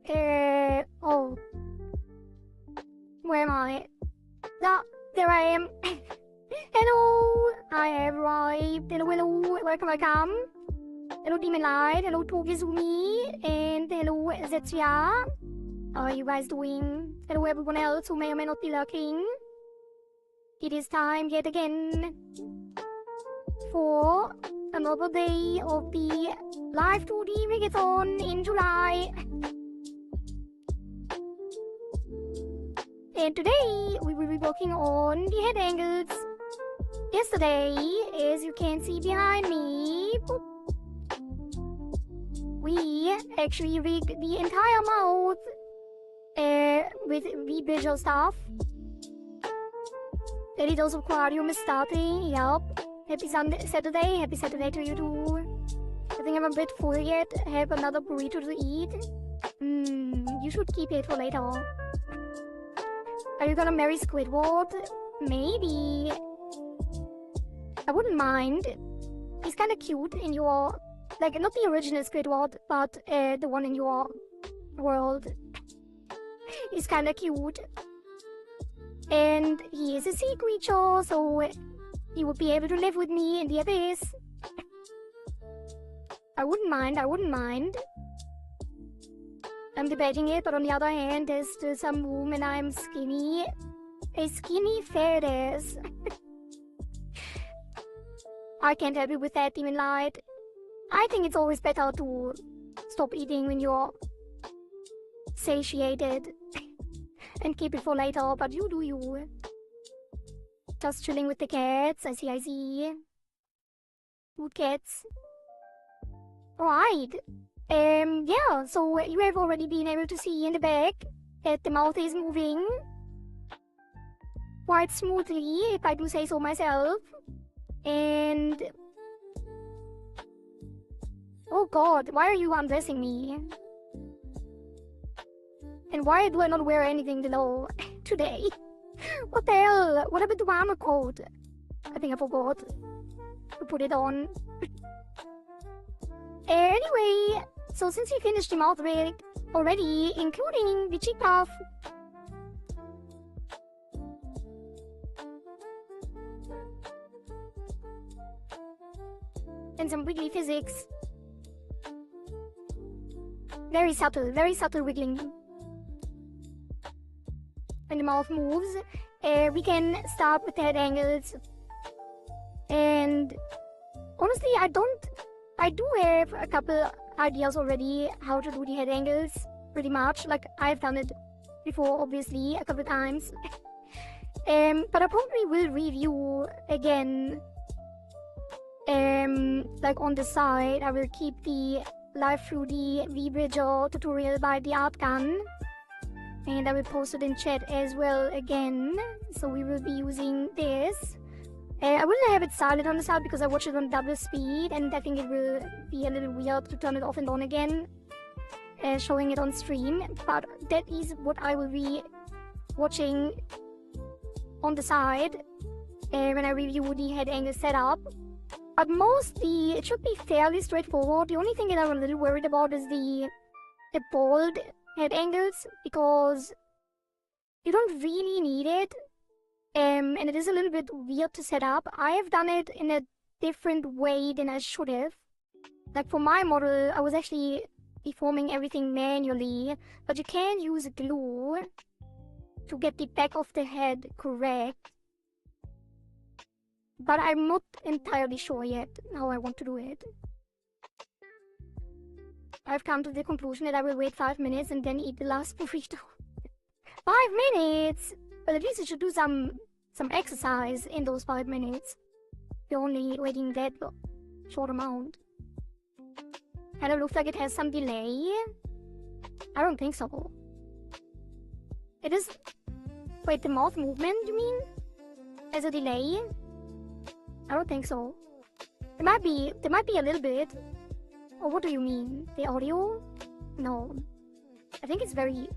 Oh. Where am I? Ah, there I am. Hello, I have arrived. Hello, hello, welcome. Hello, Demon Light. Hello, Togizumi. And hello, Zetsuya. How are you guys doing? Hello, everyone else who may or may not be lurking. It is time yet again for another day of the Live2D Rigathon in July. And today we will be working on the head angles. Yesterday, as you can see behind me, we actually rigged the entire mouth with VTuber stuff. The Editor's Aquarium is starting. Yup. Happy Saturday. Happy Saturday to you too. I think I'm a bit full yet. I have another burrito to eat. You should keep it for later. Are you gonna marry Squidward? Maybe. I wouldn't mind. He's kinda cute in your... Like, not the original Squidward, but the one in your world. He's kinda cute. And he is a sea creature, so he would be able to live with me in the abyss. I wouldn't mind. I'm debating it, but on the other hand, there's still some room and I'm skinny. A skinny fat ass. I can't help you with that, Demon Light. I think it's always better to stop eating when you're satiated and keep it for later, but you do you. Just chilling with the cats. I see. Good cats. Alright. Yeah, so you have already been able to see in the back that the mouth is moving quite smoothly, if I do say so myself. And... oh god, why are you undressing me? And why do I not wear anything below today? What the hell? What happened to my armor coat? I think I forgot to put it on. Anyway, so since we finished the mouth rig already, including the cheek puff, and some wiggly physics, very subtle wiggling. When the mouth moves, we can start with the head angles. And honestly, I do have a couple ideas already how to do the head angles, pretty much. Like, I've done it before, obviously, a couple times. But I probably will review again. Like on the side, I will keep the Live2D V-Bridger tutorial by the art gun. And I will post it in chat as well again. So we will be using this. I will have it silent on the side because I watch it on double speed, and I think it will be a little weird to turn it off and on again, showing it on stream. But that is what I will be watching on the side when I review the head angle setup. But mostly it should be fairly straightforward. The only thing that I'm a little worried about is the bald head angles, because you don't really need it. And it is a little bit weird to set up. I have done it in a different way than I should have. Like for my model, I was actually deforming everything manually, but you can use glue to get the back of the head correct. But I'm not entirely sure yet how I want to do it. I've come to the conclusion that I will wait 5 minutes and then eat the last burrito. 5 minutes! Well, at least you should do some exercise in those 5 minutes. You're only waiting that short amount. Kind of looks like it has some delay. I don't think so. It is... Wait, the mouth movement, you mean? As a delay? I don't think so. There might be a little bit. Or what do you mean? The audio? No. I think it's very...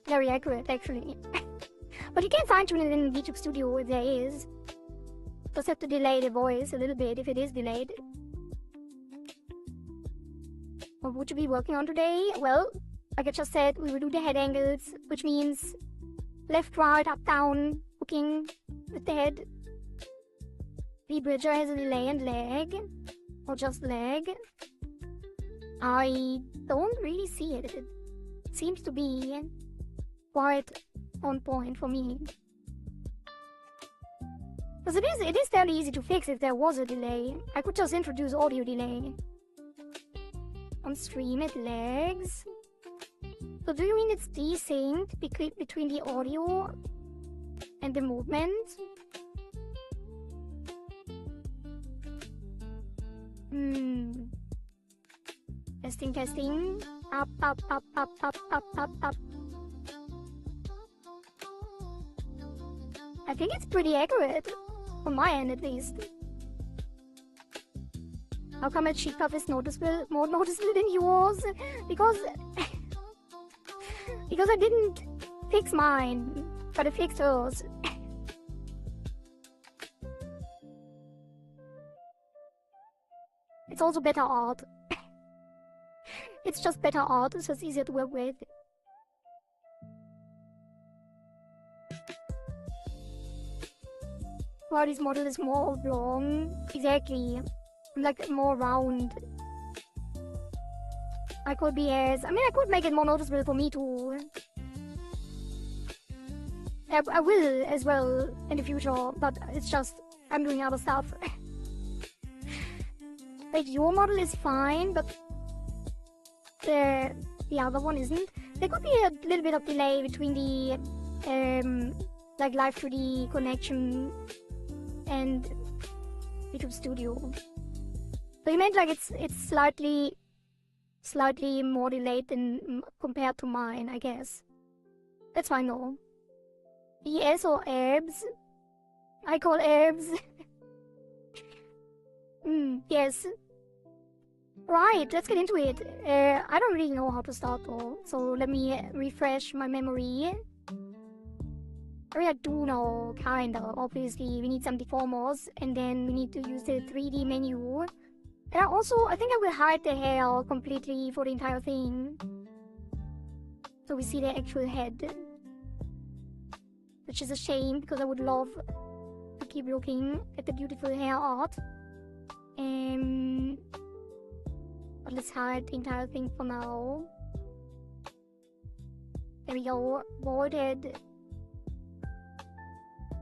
very accurate, actually. But you can fine-tune it in VTuber Studio if there is. Just have to delay the voice a little bit if it is delayed. What would you be working on today? Well, like I just said, we will do the head angles, which means left, right, up, down, looking with the head. The bridger has a delay and leg, or just leg. I don't really see it. It seems to be quite on point for me. Because it is fairly easy to fix if there was a delay. I could just introduce audio delay. On stream it lags. So do you mean it's desynced between the audio and the movement? Testing. Up. I think it's pretty accurate. On my end, at least. How come a cheek puff is more noticeable than yours? Because I didn't fix mine, but I fixed hers. It's also better art. It's just better art, so it's easier to work with. Well, this model is more oblong. Exactly. Like more round. I could make it more noticeable for me too. I will as well in the future, but it's just I'm doing other stuff. Like your model is fine, but the other one isn't. There could be a little bit of delay between the like Live2D connection and VTuber Studio. So you meant like it's slightly more delayed than compared to mine, I guess. That's fine though. ES or abs? I call abs. Yes. Right, let's get into it. I don't really know how to start though, so let me refresh my memory. I mean, I do know, kinda. Obviously, we need some deformers, and then we need to use the 3D menu. And I think I will hide the hair completely for the entire thing. So we see the actual head. Which is a shame, because I would love to keep looking at the beautiful hair art. But let's hide the entire thing for now. There we go. Bald head.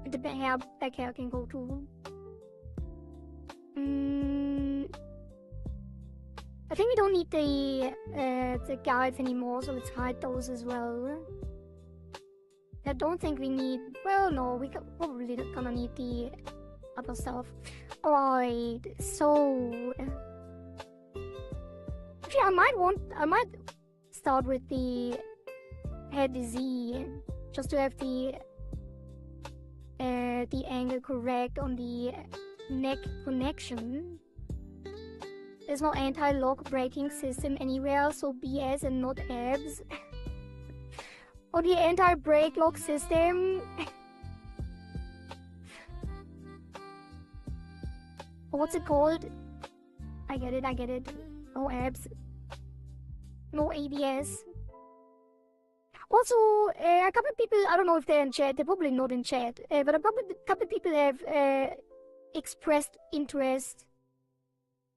The back hair can go too. I think we don't need the guides anymore, so let's hide those as well. I don't think we need. Well, no, we probably gonna need the other stuff. Alright, so actually, I might start with the head Z, just to have the angle correct on the neck connection. There's no anti-lock braking system anywhere, so BS and not abs. Or the anti-brake lock system. What's it called? I get it. No abs. No ABS. Also, a couple of people, I don't know if they're in chat, they're probably not in chat, but a couple of people have expressed interest.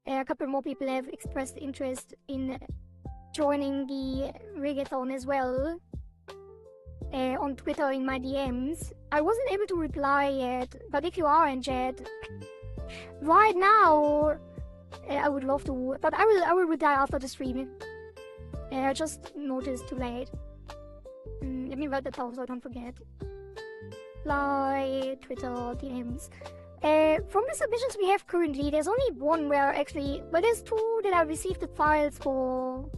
A couple more people have expressed interest in joining the Rigathon as well. On Twitter in my DMs. I wasn't able to reply yet, but if you are in chat right now, I would love to, but I will reply after the stream. I just noticed too late. Let me write that down so I don't forget. Like Twitter DMs. From the submissions we have currently, there's only one where actually, well, there's two that I received the files for.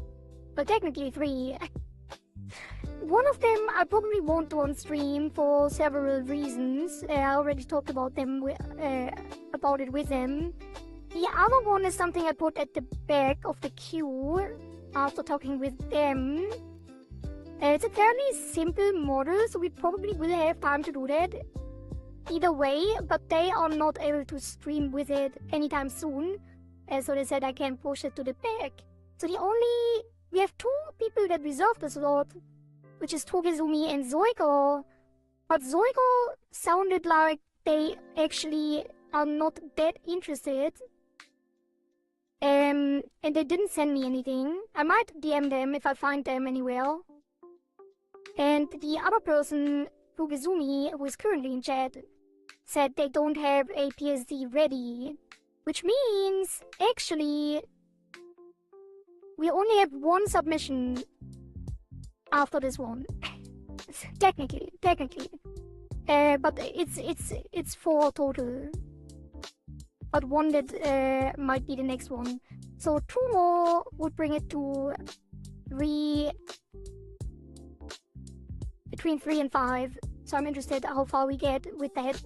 Well, technically three. One of them I probably won't do on stream for several reasons. I already talked about them about it with them. The other one is something I put at the back of the queue after talking with them. It's a fairly simple model, so we probably will have time to do that either way, but they are not able to stream with it anytime soon. So they said I can push it to the back. So we have two people that reserved the slot, which is Togezumi and Zoiko. But Zoiko sounded like they actually are not that interested. And they didn't send me anything. I might DM them if I find them anywhere. And the other person, Togezumi, who is currently in chat, said they don't have a PSD ready. Which means, actually, we only have one submission after this one. technically. But it's 4 total. But one that might be the next one. So 2 more would bring it to between 3 and 5. So I'm interested how far we get with that.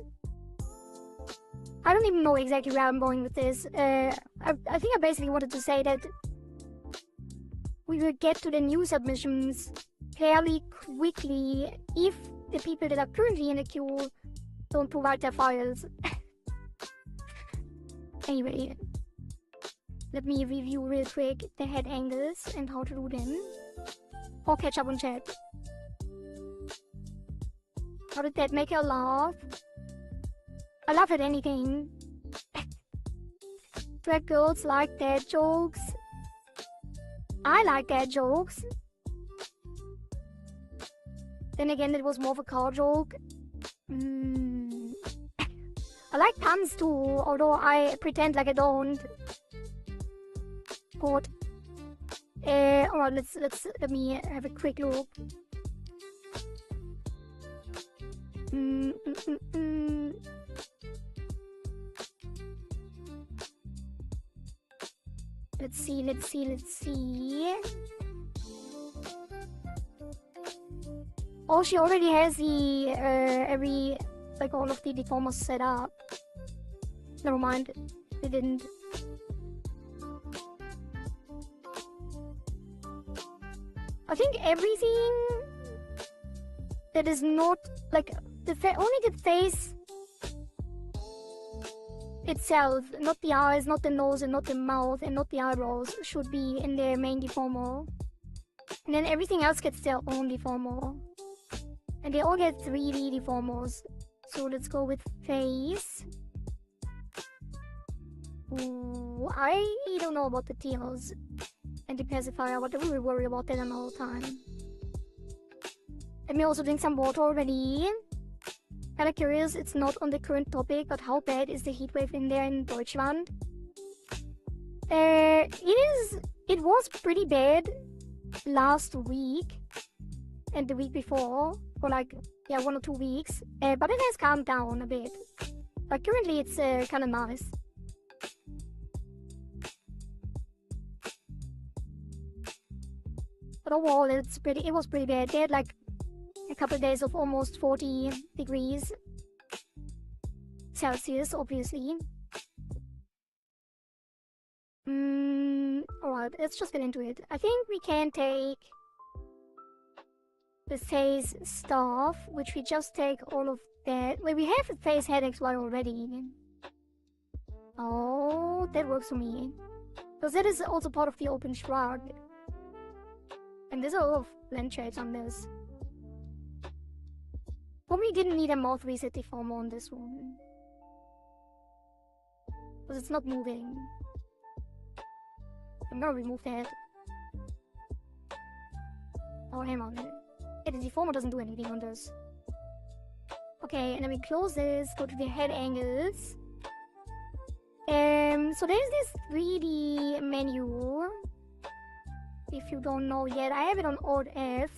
I don't even know exactly where I'm going with this. I think I basically wanted to say that we will get to the new submissions fairly quickly if the people that are currently in the queue don't provide their files. Anyway, let me review real quick the head angles and how to do them. Or catch up on chat. How did that make you laugh? I laugh at anything. Drag girls like dad jokes. I like dad jokes. Then again, it was more of a car joke. I like puns too, although I pretend like I don't. Good. Alright, let me have a quick look. Let's see. Oh, she already has the all of the deformers set up. Never mind, they didn't. I think everything that is not like only the face itself, not the eyes, not the nose, and not the mouth, and not the eyebrows, should be in their main deformer. And then everything else gets their own deformer. And they all get 3D deformers. So let's go with face. Ooh, I don't know about the tails and the pacifier, but I will worry about that another time. Let me also drink some water already. Kinda curious, it's not on the current topic, but how bad is the heatwave in there in Deutschland? It was pretty bad last week and the week before, for 1 or 2 weeks, but it has calmed down a bit. But currently it's kinda nice. But overall it was pretty bad. They had a couple of days of almost 40 degrees Celsius, obviously. Alright, let's just get into it. I think we can take the face stuff, which we just take all of that. Wait, we have the face head XY already. Oh, that works for me. Because that is also part of the open shrug. And there's a lot of blend shades on this. Probably didn't need a mouth reset deformer on this one. Because it's not moving. I'm gonna remove that. Oh, hang on. Yeah, the deformer doesn't do anything on this. Okay, and then we close this, go to the head angles. So there's this 3D menu. If you don't know yet, I have it on Alt F.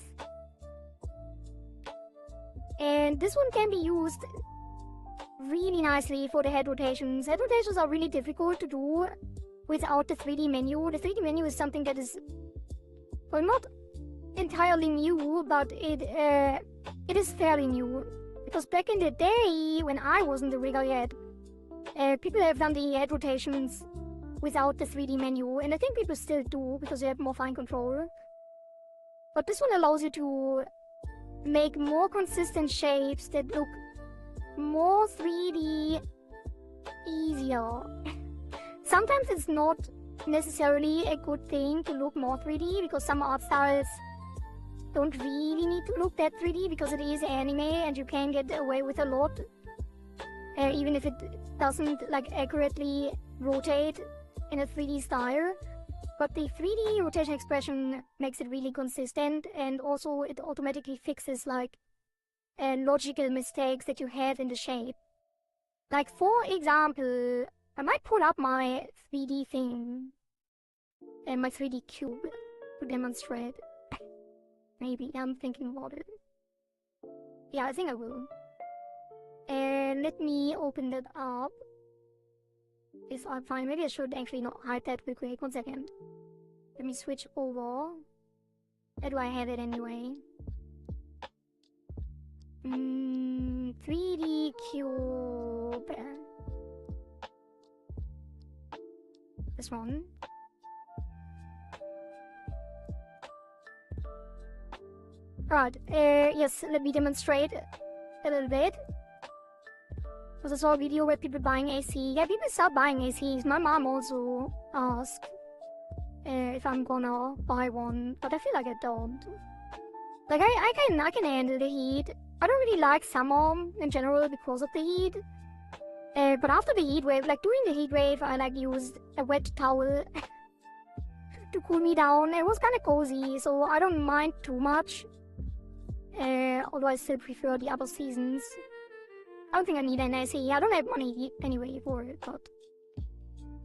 And this one can be used really nicely for the head rotations. Head rotations are really difficult to do without the 3D menu. The 3D menu is something that is, well, not entirely new, but it is fairly new. Because back in the day, when I wasn't a rigger yet, people have done the head rotations without the 3D menu, and I think people still do because they have more fine control. But this one allows you to make more consistent shapes that look more 3D easier. Sometimes it's not necessarily a good thing to look more 3D, because some art styles don't really need to look that 3D because it is anime and you can get away with a lot, even if it doesn't like accurately rotate in a 3D style. But the 3D rotation expression makes it really consistent, and also it automatically fixes like logical mistakes that you have in the shape. Like for example, I might pull up my 3D thing and my 3D cube to demonstrate. Maybe, I'm thinking about it. Yeah, I think I will. And let me open that up. Is I fine? Maybe I should actually not hide that real quick. 1 second. Let me switch over. Where do I have it anyway? 3D cube. This one. Right, yes, let me demonstrate a little bit. Because I saw a video where people buying AC. Yeah, people start buying ACs. My mom also asked if I'm gonna buy one, but I feel like I don't. Like, I can handle the heat. I don't really like summer in general because of the heat. But after the heat wave, like during the heat wave, I like used a wet towel to cool me down. It was kind of cozy, so I don't mind too much. Although I still prefer the other seasons. I don't think I need an AC. I don't have money anyway for it, but...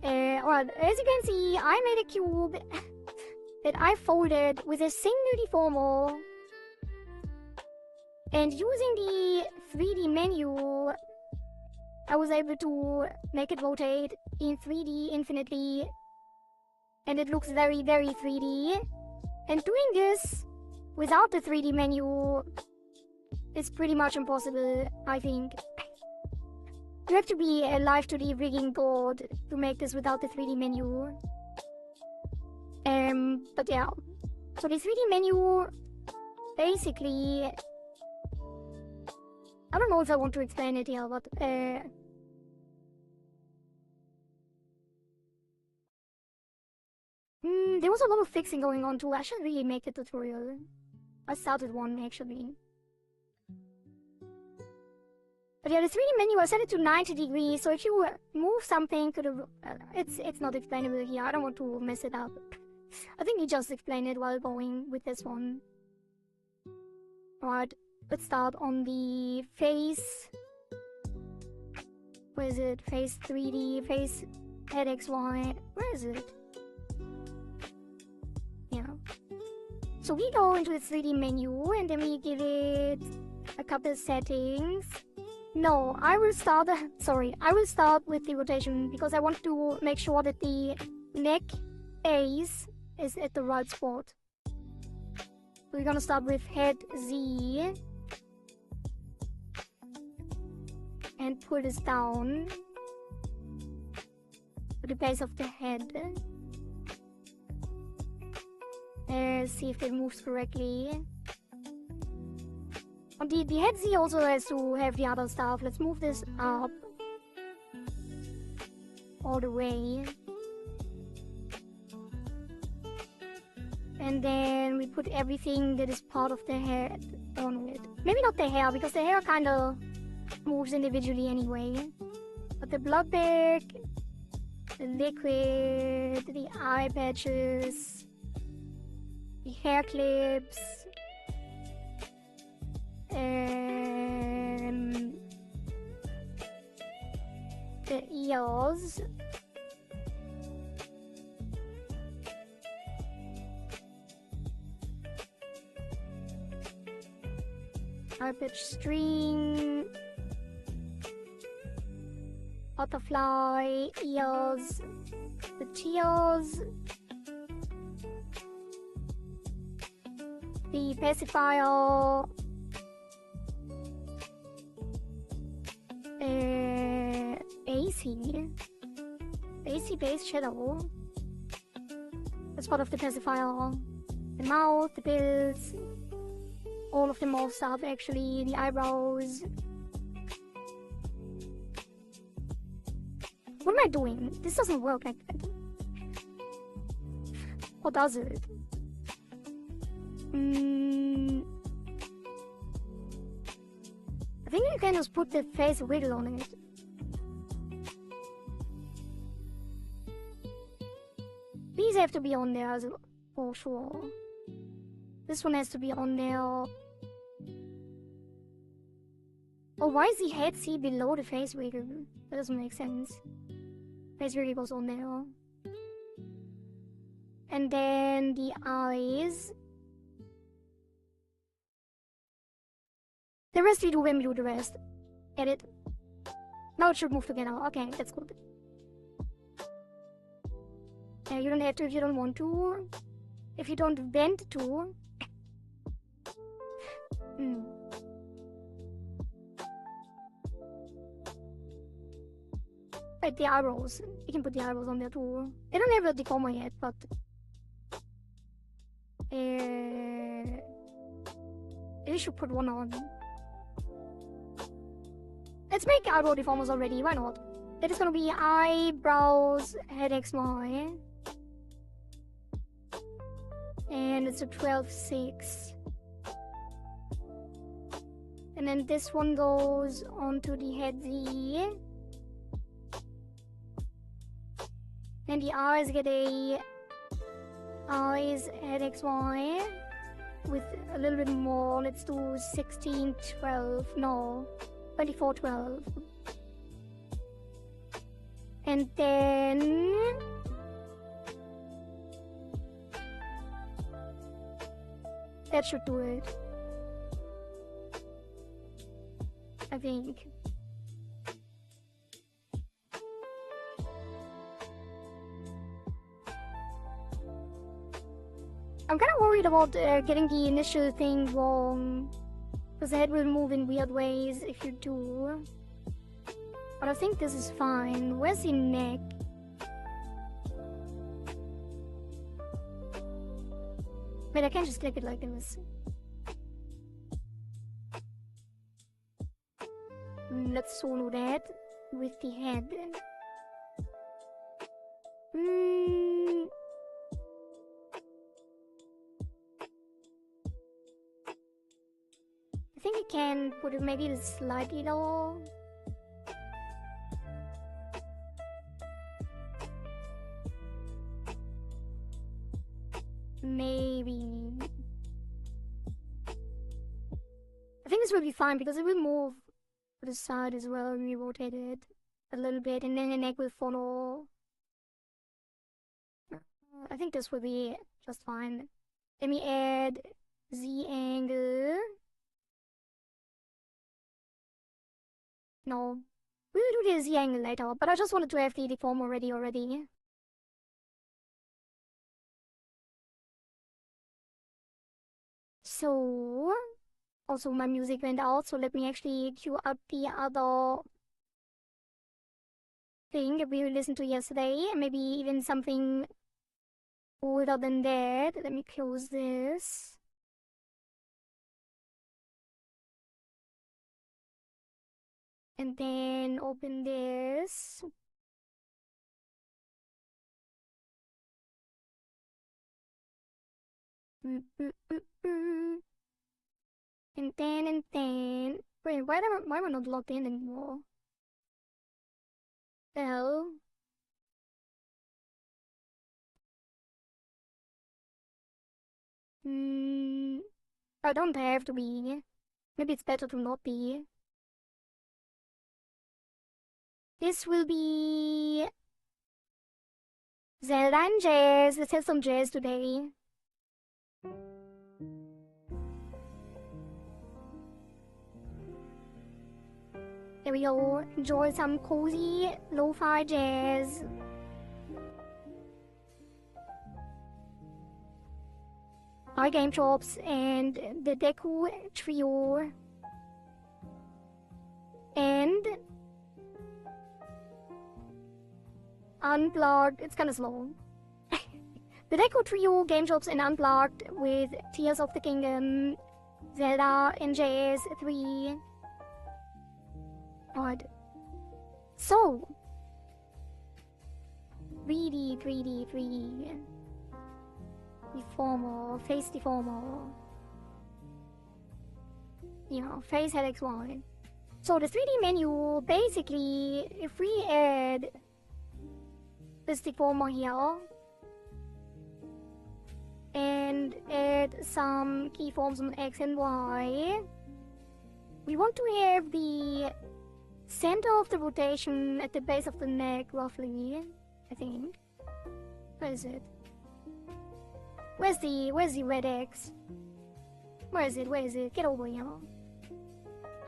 Alright, as you can see, I made a cube that I folded with a single deformer. And using the 3D menu, I was able to make it rotate in 3D infinitely. And it looks very, very 3D. And doing this without the 3D menu is pretty much impossible, I think. You have to be a Live2D rigging god to make this without the 3D menu. But yeah. So the 3D menu, basically... I don't know if I want to explain it here, but... there was a lot of fixing going on too. I should really make a tutorial. I started one, actually. But yeah, the 3D menu, I set it to 90 degrees, so if you move something to the... it's not explainable here, I don't want to mess it up. I think you just explained it while going with this one. Alright, let's start on the face. Where is it? Face 3D, face head XY. Where is it? Yeah. So we go into the 3D menu and then we give it a couple settings. No, I will start with the rotation because I want to make sure that the neck base is at the right spot. We're gonna start with head Z and pull this down to the base of the head. See if it moves correctly. The head Z also has to have the other stuff. Let's move this up all the way. And then we put everything that is part of the head on it. Maybe not the hair, because the hair kind of moves individually anyway. But the blood bag, the liquid, the eye patches, the hair clips, the ears, eye patch string, butterfly, ears, the tears, the pacifier, AC base shadow. That's part of the pacifier. The mouth, the pills, all of the more stuff actually, the eyebrows. What am I doing? This doesn't work like that. Or does it? I think you can just put the face wiggle on it. These have to be on there as for sure. This one has to be on there. Oh, why is the head see below the face wiggle? That doesn't make sense. Face wiggle goes on there. And then the eyes. The rest we do when we do the rest. Edit. Now it should move together. Okay, that's good. You don't have to if you don't want to. If you don't want to. Right, the eyebrows. You can put the eyebrows on there too. They don't have the decomer yet, but you should put one on. Let's make eyebrow deformers already, why not? That is gonna be eyebrows, head XY. And it's a 12.6. And then this one goes onto the head Z. And the eyes get a eyes head XY with a little bit more. Let's do 16.12. No, 24.12. And then that should do it, I think. I'm kind of worried about getting the initial thing wrong, because the head will move in weird ways if you do. But I think this is fine. Where's the neck? Wait, I can't just click it like this. Let's solo that with the head. I think I can put it maybe slightly lower. Maybe. I think this will be fine because it will move to the side as well when we rotate it a little bit, and then the neck will follow. I think this will be just fine. Let me add Z angle. No, we will do the Z angle later, but I just wanted to have the deform already. So, also my music went out, so let me actually cue up the other thing that we listened to yesterday, and maybe even something older than that. Let me close this. And then open this. And then, wait, why am I not logged in anymore? The hell? I don't have to be. Maybe it's better to not be. This will be Zelda and jazz. Let's have some jazz today. There we go. Enjoy some cozy lo-fi jazz. Our game shops and the Deku trio. And Unplugged. It's kind of slow. The Deku trio, game shops, and Unplugged with Tears of the Kingdom, Zelda, and Jazz 3. Alright. So, 3D. deformer, face deformer. Yeah, face helix Y. So the 3D menu, basically, if we add this deformer here and add some keyforms on X and Y, we want to have the center of the rotation at the base of the neck, roughly, I think. Where is it? Where's the red X? Where is it? Get over here.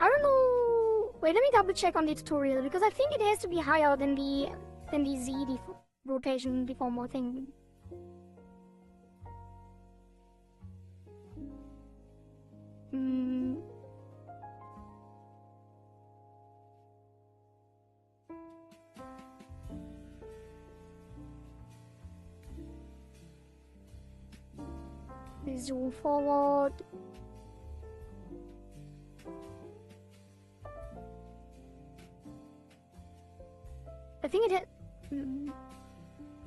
I don't know. Wait, let me double check on the tutorial because I think it has to be higher than the Z rotation deformer thing. Zoom forward. I think it had...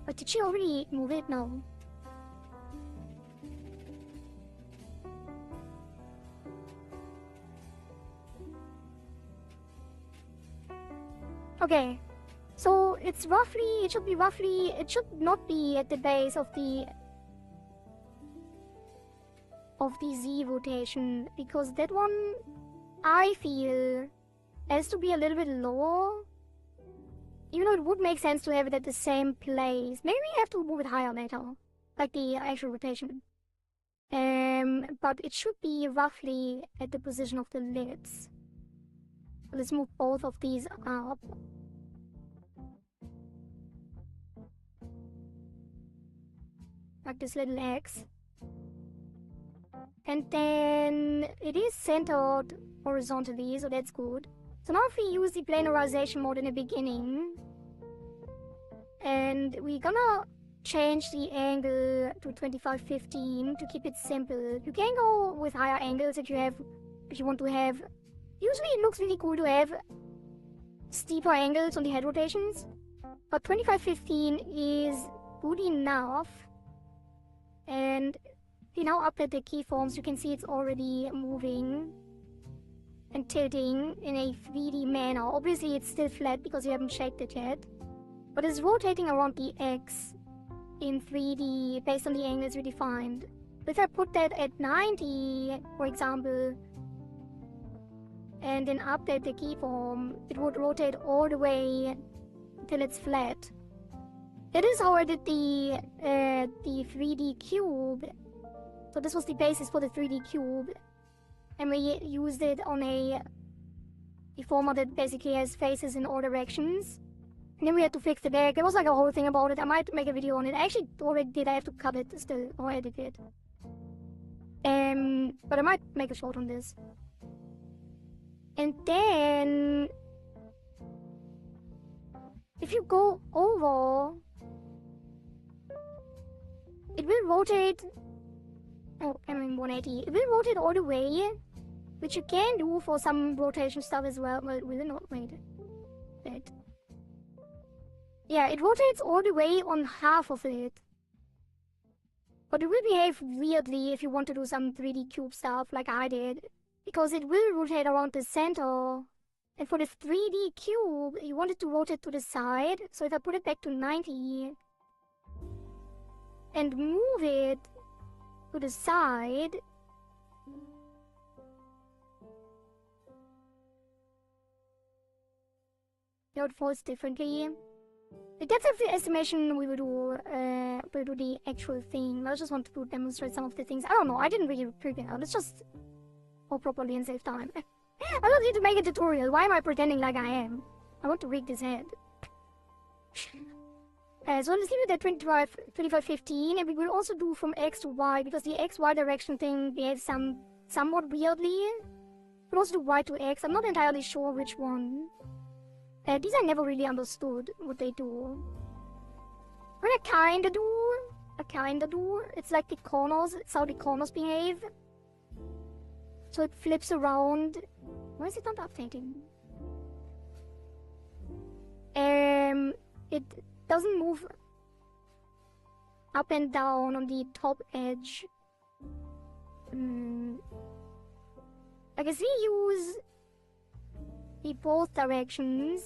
But did she already move it? No. Okay. So it's roughly... It should be roughly... It should not be at the base of the Z rotation, because that one, I feel, has to be a little bit lower. Even though it would make sense to have it at the same place. Maybe we have to move it higher later, like the actual rotation. But it should be roughly at the position of the lids. Let's move both of these up. Like this little X. And then it is centered horizontally, so that's good. So now if we use the planarization mode in the beginning, and we're gonna change the angle to 2515 to keep it simple. You can go with higher angles if you want to have. Usually it looks really cool to have steeper angles on the head rotations, but 2515 is good enough. And if you now update the keyforms, you can see it's already moving and tilting in a 3D manner. Obviously it's still flat because you haven't shaped it yet, but it's rotating around the X in 3D based on the angles we defined. If I put that at 90, for example, and then update the keyform, it would rotate all the way until it's flat. That is how I did the 3D cube. So this was the basis for the 3D cube, and we used it on a deformer that basically has faces in all directions. And then we had to fix the back. There was like a whole thing about it. I might make a video on it. I actually already did. I have to cut it still, or edit it. But I might make a short on this. And then, if you go over, it will rotate. Oh, I mean 180. It will rotate all the way, which you can do for some rotation stuff as well. Well, will it not? Wait. Yeah, it rotates all the way on half of it. But it will behave weirdly if you want to do some 3D cube stuff like I did, because it will rotate around the center. And for the 3D cube, you want it to rotate to the side. So if I put it back to 90 and move it to the side, it falls differently. The depth of the estimation we will do the actual thing. I just want to demonstrate some of the things. I don't know, I didn't really prepare. Let's just go properly and save time. I don't need to make a tutorial. Why am I pretending like I am? I want to rig this head. So let's leave it at 2515, and we will also do from X to Y, because the X-Y direction thing behaves somewhat weirdly. We'll also do Y to X. I'm not entirely sure which one. These I never really understood what they do. What I kinda do. It's like the corners. It's how the corners behave. So it flips around. Why is it not updating? It doesn't move up and down on the top edge. I guess we use the both directions.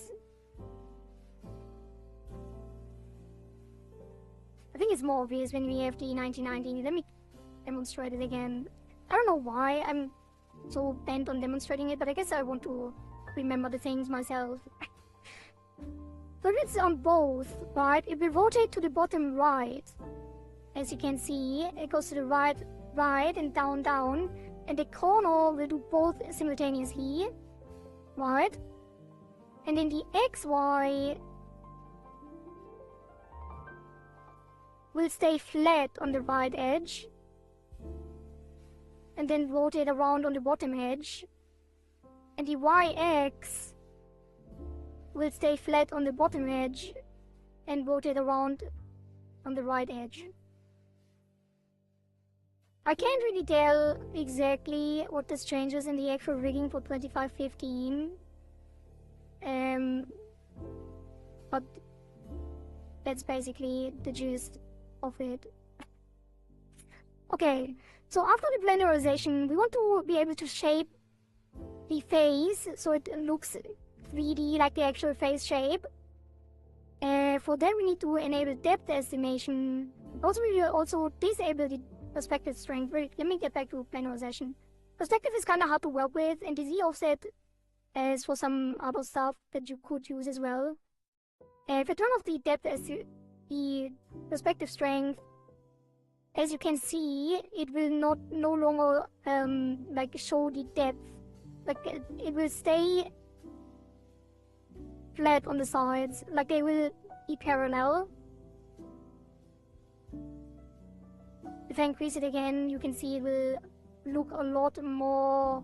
I think it's more obvious when we have the 1990. Let me demonstrate it again. I don't know why I'm so bent on demonstrating it, but I guess I want to remember the things myself. So it's on both, right? If we rotate to the bottom right, as you can see, it goes to the right, and down, down, and the corner will do both simultaneously, right? And then the XY will stay flat on the right edge, and then rotate around on the bottom edge, and the YX will stay flat on the bottom edge and rotate around on the right edge. I can't really tell exactly what this changes in the actual rigging for 2515, but that's basically the gist of it. Okay, so after the blenderization, we want to be able to shape the face so it looks 3D like the actual face shape. For that we need to enable depth estimation. Also we will also disable the perspective strength. Let me get back to blenderization. Perspective is kind of hard to work with, and the Z offset is for some other stuff that you could use as well. If I turn off the depth the perspective strength, as you can see, it will no longer like show the depth. Like it will stay flat on the sides, like they will be parallel. If I increase it again, you can see it will look a lot more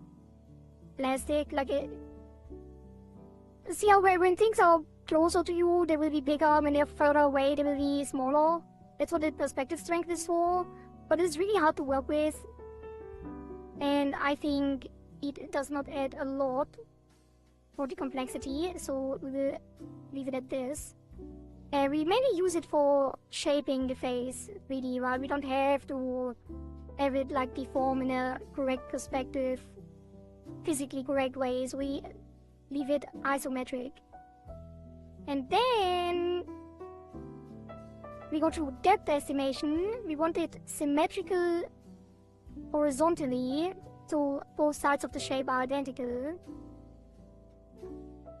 plastic. Like it. See how when things are closer to you, they will be bigger. When they're further away, they will be smaller. That's what the perspective strength is for. But it's really hard to work with, and I think it does not add a lot for the complexity, so we will leave it at this. We mainly use it for shaping the face 3D, right? We don't have to have it like deform in a correct perspective, physically correct way, so we leave it isometric. And then we go to depth estimation. We want it symmetrical horizontally, so both sides of the shape are identical.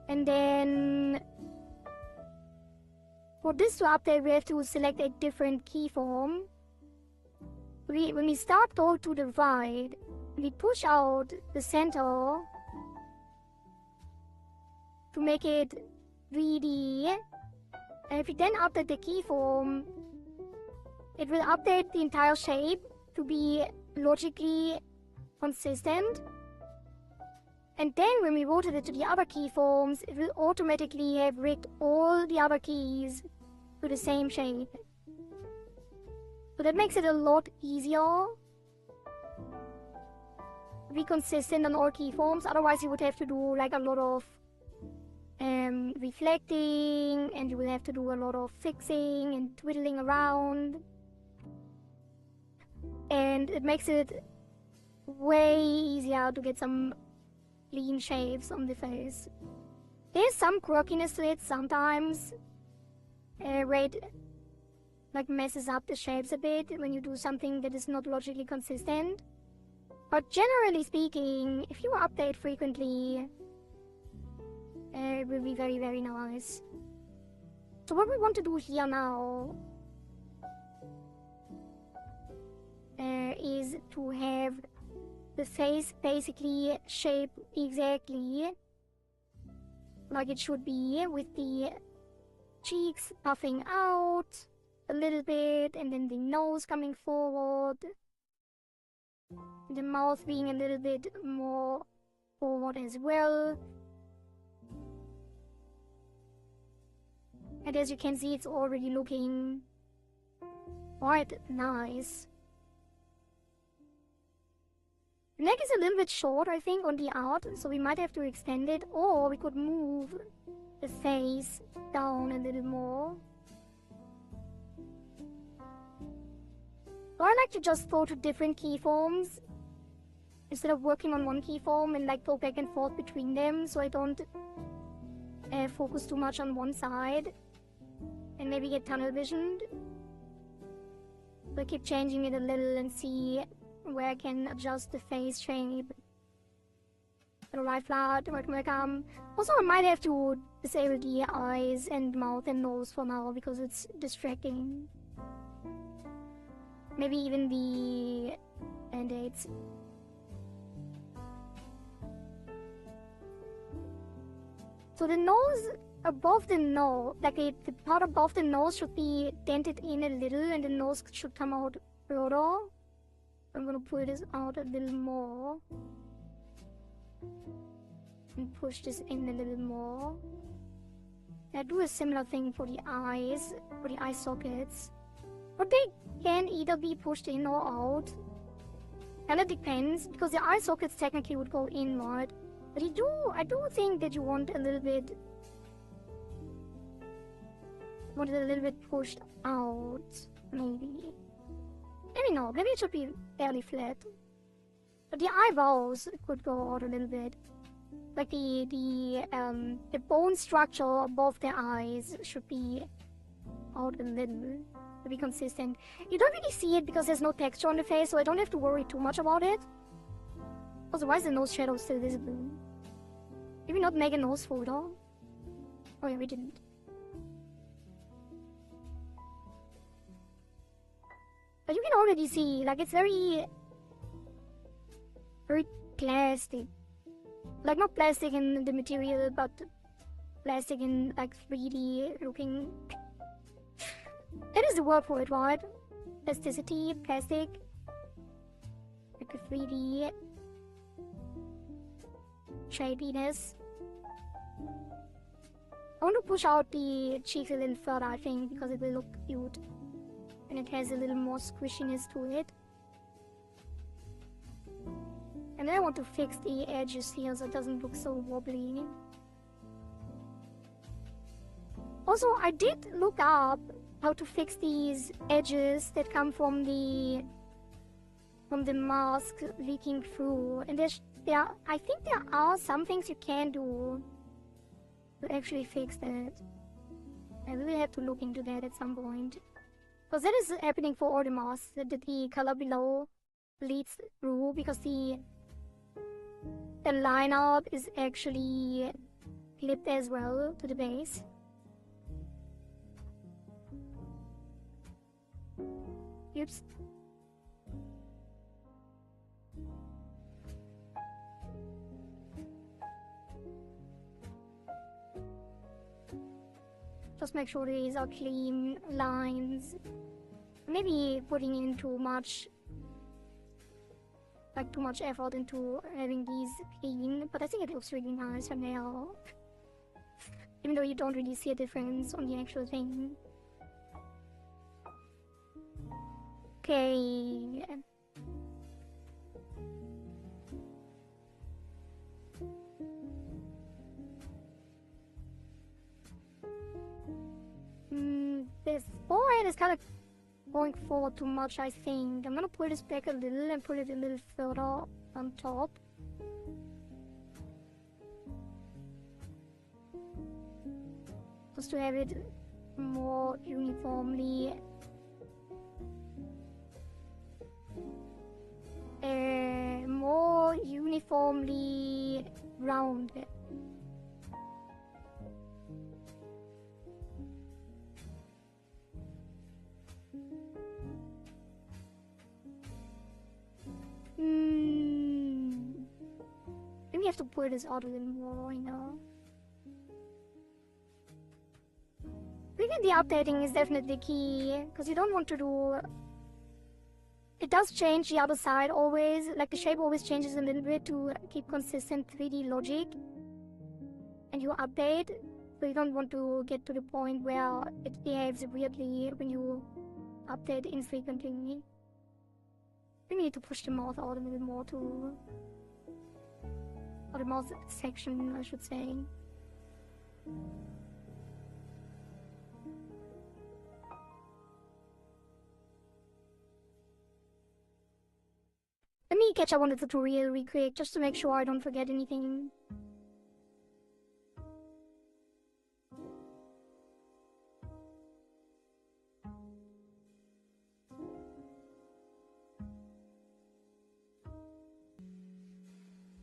And then for this to update, we have to select a different keyform. When we start going to the right, we push out the center to make it 3D. And if we then update the keyform, it will update the entire shape to be logically consistent. And then when we rotate it to the other keyforms, it will automatically have rigged all the other keys to the same shape. So that makes it a lot easier to be consistent on all keyforms. Otherwise you would have to do like a lot of reflecting, and you will have to do a lot of fixing and twiddling around. And it makes it way easier to get some clean shapes on the face. There's some quirkiness to it sometimes, where it like messes up the shapes a bit when you do something that is not logically consistent. But generally speaking, if you update frequently, it will be very, very nice. So what we want to do here now is to have the face basically shaped exactly like it should be, with the cheeks puffing out a little bit, and then the nose coming forward, the mouth being a little bit more forward as well. And as you can see, it's already looking quite nice. The neck is a little bit short, I think, on the art, so we might have to extend it, or we could move the face down a little more. So I like to just go to different keyforms instead of working on one keyform and like go back and forth between them, so I don't focus too much on one side and maybe get tunnel visioned. So I keep changing it a little and see where I can adjust the face shape. Right flat, welcome. Also, I might have to disable the eyes and mouth and nose for now because it's distracting. Maybe even the band-aids. So the nose above the nose, like the part above the nose should be dented in a little and the nose should come out further. I'm gonna pull this out a little more. And push this in a little more. I do a similar thing for the eyes, for the eye sockets. But they can either be pushed in or out. And it depends, because the eye sockets technically would go inward. But I do think that you want a little bit... want it a little bit pushed out, maybe. Maybe not, maybe it should be fairly flat. But the eyebrows could go out a little bit. Like the bone structure above the eyes should be out a little to be consistent. You don't really see it because there's no texture on the face, so I don't have to worry too much about it. Also, why is the nose shadow still visible? Did we not make a nose folder? Oh yeah, we didn't. But you can already see, like, it's very plastic. Like, not plastic in the material, but plastic in, like, 3D looking. That is the word for it, right? Plasticity, plastic. Like a 3D shadiness. I want to push out the cheeks a little further, I think, because it will look cute. And it has a little more squishiness to it. And then I want to fix the edges here so it doesn't look so wobbly. Also, I did look up how to fix these edges that come from the mask leaking through. And I think there are some things you can do to actually fix that. I will have to look into that at some point. Because that is happening for all the masks, that the color below bleeds through because the lineup is actually clipped as well to the base. Oops. Just make sure these are clean lines. Maybe putting in too much effort into having these clean, but I think it looks really nice for now. Even though you don't really see a difference on the actual thing. Okay. This forehead is kind of going forward too much, I think. I'm gonna pull this back a little and put it a little further on top. Just to have it more uniformly rounded. Maybe we have to pull this out a little more, you know. I think the updating is definitely key, because you don't want to do... It does change the other side always, like the shape always changes a little bit to keep consistent 3D logic. And you update, so you don't want to get to the point where it behaves weirdly when you update infrequently. We need to push the mouth out a little more too. Or the mouth section, I should say. Let me catch up on the tutorial real quick, just to make sure I don't forget anything.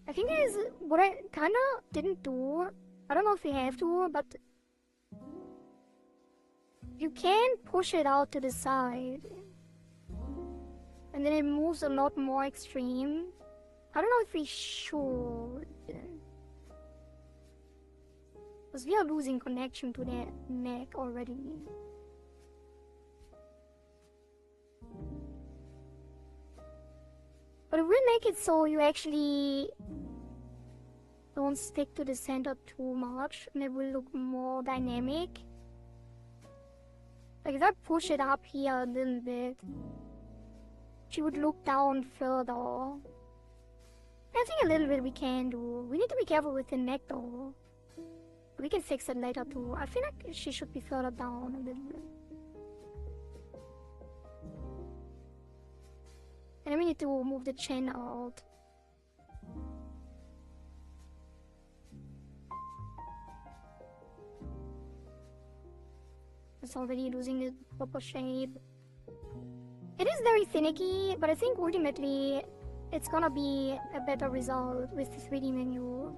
I think there's what I kinda didn't do. I don't know if you have to, but you can push it out to the side. And then it moves a lot more extreme. I don't know if we should. Because we are losing connection to the neck already. But it will make it so you actually don't stick to the center too much, and it will look more dynamic. Like if I push it up here a little bit, she would look down further. I think a little bit we can do. We need to be careful with the neck though. We can fix it later too. I feel like she should be further down a little bit. And then we need to move the chin out. It's already losing its proper shape. It is very finicky, but I think ultimately it's gonna be a better result with the 3D menu.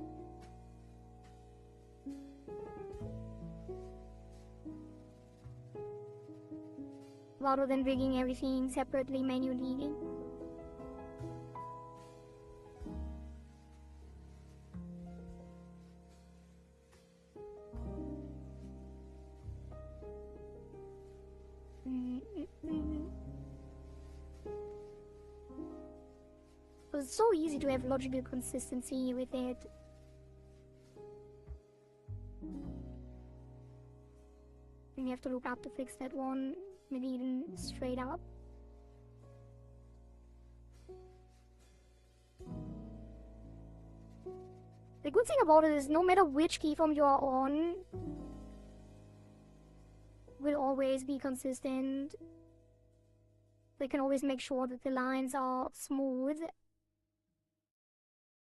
Rather than rigging everything separately manually. It's so easy to have logical consistency with it. And you have to look up to fix that one, maybe even straight up. The good thing about it is no matter which keyform you are on, will always be consistent. They can always make sure that the lines are smooth,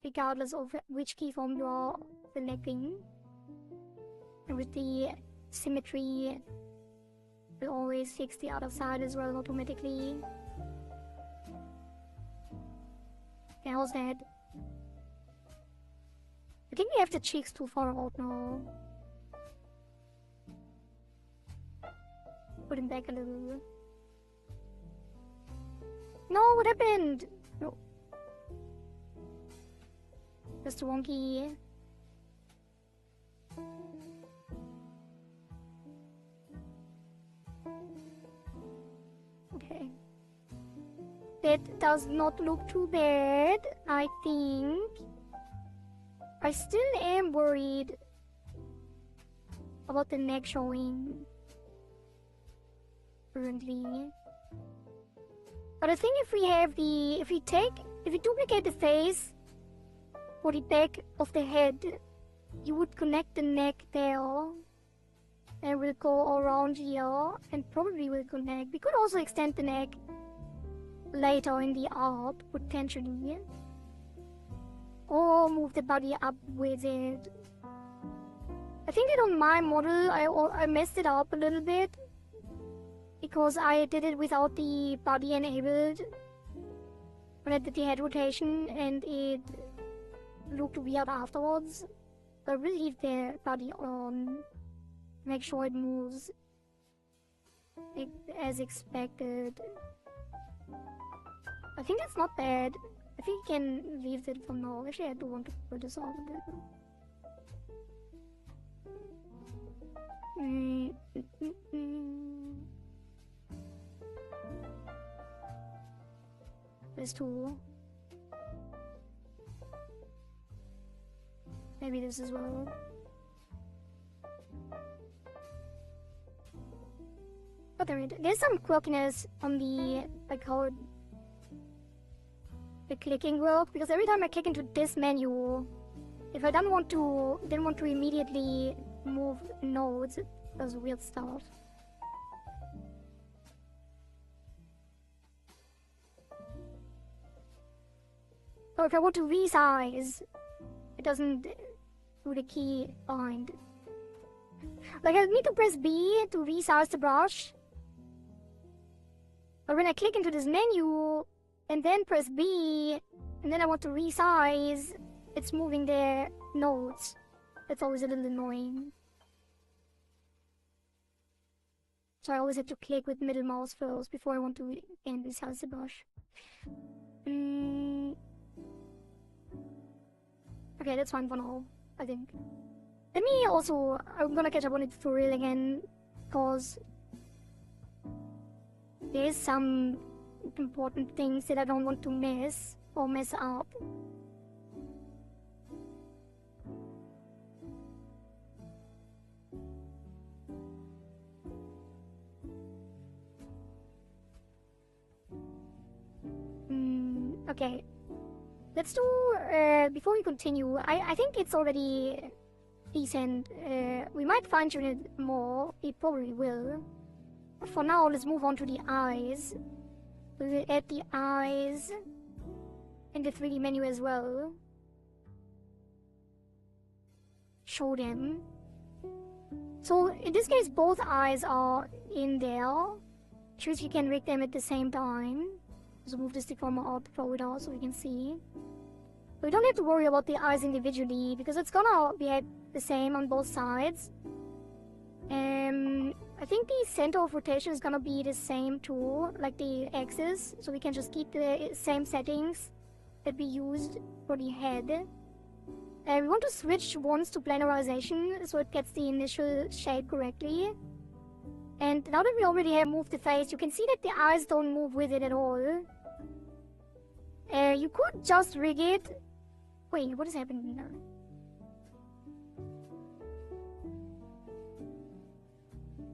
regardless of which keyform you are selecting. And with the symmetry, will always fix the other side as well automatically. Okay, how's that? I think we have the cheeks too far out now. Put him back a little. No, what happened? No. Just wonky. Okay. That does not look too bad, I think. I still am worried about the neck showing currently. But I think if we duplicate the face for the back of the head, you would connect the neck there and we'll go around here and probably will connect. We could also extend the neck later in the art, potentially. Or move the body up with it. I think that on my model, I messed it up a little bit. Because I did it without the body enabled. When I did the head rotation and it looked weird afterwards. So I will leave the body on. Make sure it moves as expected. I think that's not bad. I think you can leave it for now. Actually, I do want to put this on a bit. This tool. Maybe this as well. But there's some quirkiness on the how the clicking work, because every time I click into this menu, if I don't want to immediately move nodes, it does weird stuff. Or if I want to resize, it doesn't do the key bind. Like, I need to press B to resize the brush. But when I click into this menu, and then press B, and then I want to resize, it's moving the nodes. That's always a little annoying. So I always have to click with middle mouse first before I want to again resize the brush. Okay, that's fine for now, I think. Let me also, I'm gonna catch up on the tutorial again, because there's some important things that I don't want to miss or mess up. Okay. Let's do, before we continue, I think it's already decent. We might fine-tune it more. We probably will. For now, let's move on to the eyes. We will add the eyes in the 3D menu as well. Show them. So, in this case, both eyes are in there. Choose you can rig them at the same time. So move the stick from out to throw it out so we can see. We don't have to worry about the eyes individually because it's gonna be the same on both sides. I think the center of rotation is gonna be the same too, like the axis, so we can just keep the same settings that we used for the head. We want to switch once to planarization so it gets the initial shape correctly. And now that we already have moved the face, you can see that the eyes don't move with it at all. You could just rig it. Wait, what is happening now?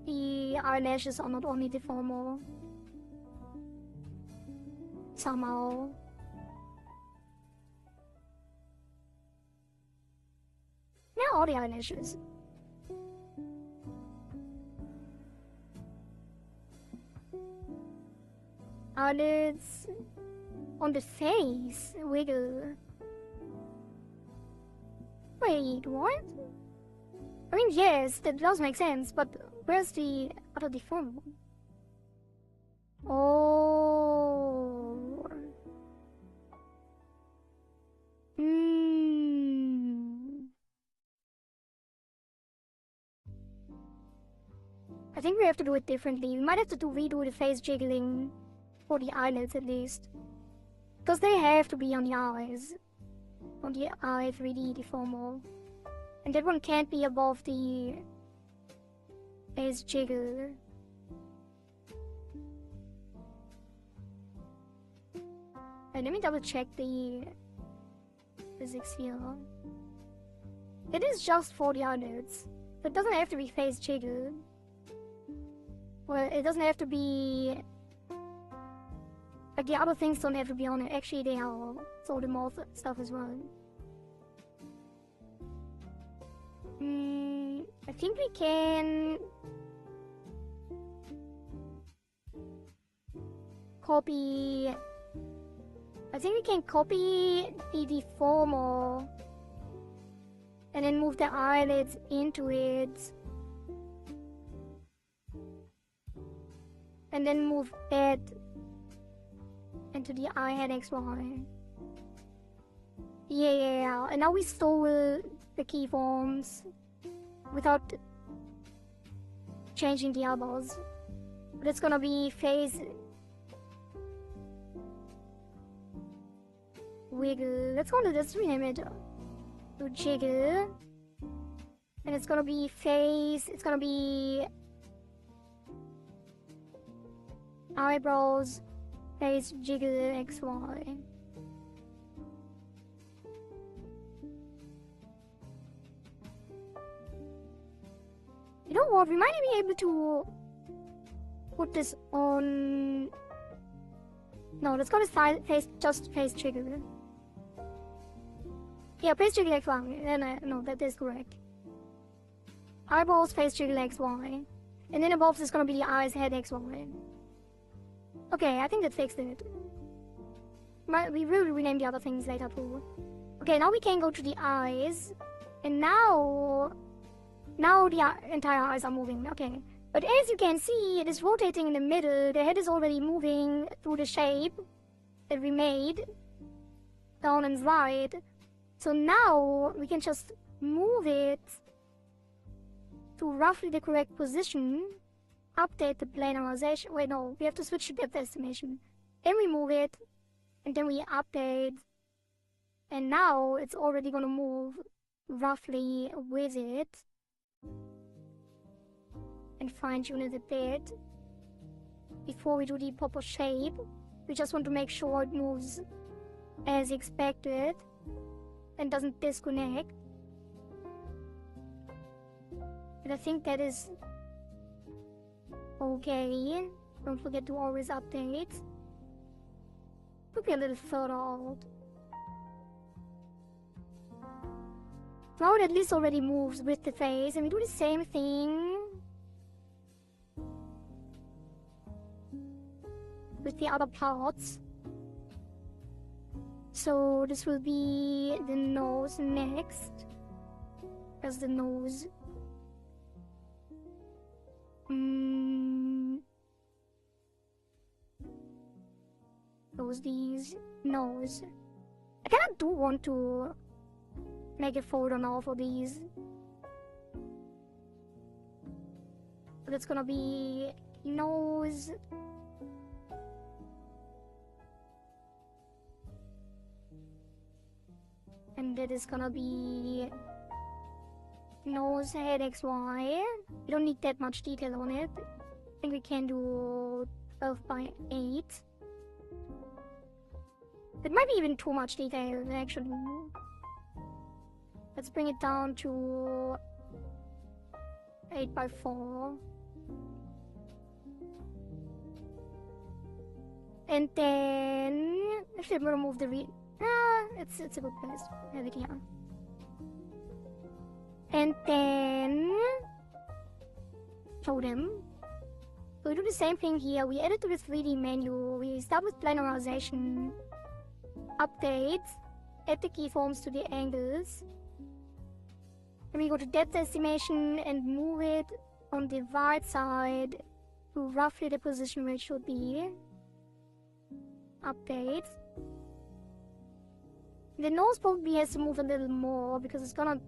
The eyelashes are not only deformable. Somehow. Now all the eyelashes. Eyelids on the face wiggle. Wait, what? I mean, yes, that does make sense, but where's the other deformable? Oh. I think we have to do it differently. We might have to redo the face jiggling for the eyelids at least. Because they have to be on the eyes. On the eye 3D deformal. And that one can't be above the face jiggle. And let me double check the physics here. It is just for the eyelids. It doesn't have to be face jiggle. Well, it doesn't have to be... Like, the other things don't have to be on it. Actually, they are. So the mouth stuff as well. I think we can... copy... I think we can copy the deformer and then move the eyelids into it. And then move that into the eye head XY. Yeah. And now we stole the keyforms without changing the elbows. But it's gonna be face wiggle. Let's go to this, rename it to jiggle. And it's gonna be face, it's gonna be eyebrows, face jiggle XY. You know what, we might be able to put this on... No, let's go to face, just face jiggle. Yeah, face jiggle XY, then no, that is correct. Eyeballs, face jiggle XY. And then above is gonna be the eyes, head XY. Okay, I think that fixed it. We will rename the other things later too. Okay, now we can go to the eyes. And now the entire eyes are moving. Okay. But as you can see, it is rotating in the middle. The head is already moving through the shape that we made. Down and right. So now we can just move it to roughly the correct position. Update the planarization. Wait, no. We have to switch to depth estimation. Then we move it. And then we update. And now it's already gonna move roughly with it. And fine-tune it a bit. Before we do the proper shape, we just want to make sure it moves as expected and doesn't disconnect. And I think that is okay. Don't forget to always update. Could be a little further out. Now it at least already moves with the face, and we do the same thing with the other parts. So this will be the nose next. As the nose. These nose. I kinda do want to make a folder now for these. That's gonna be nose. And that is gonna be nose, head, XY. We don't need that much detail on it. I think we can do 12 by 8. It might be even too much detail, actually. Let's bring it down to 8 by 4. And then... Actually, I'm gonna move the it's a good place. Have it here. And then... show them. So we do the same thing here. We add it to the 3D menu. We start with planarization. Update. Add the keyforms to the angles. And we go to depth estimation and move it on the right side to roughly the position where it should be. Update. The nose probably has to move a little more because it's gonna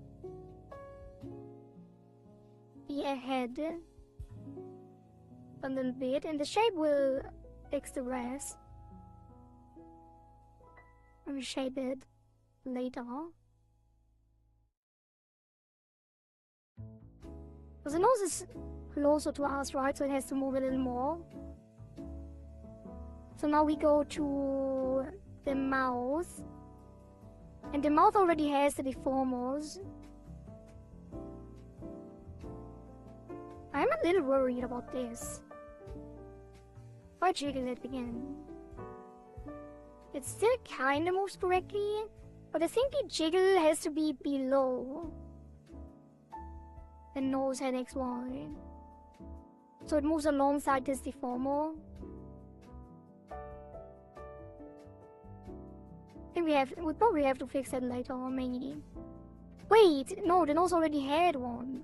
be ahead a little bit, and the shape will fix the rest. And we shape it later. Because the nose is closer to us, right? So it has to move a little more. So now we go to the mouth. And the mouth already has the deformers. I'm a little worried about this. If I jiggle it again. It still kinda moves correctly, but I think the jiggle has to be below the nose head XY. So it moves alongside this deformer. I think we probably have to fix that later, maybe. Wait, no, the nose already had one.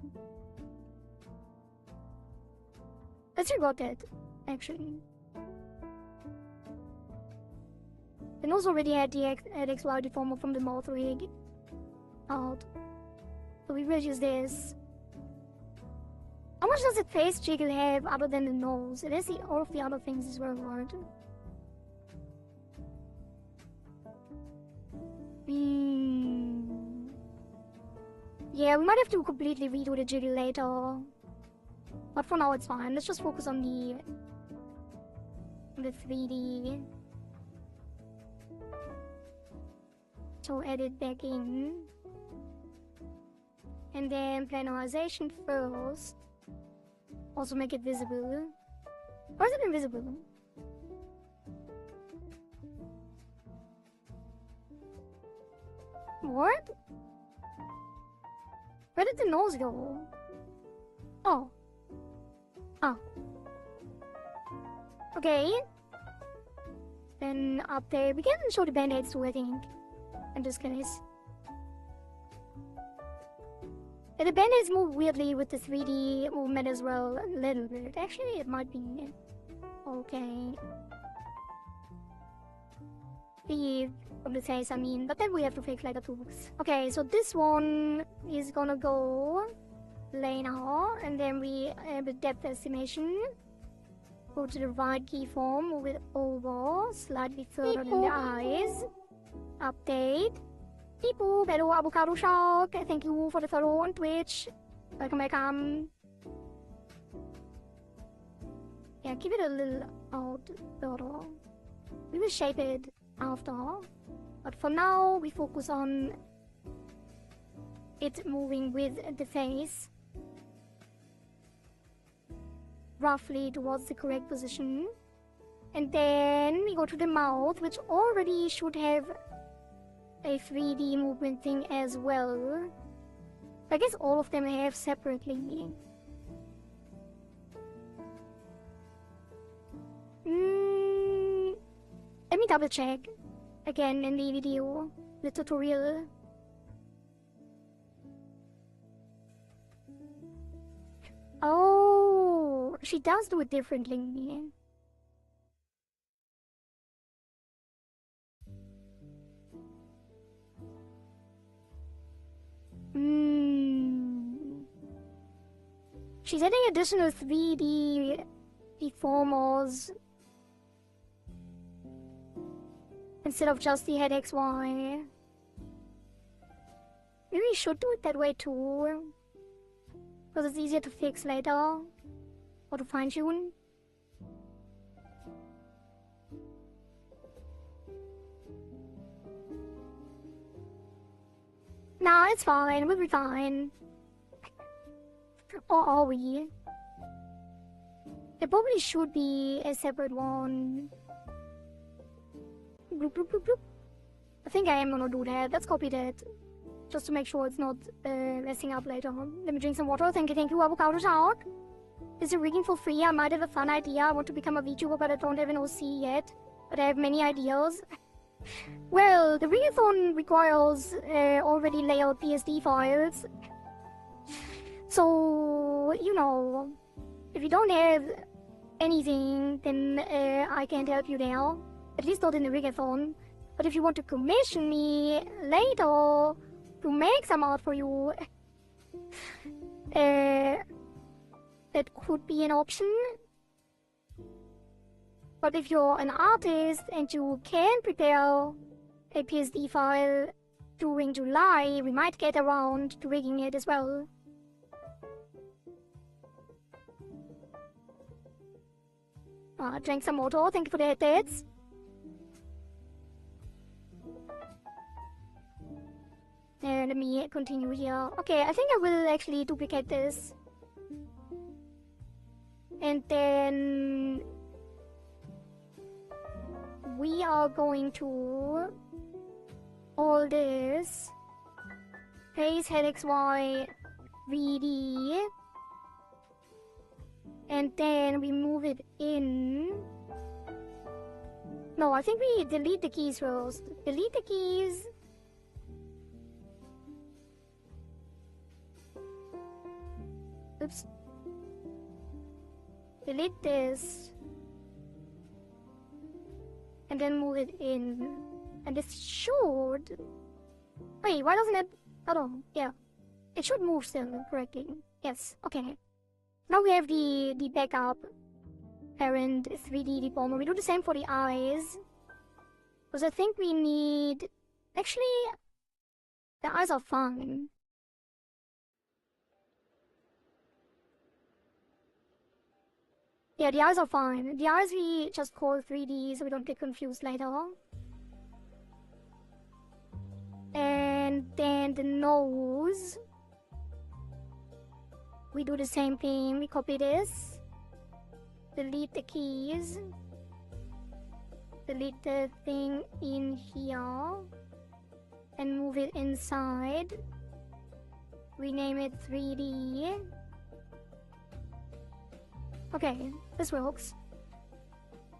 Let's regard that, actually. The nose already had the XY deformer from the mouth rig out. So we will use this. How much does the face jiggle have other than the nose? It has all of the other things as well, right? Yeah, we might have to completely redo the jiggle later. But for now it's fine. Let's just focus on the 3D. So add it back in. And then planarization first. Also make it visible. Or is it invisible? What? Where did the nose go? Oh. Oh. Okay. Then up there, we can show the band-aids too, I think. In this case. And the band-aids move weirdly with the 3D movement as well, a little bit. Actually, it might be okay. From the face, I mean, but then we have to fix like a tools. Okay, so this one is gonna go planar, and then we have a depth estimation. Go to the right keyform, move it over, slightly further than the eyes. Update. People, hello Avocado Shark, thank you for the follow on Twitch. Welcome, welcome. Yeah, keep it a little out further. We will shape it after, but for now we focus on it moving with the face roughly towards the correct position, and then we go to the mouth, which already should have a 3D movement thing as well. I guess all of them have separately. Let me double check again in the video, the tutorial. Oh, she does do it differently. She's adding additional 3D deformers instead of just the head XY. Maybe we should do it that way too, because it's easier to fix later, or to fine tune. Nah, it's fine, we'll be fine. Or are we? There probably should be a separate one. Bloop, bloop, bloop, bloop. I think I am gonna do that. Let's copy that. Just to make sure it's not messing up later on. Let me drink some water. Thank you, Avocado Shark. Is it rigging for free? I might have a fun idea. I want to become a VTuber, but I don't have an OC yet. But I have many ideas. Well, the Rigathon requires already layout PSD files. So, you know, if you don't have anything, then I can't help you there. At least not in the Rigathon. But if you want to commission me later to make some art for you, that could be an option. But if you're an artist and you can prepare a PSD file during July, we might get around to rigging it as well. Drank some water, thank you for the hits. Let me continue here. Okay, I think I will actually duplicate this. And then we are going to all this face head XY 3D, and then we move it in. No, I think we delete the keys first. Delete the keys. Oops. Delete this. And then move it in. And this should... Wait, why doesn't it... Hold on, yeah. It should move still correctly. Yes, okay. Now we have the backup parent 3D deformer. We do the same for the eyes. Because I think we need... Actually, the eyes are fine. Yeah, the eyes are fine. The eyes we just call 3D so we don't get confused later. And then the nose. We do the same thing. We copy this. Delete the keys. Delete the thing in here. And move it inside. Rename it 3D. Okay, this works.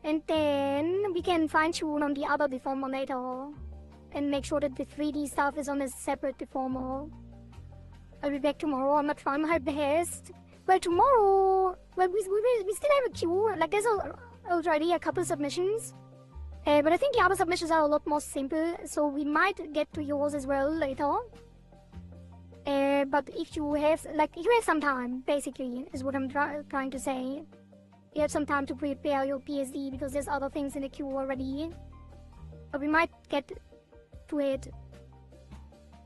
And then we can fine tune on the other deformer later and make sure that the 3D stuff is on a separate deformer. I'll be back tomorrow. I'm not trying my best. Well, tomorrow, well, we still have a queue. Like, there's already a couple submissions. But I think the other submissions are a lot more simple, so we might get to yours as well later. But if you have, like, you have some time, basically, is what I'm trying to say. You have some time to prepare your PSD because there's other things in the queue already. But we might get to it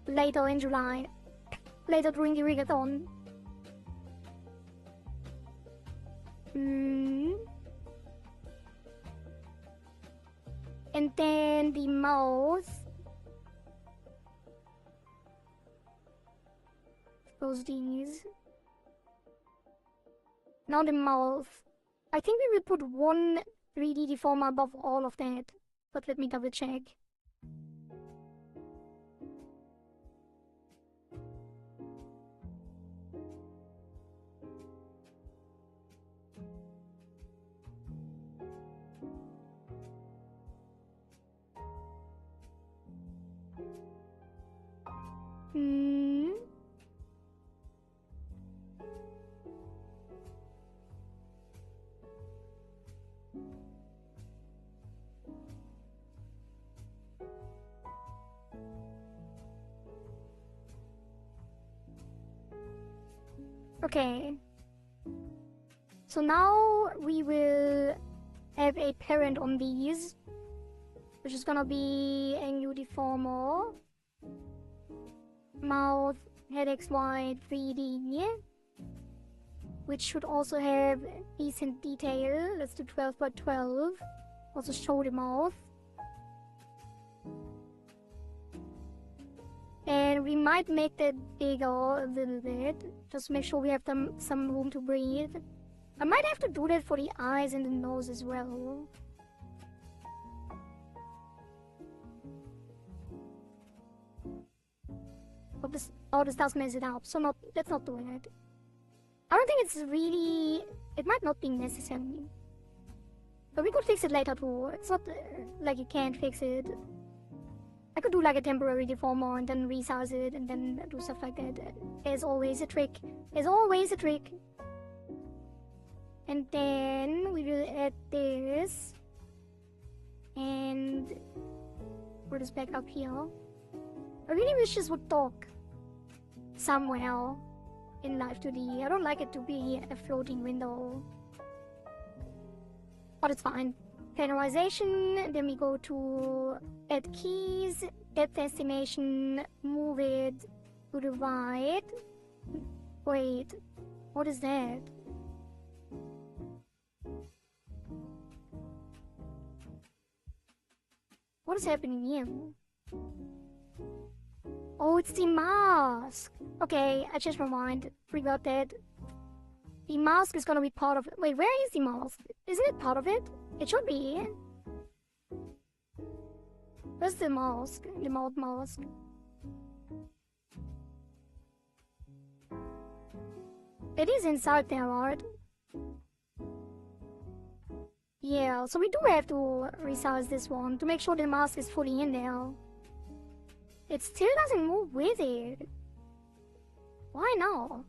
later in July. Later during the Rigathon. And then the mouth. Suppose these. Now the mouth. I think we will put one 3D deformer above all of that. But let me double check. Okay. So now we will have a parent on these, which is gonna be a new deformer. Mouth, head XY 3D, which should also have decent detail. Let's do 12 by 12. Also show the mouth. And we might make that bigger a little bit, just make sure we have some room to breathe. I might have to do that for the eyes and the nose as well. But this does mess it up, so let's not do it. I don't think it's really... It might not be necessary. But we could fix it later too. It's not like you can't fix it. I could do like a temporary deformer and then resize it and then do stuff like that. There's always a trick. There's always a trick. And then we will add this. And put this back up here. I really wish this would talk somewhere in Live2D. I don't like it to be a floating window. But it's fine. Planarization, then we go to add keys, depth estimation, move it to the right. Wait, what is that? What is happening here? Oh, it's the mask! Okay, I changed my mind. Forgot that. The mask is gonna be part of it. Wait, where is the mask? Isn't it part of it? It should be. Where's the mask? The mouth mask. It is inside there, right? Yeah, so we do have to resize this one to make sure the mask is fully in there. It still doesn't move with it. Why not?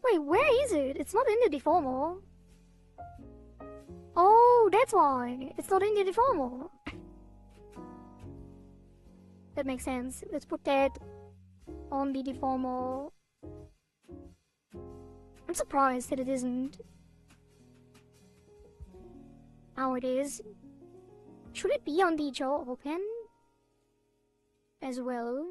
Wait, where is it? It's not in the deformer. Oh, that's why. It's not in the deformer. That makes sense. Let's put that on the deformer. I'm surprised that it isn't. Now it is. Should it be on the jaw open as well?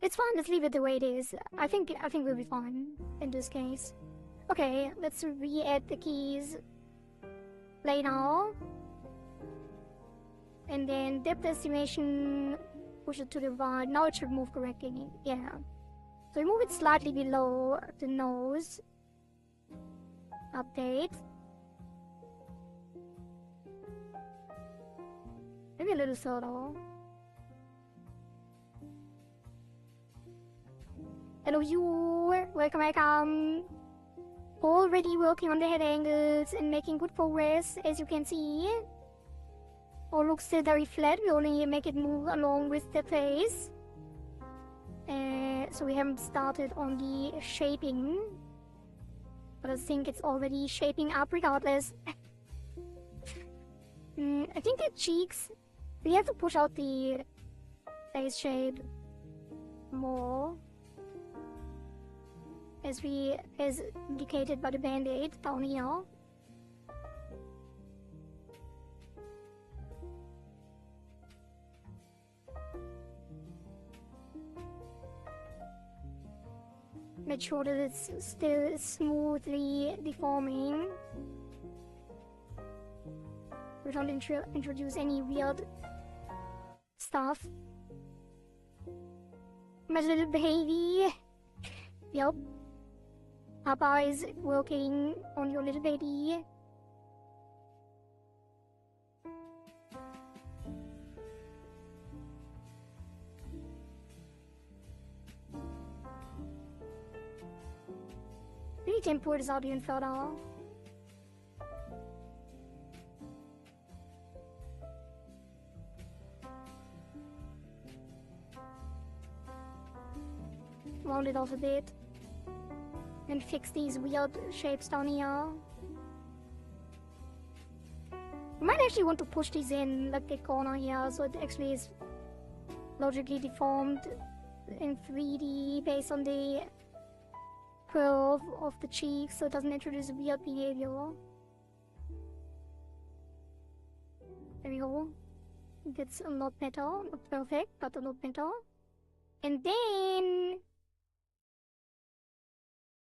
It's fine, let's leave it the way it is. I think we'll be fine in this case. Okay, let's re-add the keys. Play now. And then depth estimation, push it to the right. Now it should move correctly. Yeah. So we move it slightly below the nose. Update. Maybe a little further. Hello you, welcome. Already working on the head angles and making good progress, as you can see. All looks still very flat, we only make it move along with the face. So we haven't started on the shaping. But I think it's already shaping up regardless. I think the cheeks, we have to push out the face shape more. As indicated by the band-aid down here. Make sure that it's still smoothly deforming. We don't introduce any weird stuff. My little baby. Yup. Papa is working on your little baby. Really can pour this out even further. Round it off a bit. And fix these weird shapes down here. We might actually want to push these in, like the corner here, so it actually is logically deformed in 3D based on the curve of the cheeks, so it doesn't introduce weird behavior. There we go. That's a lot better. Not perfect, but a lot better. And then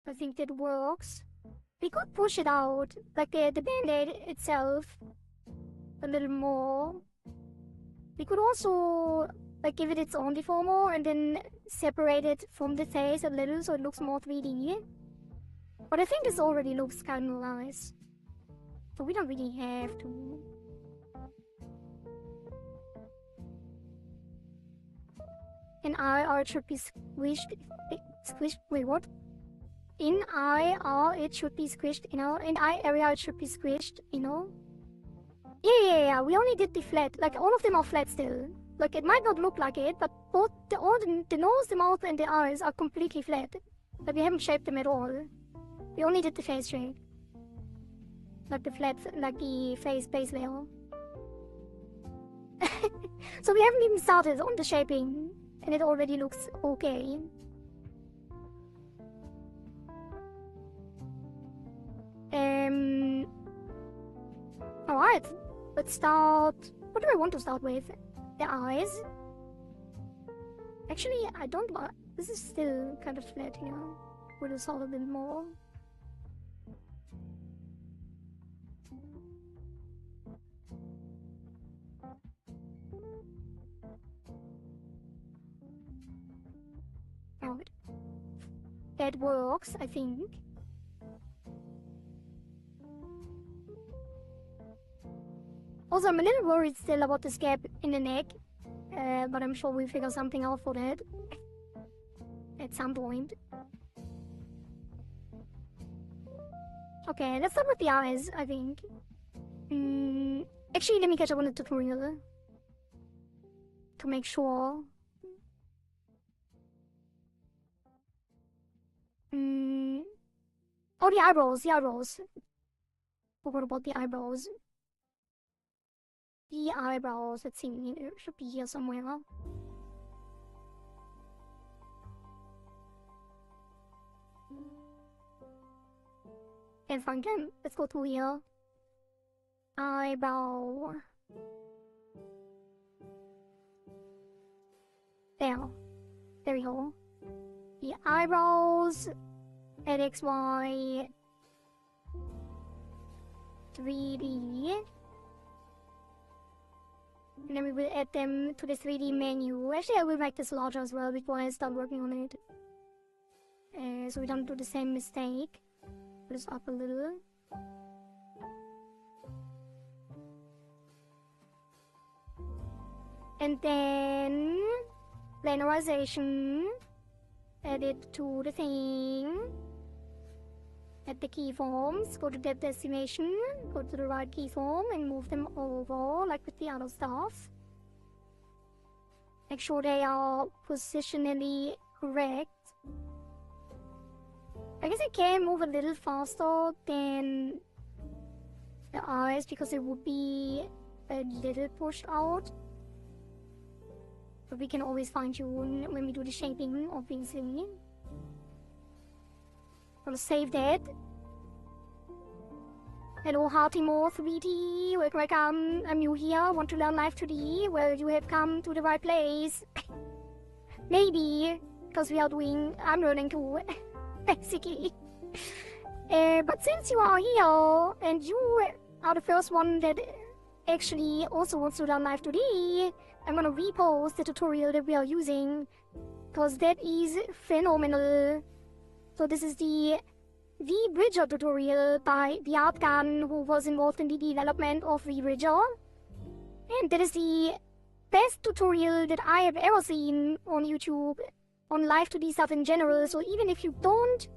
I think that works. We could push it out, like the band-aid itself, a little more. We could also like give it its own deformer and then separate it from the face a little so it looks more 3D. But I think this already looks kind of nice. So we don't really have to. In eye, it should be squished. Wait, what? In eye, it should be squished, you know? In eye area, it should be squished, you know? Yeah. We only did the flat. Like, all of them are flat still. Like, it might not look like it, but both the nose, the mouth, and the eyes are completely flat. Like, we haven't shaped them at all. We only did the face shape. Like the flat, like the face base layer. So we haven't even started on the shaping, and it already looks okay. Alright, let's start. What do I want to start with? The eyes? Actually, I don't want. This is still kind of flat here. Would have solved a bit more. Alright. That works, I think. Also, I'm a little worried still about this gap in the neck, but I'm sure we'll figure something out for that at some point. Okay, let's start with the eyes, I think. Actually, let me catch up on the tutorial to make sure. Oh, the eyebrows. Forgot about the eyebrows. The eyebrows, let's see, it should be here somewhere. Can't find them. Let's go to here. Eyebrow. There we go. The eyebrows at XY 3D. And then we will add them to the 3D menu. Actually, I will make this larger as well before I start working on it. So we don't do the same mistake. Put this up a little. And then planarization. add it to the thing. Add the keyforms, go to depth estimation, go to the right keyform and move them over like with the other stuff. Make sure they are positionally correct. I guess I can move a little faster than the eyes because it would be a little pushed out. But we can always fine tune when we do the shaping, obviously. Gonna save that. Hello Heartymore 3D, welcome. I'm new here, want to learn Live2D? Well, you have come to the right place. Maybe, because I'm learning too, basically. But since you are here, and you are the first one that actually also wants to learn Live2D, I'm gonna repost the tutorial that we are using, because that is phenomenal. So this is the VBridger tutorial by the Artgun, who was involved in the development of VBridger. And that is the best tutorial that I have ever seen on YouTube, on Live2D stuff in general. So even if you don't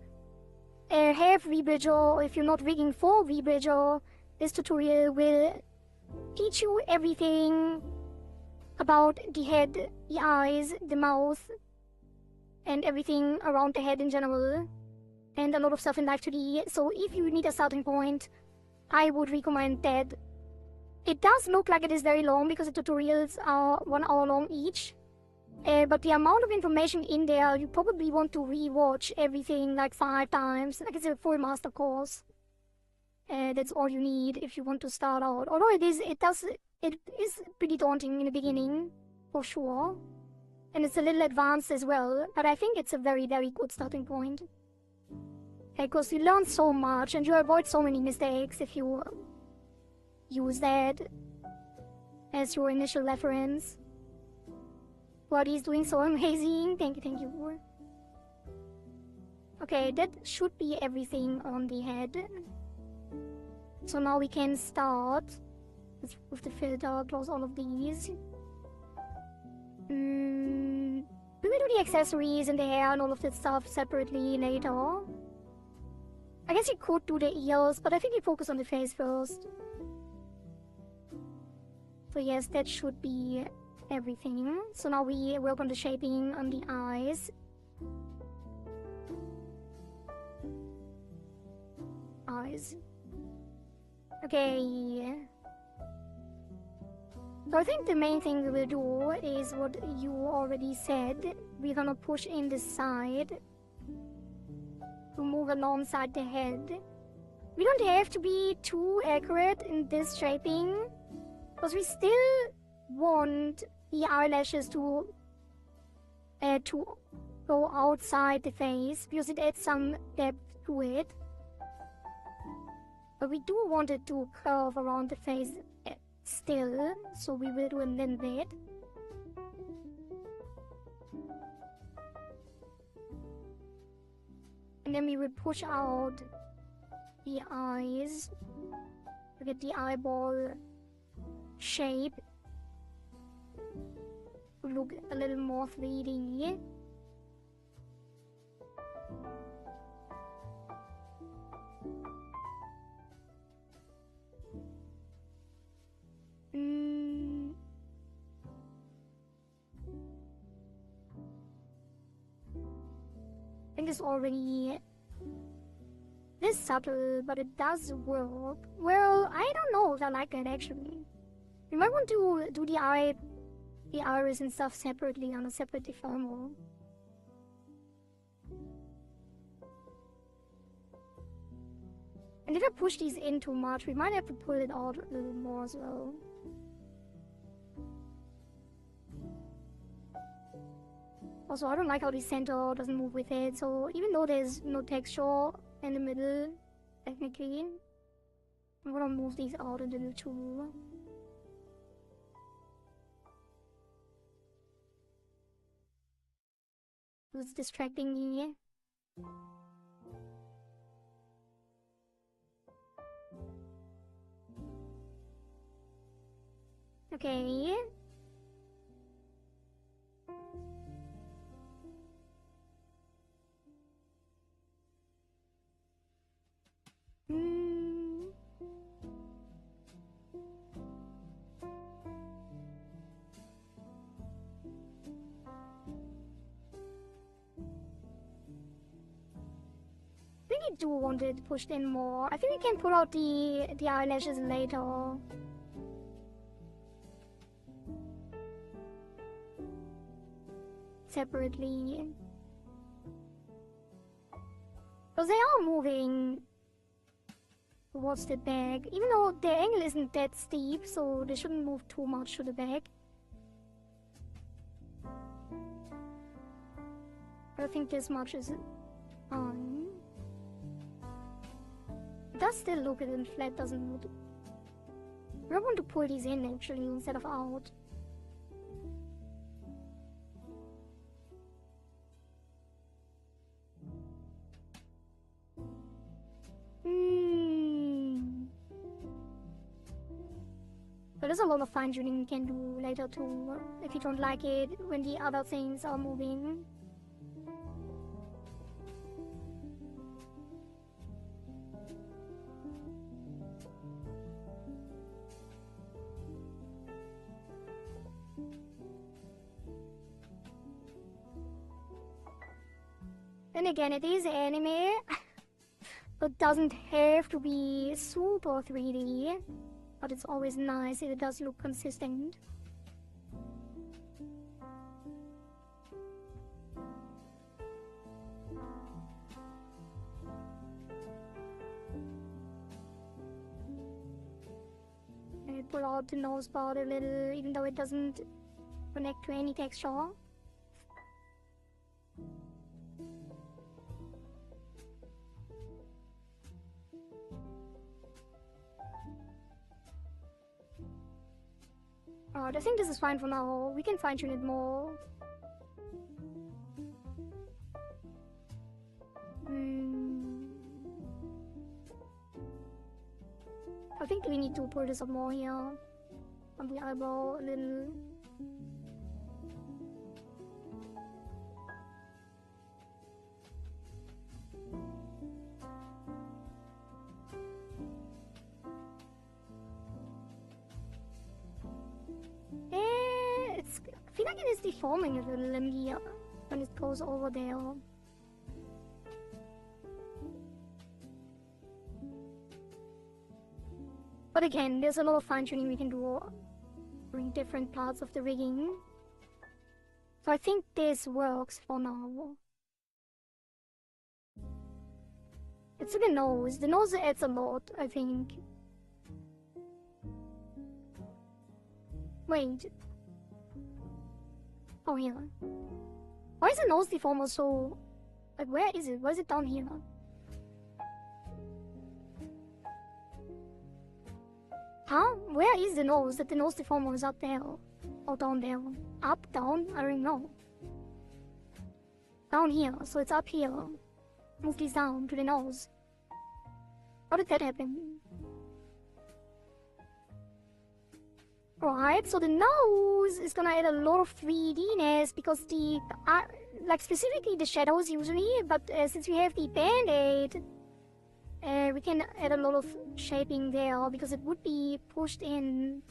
have VBridger, or if you're not rigging for VBridger, this tutorial will teach you everything about the head, the eyes, the mouth, and everything around the head in general, and a lot of stuff in Live2D. So if you need a starting point, I would recommend that. It does look like it is very long because the tutorials are 1 hour long each, but the amount of information in there, you probably want to re-watch everything like 5 times. Like, it's a full master course. That's all you need if you want to start out. Although it is pretty daunting in the beginning, for sure. And it's a little advanced as well, but I think it's a very, very good starting point. Because you learn so much and you avoid so many mistakes if you use that as your initial reference. What he's doing so amazing. Thank you. Okay, that should be everything on the head. So now we can start with the filter, close all of these. We will do the accessories and the hair and all of that stuff separately later. I guess you could do the ears, but I think you focus on the face first. So yes, that should be everything. So now we work on the shaping on the eyes. Okay. So I think the main thing we will do is what you already said. We're gonna push in the side to move alongside the head. We don't have to be too accurate in this shaping, because we still want the eyelashes to go outside the face, because it adds some depth to it. But we do want it to curve around the face still, so we will do a little bit. And then we will push out the eyes to get the eyeball shape to look a little more 3D. I think it's already this subtle, but it does work. Well, I don't know if I like it actually. We might want to do the iris and stuff separately on a separate deformer. And if I push these in too much, we might have to pull it out a little more as well. Also, I don't like how the center doesn't move with it, so even though there's no texture in the middle, technically, I'm gonna move these out a little too. It's distracting me. Okay. really do want it pushed in more. I think we can pull out the eyelashes later. Separately. Because they are moving towards the back, even though the angle isn't that steep, so they shouldn't move too much to the back. I think this much is fine. It does still look a little flat, doesn't it? I want to pull these in actually instead of out. But there's a lot of fine tuning you can do later too, if you don't like it when the other things are moving. Then again, it is anime. It doesn't have to be super 3D, but it's always nice if it does look consistent. I pull out the nose part a little, even though it doesn't connect to any texture. Alright, I think this is fine for now. We can fine-tune it more. I think we need to pull this up more here. On the eyebrow a little. I feel like it is deforming a little in here when it goes over there. But again, there's a lot of fine-tuning we can do during different parts of the rigging. So I think this works for now. It's the nose. The nose adds a lot, I think. Wait. Oh, here. Why is the nose deformer so... Like, where is it? Why is it down here? Huh? Where is the nose? That the nose deformer is up there. Or down there. Up, down? I don't know. Down here. So it's up here. Move these down to the nose. How did that happen? Right, so the nose is gonna add a lot of 3D-ness because the, like specifically the shadows usually, but since we have the band-aid, we can add a lot of shaping there because it would be pushed in.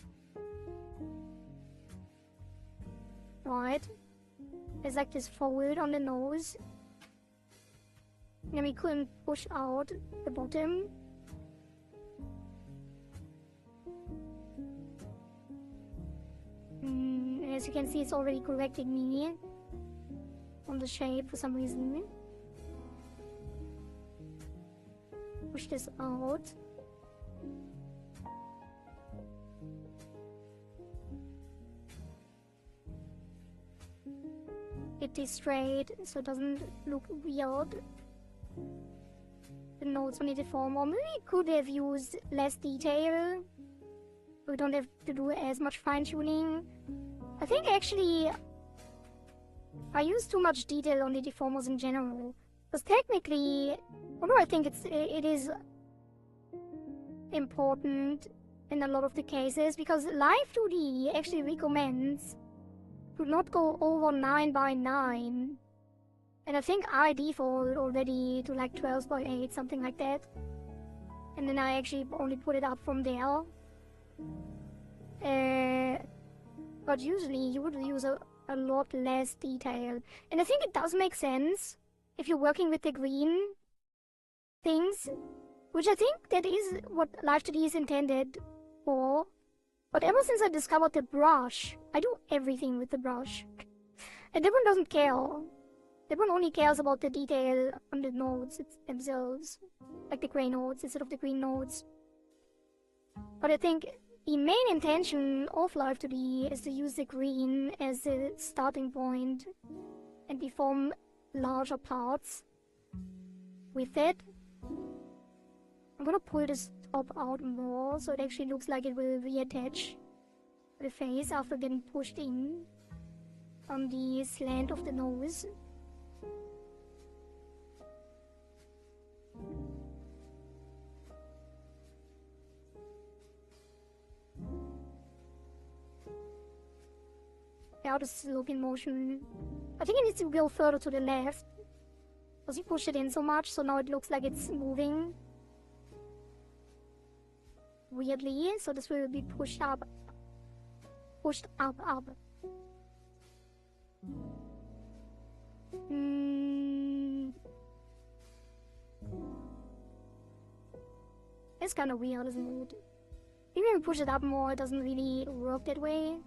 Right, there's like this fold on the nose, and we couldn't push out the bottom. As you can see, it's already correcting me on the shape for some reason. Push this out. Get this straight so it doesn't look weird. The notes on the deformer. Maybe we could have used less detail. We don't have to do as much fine-tuning. I think actually I use too much detail on the deformers in general. Because technically, although I think it is important in a lot of the cases, because Live2D actually recommends to not go over 9x9. And I think I default already to like 12x8, something like that. And then I actually only put it up from there. But usually you would use a lot less detail. And I think it does make sense if you're working with the green. things, which I think that is what Live2D is intended for. But ever since I discovered the brush, I do everything with the brush. And that one doesn't care. That one only cares about the detail on the nodes themselves. Like the gray nodes instead of the green nodes. But I think the main intention of Live2D is to use the green as the starting point and deform larger parts with it. I'm gonna pull this top out more so it actually looks like it will reattach the face after getting pushed in on the slant of the nose. Now the slope in motion. I think it needs to go further to the left. Because he pushed it in so much, so now it looks like it's moving weirdly. So this will be pushed up. Pushed up. It's kind of weird, isn't it? Even if we push it up more, it doesn't really work that way.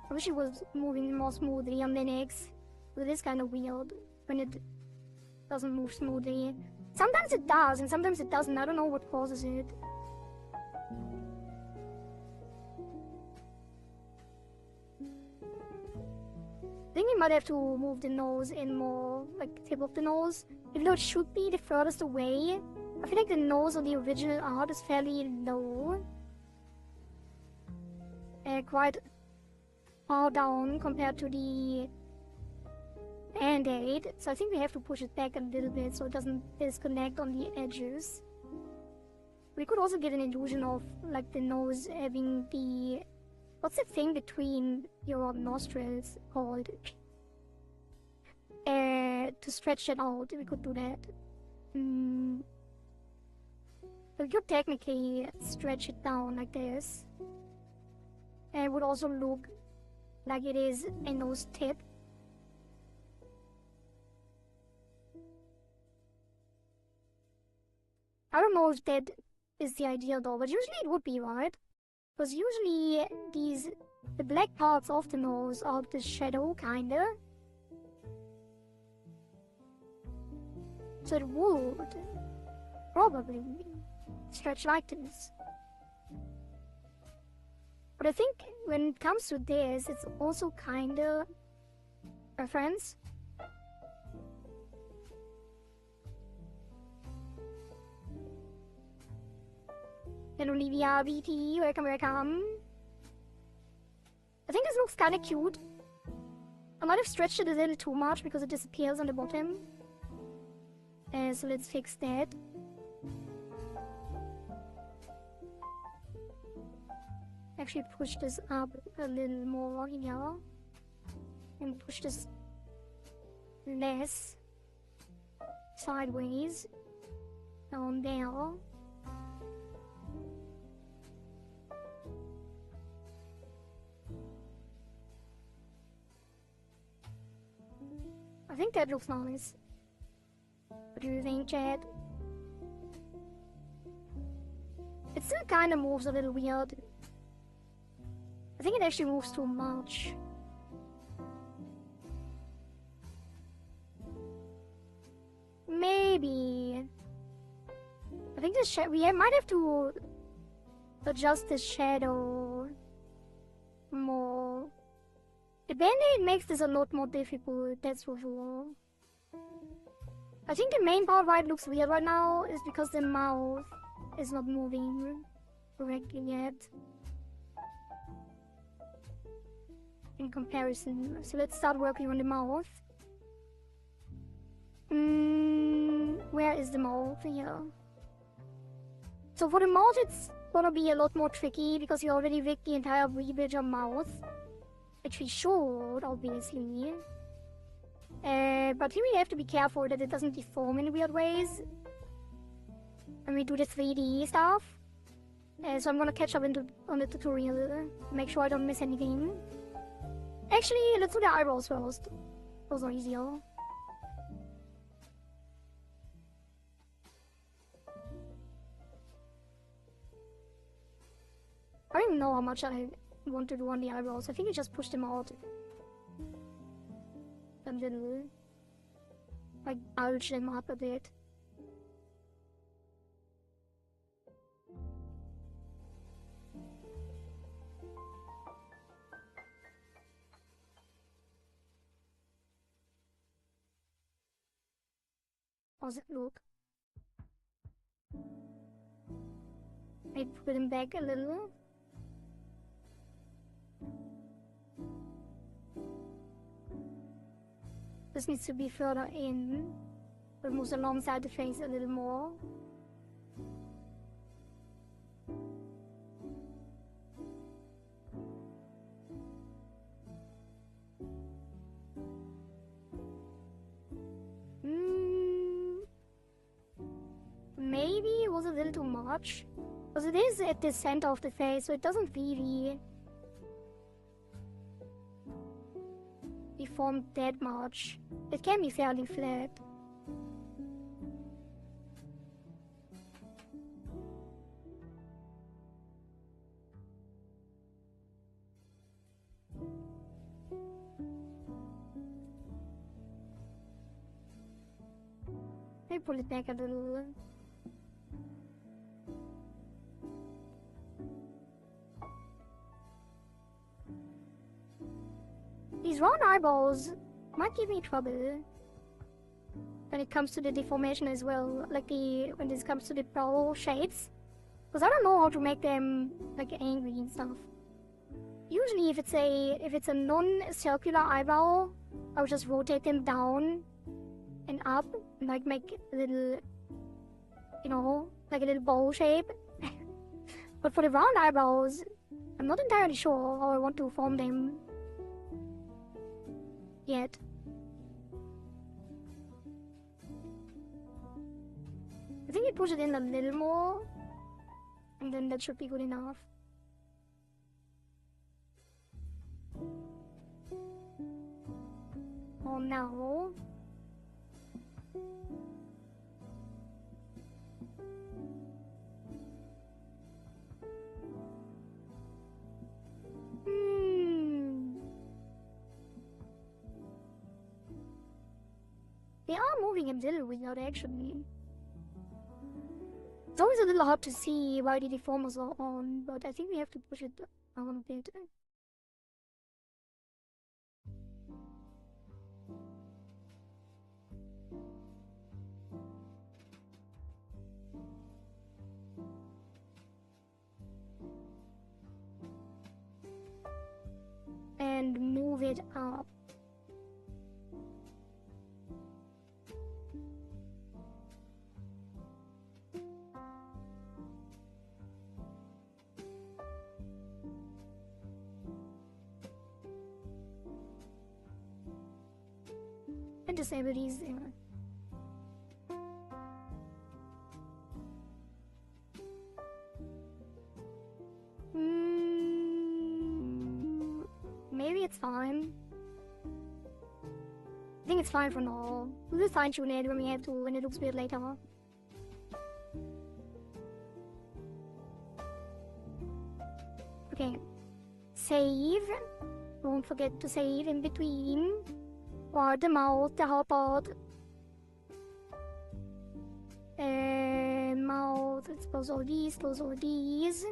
I wish it was moving more smoothly on the next. But it is kind of weird when it doesn't move smoothly. Sometimes it does, and sometimes it doesn't. I don't know what causes it. I think we might have to move the nose in more, like tip of the nose. Even though it should be the furthest away. I feel like the nose on the original art is fairly low. Quite far down compared to the Band-Aid. So I think we have to push it back a little bit so it doesn't disconnect on the edges. We could also get an illusion of like the nose having the... What's the thing between your nostrils called? To stretch it out, we could do that. We could technically stretch it down like this. And it would also look like it is a nose tip. I don't know if that is the idea though, but usually it would be, right? Because usually the black parts of the nose are the shadow, kinda. So it would probably stretch like this. But I think when it comes to this, it's also kinda reference. And Olivia, VT, welcome. I think this looks kinda cute. I might have stretched it a little too much because it disappears on the bottom. So let's fix that. Actually push this up a little more here. And push this less sideways down there. I think that looks nice. What do you think, Chad? It still kinda moves a little weird. I think it actually moves too much. Maybe. I think the we might have to adjust the shadow more. The Band-Aid makes this a lot more difficult, that's for sure. I think the main part why it looks weird right now is because the mouth is not moving correctly yet. In comparison. So let's start working on the mouth. Where is the mouth? Here. So for the mouth it's gonna be a lot more tricky because you already rigged the entire V-Bridger mouth. Which we should, obviously. But here we have to be careful that it doesn't deform in weird ways when we do the 3D stuff. So I'm gonna catch up on the tutorial, make sure I don't miss anything. Actually, let's do the eyebrows first. Those are easier. I don't even know how much I want to do on the eyebrows. I think I just push them out a little. Like, bulge them up a bit. How's it look? Maybe put them back a little. This needs to be further in, but move alongside the face a little more. Maybe it was a little too much, because it is at the center of the face, so it doesn't really deform that much. It can be fairly flat. Maybe pull it back a little. These round eyeballs might give me trouble when it comes to the deformation as well, like when this comes to the brow shades, because I don't know how to make them like angry and stuff. Usually, if it's a non-circular eyebrow, I would just rotate them down and up, and like make a little, you know, like a little bow shape. But for the round eyebrows, I'm not entirely sure how I want to form them yet. I think we push it in a little more, and then that should be good enough. Oh, now. They are moving a little weird, actually. It's always a little hard to see why the deformers are on, but I think we have to push it down a bit. And move it up. And disable these there. Maybe it's fine. I think it's fine for now. We'll fine tune it when we have to, when it looks weird later. Okay. Save. Don't forget to save in between. Or the mouth, the hard part. Mouth, let's close all these, close all these.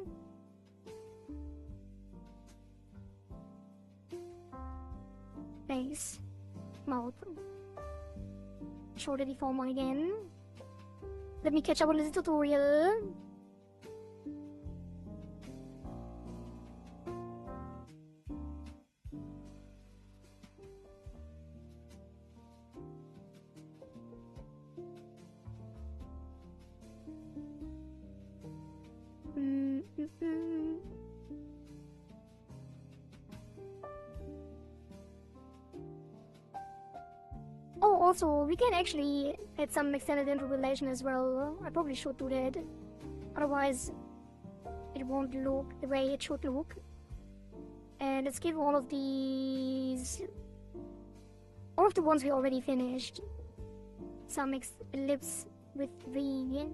Face, mouth. Show the deformer again. Let me catch up on this tutorial. Oh, also, we can actually add some extended interpolation as well. I probably should do that. Otherwise, it it won't look the way it should look. And let's give all of these, all of the ones we already finished, some lips with V.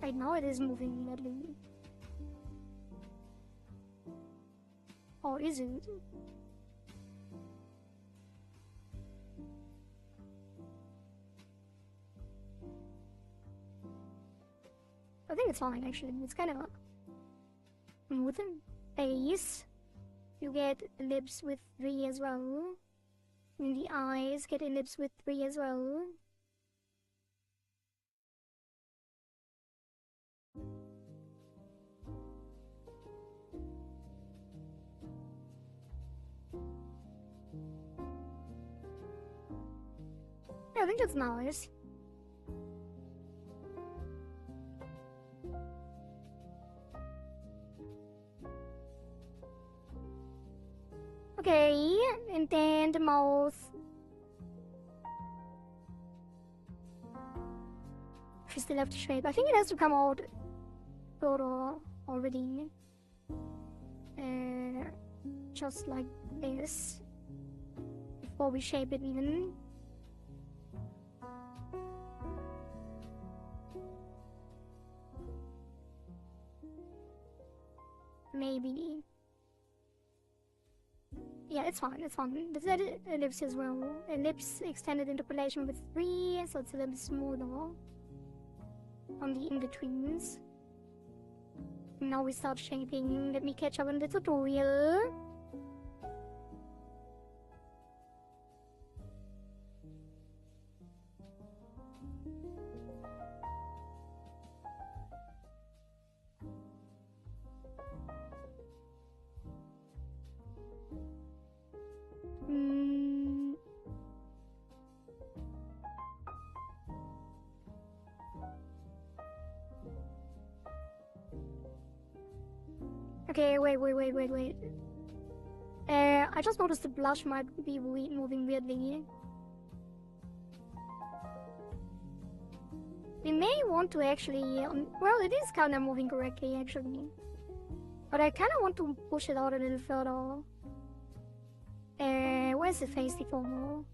Right now it is moving weirdly. Or is it? I think it's fine actually. It's kind of smooth. Face. You get lips with V as well. And the eyes get lips with V as well. Yeah, I think that's nice. Okay, and then the mouth. She still have to shape. I think it has to come out photo already. Just like this. Before we shape it even. Maybe. Yeah, it's fine, it's fine. Let's add ellipse as well. Ellipse extended interpolation with 3, so it's a little bit smoother on the in-betweens. Now we start shaping. Let me catch up on the tutorial. Okay, wait. I just noticed the blush might be moving weirdly. We may want to actually... well, it is kind of moving correctly, actually. But I kind of want to push it out a little further. Where's the face deformer?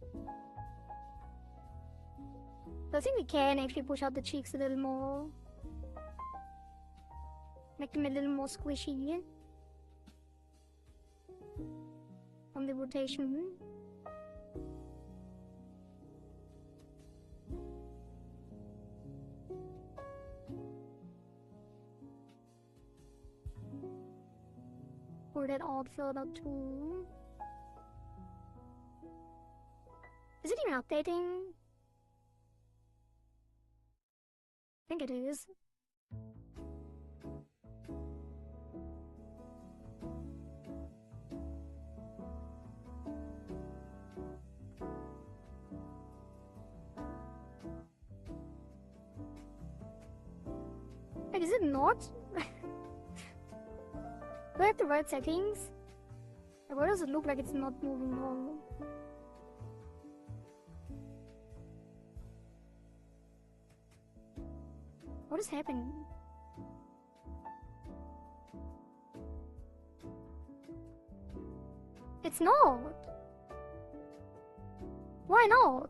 I think we can actually push out the cheeks a little more. Make them a little more squishy. On the rotation. Pull that out further too. Is it even updating? I think it is. Wait, is it not? Do I have the right settings? Why does it look like it's not moving wrong? What is happening? It's not! Why not?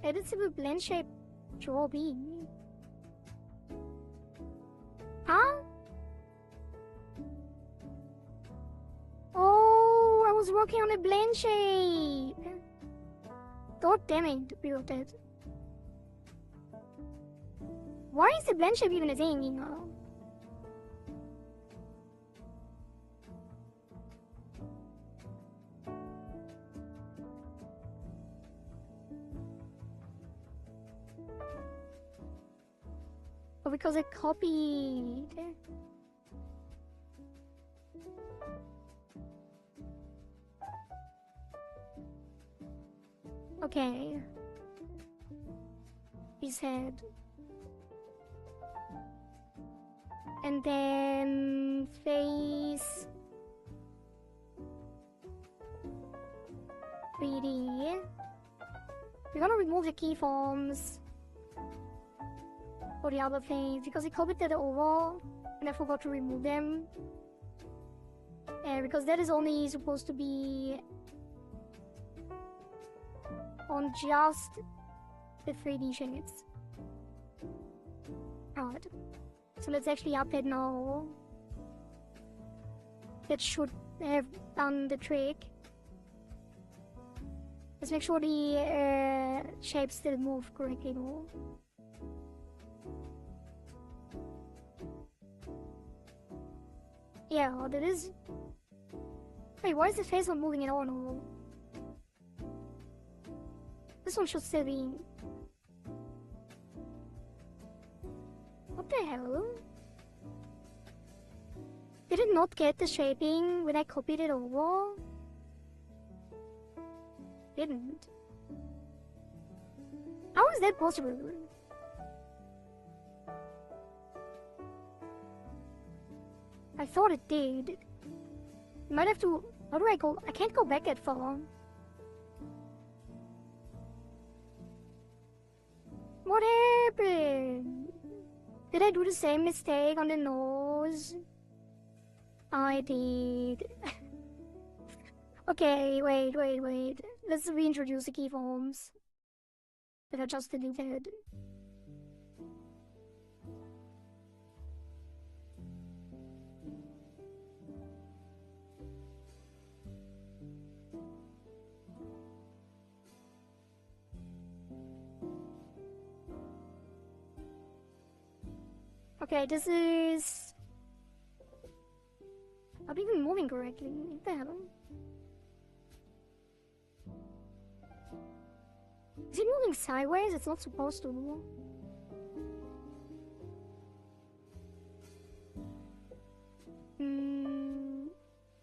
Editable blend shape draw B. Huh? Oh, I was working on a blend shape. God damn it, build it. Why is the blend shape even a thing, you know? Oh, because I copied. Okay. His head. And then face 3D. We're gonna remove the keyforms for the other things because we copied that over and I forgot to remove them. Because that is only supposed to be on just the 3D shades. Alright. So let's actually up that now. That should have done the trick. Let's make sure the shapes still move correctly though. Yeah, that is... Wait, why is the face not moving at all now? This one should still be... What the hell? Did it not get the shaping when I copied it over? Didn't. How is that possible? I thought it did. Might have to... How do I go? I can't go back that far. What happened? Did I do the same mistake on the nose? I did. Okay, wait. Let's reintroduce the keyforms that I just deleted. Okay, this is... Not even moving correctly. What the hell? Is it moving sideways? It's not supposed to.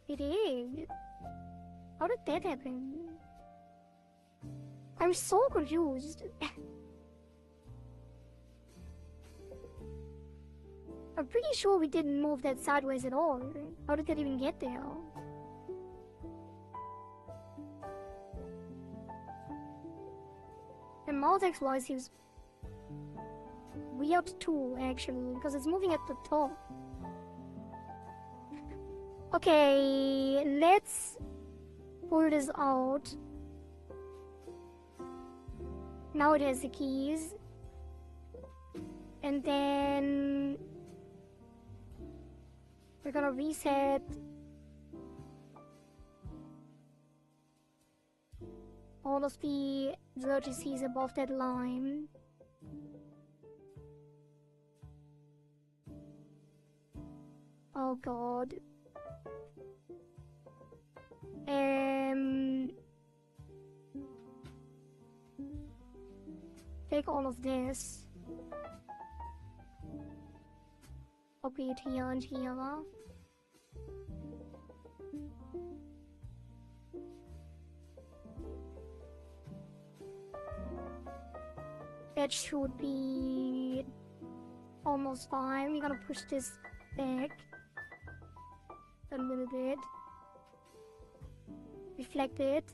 It is. How did that happen? I'm so confused. I'm pretty sure we didn't move that sideways at all. How did that even get there? And Maltex wise seems weird too, actually, because it's moving at the top. Okay, let's pull this out. Now it has the keys. And then we're gonna reset all of the vertices above that line. Oh god. Take all of this. Copy it here and here. That should be almost fine. We're gonna push this back a little bit. Reflect it.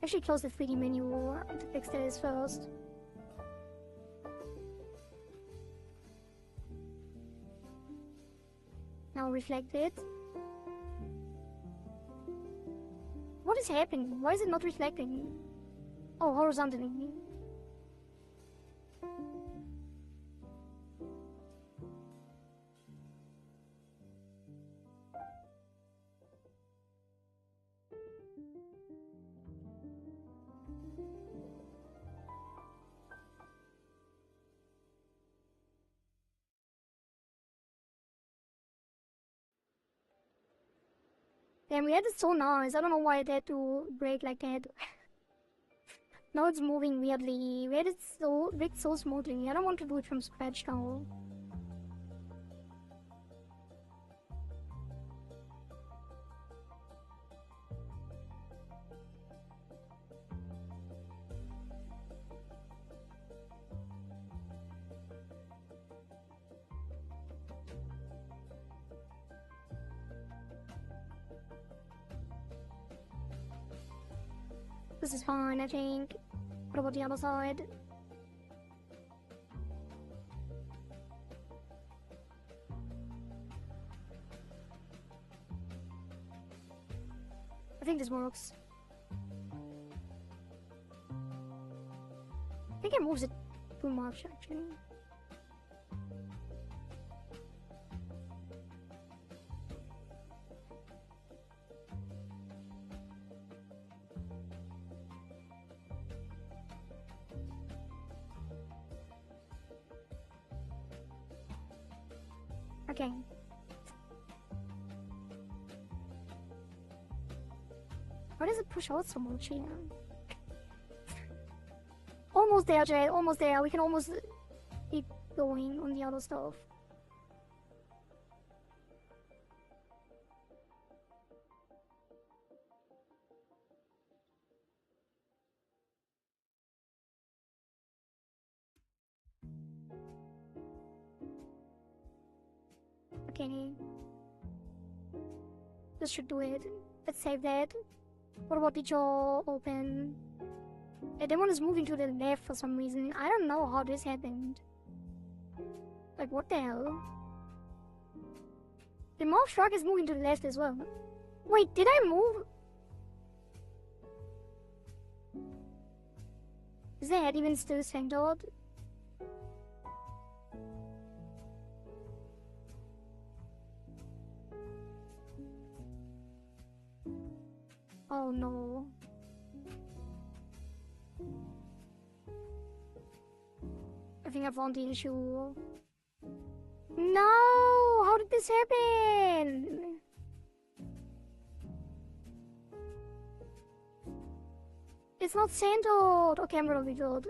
Actually close the 3D menu to fix this first. Now reflect it. What is happening? Why is it not reflecting? Oh, horizontally. Damn, we had it so nice. I don't know why it had to break like that. Now it's moving weirdly. We had it so rigged so smoothly. I don't want to do it from scratch now. This is fine, I think. What about the other side? I think this works. I think it moves it too much, actually. Okay. Why does it push out so much here? Almost there, Jade. Almost there. We can almost keep going on the other stuff. Okay. This should do it. Let's save that. What about the jaw open? The demon is moving to the left for some reason. I don't know how this happened. Like, what the hell? The mouth shark is moving to the left as well. Wait, did I move? Is the head even still centered? Oh no. I think I found the issue. No! How did this happen? It's not centered. Okay, I'm gonna rebuild.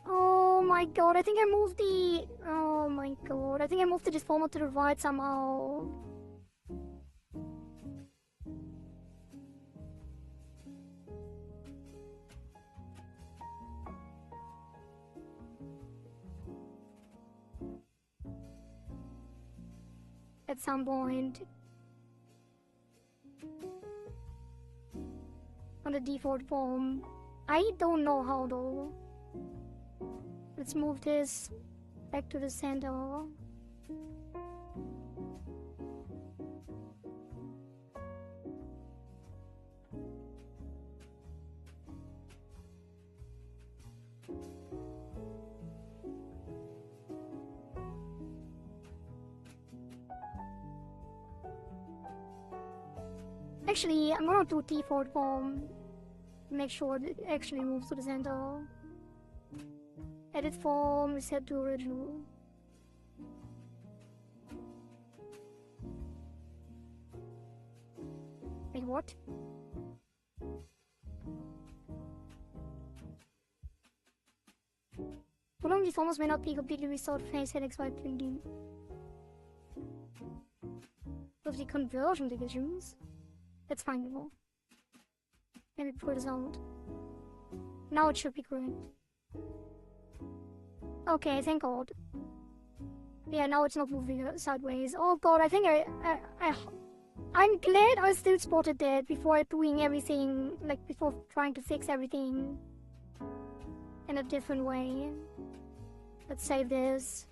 Oh my god, I think I moved the... Oh my god, I think I moved the deformer to the right somehow. At some point. On the default form. I don't know how though. Let's move this back to the center. Actually, I'm gonna do default form. Make sure it actually moves to the center. Edit form, reset to original. Wait, what? Following deformers may not be completely restored face head XY 3D. Of the conversion divisions. That's fine, you know. Let me pull this out. Now it should be correct. Okay, thank God. Yeah, now it's not moving sideways. Oh God, I think I'm glad I still spotted that before doing everything, like before trying to fix everything in a different way. Let's save this.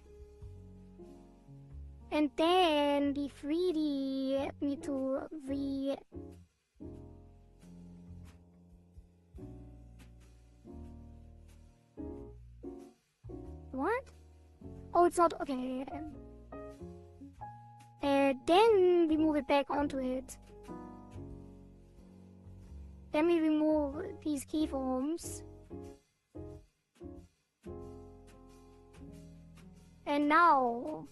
And then the 3D need to What? Oh, it's not okay. Then we move it back onto it. Then we remove these keyforms. And now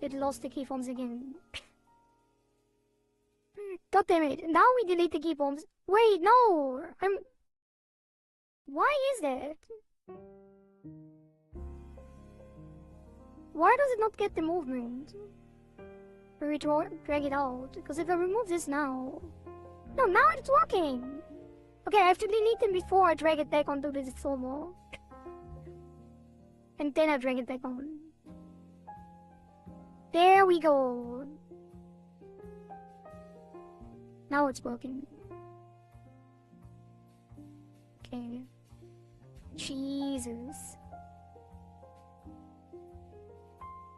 it lost the keyforms again. God damn it. Now we delete the keyforms. Wait, no! Why is that? Why does it not get the movement? Or we drag it out? Because if I remove this now... No, now it's working! Okay, I have to delete them before I drag it back onto the deformer. And then I drag it back on. There we go! Now it's working. Okay. Jesus.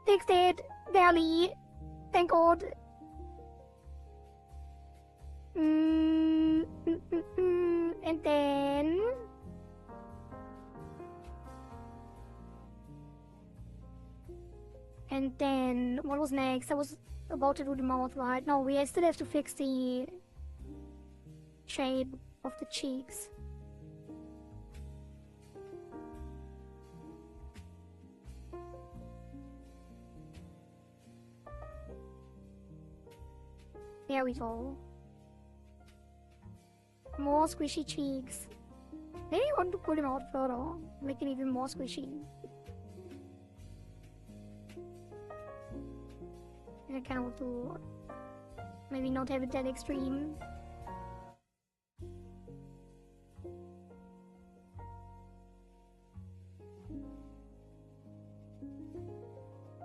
Fixed it. Barely. Thank God. And then... And then... What was next? I was about to do the mouth, right? No, we still have to fix the shape of the cheeks. There we go. More squishy cheeks. Maybe I want to pull them out further. Make them even more squishy. I kind of want to maybe not have it that extreme.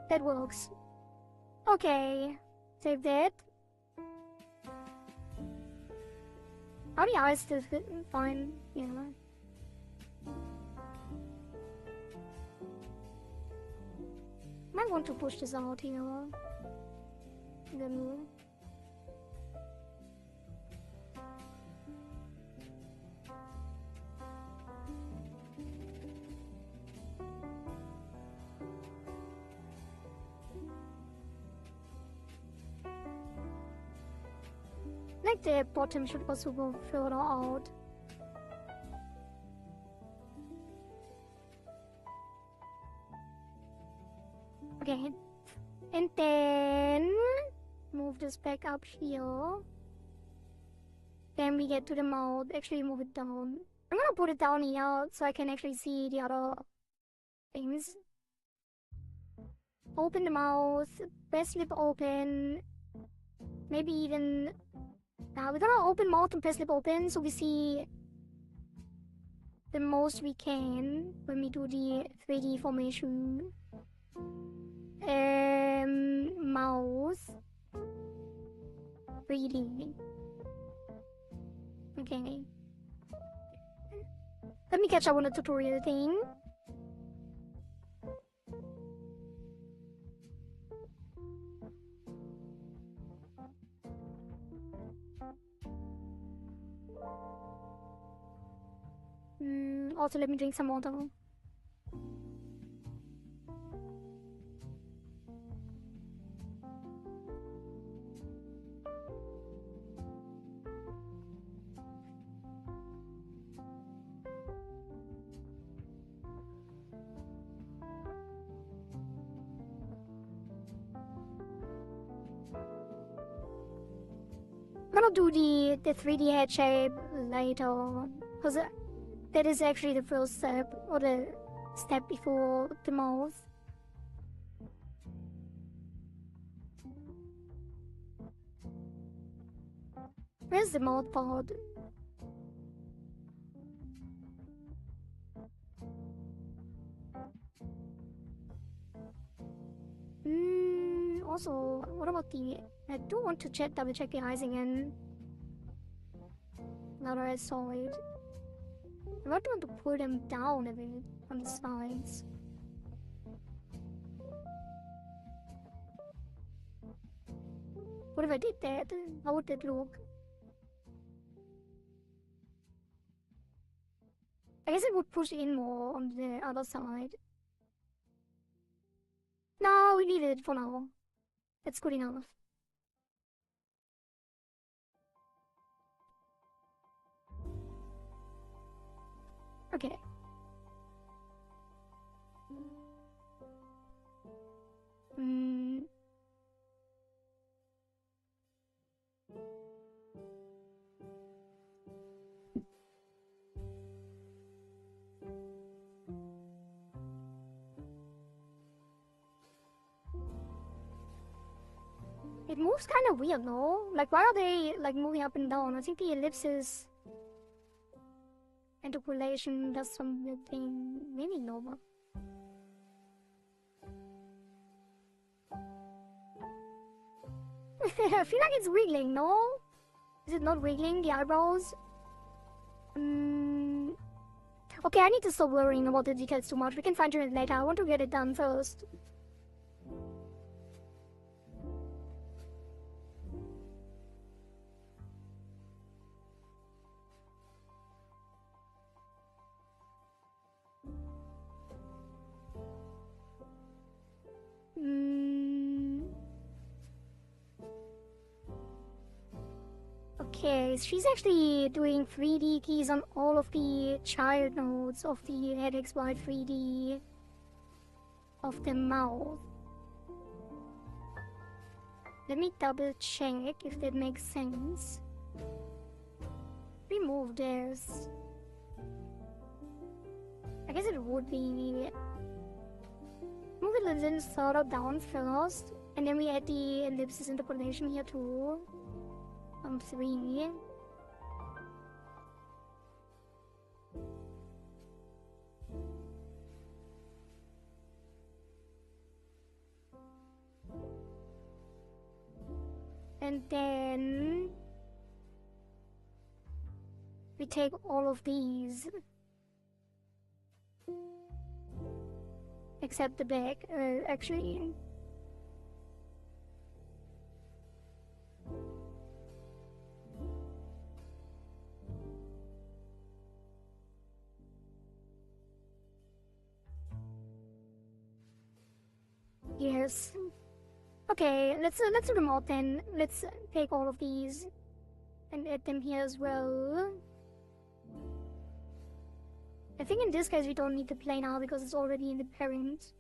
That works. Okay. Save that. Are the eyes still fine? Yeah. Might want to push this out here. Then like the bottom should also go further out. Okay, and then move this back up here. Then we get to the mouth. Actually, move it down. I'm gonna put it down here so I can actually see the other things. Open the mouth, best lip open. Maybe even... we're gonna open mouth and press lip open so we see the most we can when we do the 3D formation. Mouth. 3D. Okay. Let me catch up on the tutorial thing. Also, let me drink some water. I'm gonna do the 3D head shape later, because that is actually the first step, or the step before the mouth. Where's the mouth part? Also, what about the... I do want to double check the eyes again. Now that I saw it. I might want to pull them down a bit on the sides. What if I did that? How would that look? I guess it would push in more on the other side. No, we leave it for now. That's good enough. Okay. It moves kind of weird, no? Like, why are they like moving up and down? I think the ellipsis interpolation does some weird thing. Maybe no. I feel like it's wiggling, no? Is it not wiggling the eyebrows? Okay, I need to stop worrying about the details too much. We can fine tune it later. I want to get it done first. Okay, she's actually doing 3D keys on all of the child nodes of the headXY 3D of the mouth. Let me double check if that makes sense. Remove this. I guess it would be. Move it a little further down first, and then we add the ellipsis interpolation here too. 3. And then we take all of these. Except the back, actually. Yes. Okay, let's do them all then. Let's take all of these and add them here as well. I think in this case we don't need the play now because it's already in the parent.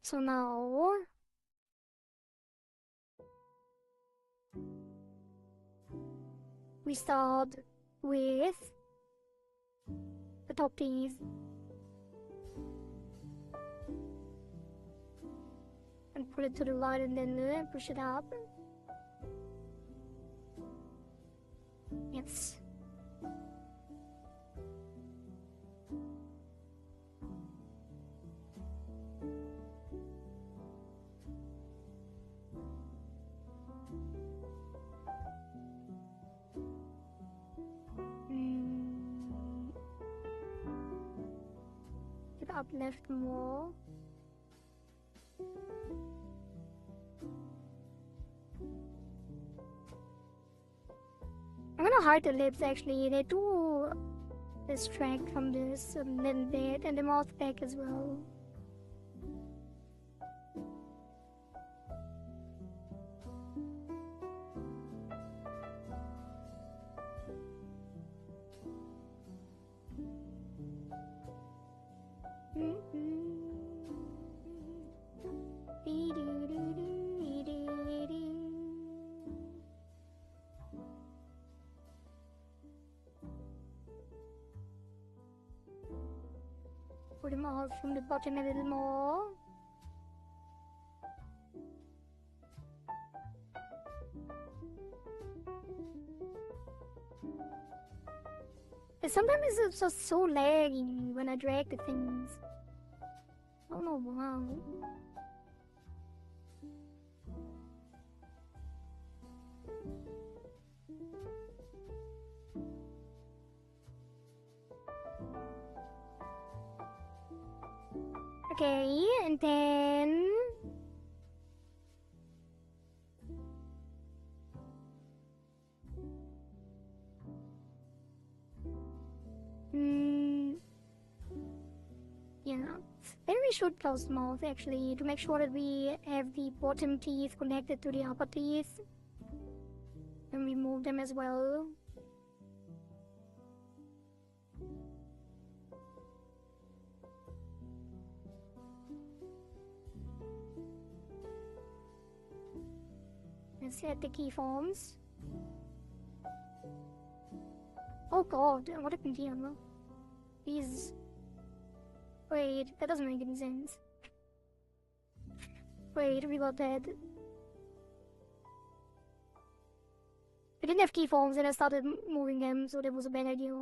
So now we start with the top teeth. And pull it to the right and then push it up. Yes. Get up left more. I'm gonna hide the lips actually, they do distract from this a little bit, and the mouth back as well. Put them out from the bottom a little more. And sometimes it's just so laggy when I drag the things. I don't know why. Okay, and then yeah. Then we should close the mouth actually to make sure that we have the bottom teeth connected to the upper teeth. And we move them as well. Let's add the keyforms. Oh god, what happened here? These. Wait, that doesn't make any sense. Wait, we got that. I didn't have keyforms and I started moving them, so that was a bad idea.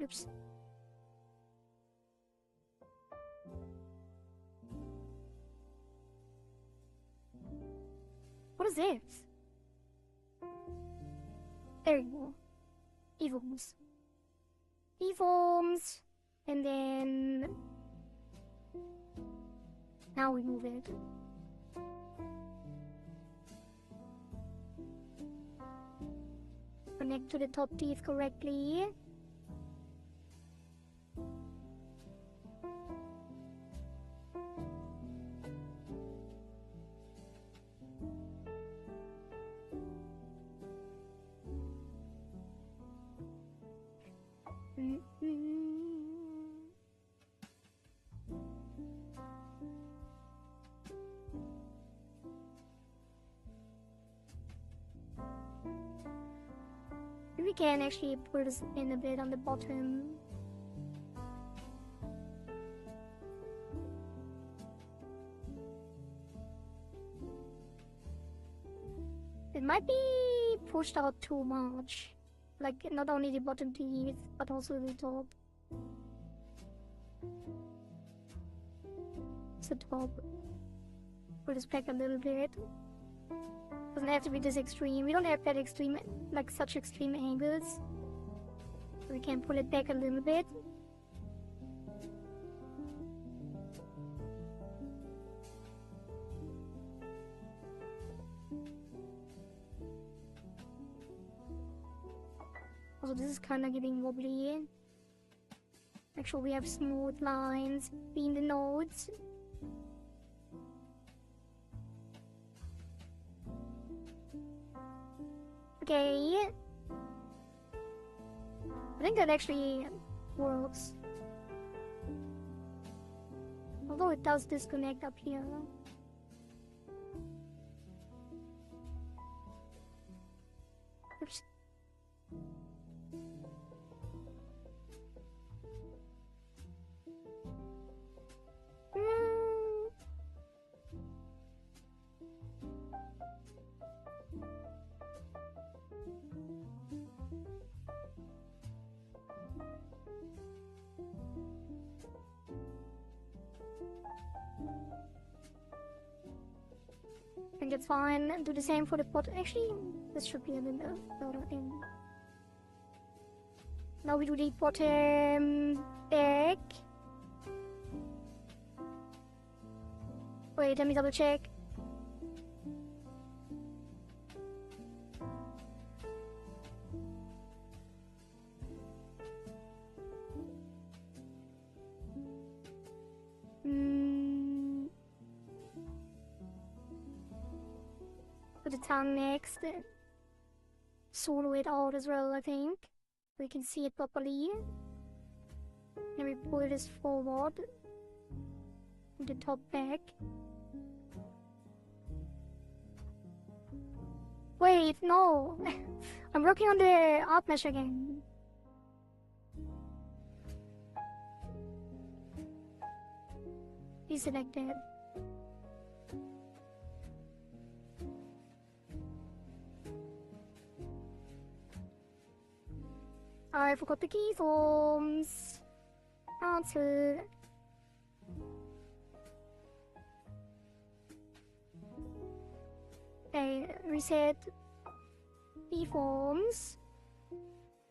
Oops. What is this? There you go. Evolves. Evolves. And then... Now we move it. Connect to the top teeth correctly. We can actually put this in a bit on the bottom. It might be pushed out too much. Like, not only the bottom teeth, but also the top. It's the top. Pull this back a little bit. Doesn't have to be this extreme. We don't have that extreme, like such extreme angles. We can pull it back a little bit. Also, this is kind of getting wobbly. Make sure we have smooth lines between the nodes. Okay. I think that actually works. Although it does disconnect up here. Oops. I think it's fine. Do the same for the pot. Actually, this should be a little better in. Now we do the bottom back. Wait, let me double check. Put the tongue next. Solo it out as well, I think. We can see it properly. Then we pull this forward. The top back. Wait, no! I'm working on the art mesh again. Deselect that. I forgot the keyforms. Cancel. Okay, reset keyforms.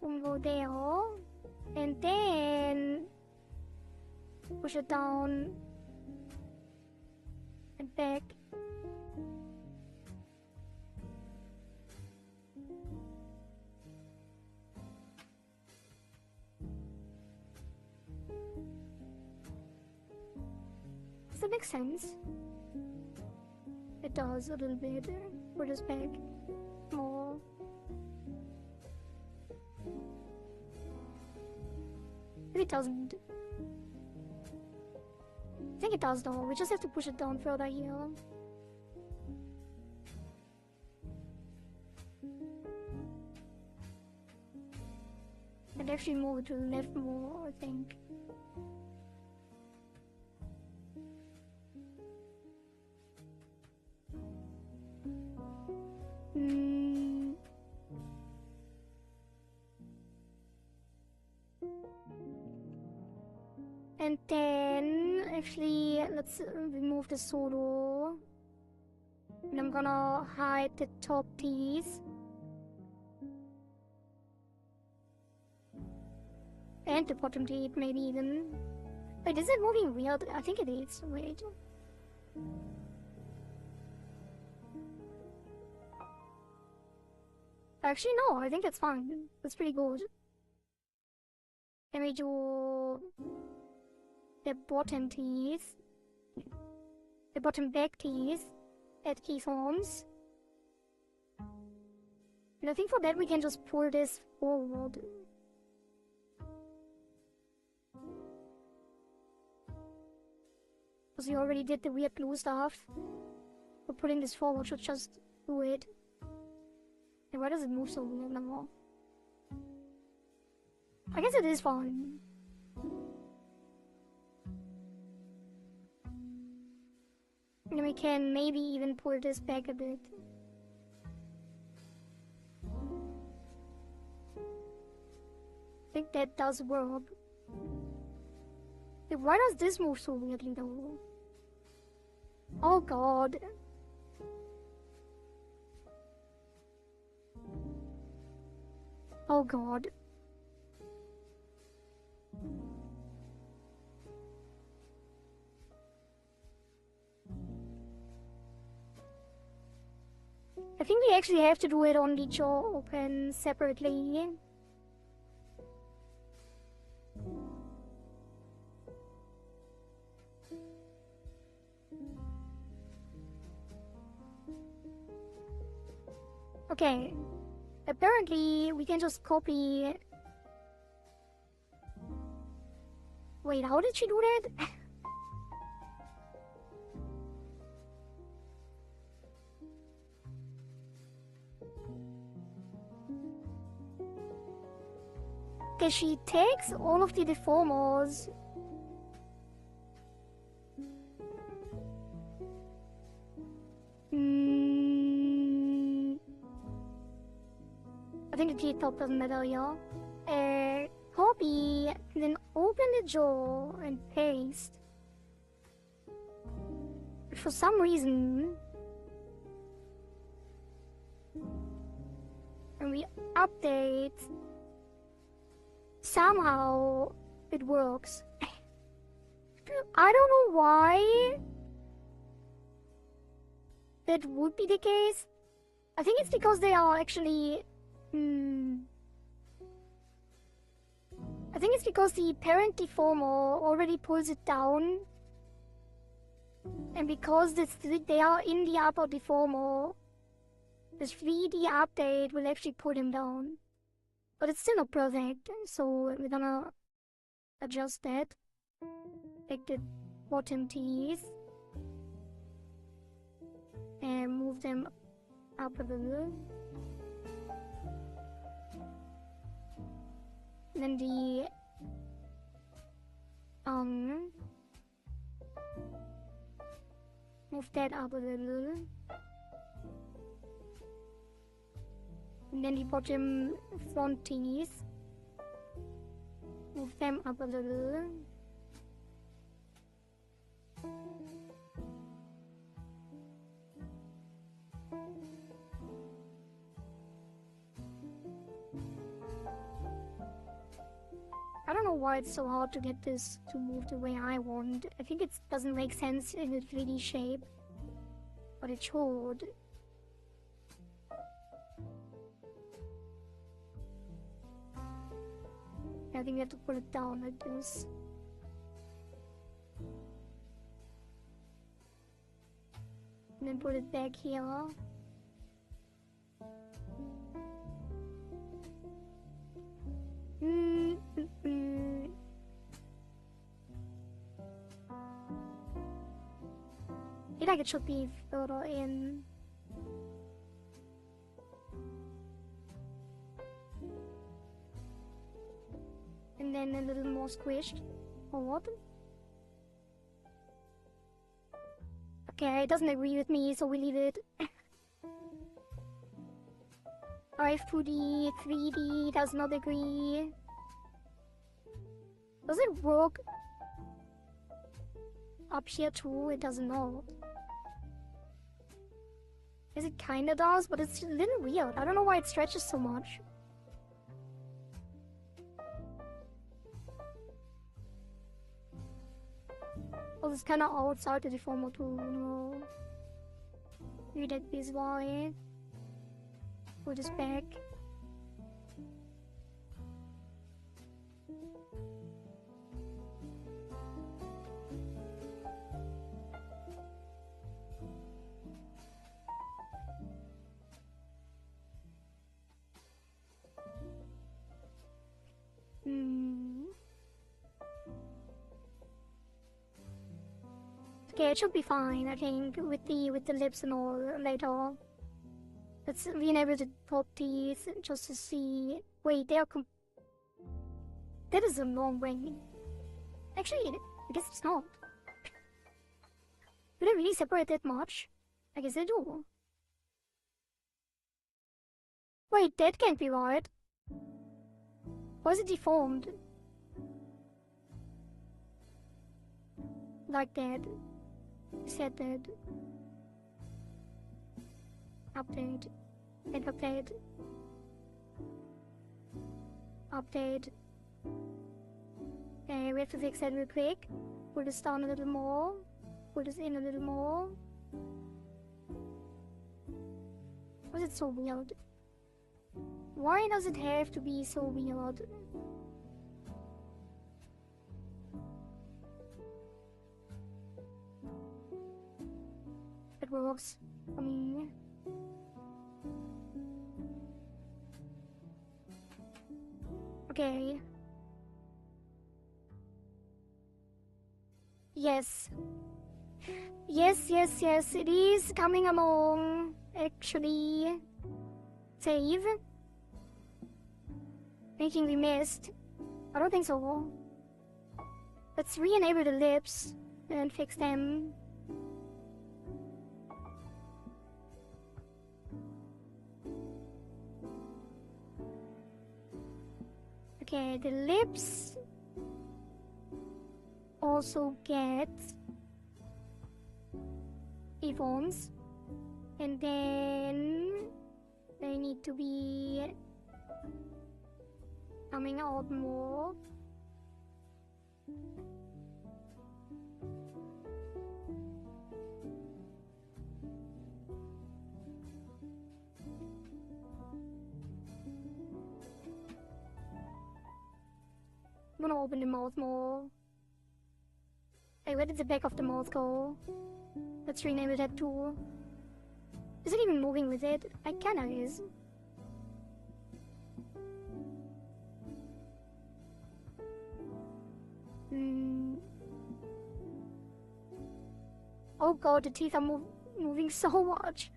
We'll go there. And then push it down and back. Does that make sense? It does a little bit. Put this back more. Maybe it doesn't. I think it does though. We just have to push it down further here. And actually move it to the left more, I think. And then, actually, let's remove the solo. And I'm gonna hide the top teeth. And the bottom teeth, maybe even. Wait, is it moving weird? I think it is. Wait. Actually, no, I think it's fine. It's pretty good. Let me do the bottom teeth. The bottom back teeth at key horns. And I think for that we can just pull this forward. Because we already did the weird blue stuff. We're putting this forward, should just do it. And why does it move so weird now? I guess it is fine. And we can maybe even pull this back a bit. I think that does work. Like, why does this move so weirdly though? Oh god. Oh god. I think we actually have to do it on the jaw open separately. Okay. Apparently, we can just copy... Wait, how did she do that? Okay, she takes all of the deformers. I think the teeth top doesn't matter, yeah. Copy, then open the jaw and paste. For some reason, and we update, somehow it works. I don't know why that would be the case. I think it's because they are actually... I think it's because the parent deformer already pulls it down. And because they are in the upper deformer, this 3D update will actually pull them down. But it's still not perfect, so we're gonna adjust that. Take the bottom teeth and move them up a little. And then the move that up a little. And then the bottom front teeth, move them up a little. I don't know why it's so hard to get this to move the way I want. I think it doesn't make sense in a 3D shape, but it should. I think we have to put it down like this. And then put it back here. I feel like it should be further in. And then a little more squished. Or what? Okay, it doesn't agree with me, so we leave it. Live2D, 3D does not agree. Does it work up here too? It does not. Yes, it kinda does, but it's a little weird. I don't know why it stretches so much. Oh, it's kinda outside the deformer too, no. Maybe that is why. Put this back. Okay, it should be fine, I think, with the lips and all later. Let's re-enable the top teeth just to see. Wait, they are that is a long way. Actually, I guess it's not. Do they really separate that much? I guess they do. Wait, that can't be right. Why is it deformed? Like that. Set that. Update. And update. Update. Okay, we have to fix that real quick. Pull this down a little more. Pull this in a little more. Why is it so weird? Why does it have to be so weird? It works for me. Okay. Yes. Yes, it is coming along. Actually. Save. Anything we missed? I don't think so. Let's re-enable the lips and fix them. Okay, the lips also get earphones, and then they need to be coming out more. I'm gonna open the mouth more. Hey, where did the back of the mouth go? Let's rename it that too. Is it even moving with it? I kinda is. Oh god, the teeth are moving so much.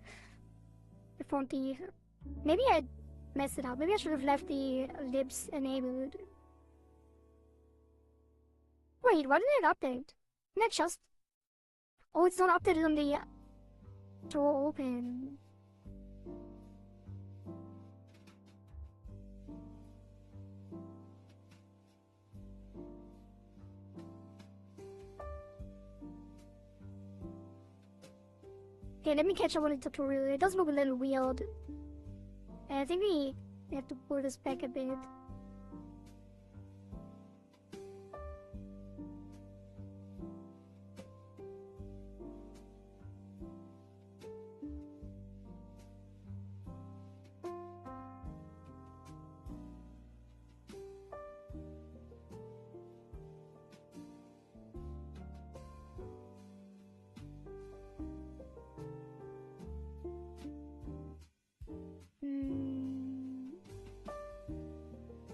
The front teeth. Maybe I messed it up. Maybe I should have left the lips enabled. Wait, why didn't it update? Isn't it just... Oh, it's not updated on the door open. Okay, let me catch up on the tutorial. It does look a little weird. I think we have to pull this back a bit.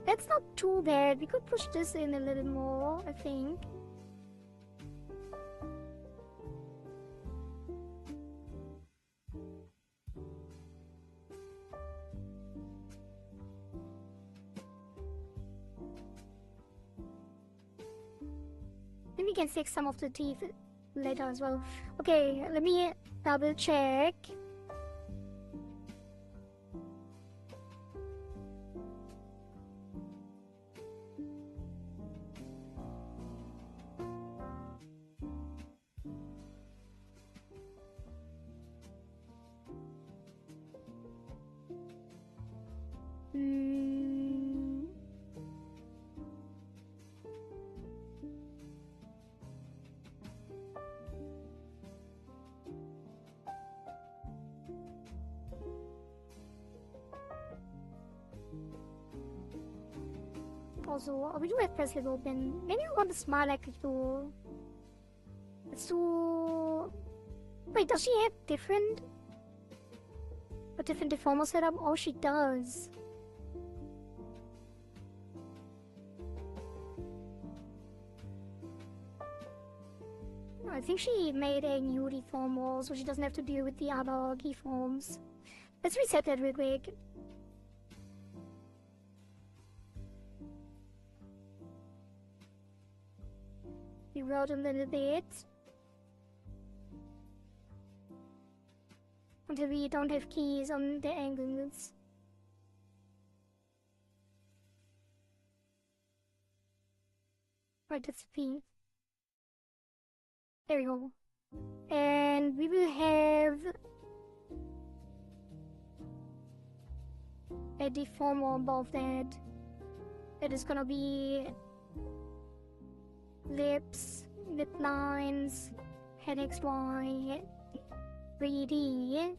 That's not too bad. We could push this in a little more, I think. Then we can fix some of the teeth later as well. Okay, let me double check. Also, we do have press lid open. Maybe we want to smile like you. Let's do... Wait, does she have a different deformer setup? Oh, she does. I think she made a new deformer, so she doesn't have to deal with the other keyforms. Let's reset that real quick. Reroute a little bit. Until we don't have keys on the angles. Right, that's P. There we go. And we will have a deformer above that. That is gonna be lips, lip lines, head XY, 3D.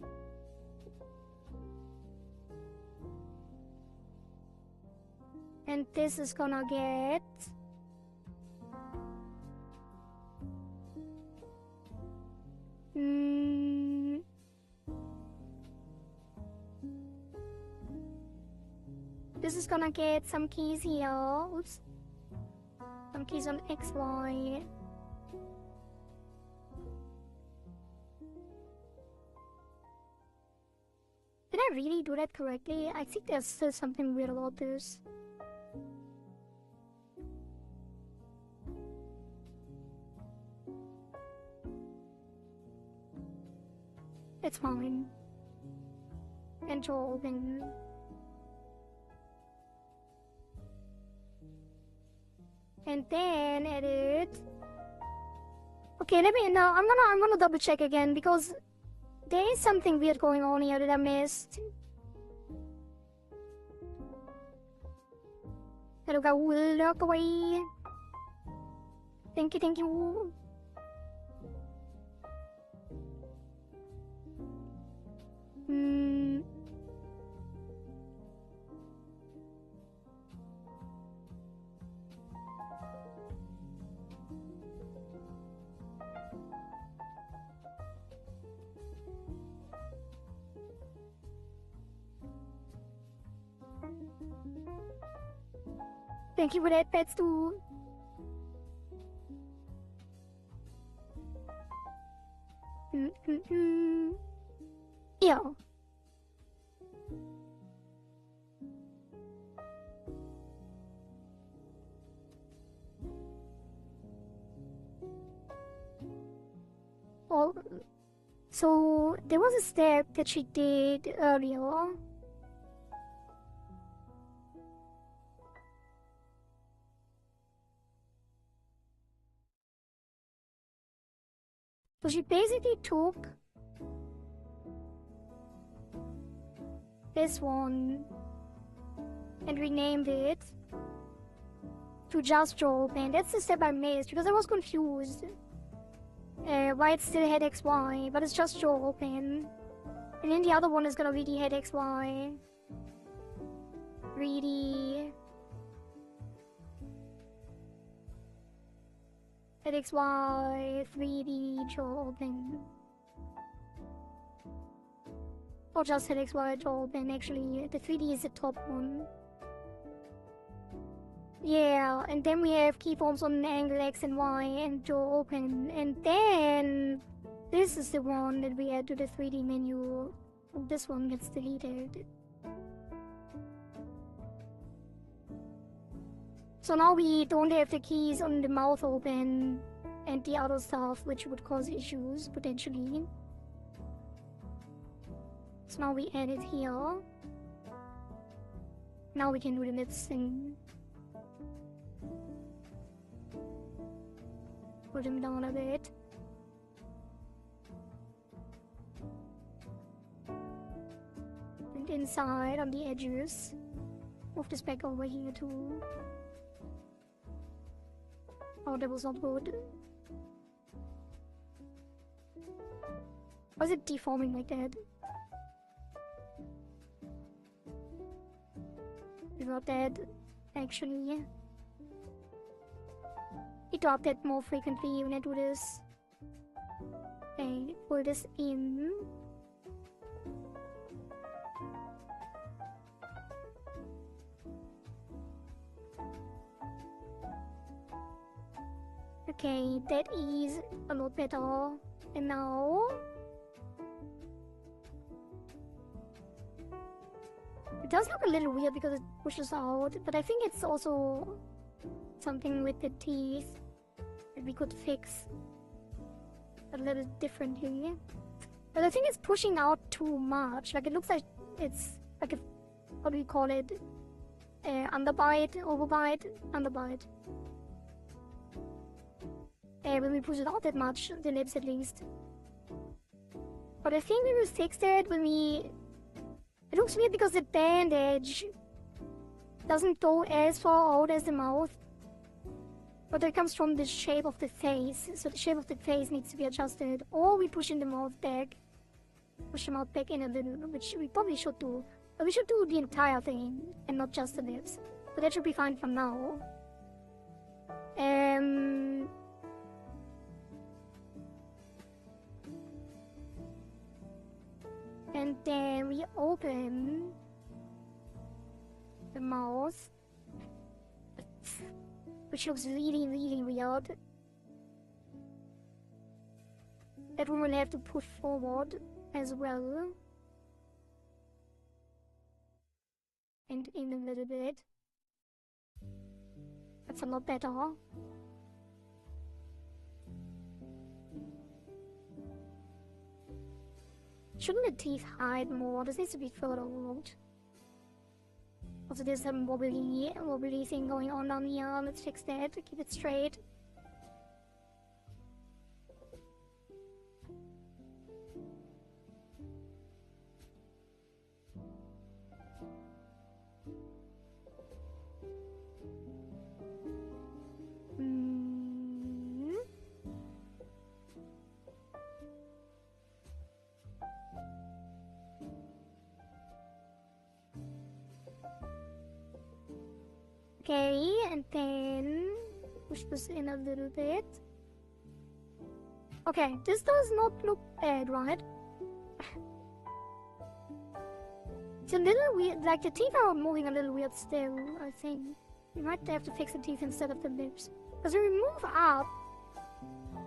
And this is gonna get this is gonna get some keys here. Oops. Some keys on XY. Did I really do that correctly? I think there's still something weird about this. It's fine. And draw open. And then edit. Okay, let me now. I'm gonna double check again because there is something weird going on here that I missed. Hello, go look away. Thank you. Thank you for that, pets too. Yeah. Oh, so there was a step that she did earlier. So she basically took this one and renamed it to just draw open. That's the step I missed because I was confused. Why it still had XY, but it's just draw open. And then the other one is gonna be the head XY. 3D. Head XY, 3D, draw open. Or just head XY, draw open, actually. The 3D is the top one. Yeah, and then we have keyforms on angle X and Y and draw open. And then this is the one that we add to the 3D menu. This one gets deleted. So now we don't have the keys on the mouth open and the other stuff, which would cause issues, potentially. So now we add it here. Now we can do the lips thing. Put them down a bit. And inside on the edges. Move this back over here too. Oh, that was not good. Why is it deforming like that? We got that, actually. Need to update more frequently when I do this. Okay, pull this in. Okay, that is a lot better. And now... It does look a little weird because it pushes out, but I think it's also something with the teeth that we could fix a little differently. But I think it's pushing out too much. Like, it looks like it's like a... What do we call it? Underbite, overbite, underbite. When we push it out that much, the lips at least. But I think we will fix that when we... It looks weird because the bandage doesn't go as far out as the mouth. But that comes from the shape of the face. So the shape of the face needs to be adjusted. Or we push in the mouth back. Push the mouth back in a little, which we probably should do. But we should do the entire thing and not just the lips. So that should be fine for now. And then we open the mouth, which looks really, really weird. That we will have to push forward as well. And in a little bit. That's a lot better. Shouldn't the teeth hide more? This needs to be further out. Also, there's a wobbly thing going on down here. Let's fix that. Keep it straight. Okay, and then push this in a little bit. Okay, this does not look bad, right? It's a little weird, like the teeth are moving a little weird still, I think. We might have to fix the teeth instead of the lips. Because when we move up,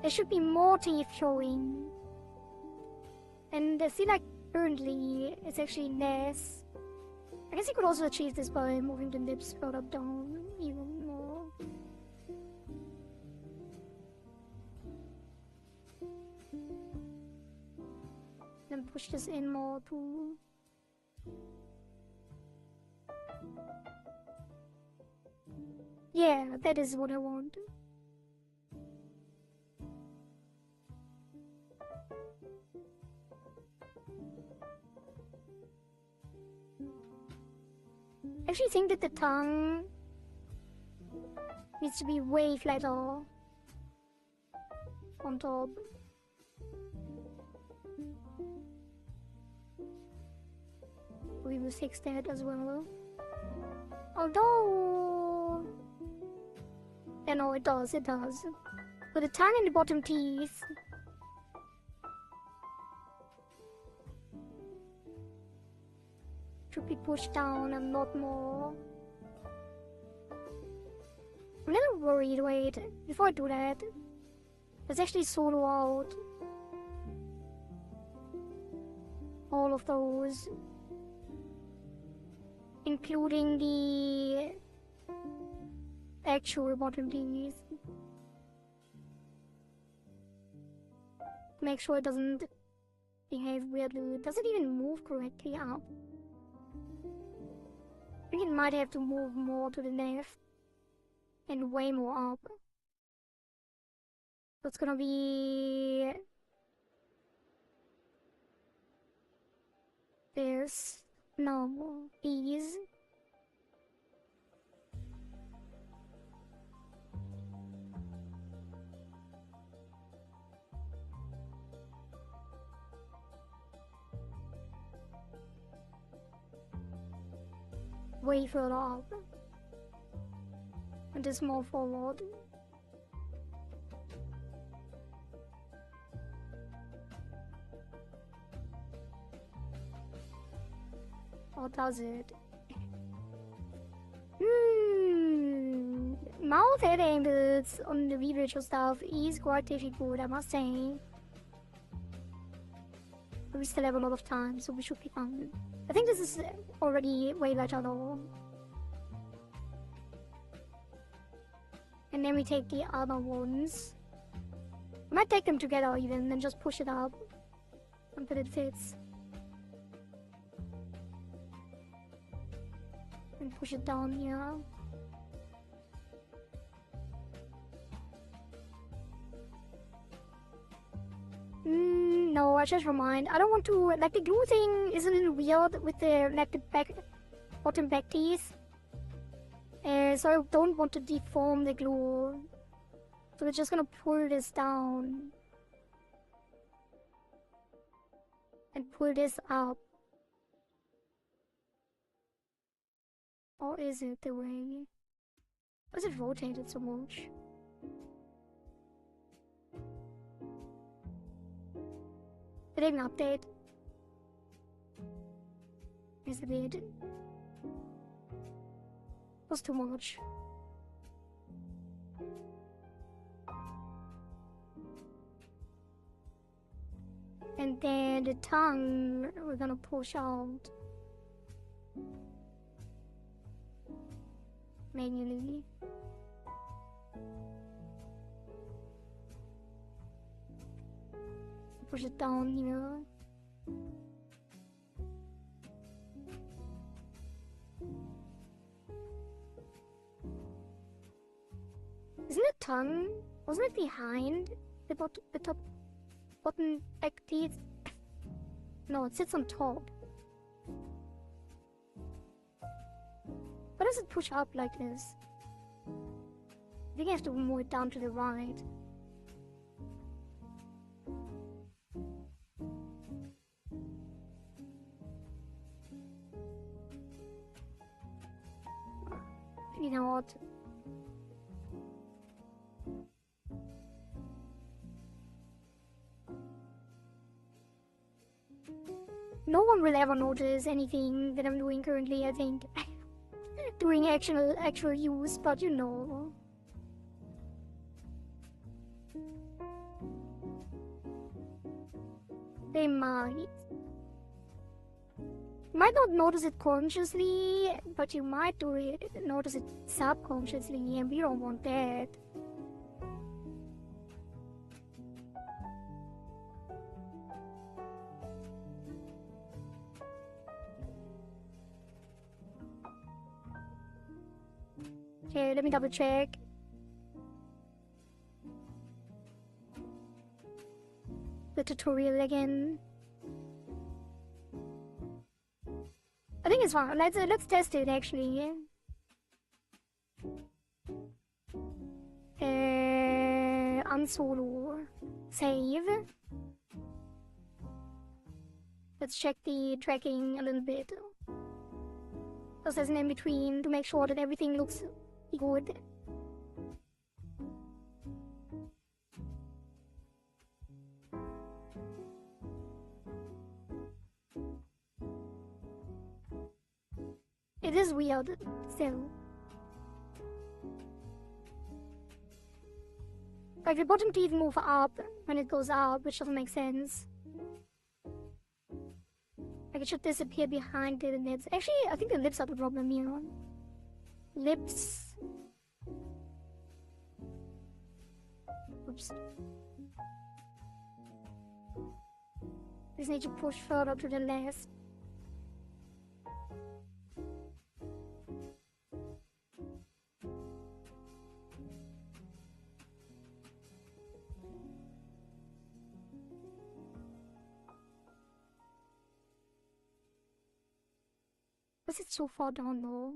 there should be more teeth showing. And I feel like currently it's actually less. I guess you could also achieve this by moving the lips further down even more. Then push this in more too. Yeah, that is what I want. I actually think that the tongue needs to be way flatter on top. We will fix that as well. Although... Yeah, no, it does. But the tongue and the bottom teeth... should be pushed down a lot more. I'm a little worried, wait, before I do that, let's actually solo out all of those, including the actual bottom teeth. Make sure it doesn't behave weirdly. Does it even move correctly up? I think it might have to move more to the left and way more up. So it's gonna be this. No, these. Way further up. And this more forward. Or does it? Mouth head angles on the VTuber stuff is quite difficult, I must say. But we still have a lot of time, so we should be fine. I think this is already way better though. And then we take the other ones. I might take them together even, and just push it up until it fits. And push it down here. No, I changed my mind. I don't want to, like, the glue thing is a little weird with the, like, the back, bottom back teeth. So I don't want to deform the glue. So we're just gonna pull this down. And pull this up. Or is it the way? Why is it rotated so much? Did I even update? Is it it? Was too much. And then the tongue we're gonna push out manually. Push it down here. Isn't the tongue? Wasn't it behind the top bottom back teeth? No, it sits on top. Why does it push up like this? I think I have to move it down to the right. You know what? No one will ever notice anything that I'm doing currently, I think. Doing actual use, but you know. They might. You might not notice it consciously, but you might notice it subconsciously, and we don't want that. Okay, let me double check. The tutorial again. I think it's fine. Let's test it actually. Unsolo. Save. Let's check the tracking a little bit. Just as an in-between to make sure that everything looks good. It is weird, still. Like the bottom teeth move up when it goes up, which doesn't make sense. Like it should disappear behind the lips. Actually, I think the lips are the problem here. Lips. Oops. Just need to push further to the left. Was it so far down though?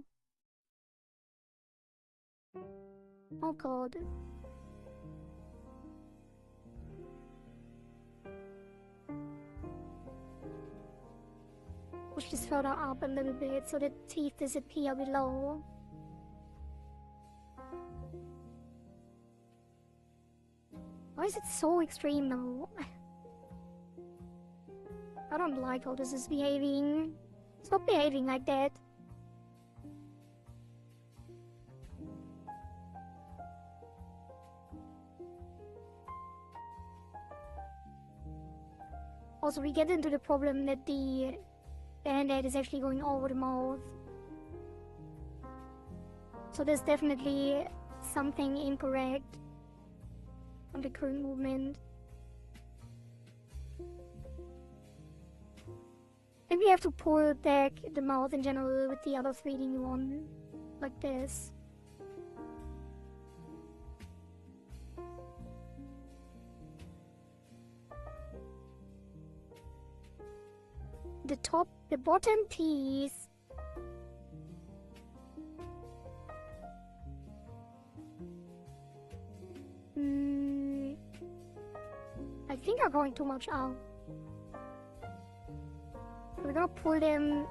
Oh god. Push this further up a little bit so the teeth disappear below. Why is it so extreme now? I don't like how this is behaving. Stop behaving like that. Also, we get into the problem that the band-aid is actually going over the mouth. So there's definitely something incorrect on the current movement. Maybe we have to pull back the mouth in general with the other 3D one, like this. The bottom piece. I think are going too much out. We're gonna pull them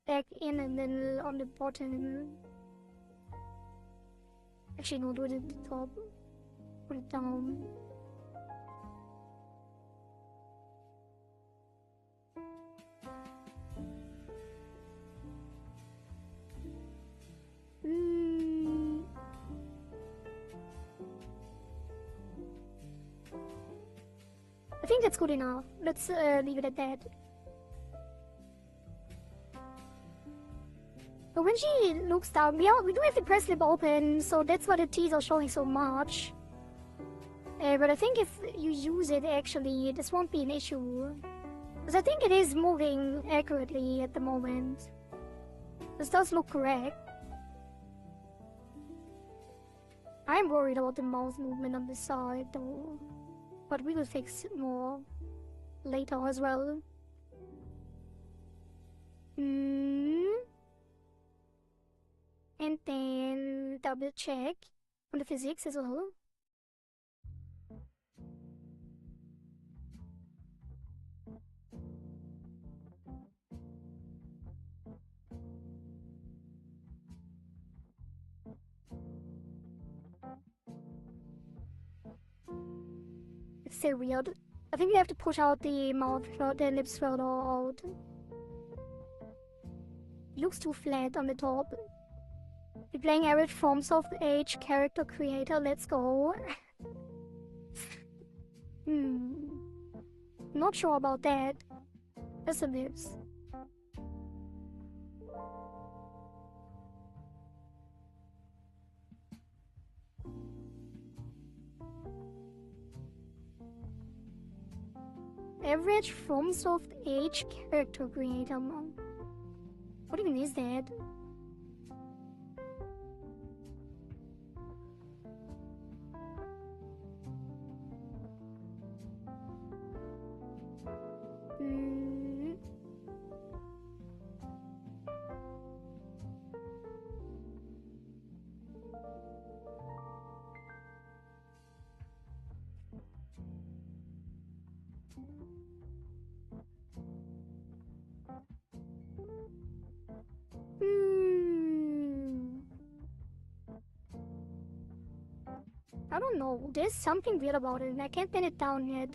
back in and then on the bottom. Actually, no, do it at the top. Put it down. I think that's good enough. Let's leave it at that. But when she looks down, we do have the press lip open, so that's why the teeth are showing so much. But I think if you use it, actually, this won't be an issue. Because I think it is moving accurately at the moment. This does look correct. I'm worried about the mouth movement on the side, though. But we will fix it more later as well. And then double check on the physics as well. It's so weird. I think we have to push out the mouth, the lips further out. It looks too flat on the top. We're playing average forms of age character creator, let's go. Not sure about that. That's a lips. Average from soft age character creator. What even is that? I don't know, there's something weird about it and I can't pin it down yet.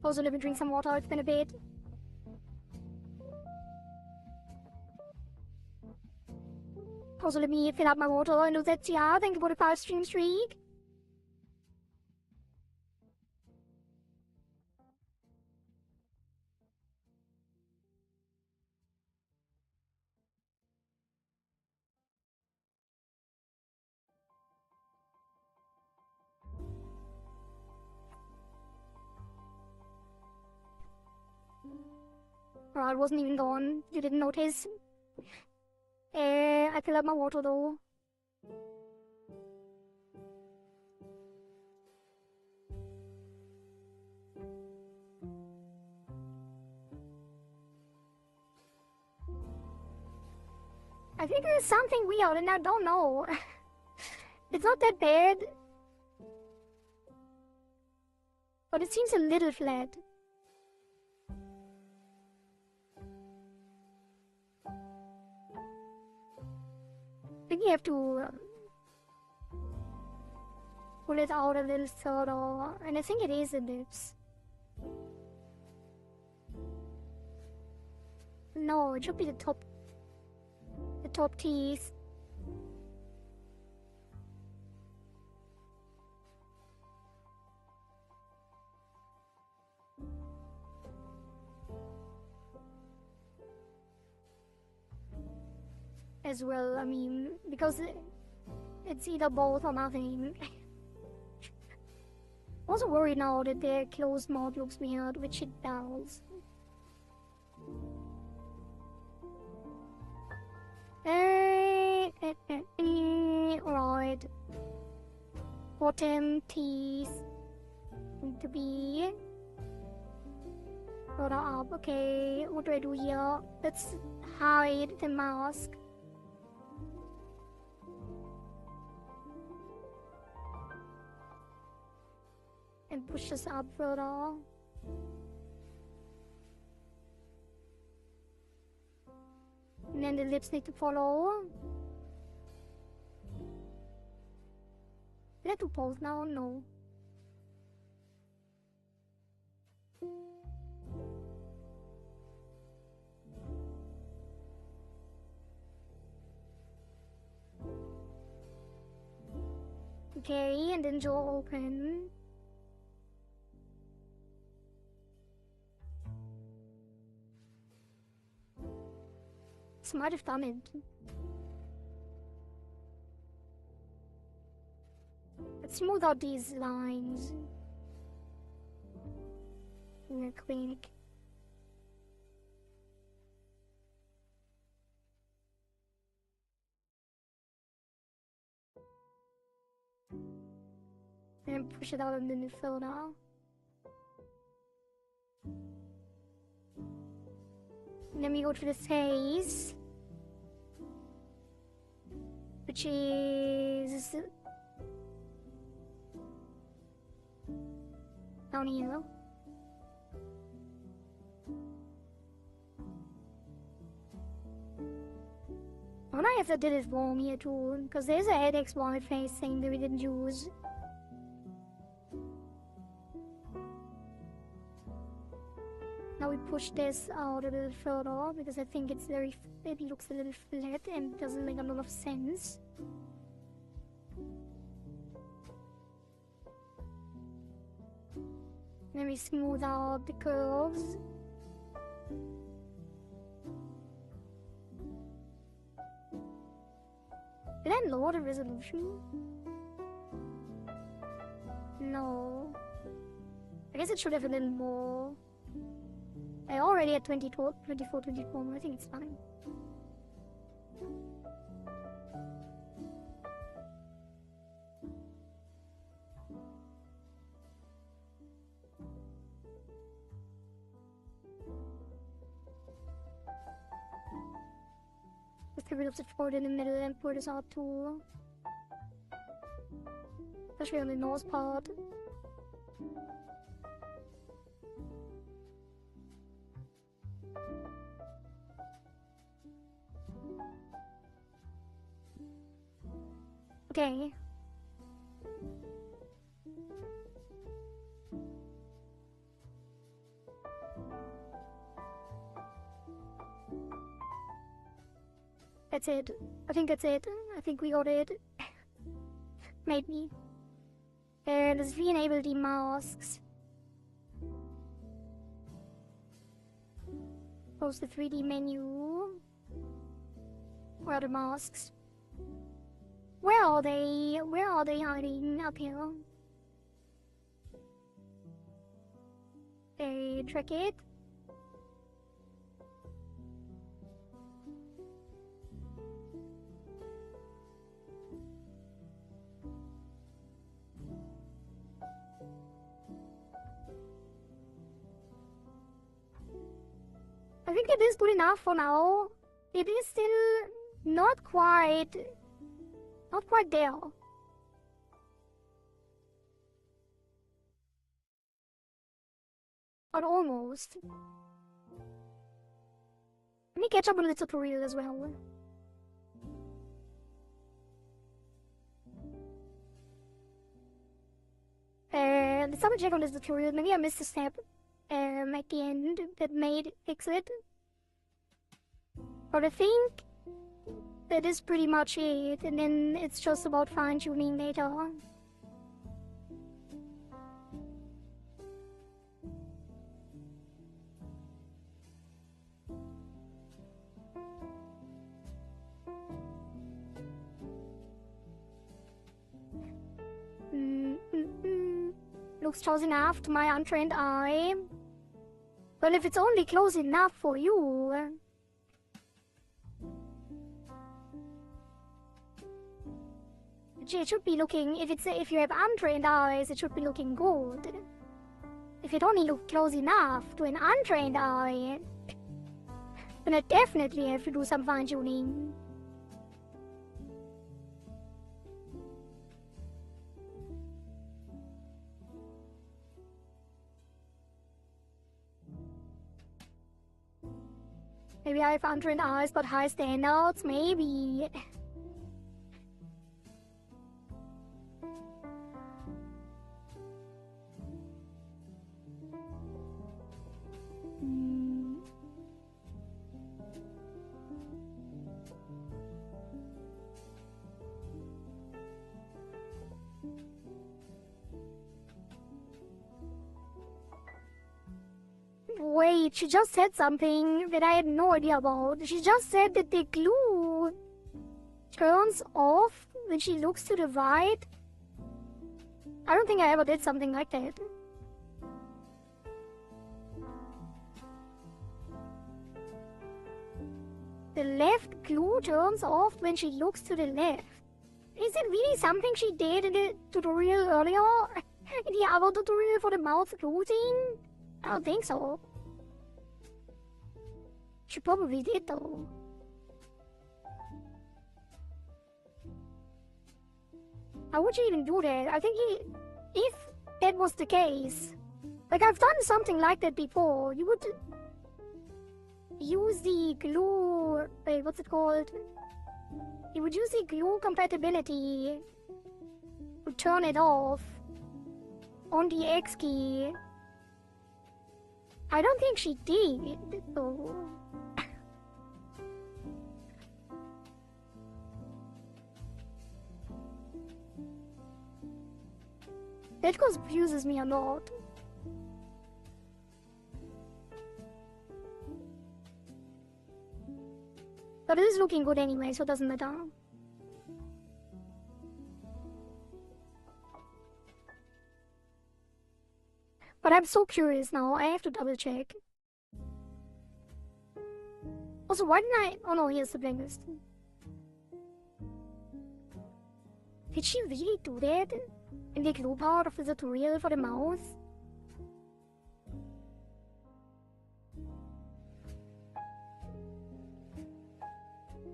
Also, let me drink some water, it's been a bit. Also, let me fill up my water and that's yeah, thank you for the 5 stream streak. Oh, it wasn't even gone. You didn't notice. I fill up my water though. I think there's something weird and I don't know. It's not that bad. But it seems a little flat. I think you have to... pull it out a little further. And I think it is the lips. No, it should be the top teeth. As well, I mean, because it's either both or nothing. Also worried now that their closed mouth looks weird, which it does. Right. Bottom teeth need to be further up. Okay, what do I do here? Let's hide the mask. And push this up further. And then the lips need to follow. Did I do both now? No. Okay, and then jaw open. Might have done it. Let's smooth out these lines real quick. And push it out in the midfield now. And then we go to the face, which is down here. I wonder if I did it wrong here too, because there's a headache wallet face thing that we didn't use. Now we push this out a little further because I think it looks a little flat and doesn't make a lot of sense. Then we smooth out the curves. Did I lower the resolution? No. I guess it should have a little more. I already had 24, 24, I think it's fine. Just get rid of the fold in the middle and pour this out too. Especially on the nose part. Okay. That's it. I think that's it. I think we got it. Maybe. Let's re-enable the masks. Close the 3D menu. Where are the masks? Where are they? Where are they hiding? Up here. They track it. I think it is good enough for now. It is still not quite there. But almost. Let me catch up on the tutorial as well. let's double check on this tutorial. Maybe I missed a step at the end that made fix it. But I think that is pretty much it, and then it's just about fine-tuning later on. Looks close enough to my untrained eye. Well, if it's only close enough for you... It should be looking, if you have untrained eyes, it should be looking good. If it only looked close enough to an untrained eye, then I definitely have to do some fine-tuning. Maybe I have untrained eyes but high standards, maybe. Wait, she just said something that I had no idea about. She just said that the glue turns off when she looks to the right. I don't think I ever did something like that. The left glue turns off when she looks to the left. Is it really something she did in the tutorial earlier? In the other tutorial for the mouth closing? I don't think so. She probably did though. How would you even do that? I think if that was the case, like I've done something like that before, you would use the glue, wait, what's it called? You would use the glue compatibility to turn it off on the X key. I don't think she did, though. That confuses me a lot. But it is looking good anyway, so it doesn't matter. But I'm so curious now, I have to double check. Also, why didn't I... Oh no, here's the blacklist. Did she really do that? In the glue part of the tutorial for the mouse?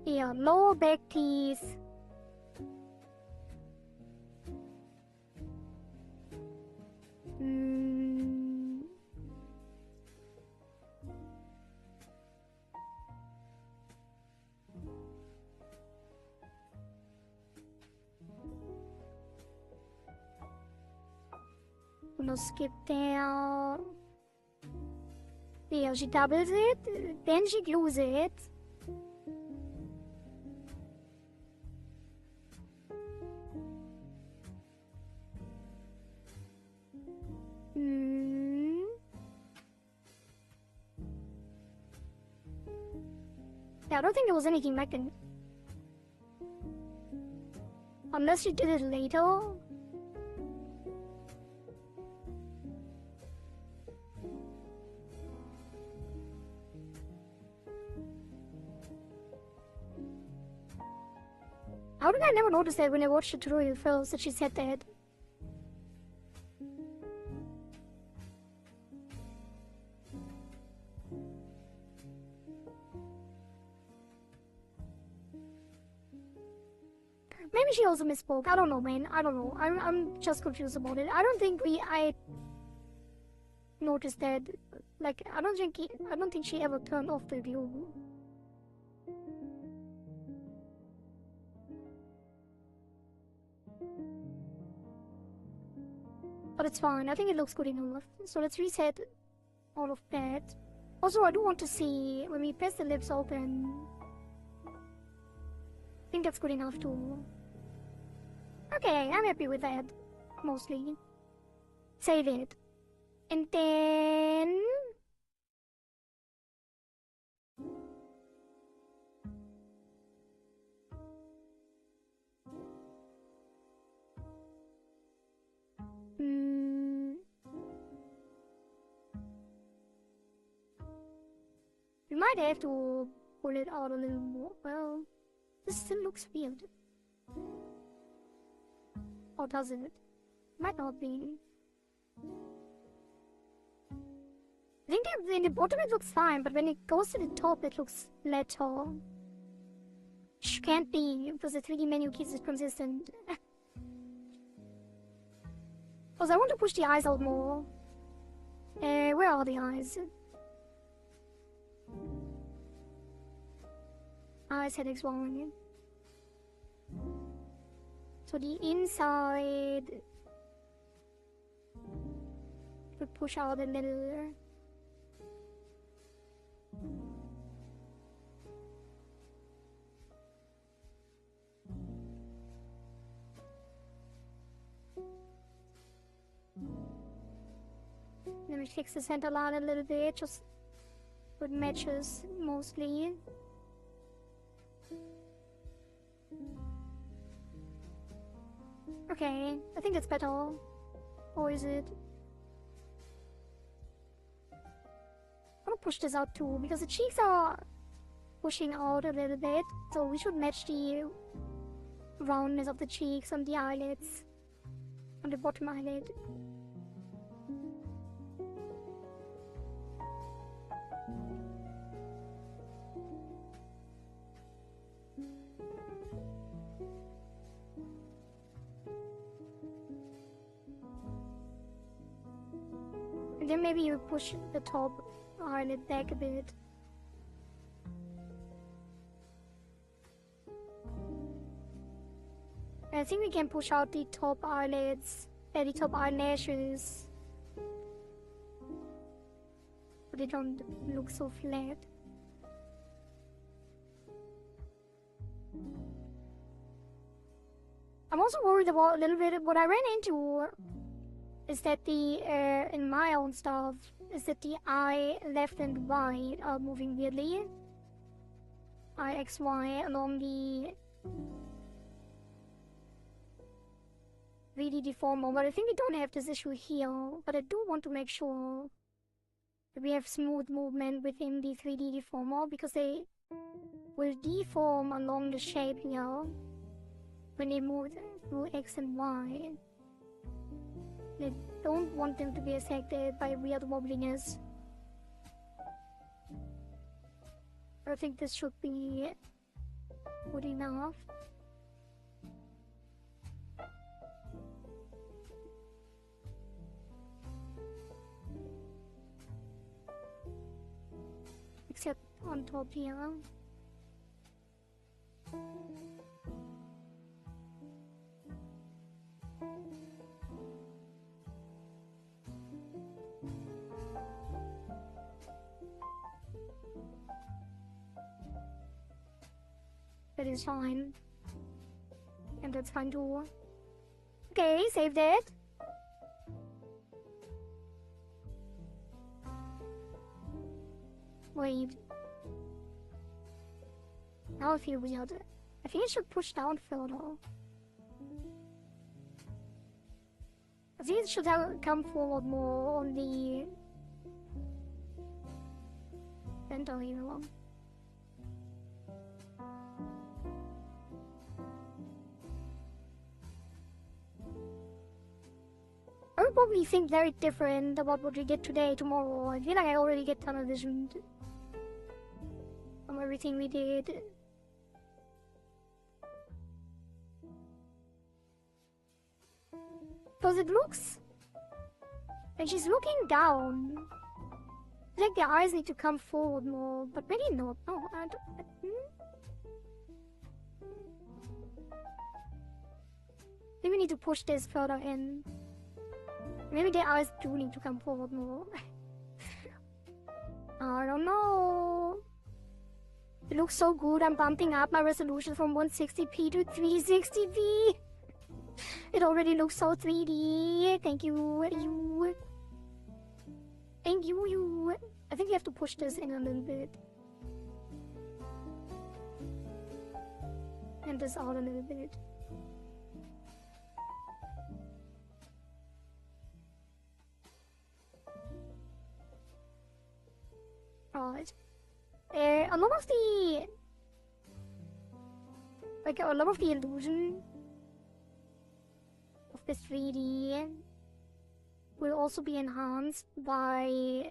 Here, lower back teeth. Gonna skip down. There, she doubles it, then she glues it. Yeah, I don't think there was anything like that. Unless she did it later. How did I never notice that when I watched the tutorial first that she said that? Maybe she also misspoke. I don't know, man. I don't know. I'm just confused about it. I don't think I noticed that. Like, I don't think she ever turned off the glue. But it's fine, I think it looks good enough. So let's reset all of that. Also, I do want to see when we press the lips open. I think that's good enough too. Okay, I'm happy with that. Mostly. Save it. And then... We might have to pull it out a little more. Well, this still looks weird. Or does it? Might not be. I think in the bottom it looks fine, but when it goes to the top it looks flatter. Can't be, because the 3D menu keeps it consistent. Because I want to push the eyes out more. Where are the eyes? Eyes, head, X1. So the inside would push out a little. Let me fix the center line a little bit, just with matches mostly. Okay, I think that's better. Or is it? I'm gonna push this out too, because the cheeks are pushing out a little bit, so we should match the roundness of the cheeks on the eyelids, on the bottom eyelid. And then maybe you push the top eyelid back a bit. I think we can push out the top eyelids, the top eyelashes. But they don't look so flat. I'm also worried about a little bit what I ran into is that the, in my own stuff, is that the eye left and right are moving weirdly. Eye X, Y along the 3D deformer, but I think we don't have this issue here, but I do want to make sure that we have smooth movement within the 3D deformer, because they will deform along the shape here when they move through X and Y. I don't want them to be affected by weird wobbliness. I think this should be good enough. Except on top here. That is fine. And that's fine too. Okay, save that. Wait. Now I feel weird. I think it should push down further. I think it should have come forward more on the center here. I would probably think very different about what we did today, tomorrow. I feel like I already get tunnel visioned from everything we did. Because it looks like she's looking down. It's like the eyes need to come forward more, but maybe not. No, I don't. I think we need to push this further in. Maybe their eyes do need to come forward more. I don't know. It looks so good. I'm bumping up my resolution from 160p to 360p. It already looks so 3D. Thank you, you. Thank you, you. I think you have to push this in a little bit. And this out a little bit. Alright. A lot of the... Like, a lot of the illusion of the 3D will also be enhanced by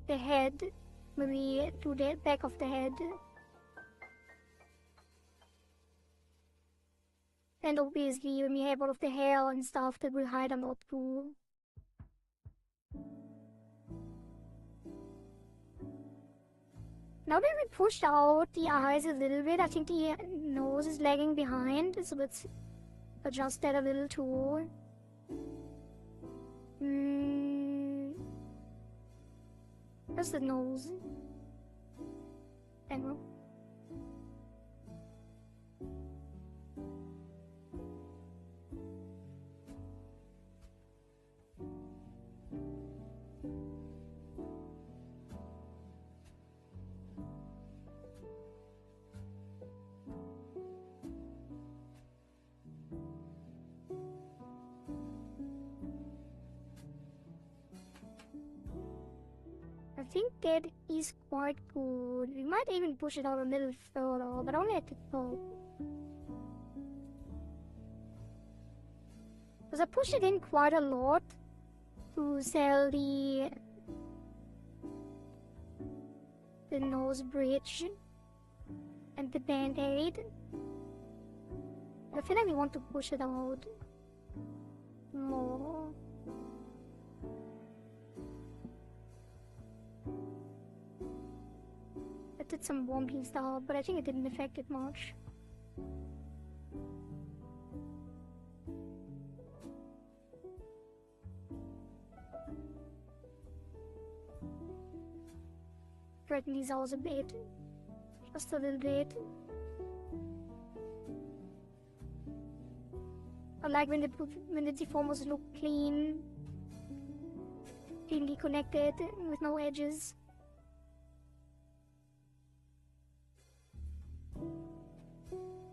the head, maybe to the back of the head. And obviously when we have all of the hair and stuff, that will hide a lot too. Now that we pushed out the eyes a little bit, I think the nose is lagging behind, so let's adjust that a little too. Where's the nose? Hang on. I think that is quite good. We might even push it out a little further, but only at the top. Because I pushed it in quite a lot to sell the nose bridge and the band-aid. I feel like we want to push it out more. I did some wompy stuff, but I think it didn't affect it much. Straighten these out a bit. Just a little bit. I like when the deformers look clean. Cleanly connected, with no edges.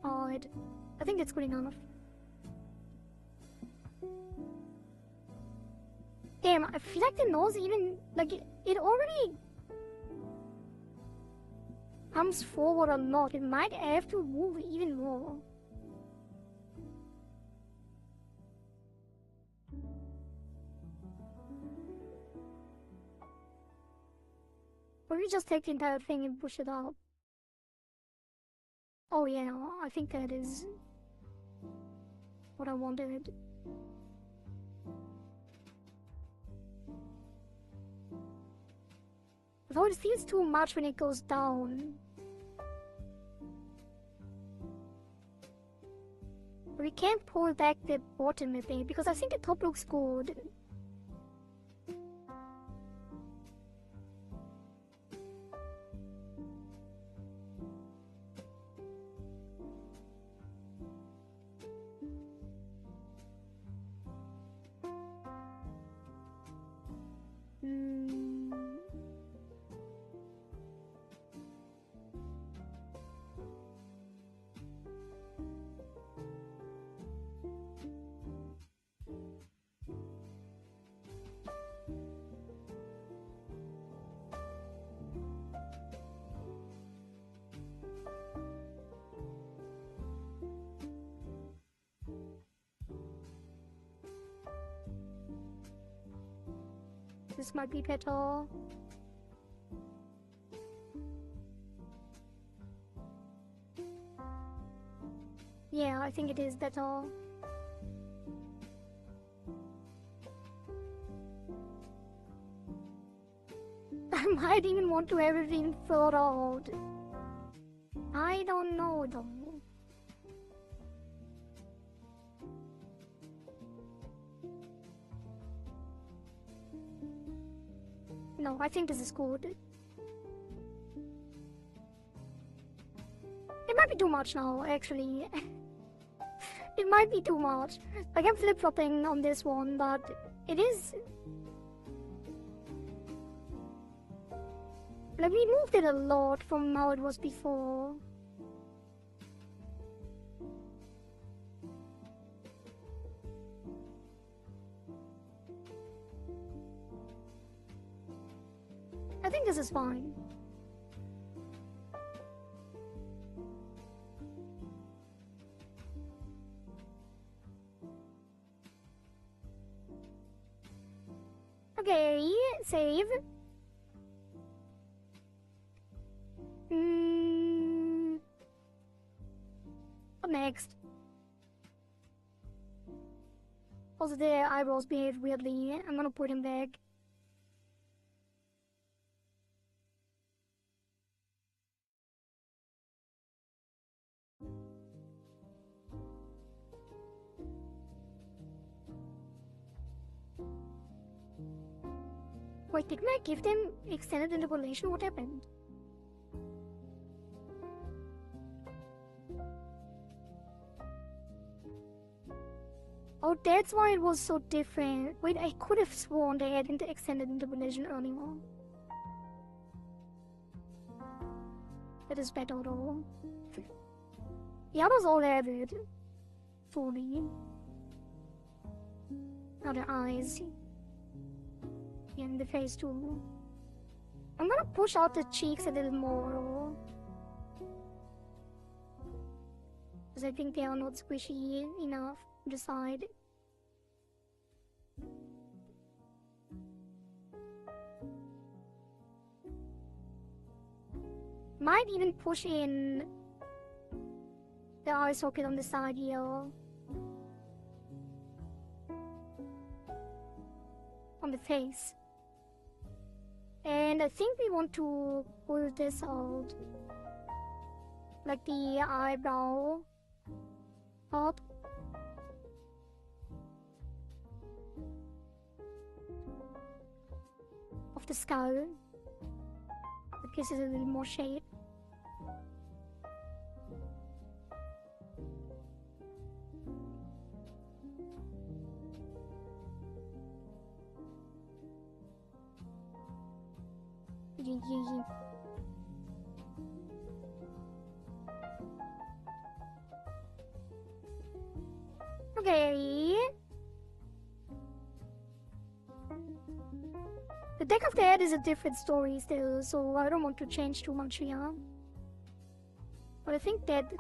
Alright, I think that's good enough. Damn, I feel like the nose even, like, it already comes forward a lot. It might have to move even more. Or we just take the entire thing and push it out. Oh yeah, I think that is what I wanted. Though it feels too much when it goes down. We can't pull back the bottom a bit, because I think the top looks good. This might be better. Yeah, I think it is better. I might even want to have it even further out. I don't know though. No, I think this is good. It might be too much now, actually. It might be too much. Like, I'm flip-flopping on this one, but it is... Like, we moved it a lot from how it was before. I think this is fine. Okay, save. What next? Also, the eyebrows behaved weirdly. I'm gonna put him back. Wait, didn't I give them extended interpolation? What happened? Oh, that's why it was so different. Wait, I could have sworn they had extended interpolation earlier. That is better though. The others all have it. Fully. Now their eyes. And the face too. I'm gonna push out the cheeks a little more. Because I think they are not squishy enough to the side. Might even push in the eye socket on the side here. On the face. And I think we want to pull this out. Like the eyebrow part. Of the skull. That gives it a little more shape. Okay. The deck of the head is a different story still, so I don't want to change too much here. But I think that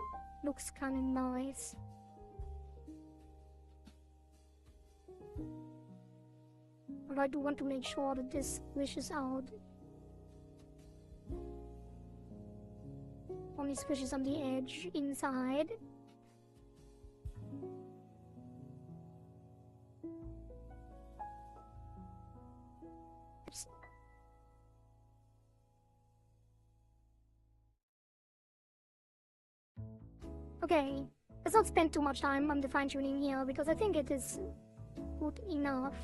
looks kind of nice. But I do want to make sure that this squishes out. Only squishes on the edge inside. Okay, let's not spend too much time on the fine-tuning here because I think it is good enough.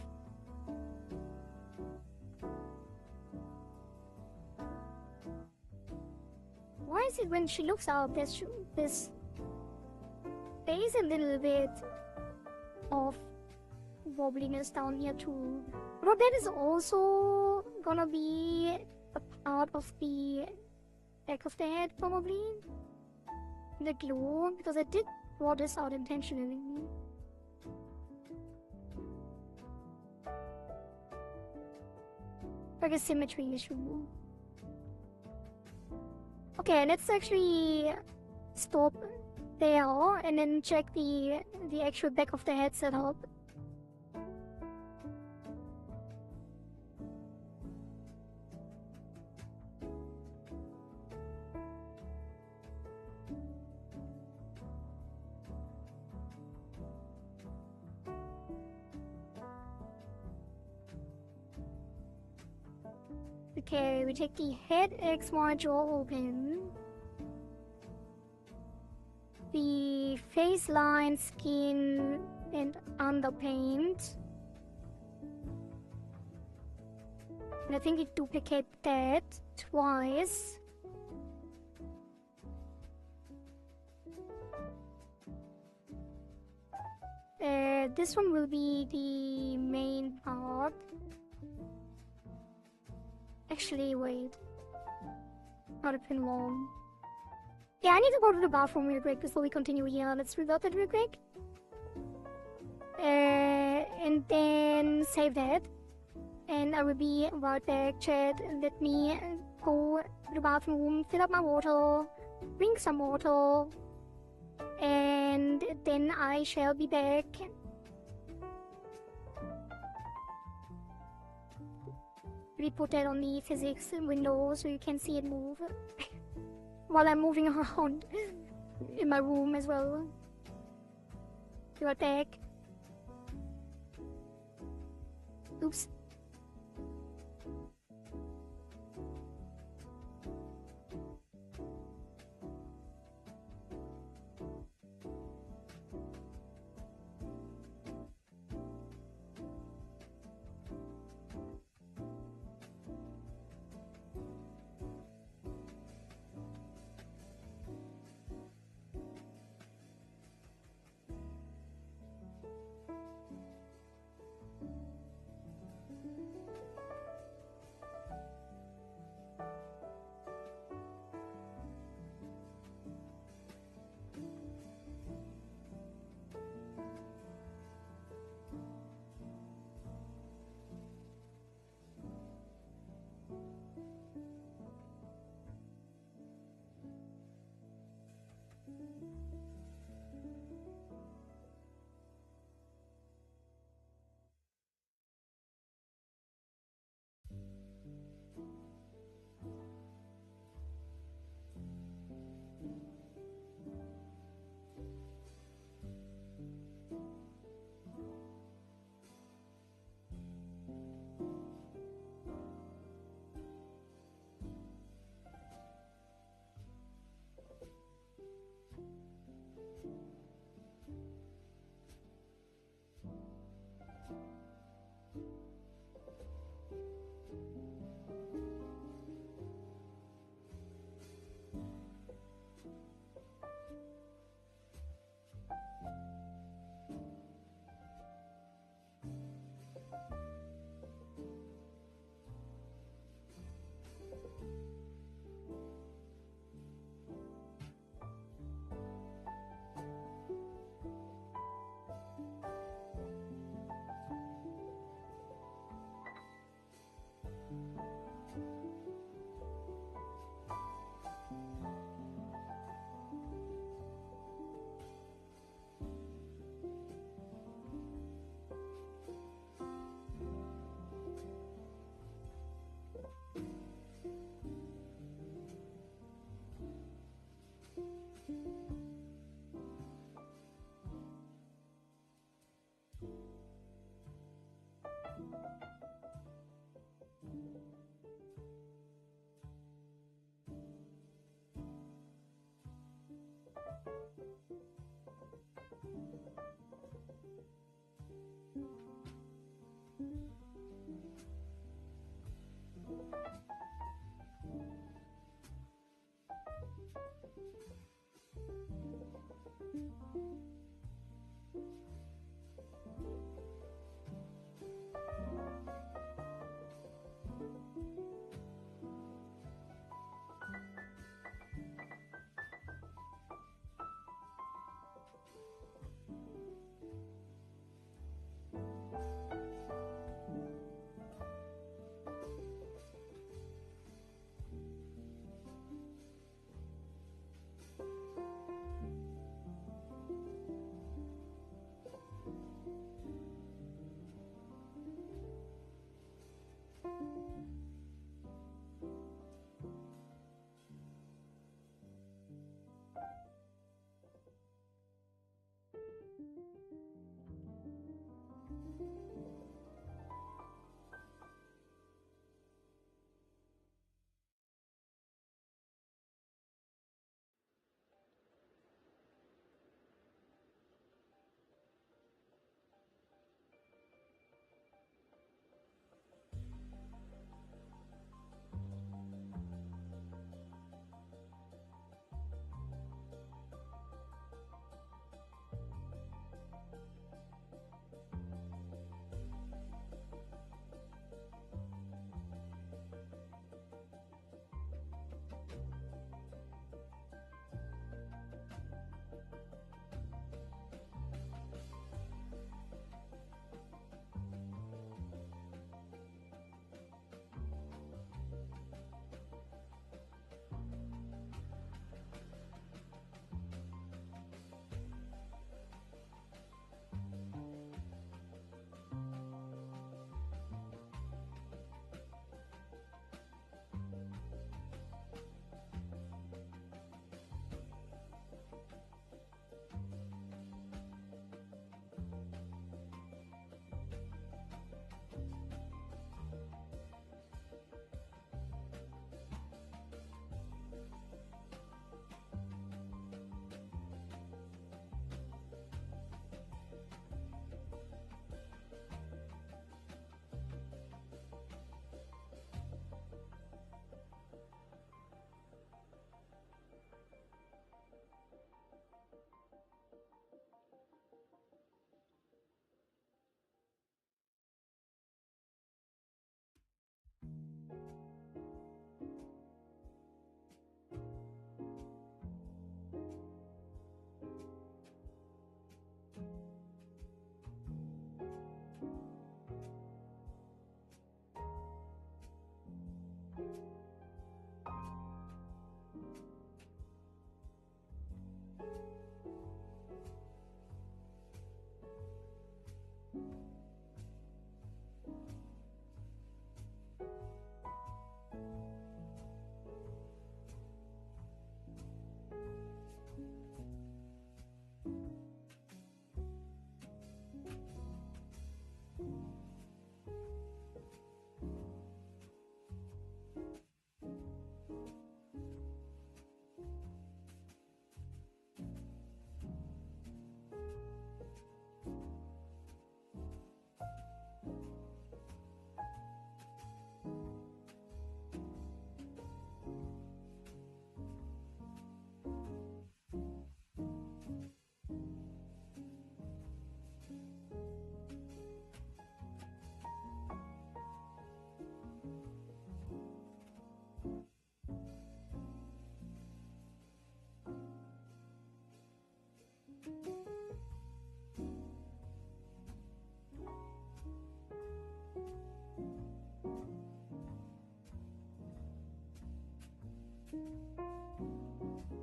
Why is it when she looks up, there is a little bit of wobbliness down here too. But that is also gonna be a part of the back of the head probably. The glue, because I did draw this out intentionally. Like a symmetry issue. Okay, let's actually stop there and then check the actual back of the head setup. Okay, we take the head XY jaw open. The face line, skin, and underpaint. And I think it duplicates that twice. This one will be the main part. Actually, wait. Not a pin long. Yeah, I need to go to the bathroom real quick before we continue here. Let's reload that real quick. And then save that. And I will be right back, chat. Let me go to the bathroom, fill up my water, drink some water, and then I shall be back. We put that on the physics window so you can see it move while I'm moving around in my room as well. Be right back. Oops.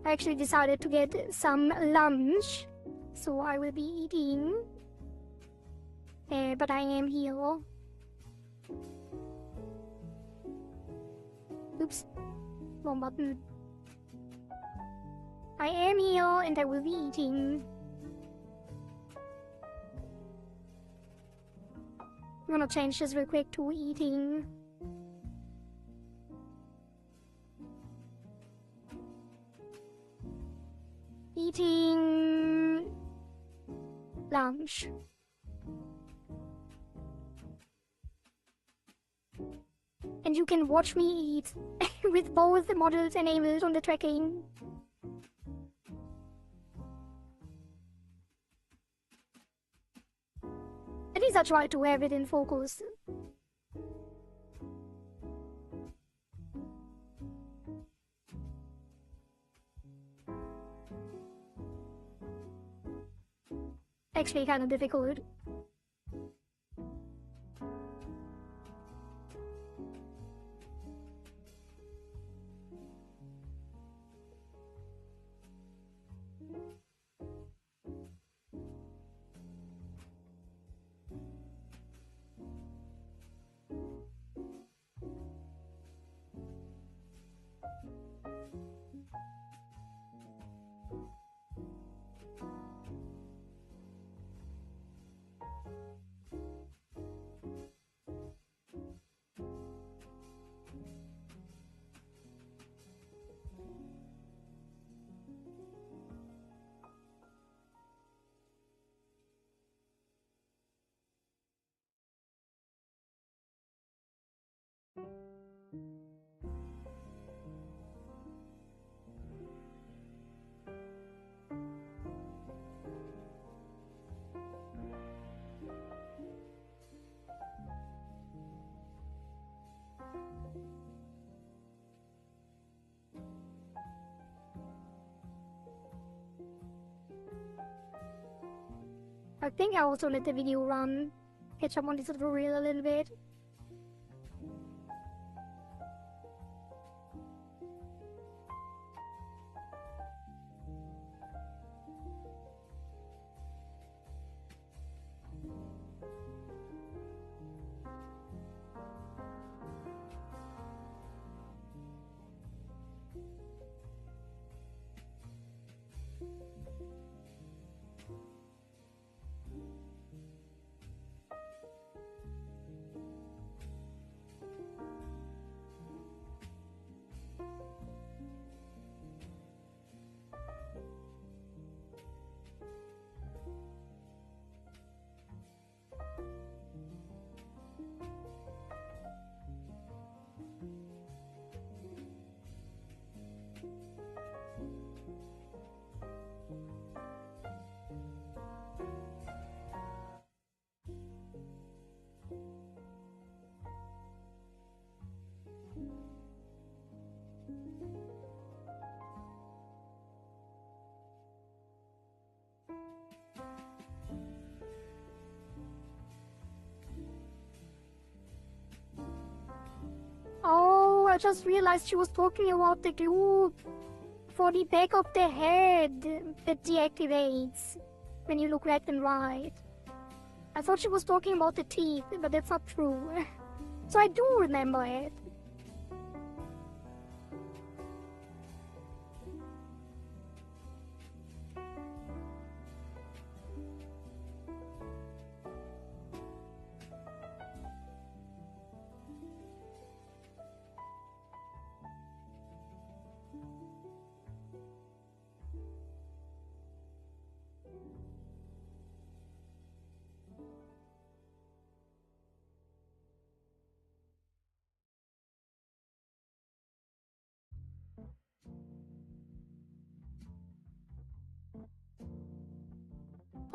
I actually decided to get some lunch, so I will be eating. But I am here. Oops, wrong button. I am here and I will be eating. I'm gonna change this real quick to eating. Eating lunch. And you can watch me eat with both the models enabled on the tracking. At least I try to have it in focus. Actually kind of difficult. I think I also let the video run, catch up on this tutorial a little bit. Oh, I just realized she was talking about the glue for the back of the head that deactivates when you look left and right. I thought she was talking about the teeth, but that's not true. So I do remember it.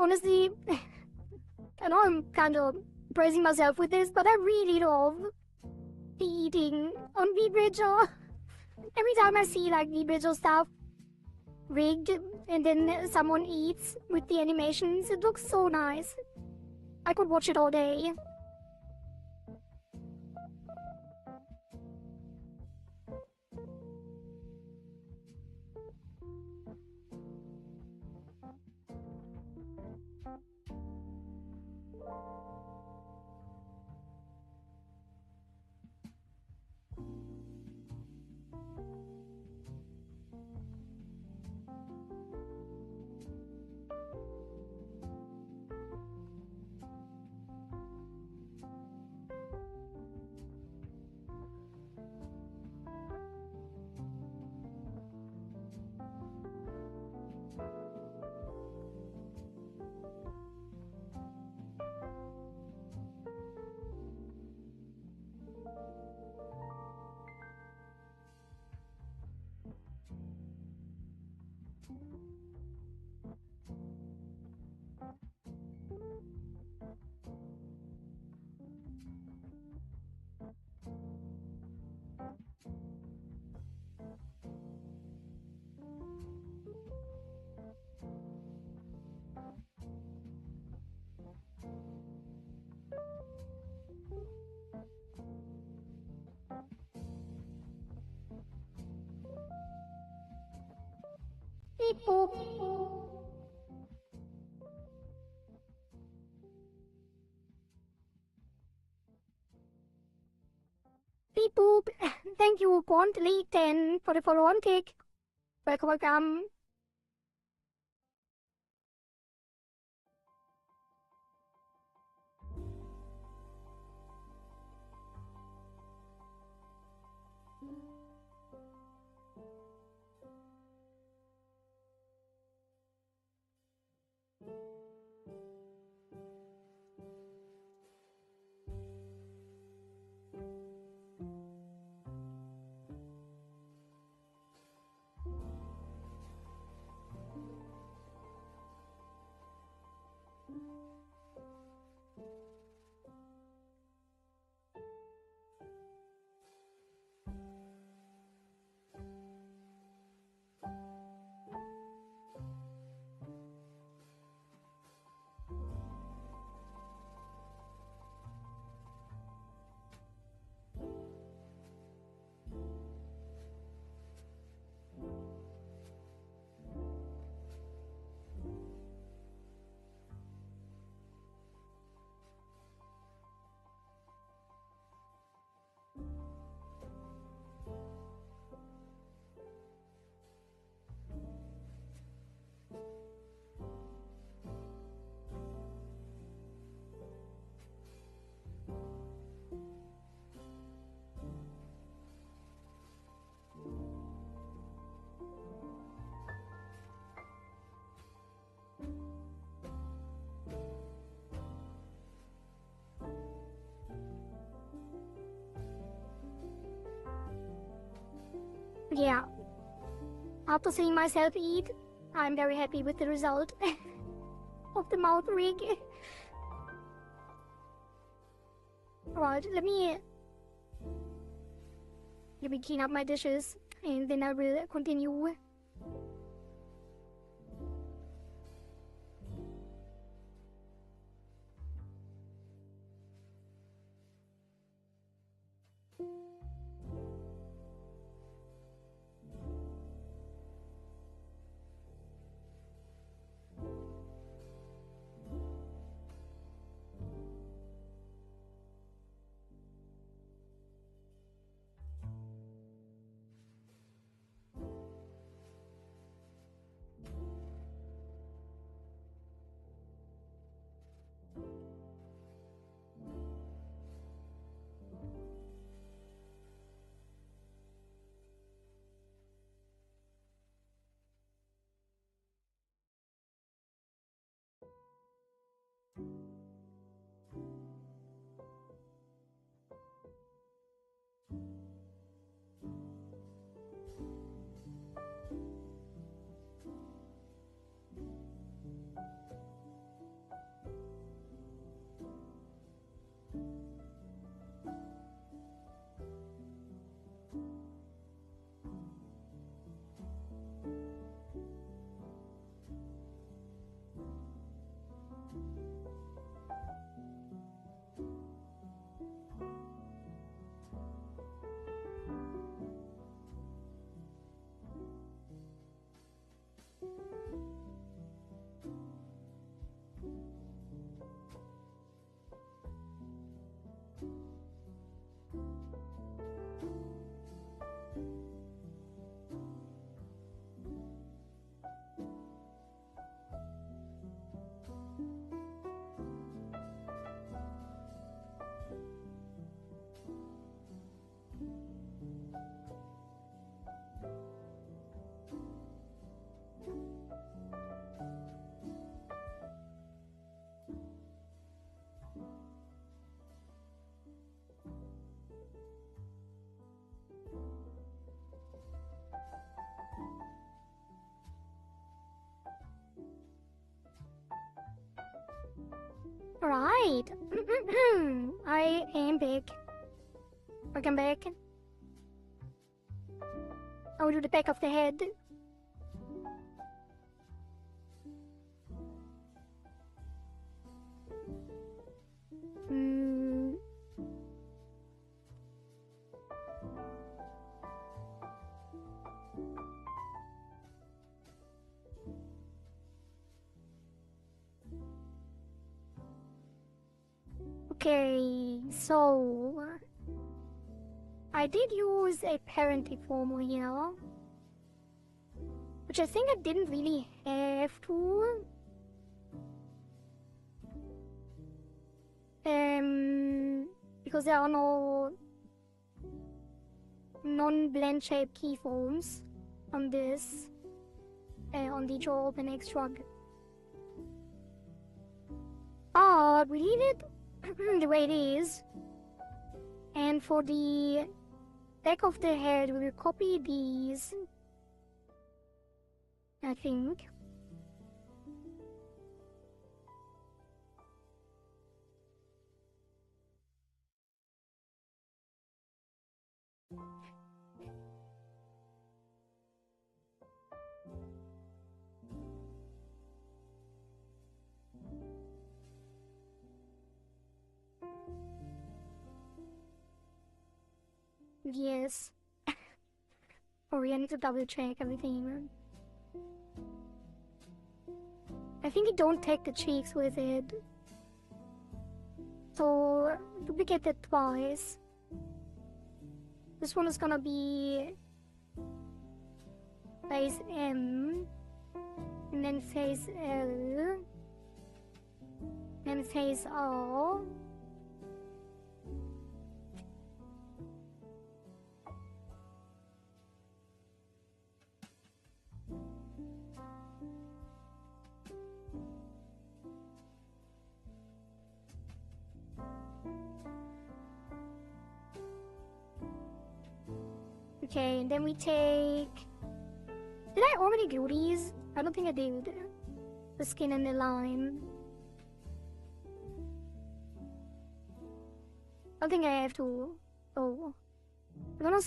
Honestly, I know I'm kind of praising myself with this, but I really love the eating on VBridger. Every time I see like VBridger stuff rigged and then someone eats with the animations, it looks so nice. I could watch it all day. Beep boop. Thank you, Quant League 10 for the follow on kick. Welcome, welcome. Yeah. After seeing myself eat, I'm very happy with the result of the mouth rig. Right, let me clean up my dishes and then I will continue. Right. I am back. Welcome back. I will do the back of the head. Okay, so I did use a parent deformer here, which I think I didn't really have to. Because there are no non-blend shape keyforms on this, on the jaw open X shrug. But we leave it the way it is. And for the back of the head, we will copy these, I think. Yes. Oh, I need to double check everything. I think you don't take the cheeks with it. So, duplicate that twice. This one is gonna be face M, and then face L, then face O. Okay, and then we take... Did I already do these? I don't think I did. The skin and the line. I don't think I have to. Oh. We're gonna...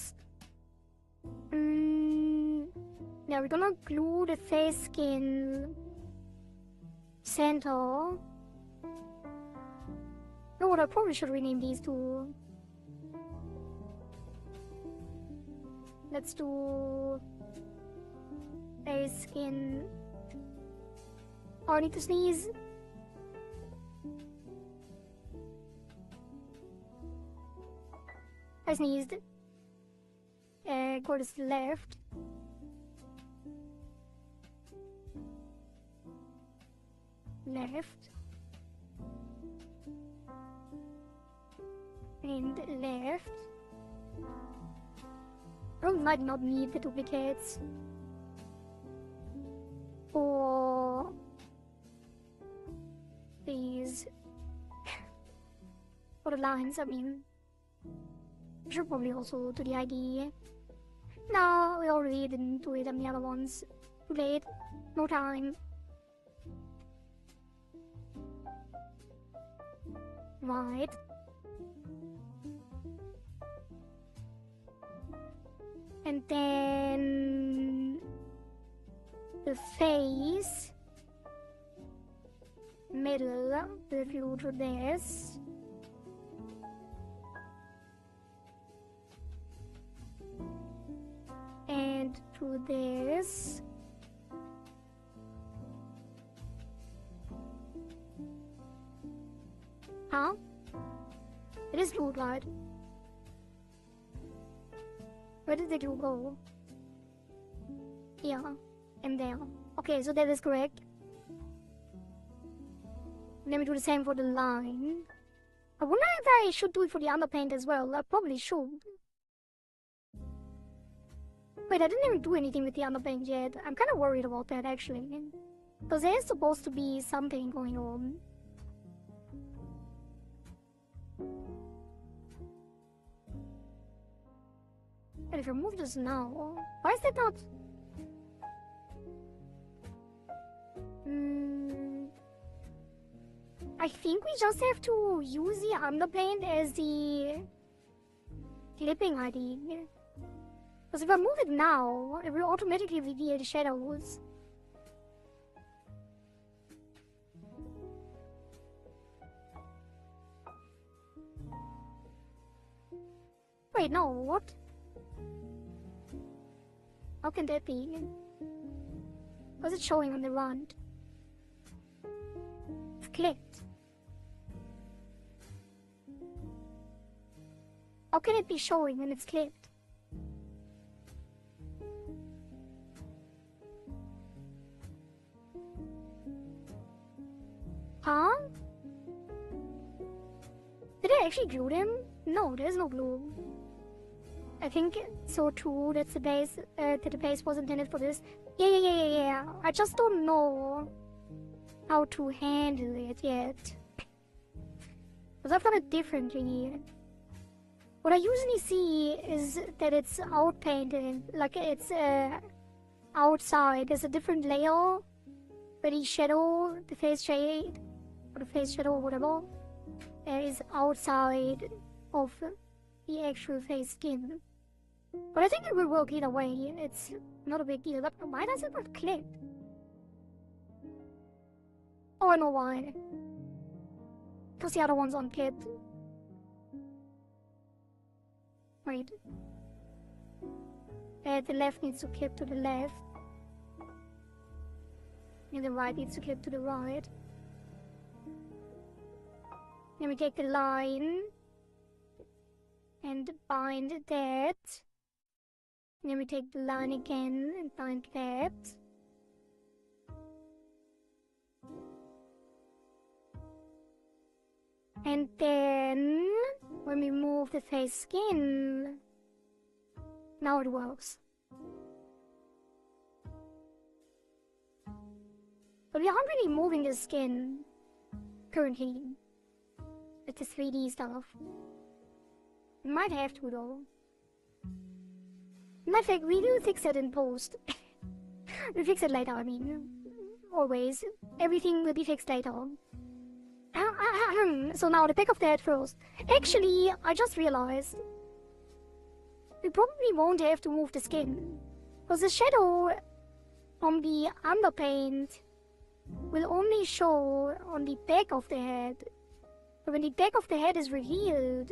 yeah, we're gonna glue the face skin center. No, what I probably should rename these two. Let's do face skin. Oh, I need to sneeze. I sneezed. Go to the left. Left. And left. I might not need the duplicates. Or these. For the lines, I mean. I should probably also do the ID. No, we already didn't do it on the other ones. Too late. No time. Right. And then the face, middle, we'll glue to this. And to this. Huh? It is glued, right? Where did the glue go? Yeah, and there. Okay, so that is correct. Let me do the same for the line. I wonder if I should do it for the underpaint as well. I probably should. Wait, I didn't even do anything with the underpaint yet. I'm kind of worried about that, actually. Because there's supposed to be something going on. But if I remove this now, why is that not? I think we just have to use the underpaint as the clipping ID. Because if I move it now, it will automatically reveal the shadows. Wait, no, what? How can that be? Was it showing on the run? I've clicked. How can it be showing when it's clipped? Huh? Did I actually glue them? No, there's no glue. I think so too. That's the base. That the base was intended for this. Yeah. I just don't know how to handle it yet. Because I've done it differently. What I usually see is that it's outpainted, like it's outside. There's a different layer where the shadow, the face shade, or the face shadow, or whatever, is outside of the actual face skin. But I think it will work either way. It's not a big deal. But why does it not click? Oh, I know why. Because the other one's on clipped. Wait. The left needs to clip to the left. And the right needs to clip to the right. Then we take the line and bind that. And then we take the line again and bind that. And then when we move the face skin, now it works. But we aren't really moving the skin currently. It's the 3D stuff. We might have to though. Matter of fact, we will fix it in post. We'll fix it later, I mean. Always. Everything will be fixed later. So now the back of the head first. Actually, I just realized we probably won't have to move the skin. Because the shadow from the underpaint will only show on the back of the head. But when the back of the head is revealed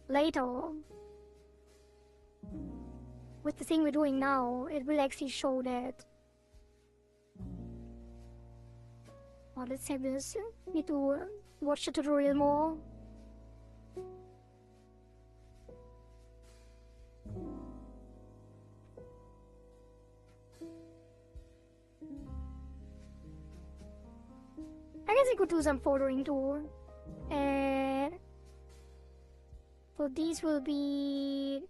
later, with the thing we're doing now, it will actually show that. Oh, let's save this. Need to watch the tutorial more. I guess I could do some photoing too. So these will be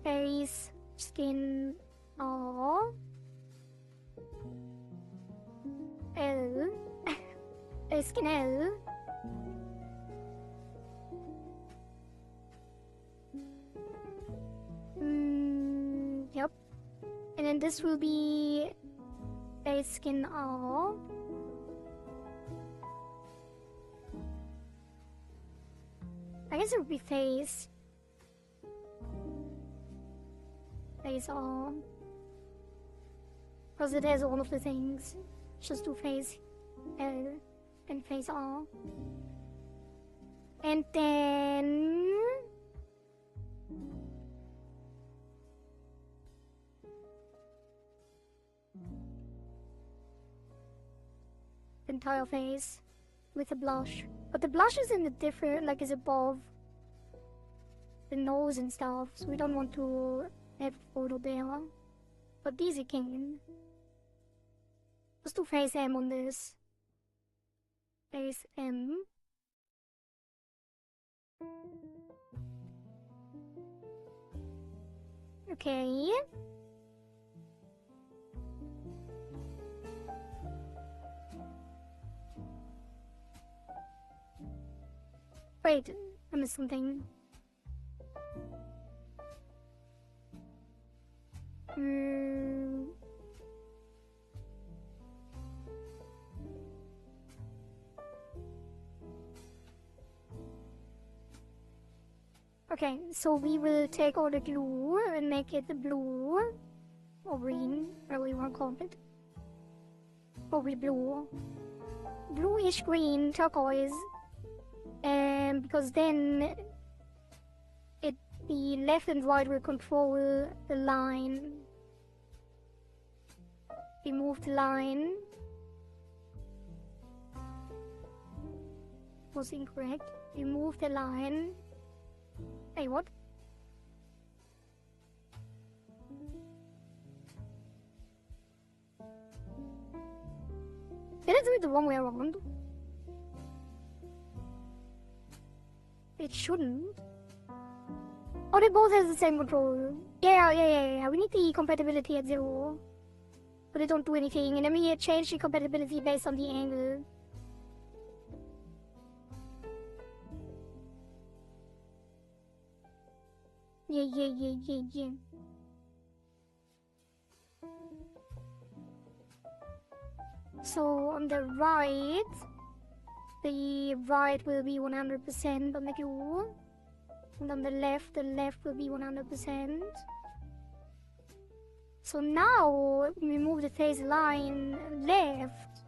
face, skin, R, L, skin L, yep, and then this will be face, skin, R, I guess it would be face R, because it has all of the things. Just do face L and face R, and then the entire face with a blush. But the blush is in the different, like, is above the nose and stuff, so we don't want to have a photo there. But these you can. Let's do face M on this. Face M. Okay. Wait, I missed something. Okay, so we will take all the glue and make it blue or green, whatever you want to call it. Probably blue. Bluish green, turquoise. Because then the left and right will control the line. We move the line. was incorrect. We moved the line. Hey, what? Did I do it the wrong way around? It shouldn't. Oh, they both have the same control. Yeah. We need the compatibility at 0. But they don't do anything. And then we change the compatibility based on the angle. Yeah. So on the right will be 100% on the glue. And on the left will be 100%. So now we move the phase line left.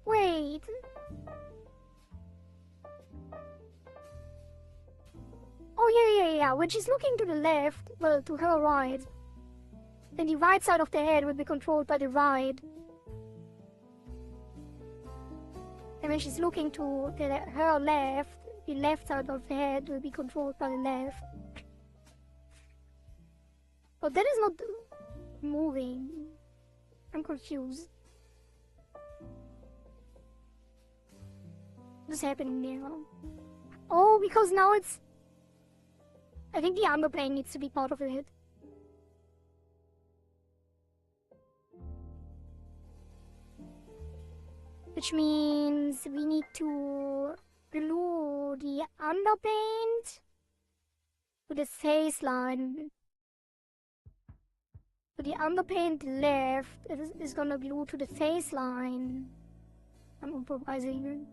Wait. Oh yeah. When she's looking to the left, well, to her right, then the right side of the head will be controlled by the right. And when she's looking to her left, the left side of the head will be controlled by the left. But that is not moving. I'm confused. What's happening there? Oh, because now it's... I think the underplane needs to be part of it. Which means we need to glue the underpaint to the face line. So the underpaint left is gonna glue to the face line. I'm improvising.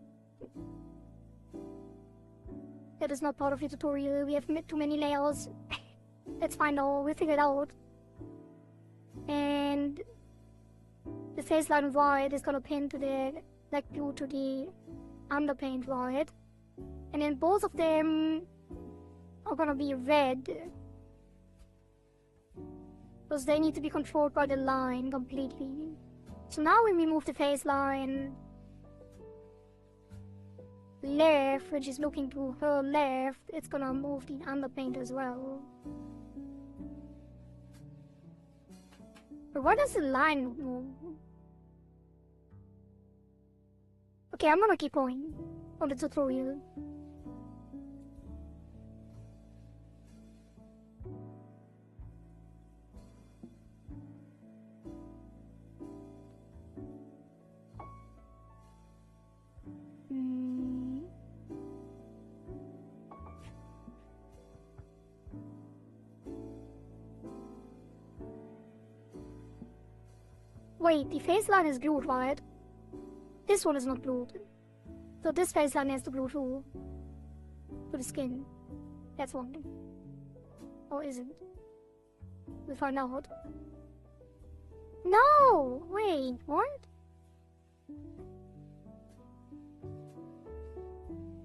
That is not part of the tutorial. We have too many layers. That's fine though, we'll figure it out. And the face line white is gonna pin to the, like, glue to the underpaint white. And then both of them are gonna be red. Because they need to be controlled by the line completely. So now when we move the face line left, which is looking to her left, it's gonna move the underpaint as well. But why does the line move? Okay, I'm gonna keep going on the tutorial. Wait, the face line is glued, right? This one is not glued. So this face line has to glue too. To the skin. That's one. Or is it? We'll find out. No! Wait, what?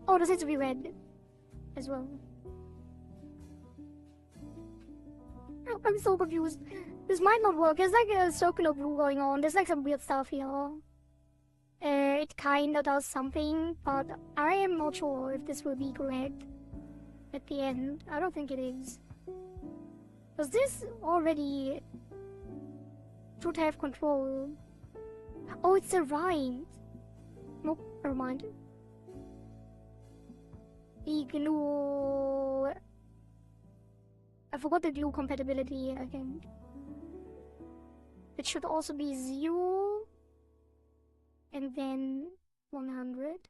Oh, this needs to be red as well. I'm so confused. This might not work. There's like a circular glue going on. There's like some weird stuff here. It kinda does something, but I am not sure if this will be correct at the end. I don't think it is. Because this already should have control. Oh, it's the right. Nope, never mind. The glue... I forgot the glue compatibility, I think. It should also be 0 and then 100.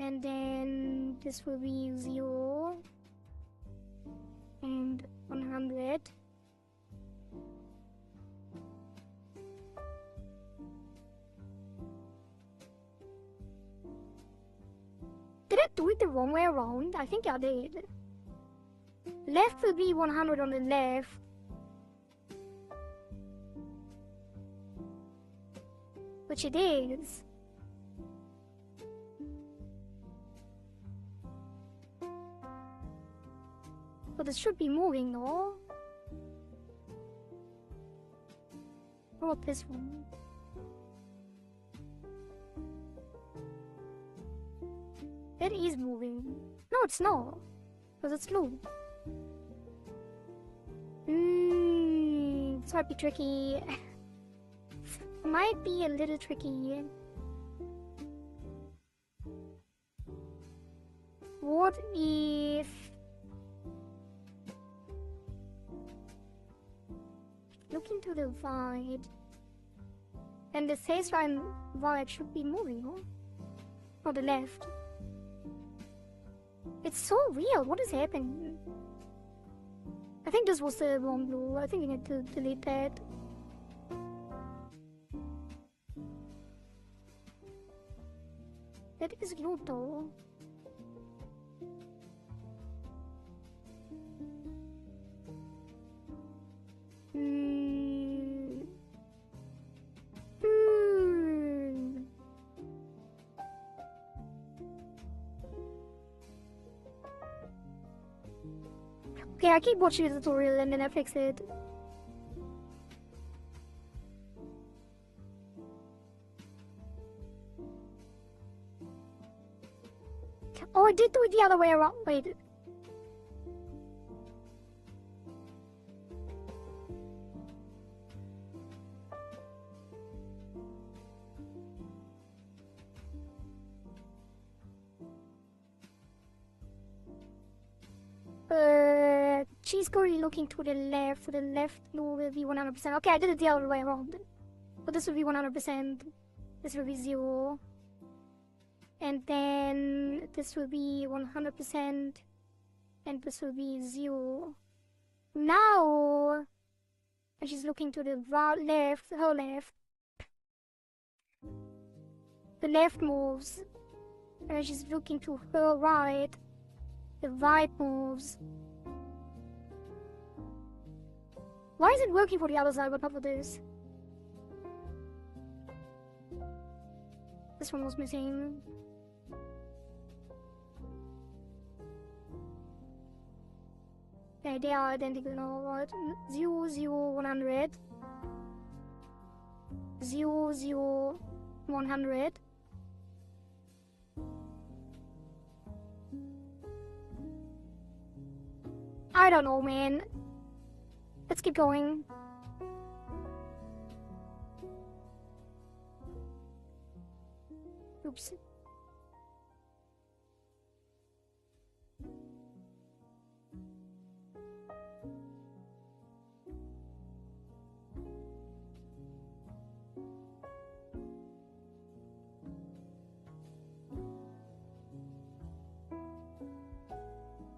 And then this will be 0 and 100. Did I do it the wrong way around? I think I did. Left will be 100 on the left. Which it is. But it should be moving, no? What about this one? It is moving. No, it's not. Because it's slow. This might be tricky. Might be a little tricky. What if... Look into the void. And the baseline void should be moving, huh? Or the left. It's so real. What is happening? I think this was the wrong blue. I think we need to delete that. That is blue though. Okay, I keep watching the tutorial and then I fix it. Oh, I did do it the other way around. Wait. She's currently looking to the left. So the left blue will be 100%. Okay, I did it the other way around. But this will be 100%. This will be 0. And then this will be 100%. And this will be 0. Now, and she's looking to the left, her left. The left moves. And she's looking to her right. The right moves. Why is it working for the other side but not for this? This one was missing. Okay, they are identical now, right? 0, 0, 100. 0, 0, 100. I don't know, man. Let's keep going. Oops.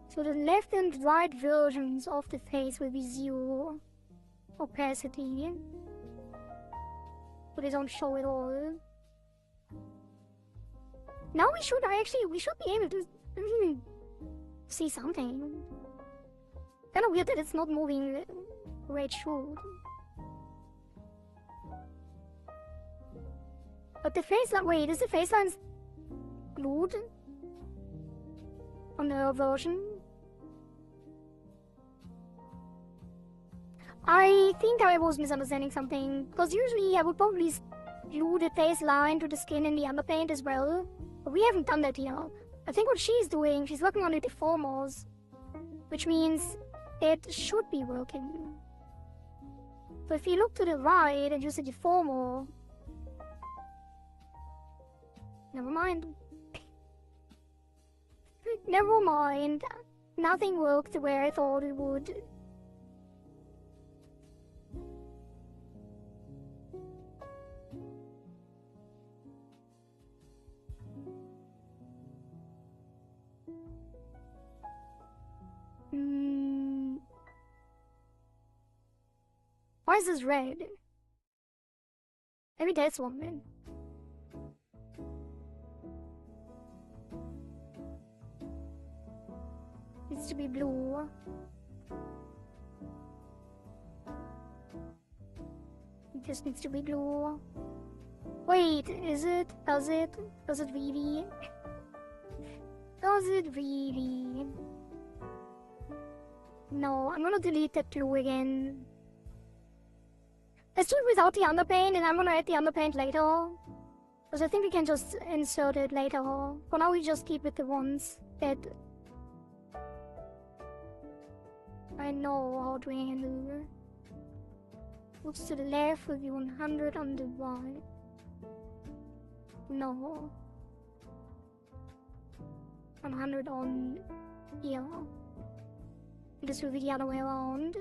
So the left and right versions of the face will be 0 opacity. So they don't show it all. Now we should be able to see something. Kinda weird that it's not moving where it should. But the face line, wait, is the face lines glued on the version? I think I was misunderstanding something, because usually I would probably glue the face line to the skin in the underpaint as well, but we haven't done that here. I think what she's doing, she's working on the deformers, which means it should be working. So if you look to the right and use the deformer, never mind. Never mind. Nothing worked the way I thought it would. Why is this red? Maybe that's one then. Needs to be blue. It just needs to be blue. Wait, is it? Does it? Does it really? Does it really? No, I'm gonna delete that blue again. Let's do it without the underpaint, and I'm gonna add the underpaint later. Because I think we can just insert it later. For now, we just keep with the ones that I know how to handle. Looks to the left will be 100 on the right. No. 100 on here. This will be the other way around.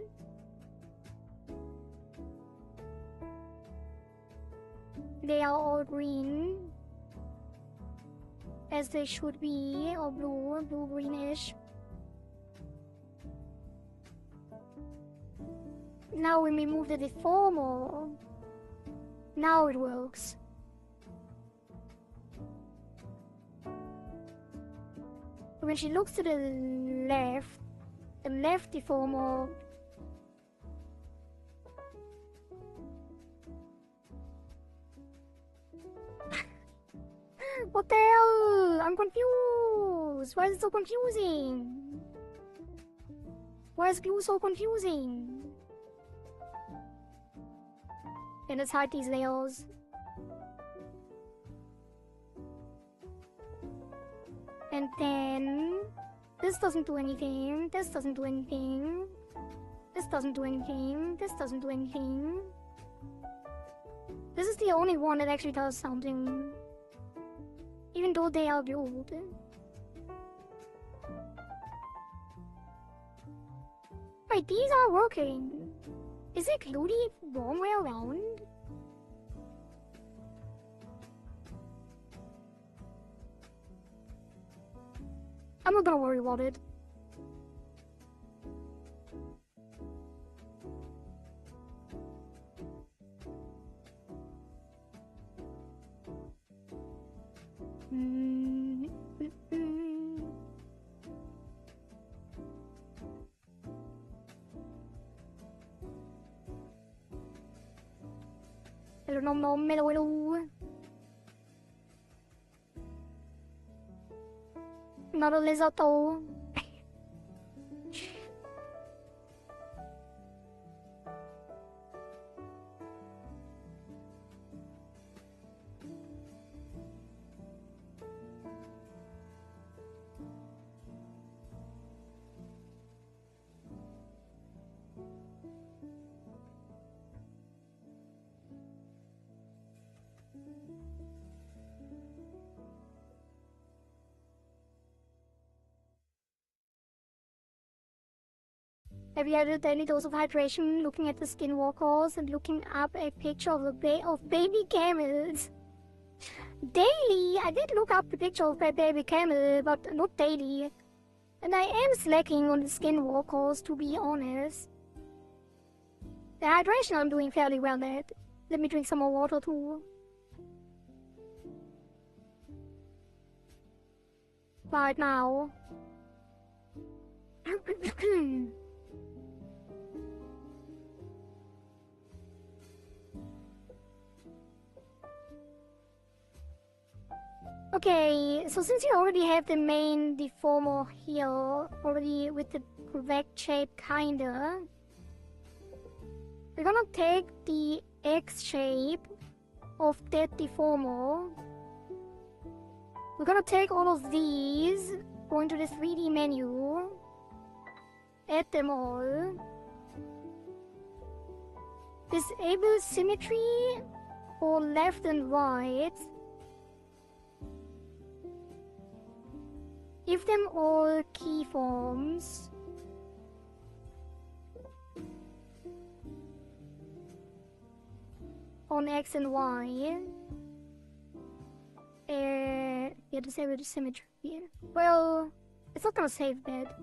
They are all green. As they should be, or blue-greenish. Now when we move the deformer, now it works. When she looks to the left deformer what the hell? I'm confused. Why is it so confusing? Why is glue so confusing? And let's hide these layers. And then this doesn't do anything. This doesn't do anything. This doesn't do anything. This doesn't do anything. This is the only one that actually does something. Even though they are glued. Wait, these are working. Is it glued the wrong way around? I'm not gonna worry about it. Hello. Not a lizard though. Have you had a daily dose of hydration, looking at the skinwalkers and looking up a picture of baby camels? Daily? I did look up the picture of a baby camel, but not daily. And I am slacking on the skinwalkers, to be honest. The hydration I'm doing fairly well at. Let me drink some more water too. Right now. Okay, so since you already have the main deformer here, already with the correct shape kinda, we're gonna take the X shape of that deformer. We're gonna take all of these, go into the 3D menu, add them all, disable symmetry for left and right, give them all keyforms. On X and Y. Yeah, disable the symmetry. Well, it's not gonna save that.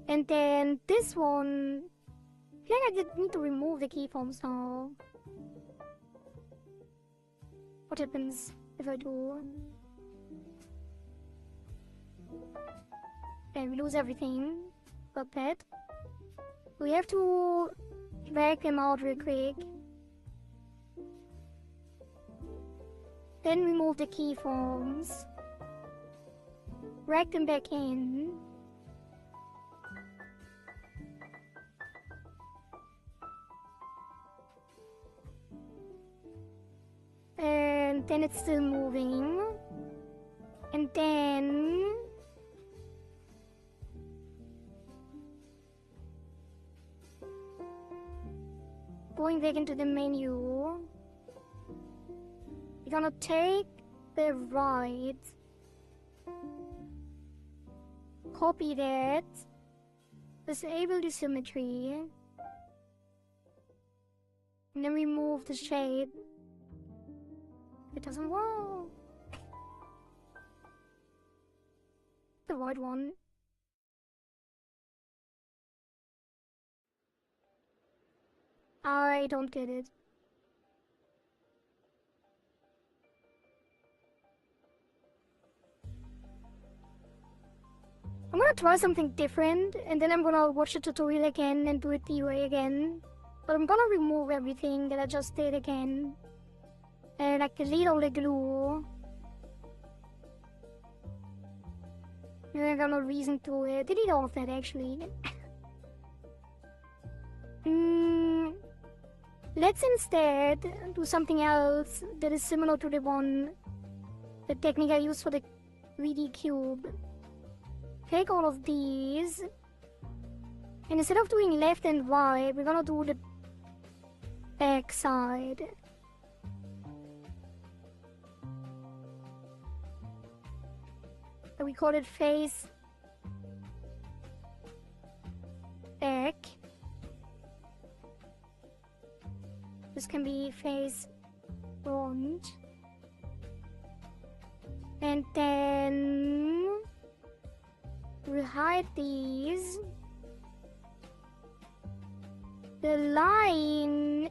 And then this one, I feel like I did need to remove the keyforms now. What happens if I do? Okay, we lose everything. Got that. We have to drag them out real quick. Then remove the keyforms. Drag them back in. And then it's still moving. And then... going back into the menu, we're gonna take the right, copy that, disable the symmetry, and then remove the shape. It doesn't work. The right one. I don't get it. I'm gonna try something different, and then I'm gonna watch the tutorial again and do it the way again. But I'm gonna remove everything that I just did again. And like delete all the glue. And I got no reason to delete all of that actually. Let's instead do something else that is similar to the technique I used for the 3D cube. Take all of these, and instead of doing left and right, we're gonna do the back side. So we call it face back. This can be face front. And then we'll hide these. The line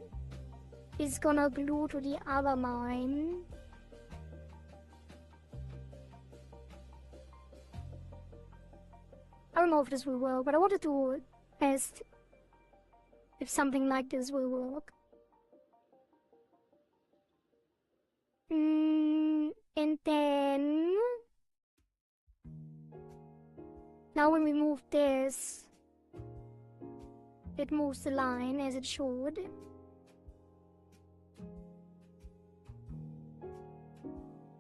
is gonna glue to the other line. I don't know if this will work, but I wanted to test if something like this will work. And then now when we move this, it moves the line as it should.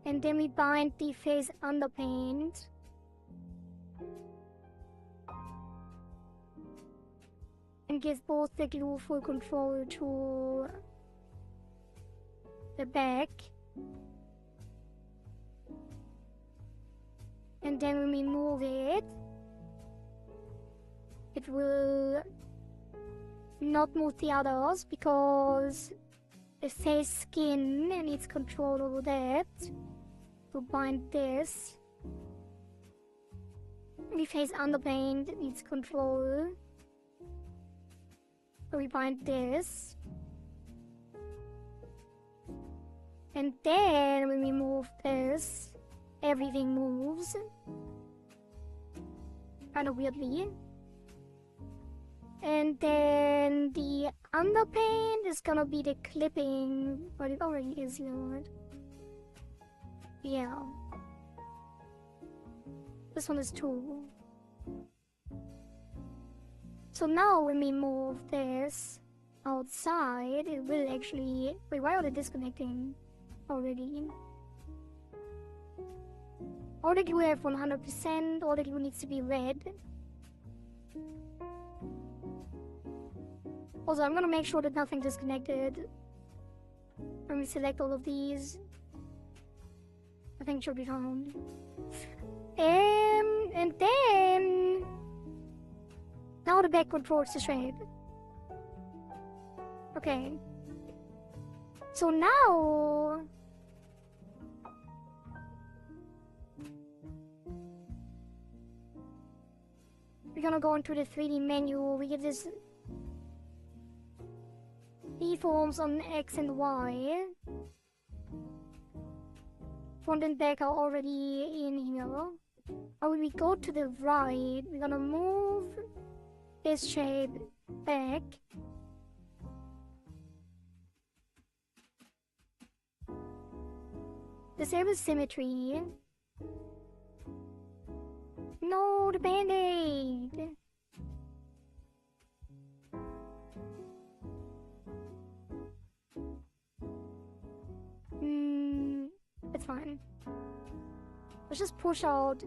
And then we bind the face underpaint. And give both the glue full control to the back. And then when we move it, it will not move the others because the face skin needs control over that. To bind this. The face underpaint needs control. So we bind this. And then when we move this, everything moves. Kind of weirdly. And then the underpaint is gonna be the clipping, but it already is here, right? Yeah. This one is 2. So now when we move this outside, it will actually... Wait, why are they disconnecting already? All the glue have 100%, all the glue needs to be red. Also, I'm gonna make sure that nothing disconnected when we select all of these. I think it should be found. And then... Now the back controls the shape. Okay. So now... we're gonna go into the 3D menu. We get this... Deforms on X and Y. Front and back are already in here. And when we go to the right, we're gonna move this shape back. Disable symmetry. No, the band-aid! it's fine. Let's just push out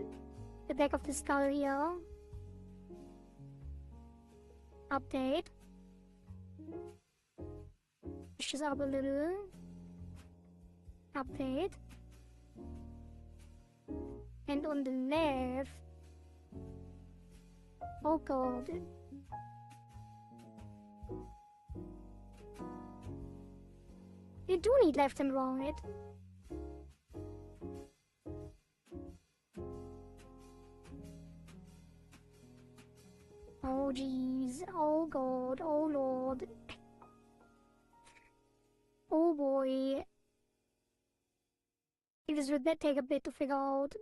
the back of the skull here. Update. Push this up a little. Update. And on the left. Oh god. You do need left and right. Oh jeez. Oh god. Oh lord. Oh boy. This would take a bit to figure out.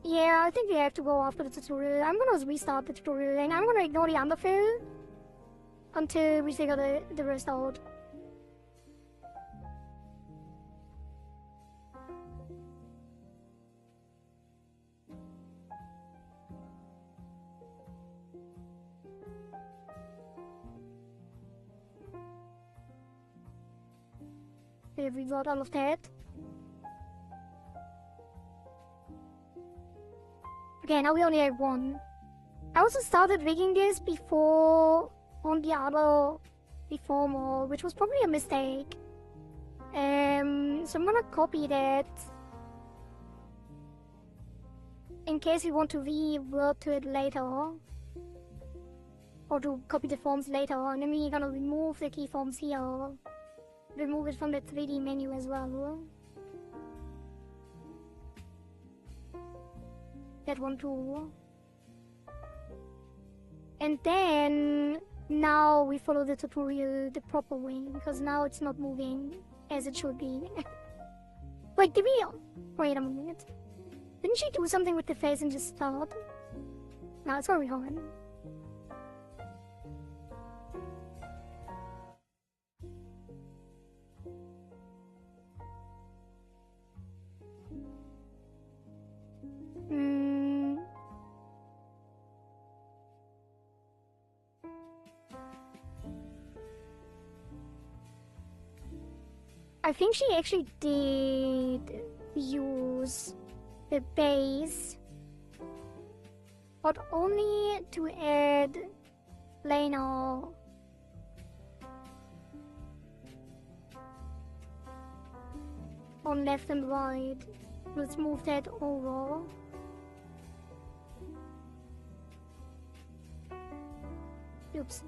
Yeah, I think we have to go after the tutorial. I'm gonna restart the tutorial and I'm gonna ignore the underfill until we figure the rest out. Have we got all of that? Okay, now we only have one. I also started rigging this before on the other reformer, which was probably a mistake. So I'm gonna copy that in case we want to revert to it later, or to copy the forms later. And then we're gonna remove the keyforms here, remove it from the 3D menu as well. That one too. And then now we follow the tutorial the proper way, because now it's not moving as it should be. Wait, did we... Wait a minute. Didn't she do something with the face and just stop? No, it's very hard. I think she actually did use the base, but only to add Lena. On left and right. Let's move that over. Oops.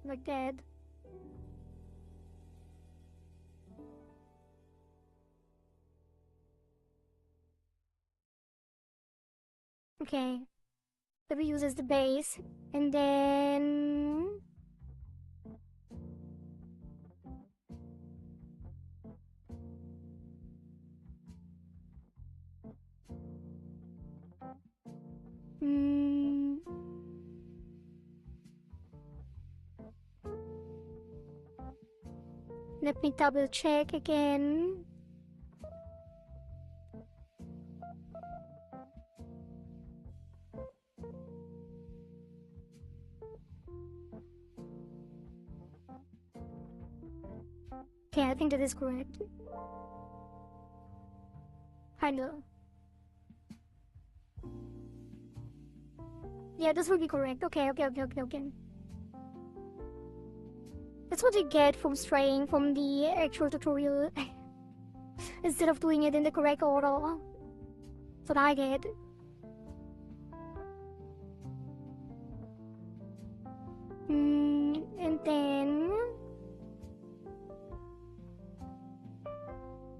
Like that. Okay. That we use as the base, and then let me double check again. Okay, I think that is correct. Kinda. Yeah, this will be correct. Okay. That's what you get from straying from the actual tutorial instead of doing it in the correct order. That's what I get. And then...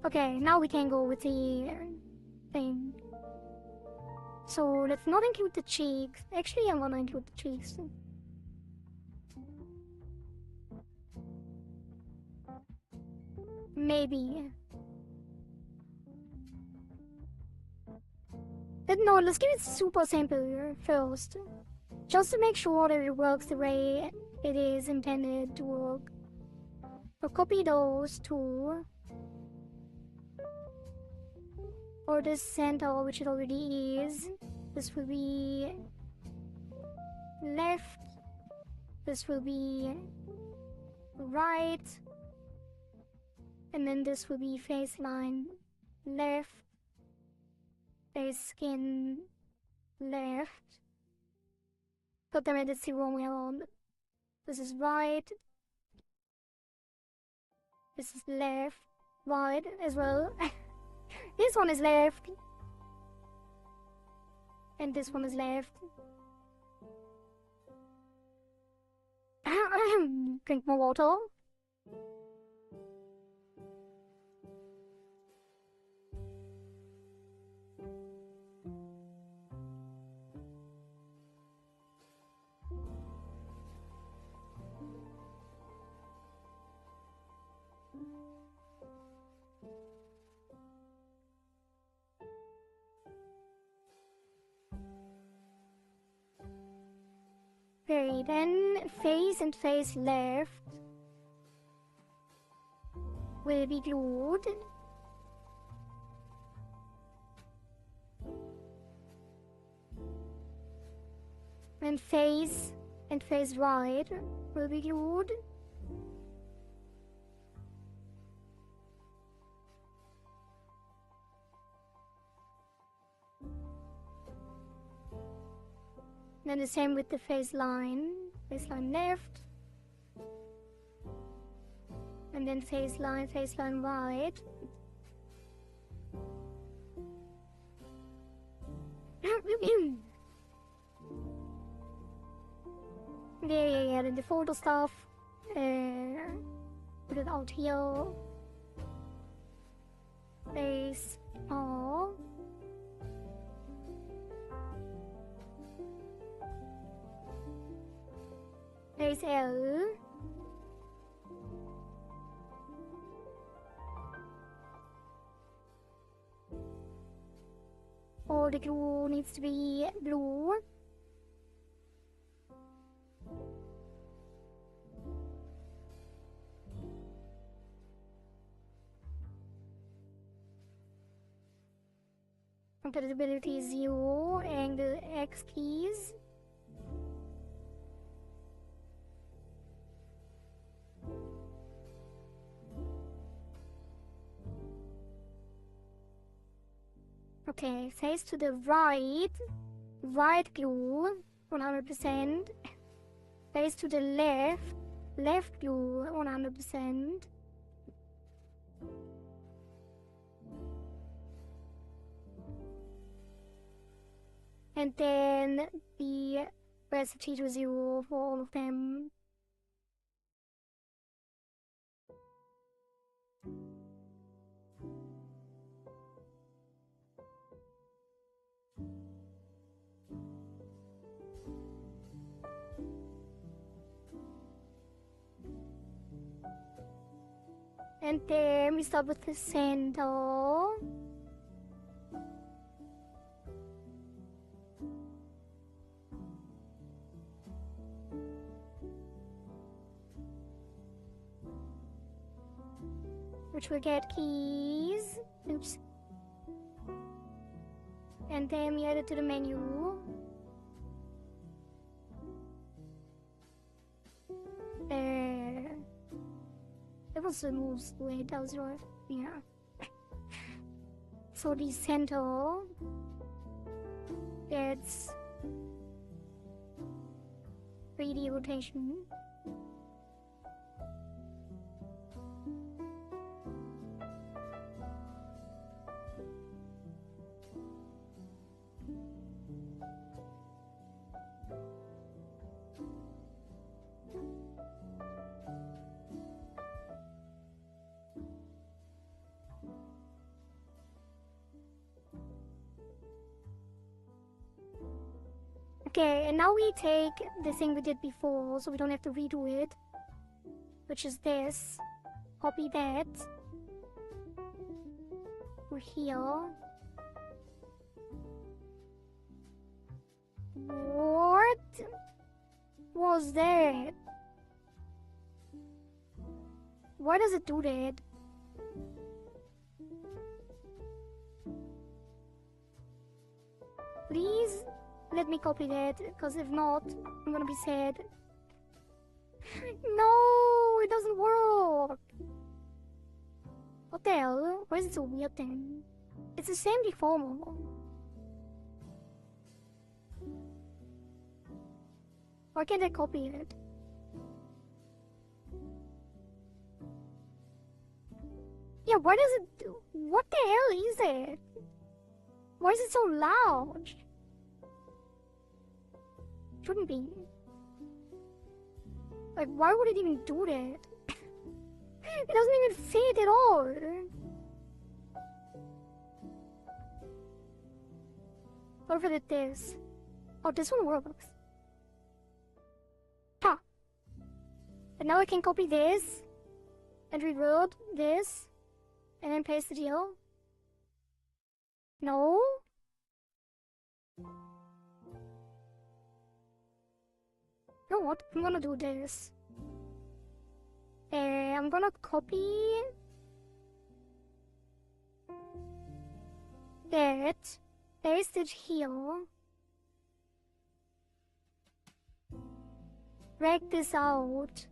Okay, now we can go with the thing. So let's not include the cheeks. Actually, I want to include the cheeks. Maybe. But no, let's keep it super simple first. Just to make sure that it works the way it is intended to work. So copy those two. or this center, which it already is. This will be left. This will be right. And then this will be face line left. Face skin left. God damn it, it's the wrong way around. This is right. This is left. Right as well. This one is left. And this one is left. Drink more water. Okay, then face and face left will be glued. And face right will be glued. Then the same with the face line left. And then face line right. Yeah, then the photo stuff. Put it out here. Face R. Face L. All the glue needs to be blue. Compatibility 0, angle X keys. Okay, face to the right glue, 100%. Face to the left glue, 100%. And then the recipe to 0 for all of them. And then we start with the center. Which will get keys. Oops. And then we add it to the menu. There. That was the most way, that was right. Yeah. So the center gets 3D rotation. Okay, and now we take the thing we did before, so we don't have to redo it, which is this. Copy that. We're here. What was that? Why does it do that? Please let me copy that, because if not, I'm gonna be sad. No, it doesn't work. What the hell? Why is it so weird then? It's the same deformer. Why can't I copy it? Yeah, why does it do? What the hell is it? Why is it so loud? Shouldn't be. Like, why would it even do that? It doesn't even fit at all. What if I did this? Oh, this one works. Ha! And now I can copy this and reload this and then paste the deal. No? You know what? I'm gonna do this. I'm gonna copy that, paste it here, drag this out,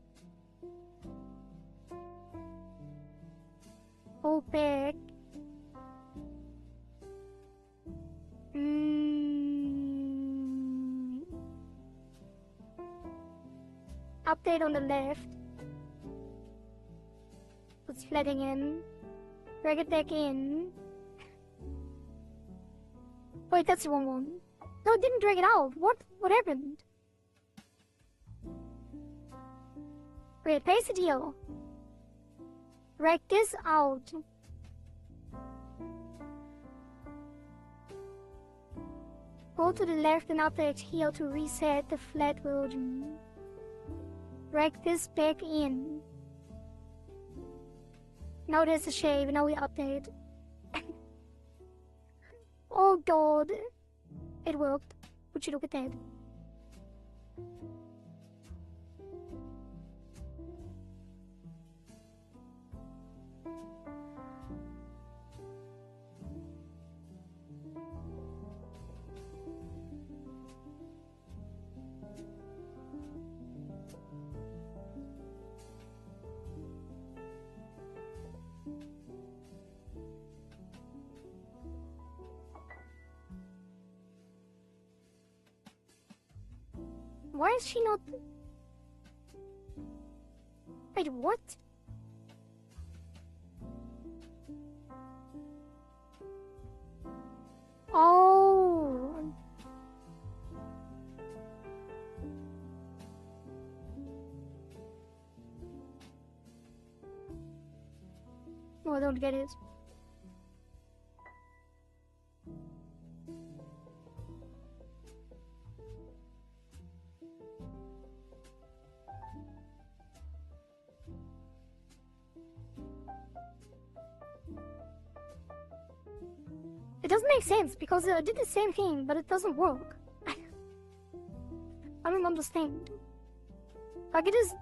go back, update on the left, put sledding in, drag it back in. Wait, that's the wrong one. No, it didn't drag it out. What happened? Wait, paste it here. Drag this out. Go to the left and update here to reset the flat version. Drag this back in. Now there's a shave, and now we update. Oh god. It worked. Would you look at that? Why is she not... Wait, what? Oh... No, I don't get it. It doesn't make sense, because I did the same thing, but it doesn't work. I don't understand. Like, it is...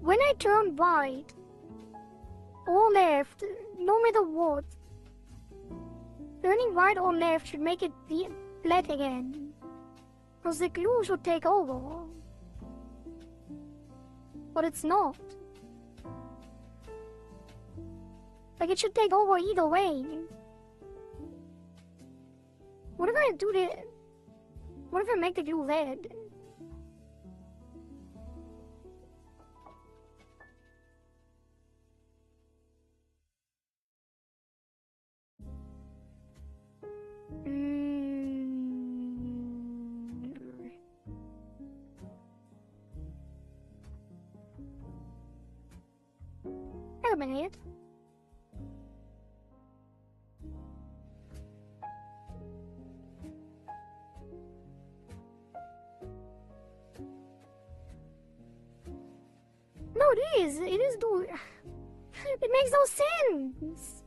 When I turn right, or left, no matter what, turning right or left should make it be flat again. Because the glue should take over. But it's not. Like, it should take over either way. What if I do the... What if I make the glue red? Wait a minute. No, it is. It is doing... It makes no sense.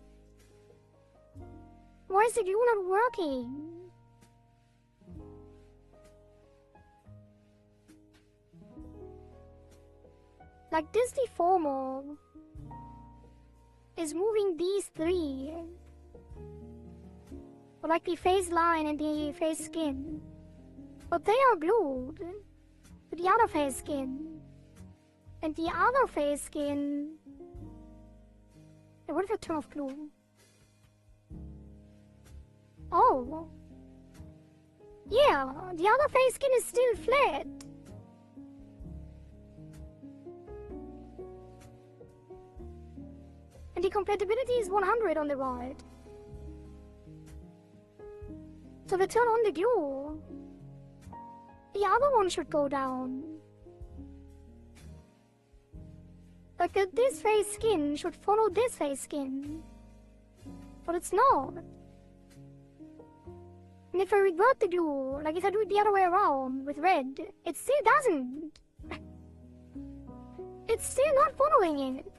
Why is the glue not working? Like, this deformer is moving these three, Or like the face line and the face skin. But they are glued to the other face skin. And the other face skin... What if I turn off glue? Oh. Yeah, the other face skin is still flat. And the compatibility is 100 on the right. So if I turn on the glue, the other one should go down. Like this face skin should follow this face skin. But it's not. And if I revert the glue, like if I do it the other way around with red, it still doesn't. It's still not following it.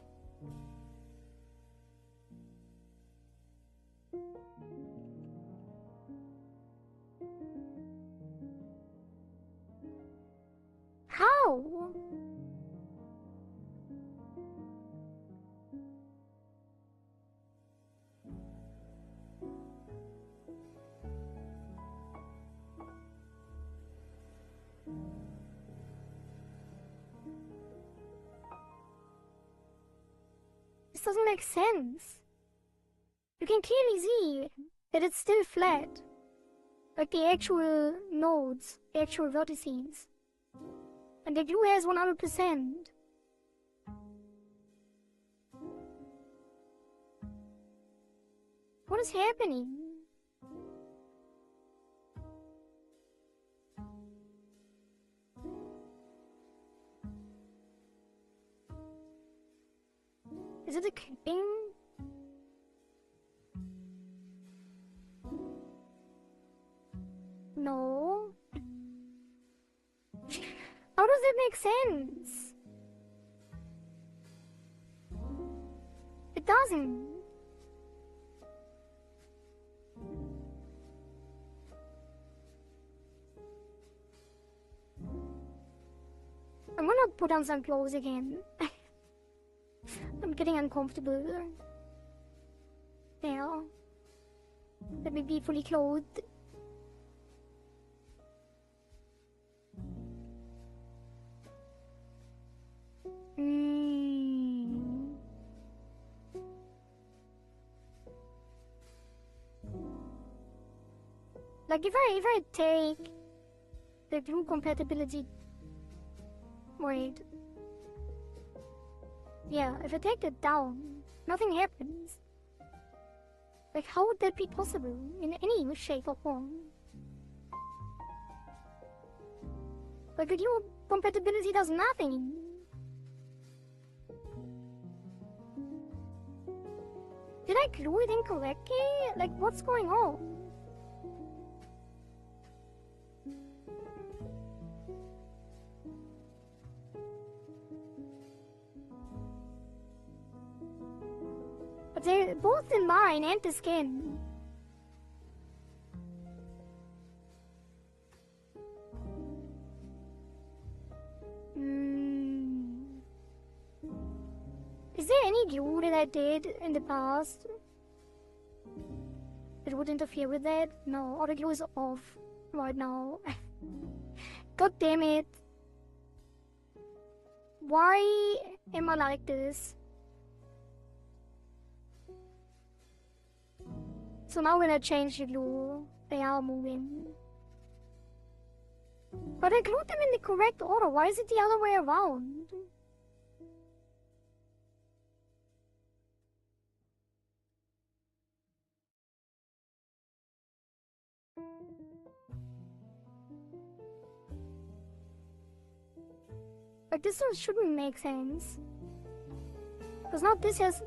How? This doesn't make sense. You can clearly see that it's still flat. Like the actual nodes, the actual vertices. And the glue has 100%. What is happening? Is it a clipping? No. How does it make sense? It doesn't. I'm gonna put on some clothes again. I'm getting uncomfortable. Now, let me be fully clothed. Like if I take the glue compatibility, wait, yeah, if I take that down, nothing happens. Like how would that be possible in any shape or form? Like the glue compatibility does nothing. Did I glue it incorrectly? Like what's going on? But they're both in mine and the skin. Is there any glue that I did in the past that would interfere with that? No, all the glue is off right now. God damn it. Why am I like this? So now when I change the glue, they are moving. But I glued them in the correct order. Why is it the other way around? Like this one shouldn't make sense. Because now this has...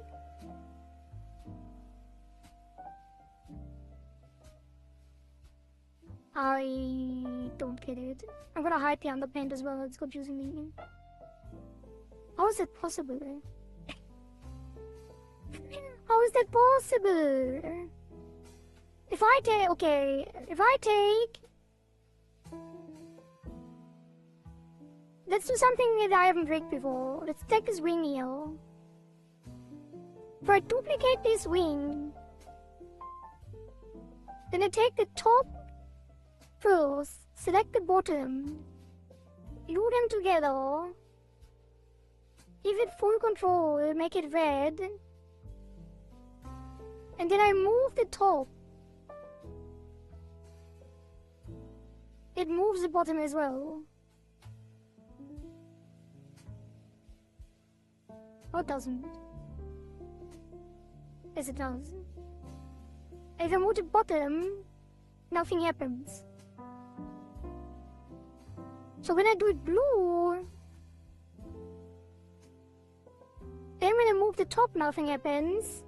I don't get it. I'm gonna hide the underpaint as well, it's confusing me. How is that possible? How is that possible? If I take... Okay, if I take... Let's do something that I haven't rigged before. Let's take this wing here. If I duplicate this wing... Then I take the top first, select the bottom, glue them together, give it full control, make it red, and then I move the top. It moves the bottom as well. Or it doesn't. Yes, it does. If I move the bottom, nothing happens. So when I do it blue, then when I move the top, nothing happens.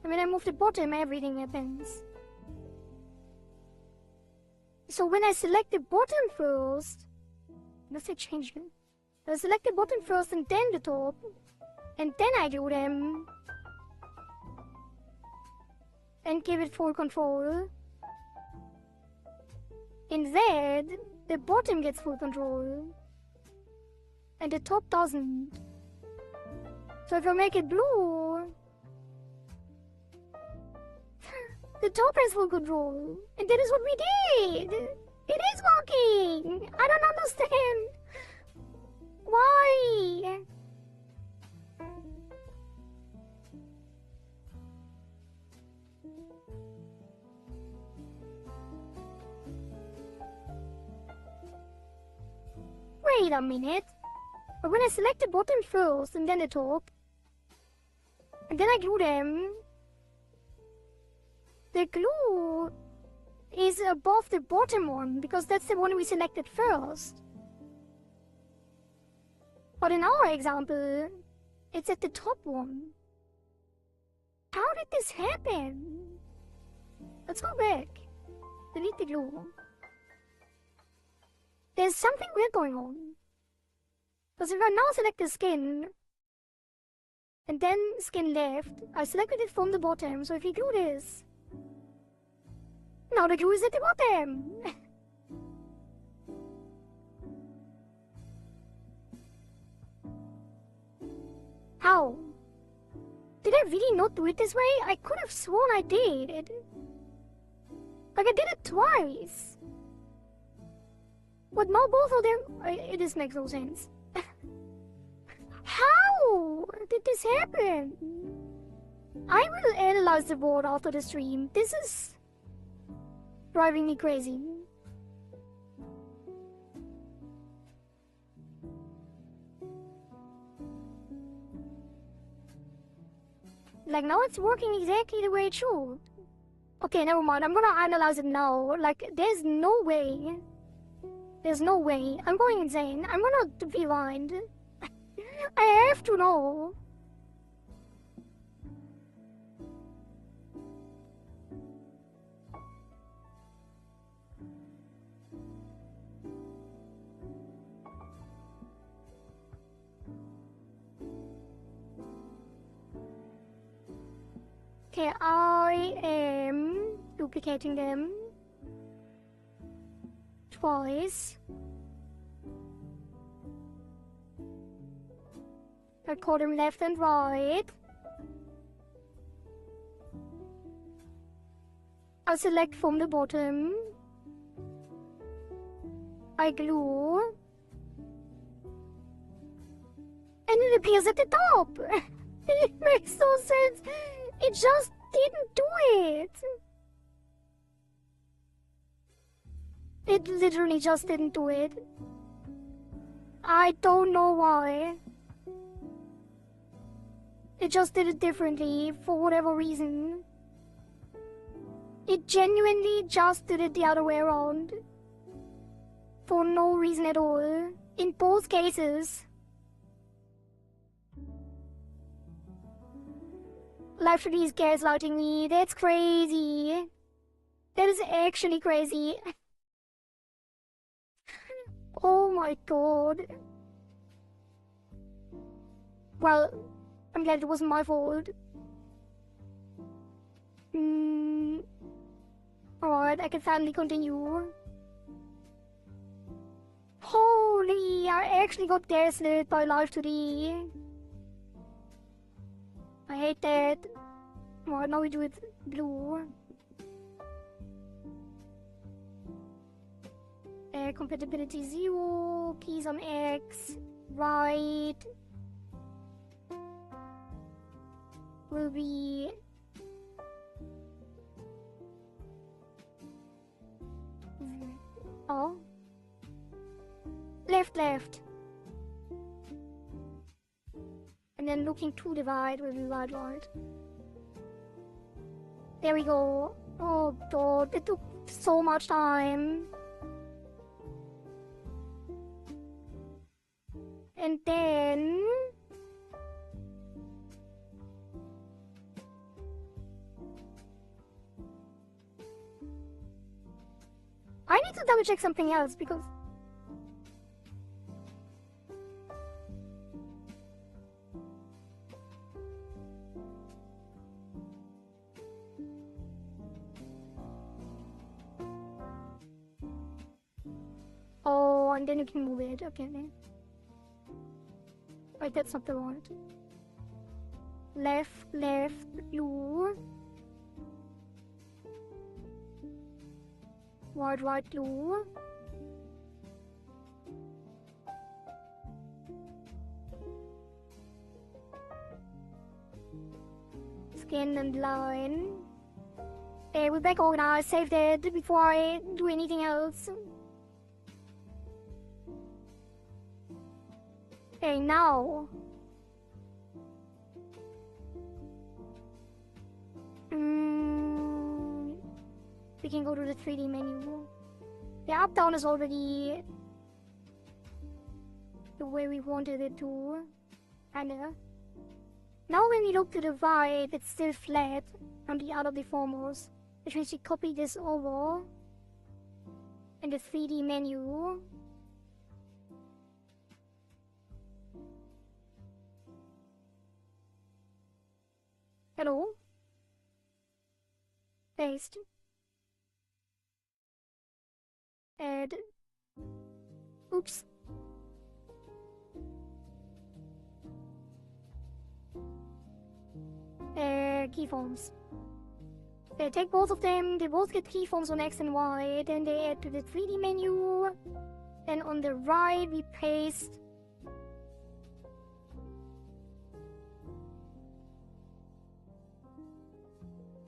And when I move the bottom, everything happens. So when I select the bottom first, let's say change it. I select the bottom first and then the top, and then I glue them and give it full control. In that, the bottom gets full control and the top doesn't. So if I make it blue, the top has full control, and that is what we did. It is working. I don't understand. Why? Wait a minute. But when I select the bottom first and then the top, and then I glue them, the glue is above the bottom one because that's the one we selected first. But in our example, it's at the top one. How did this happen? Let's go back. Delete the glue. There's something weird going on. Because if I now select the skin, and then skin left, I selected it from the bottom, so if you glue this, now the glue is at the bottom. How? Did I really not do it this way? I could have sworn I did. Like I did it twice. But now both of them... this makes no sense. How did this happen? I will analyze the board after the stream. This is driving me crazy. Like now it's working exactly the way it should. Okay, never mind. I'm gonna analyze it now. Like there's no way. There's no way. I'm going insane. I'm gonna rewind. I have to know. Okay, I am duplicating them twice. I call them left and right. I select from the bottom. I glue. And it appears at the top. It makes no sense. It just didn't do it. It literally just didn't do it. I don't know why. It just did it differently for whatever reason. It genuinely just did it the other way around. For no reason at all. In both cases. Live2D is gaslighting me. That's crazy. That is actually crazy. Oh my god. Well, I'm glad it wasn't my fault. Alright, I can finally continue. Holy, I actually got gaslit by Live2D. I hate that. Alright, now we do it blue. Compatibility 0, keys on X, right will be oh, left, and then looking to the right will be right. There we go. Oh god, it took so much time. And then I need to double check something else because oh, and then you can move it. Okay, then. Wait, that's not the right. Left, blue. Right, blue. Scan and line. Okay, we're back organized. Save that before I do anything else. Okay, now. We can go to the 3D menu. The up-down is already the way we wanted it to. Kinda. Now when we look to the right, it's still flat on the other deformers. Which means we copy this over in the 3D menu. Hello? Paste. Add. Oops. Keyforms. They take both of them, they both get keyforms on X and Y, then they add to the 3D menu. Then on the right we paste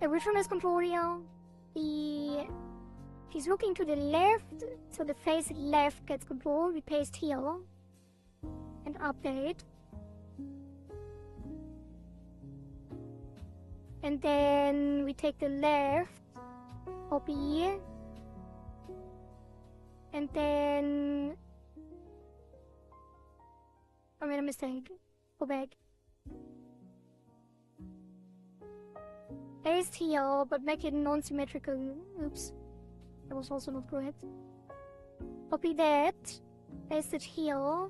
a reference control here. She's looking to the left, so the face left gets controlled. We paste here and update. And then we take the left, copy, and then I made a mistake. Go back. Paste here, but make it non-symmetrical. Oops. That was also not correct. Copy that. Paste it here.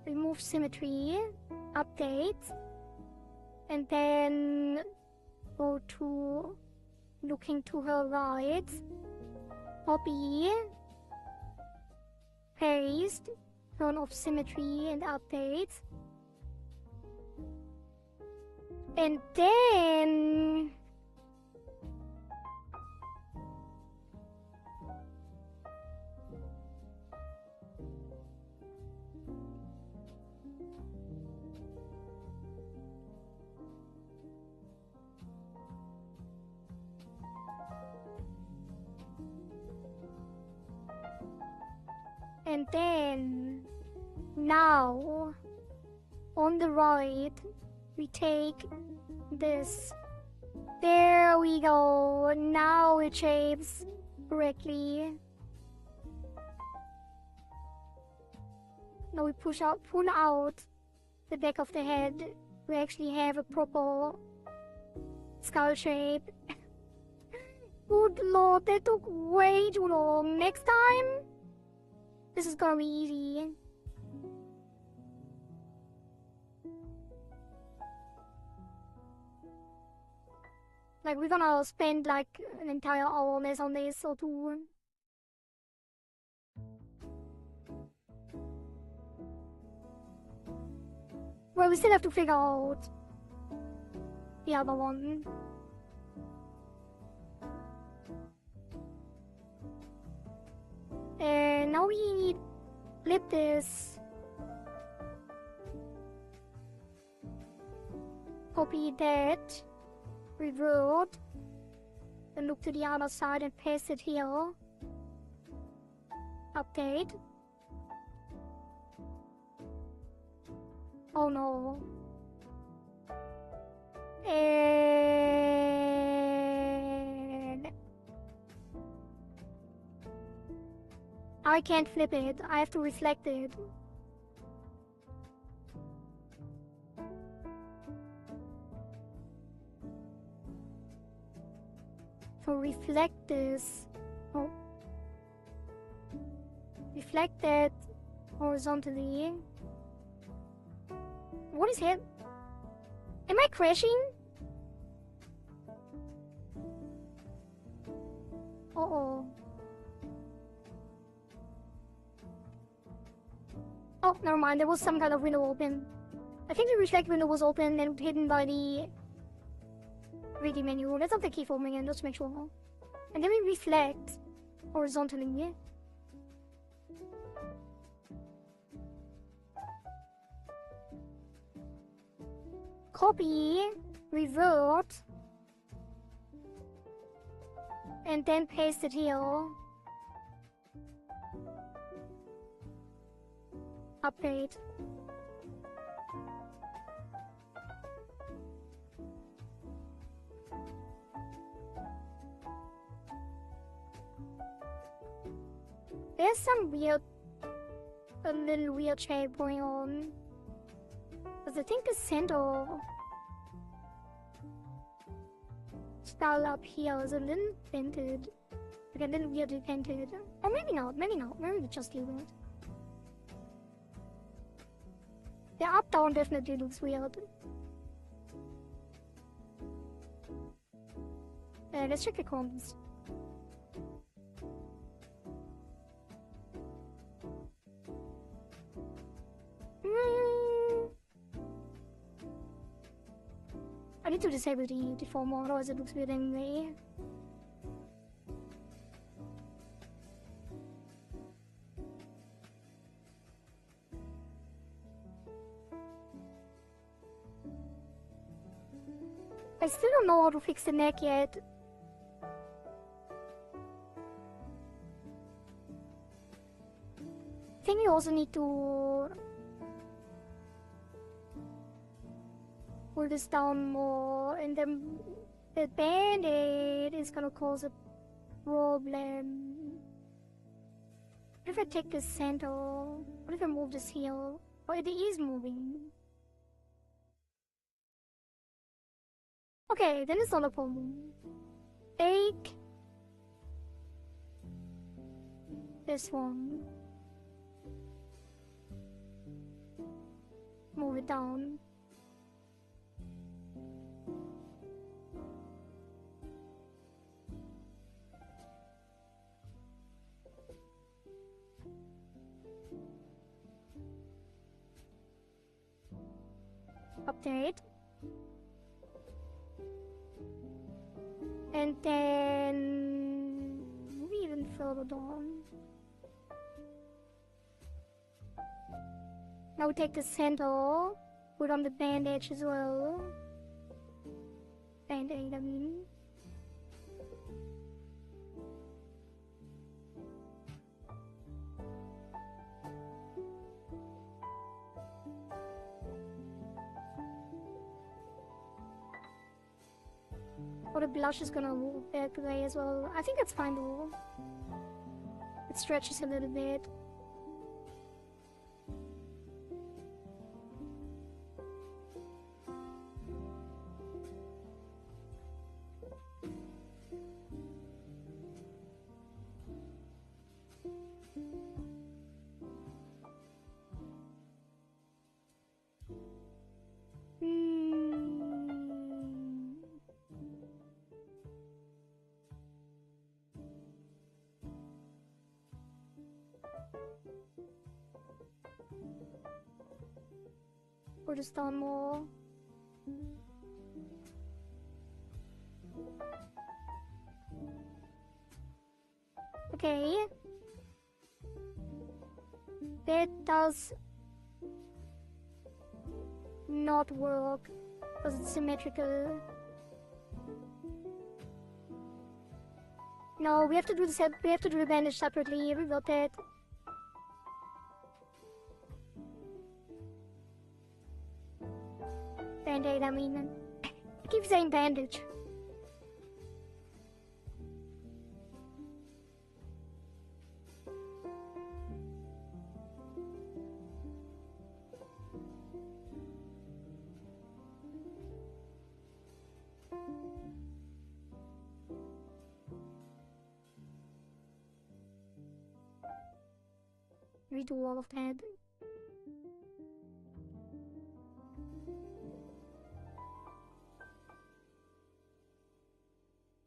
Remove symmetry. Update. And then go to looking to her right. Copy. Paste. Turn off symmetry and update. And then now on the right we take this. There we go. Now it shapes correctly. Now we pull out the back of the head. We actually have a proper skull shape. Good lord, that took way too long. Next time, this is gonna be easy. Like, we're gonna spend like an entire hour on this or two. Well, we still have to figure out the other one. now we flip this. Copy that. Revert. Then look to the other side and paste it here. Update. Oh no. And I can't flip it. I have to reflect it. To reflect this. Oh. Reflect that horizontally. What is it? Am I crashing? Uh-oh. Oh, never mind. There was some kind of window open. I think the reflect window was open and hidden by the 3D menu. Let's have the keyframe again, just to make sure. And then we reflect horizontally. Copy, revert, and then paste it here. Update. There's some a little weird shape going on. Because I think the center style up here is a little dented. Like a little weirdly dented. Or maybe not, maybe it's just weird. The up down definitely looks weird. Let's check the comments. I need to disable the deform mode, otherwise it looks weird anyway. I still don't know how to fix the neck yet. I think we also need to pull this down more, and then the band-aid is gonna cause a problem. What if I take the center? What if I move this here? Oh, it is moving. Okay, then it's not a problem. Take this one. Move it down. Update. And then move even further down. Now we take the center, put on the bandage as well. Band-aid, I mean. Oh, the blush is gonna move back away as well. I think that's fine though. It stretches a little bit. Or just down more. Okay. That does not work because it's symmetrical. No, we have to do the bandage separately. We got that. Band-aid, I mean. I keep saying bandage. Redo all of that.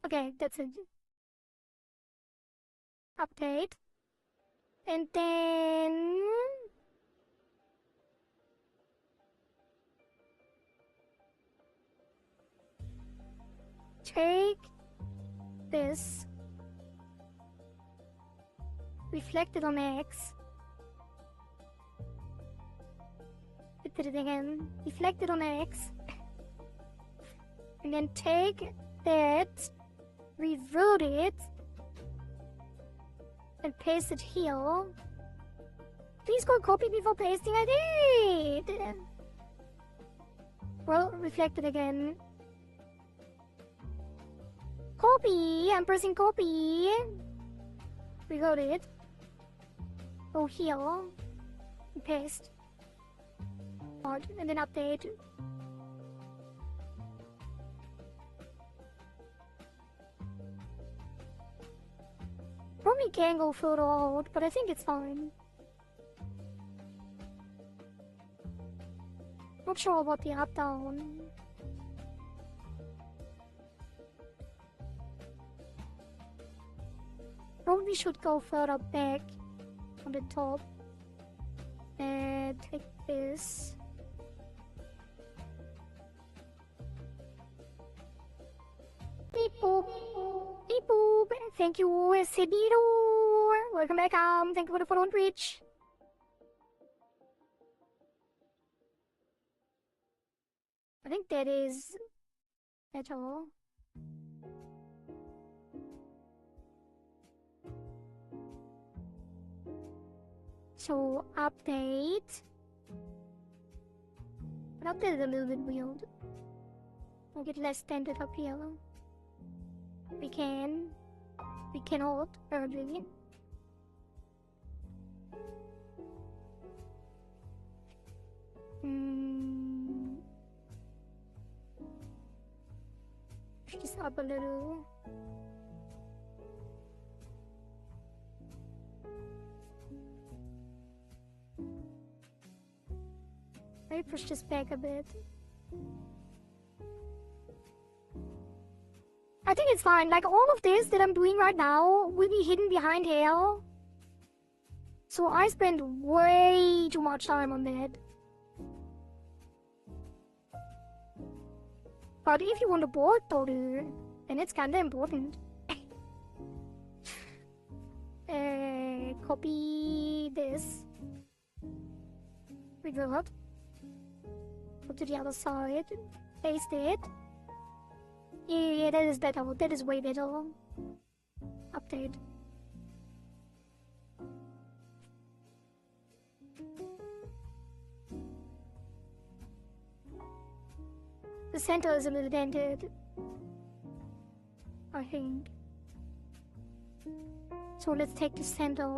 Okay, that's it. Update. And then... take this. Reflect it on X. Did it again. Deflect it on X. And then take that, revert it, and paste it here. Please go copy before pasting. I did! Well, reflect it again. Copy! I'm pressing copy. Revert it. Go here. And paste. And then update. Probably can go further out, but I think it's fine. Not sure about the up down. Probably should go further back on the top. And take this. Beep boop. Beep boop. Thank you, Sidiro. Welcome back, thank you for the follow on Twitch. I think that is at all. So update. But update is a little bit weird. I'll get less standard up here. We cannot, urgently. Push this up a little. Maybe push this back a bit. I think it's fine. Like, all of this that I'm doing right now will be hidden behind hair. So I spend way too much time on that. But if you want a board border, then it's kinda important. Copy this. Revert. Go to the other side. Paste it. Yeah, that is better. That is way better. Update. The center is a little dented, I think. So let's take the center.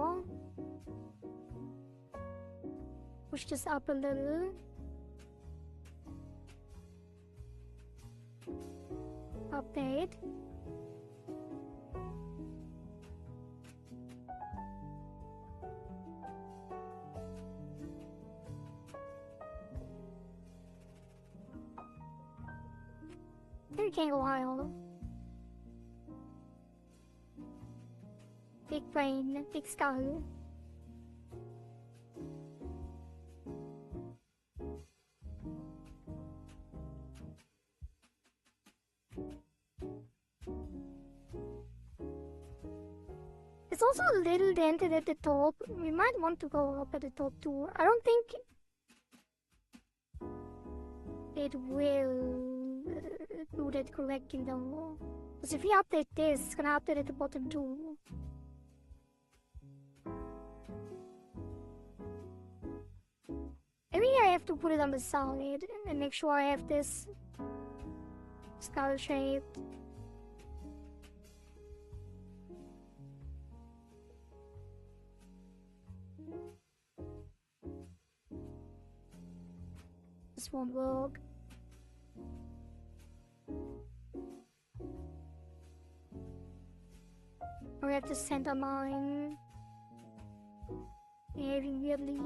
Push this up a little. Update. There can go wild. Big brain, big skull. It's also a little dented at the top. We might want to go up at the top too. I don't think it will do that correctly though. Because if we update this, it's gonna update at the bottom too. Maybe I have to put it on the side and make sure I have this skull shaped. This won't work. We have to center mine. Behaving weirdly.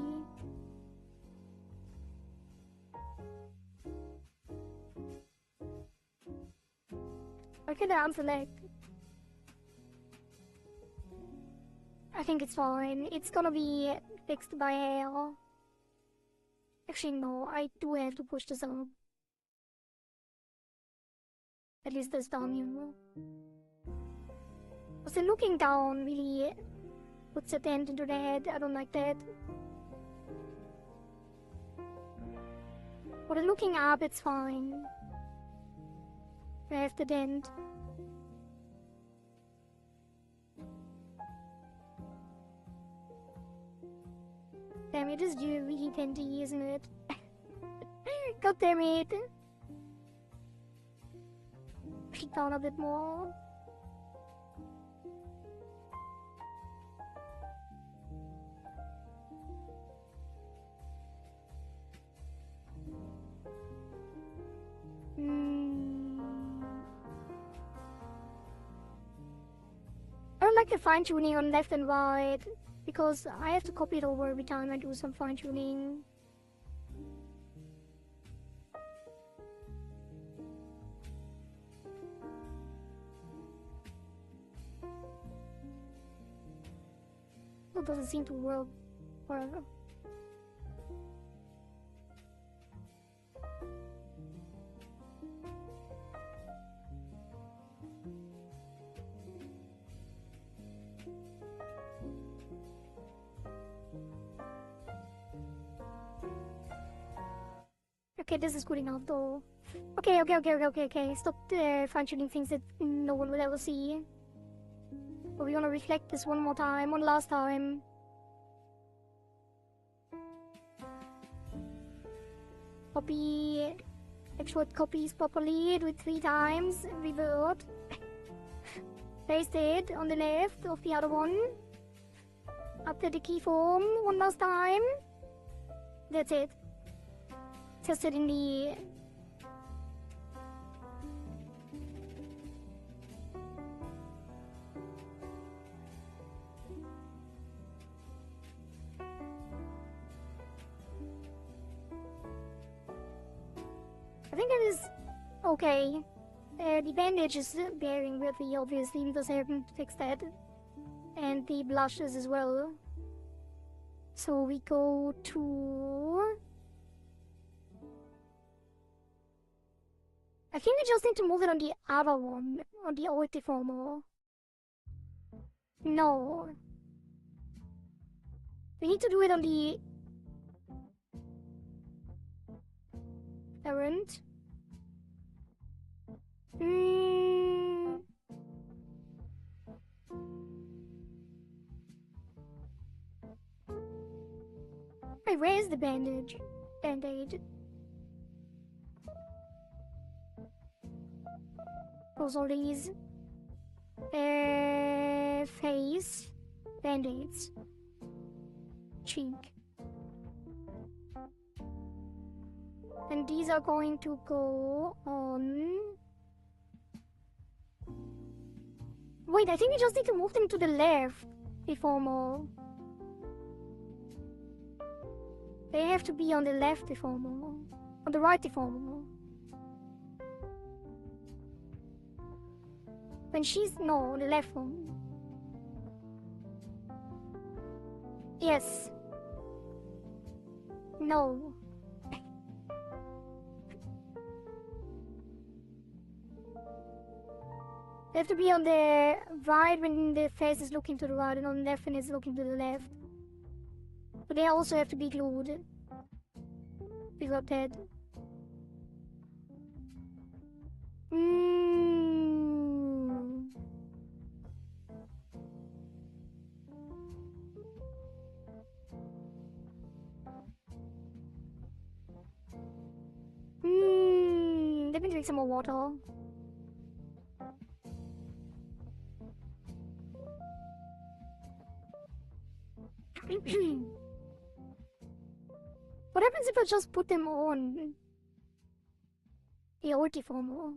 Why can't I unselect? I think it's fine. It's gonna be fixed by hair. Actually, no, I do have to push this up. At least this down, you know. So looking down really puts a dent into the head. I don't like that. But looking up, it's fine. I have the dent. Damn, it is really denty, isn't it? God damn it. Push it down a bit more. I don't like the fine-tuning on left and right, because I have to copy it over every time I do some fine-tuning. It doesn't seem to work well. Okay, this is good enough though. Okay. Stop fine-tuning things that no one will ever see. But we're gonna reflect this one more time, one last time. Copy. Make sure it copies properly. Do it 3 times. Revert. Paste it on the left of the other one. Update the keyform one last time. That's it. Test it in the... I think it is okay. The bandage is bearing weirdly, obviously, because I haven't fixed that. And the blushes as well. So we go to... I think we just need to move it on the other one, on the old deformer. No. We need to do it on the... Errant. Wait, where is the bandage? Band-aid. Those are these. Face. Band-aids. Cheek. And these are going to go on... Wait, I think we just need to move them to the left before more. They have to be on the left before more. On the right before more. When she's... No, the left one. Yes. No. They have to be on the right when the face is looking to the right, and on the left when it's looking to the left. But they also have to be glued. We got that. Let me drink some more water. What happens if I just put them on? The Ultiformer.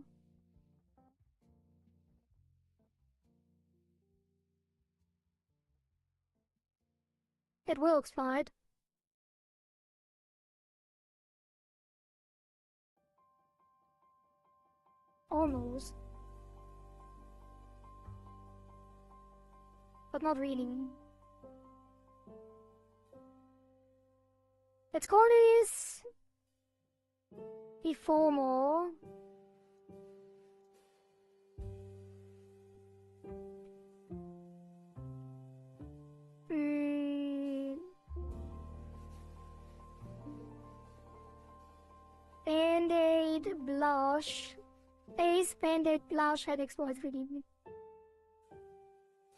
It works, right? Almost. But not really. Let's call this Deformer. Band-Aid blush. Face Band-Aid blush head exploits 3D.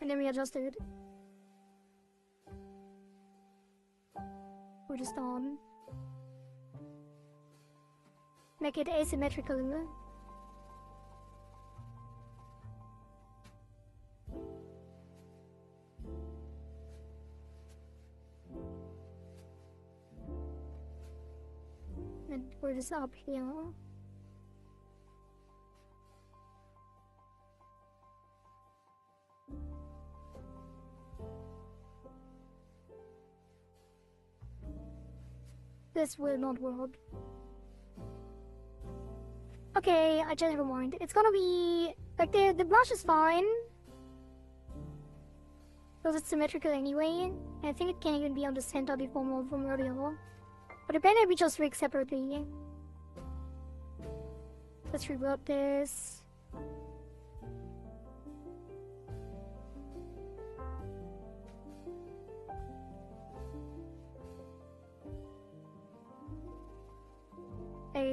And then we adjust it. We're just on. Make it asymmetrical. And we're just up here. This will not work. Okay, I just never mind. It's gonna be like the blush is fine because it's symmetrical anyway. And I think it can even be on the center deformer from earlier. But the pen we just rig separately. Let's revert this.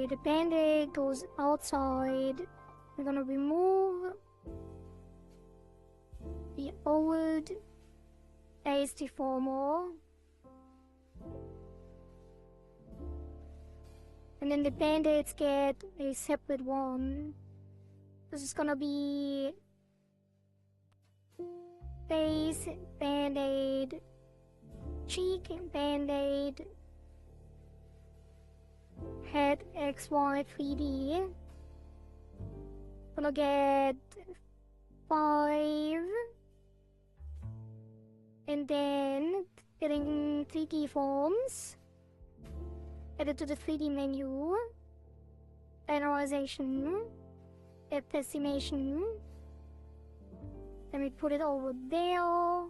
The Band-Aid goes outside. We're gonna remove the old Ace Deformer. And then the Band-Aids get a separate one. This is gonna be face Band-Aid, cheek Band-Aid, head XY 3D. Gonna get 5. And then getting 3D forms. Added to the 3D menu. Linearization. Depth estimation. Then we put it over there.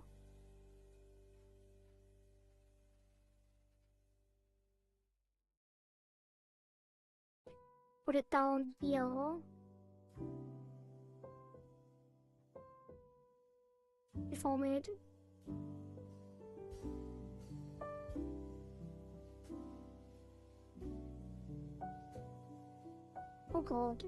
Put it down here. Deform it. Oh god.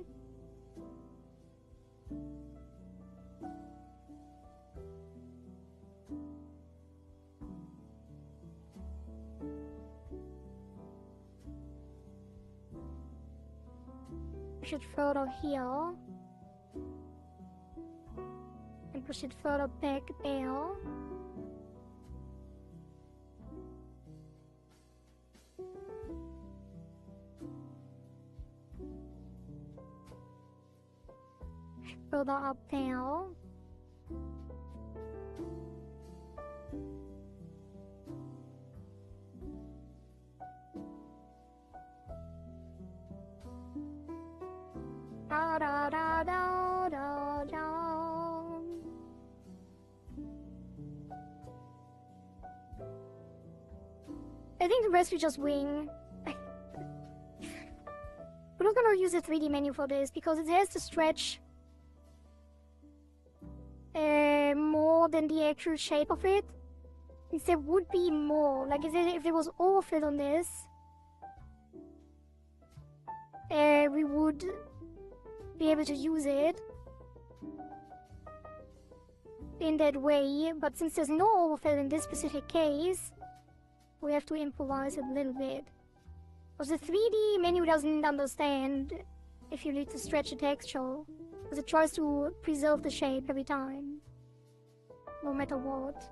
Push it further here. And push it further back there. Further up there. Da da da da da da. I think the rest we just wing. We're not gonna use the 3D menu for this because it has to stretch more than the actual shape of it. If there would be more, like if there was overfill on this, we would be able to use it in that way, but since there's no overfill in this specific case, we have to improvise a little bit. Because the 3D menu doesn't understand if you need to stretch the texture, because it tries to preserve the shape every time, no matter what.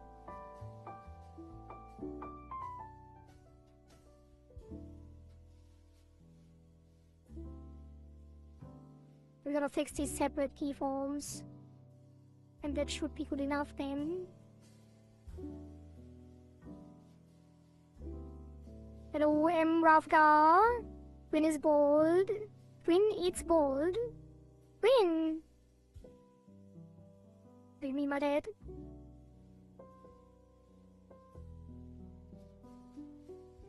We're gonna fix these separate keyforms, and that should be good enough then. Hello, M. Ravka. Quinn is bold. Quinn eats bold. Quinn! Do you mean my dad?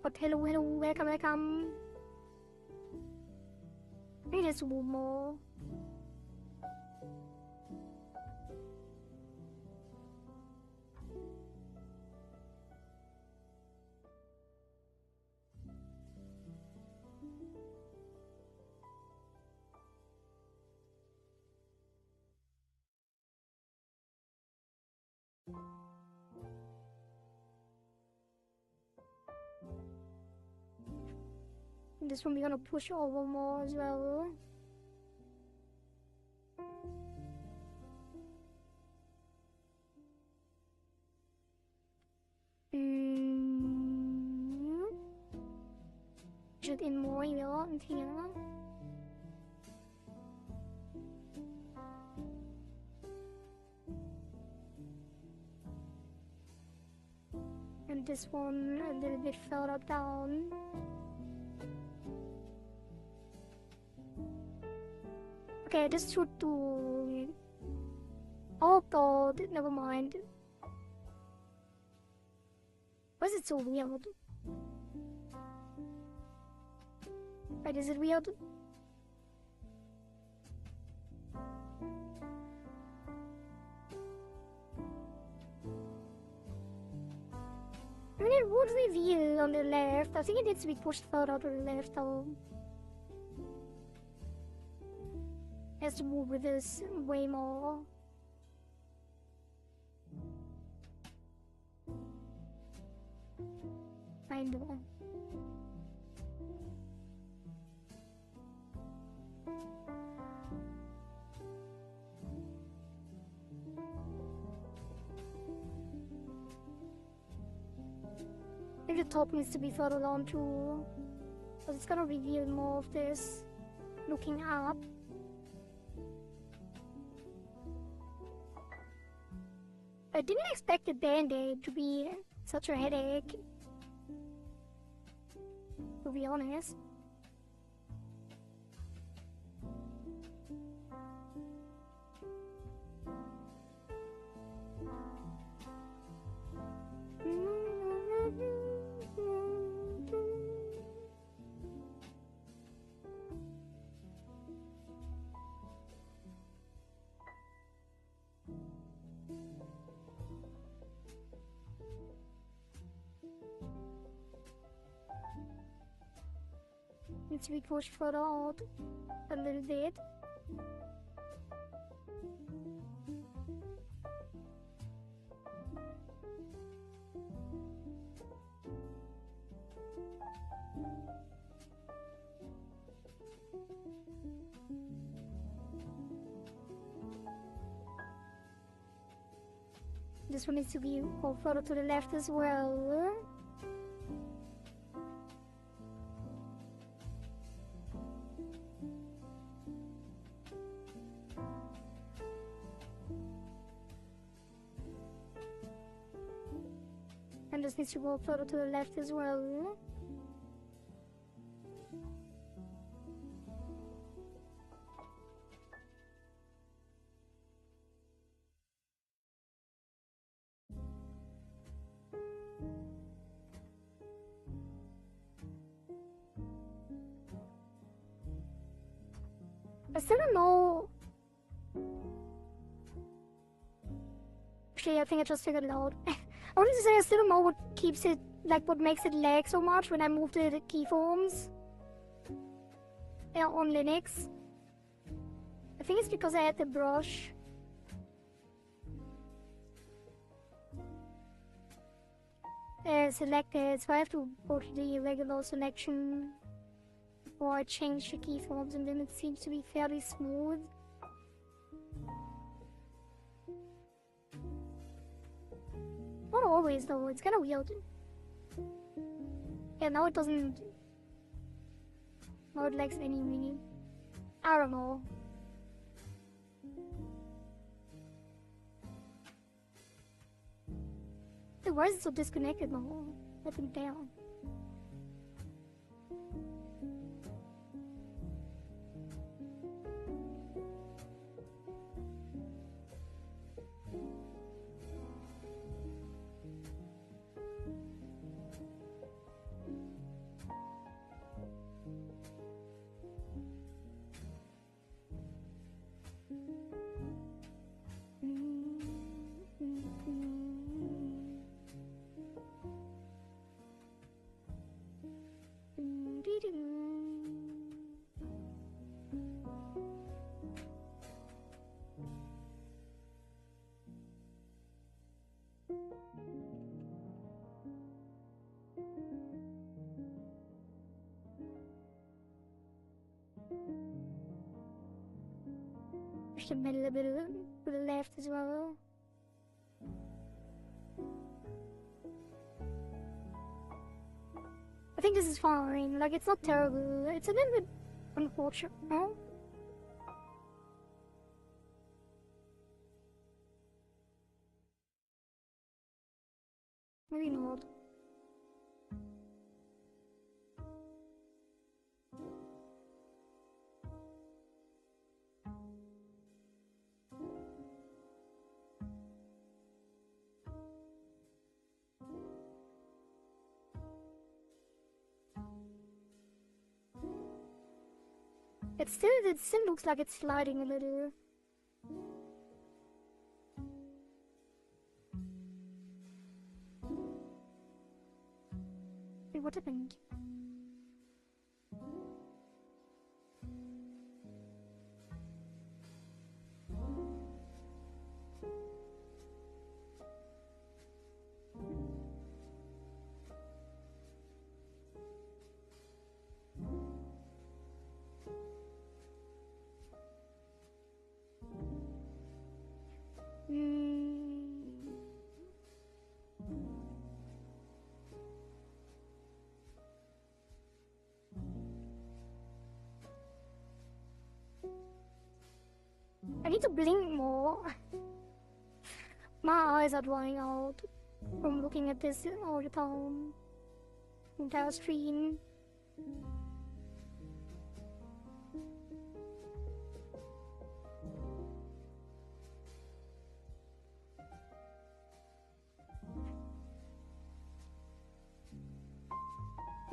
But hello, welcome, welcome. Maybe there's one more. This one we're gonna push over more as well. Push it in more here and here. And this one a little bit further down. Okay, this should do. Oh god, never mind. Why is it so weird? Wait, is it weird? I mean, it would reveal on the left. I think it needs to be pushed further to the left though. Has to move with this way more. Kinda. I think the top needs to be further down too, because it's gonna reveal more of this looking up. I didn't expect the band-aid to be such a headache, to be honest. Needs to be pushed further out a little bit. This one needs to be go further to the left as well. And this needs to go further to the left as well. I still don't know Actually, I think I just figured it out. I wanted to say I still don't know what keeps it, like what makes it lag so much when I move the keyforms. Yeah, on Linux. I think it's because I had the brush. Selected, so I have to go to the regular selection. Or I change the keyforms and then it seems to be fairly smooth. Not always though, it's kinda weird. Yeah, now it doesn't... Now it lags anyway. I don't know. Hey, why is it so disconnected now? Let them down. Push the middle a bit to the left as well. I think this is fine, like it's not terrible, it's a little bit unfortunate, no? Maybe not. It still looks like it's sliding a little. Wait, what happened? I need to blink more. My eyes are drying out from looking at this all the time. Entire screen.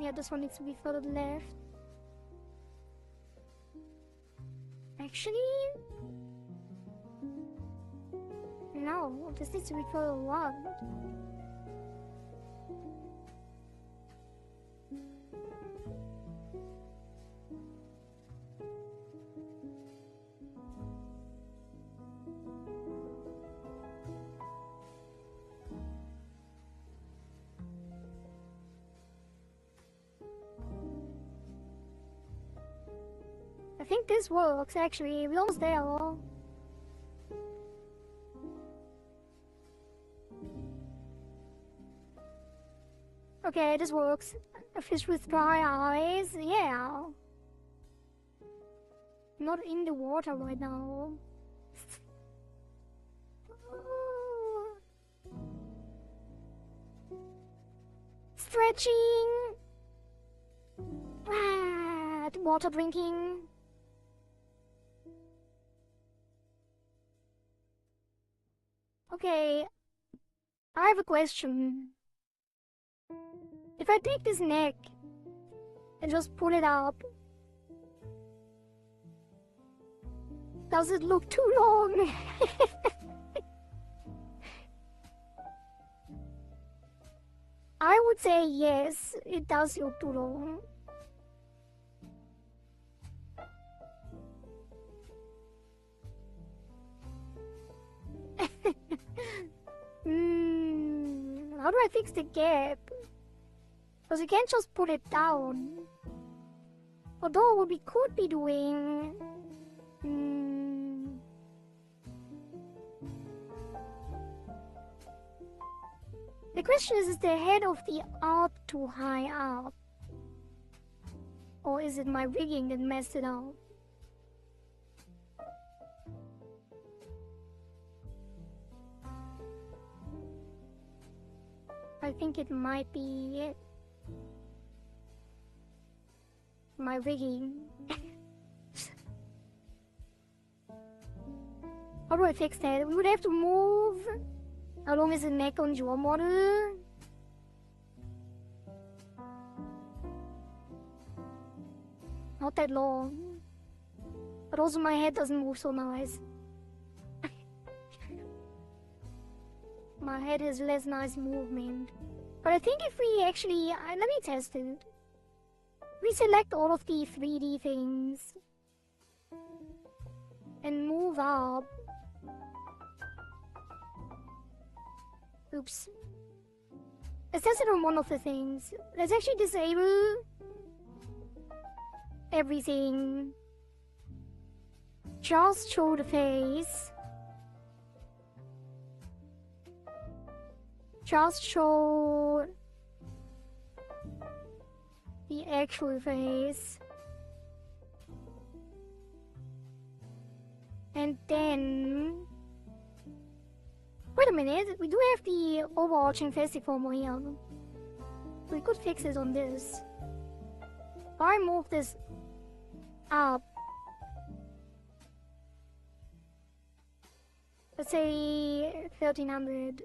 Yeah, this one needs to be further left. Actually... No, this needs to be further right. I think this works actually, we're almost there. Okay, this works. A fish with dry eyes, yeah. Not in the water right now. Stretching. Water drinking. Okay, I have a question. If I take this neck and just pull it up, does it look too long? would say yes, it does look too long. How do I fix the gap? Because you can't just put it down. Although what we could be doing... The question is the head of the art too high up? Or is it my rigging that messed it up? I think it might be it. My rigging. How do I fix that? We would have to move. How long is the neck on your model? Not that long. But also my head doesn't move so nice. My head has less nice movement. But I think if we actually... let me test it. We select all of the 3D things. And move up. Oops. Let's test it on one of the things. Let's actually disable everything. Just show the face. Just show the actual face. And then... Wait a minute, we do have the overarching face deformer here. We could fix it on this. If I move this up, let's say 1300,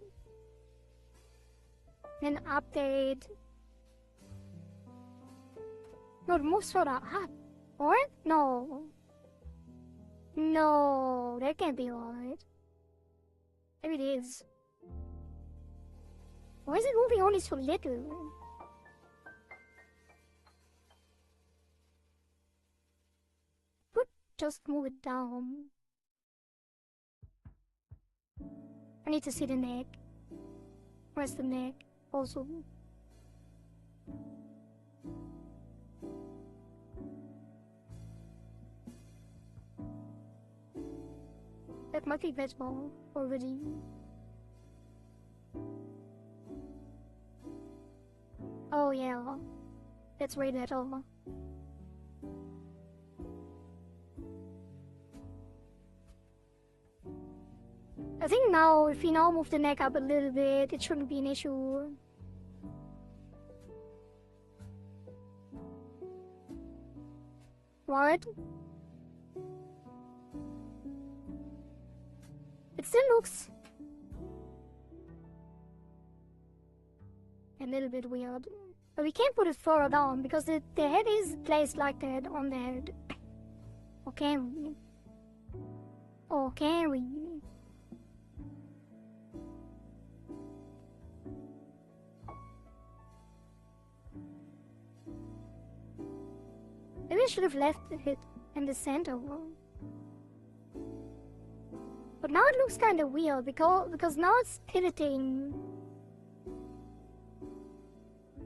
then update. No, it moves further up. Or? No. No, that can't be right. Maybe it is. Why is it moving only so little? Could just move it down. I need to see the neck. Where's the neck? Also. That might be better already. Oh yeah, that's way better. I think now, if we now move the neck up a little bit, it shouldn't be an issue. Right? It still looks a little bit weird. But we can't put it further down because the head is placed like that on the head. Or can we? Or can we? Maybe I should have left it in the center. But now it looks kind of weird because now it's pivoting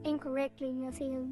incorrectly, I feel.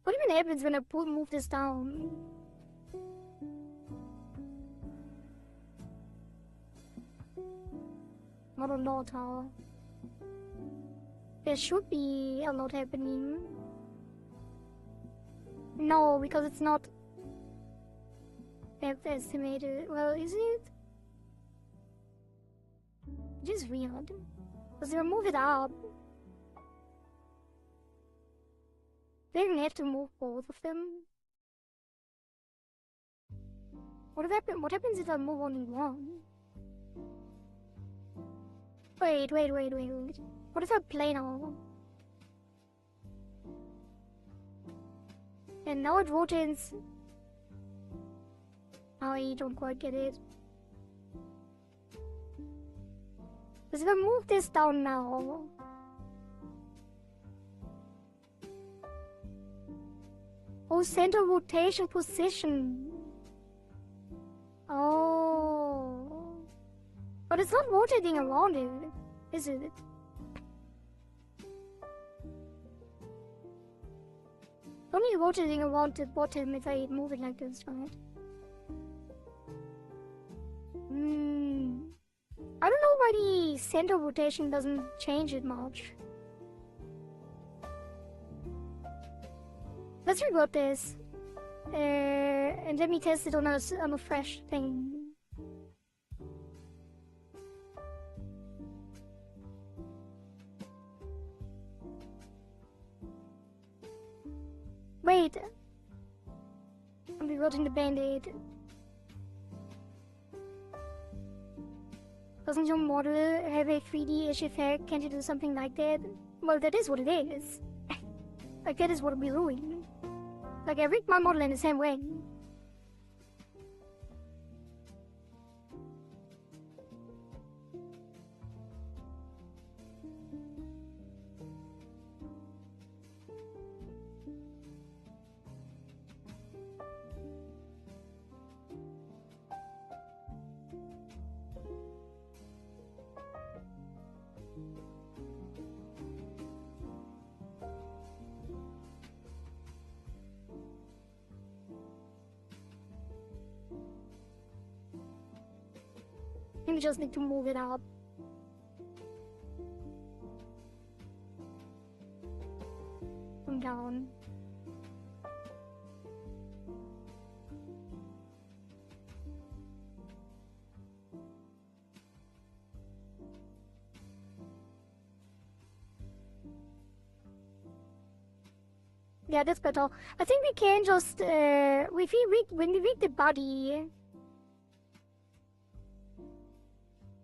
What even happens when I move this down? Not a lot, huh? There should be a lot happening. No, because it's not depth estimated. Well, is it? It is weird. Because they move it up. They don't have to move both of them. What happens if I move only one? Wait. What if I play now? And now it rotates. I don't quite get it. Because if I move this down now... Oh, center rotation position. Oh. But it's not rotating around it, is it? It's only rotating around the bottom if I move it like this, right? I don't know why the center rotation doesn't change it much. Let's reboot this. And let me test it on a fresh thing. Wait. I'm rerouting the band-aid. Doesn't your model have a 3D-ish effect? Can't you do something like that? Well, that is what it is. Like, that is what we're doing. Like, I rigged my model in the same way. We just need to move it up. And down. Yeah, that's better. I think we can just when we rig the body,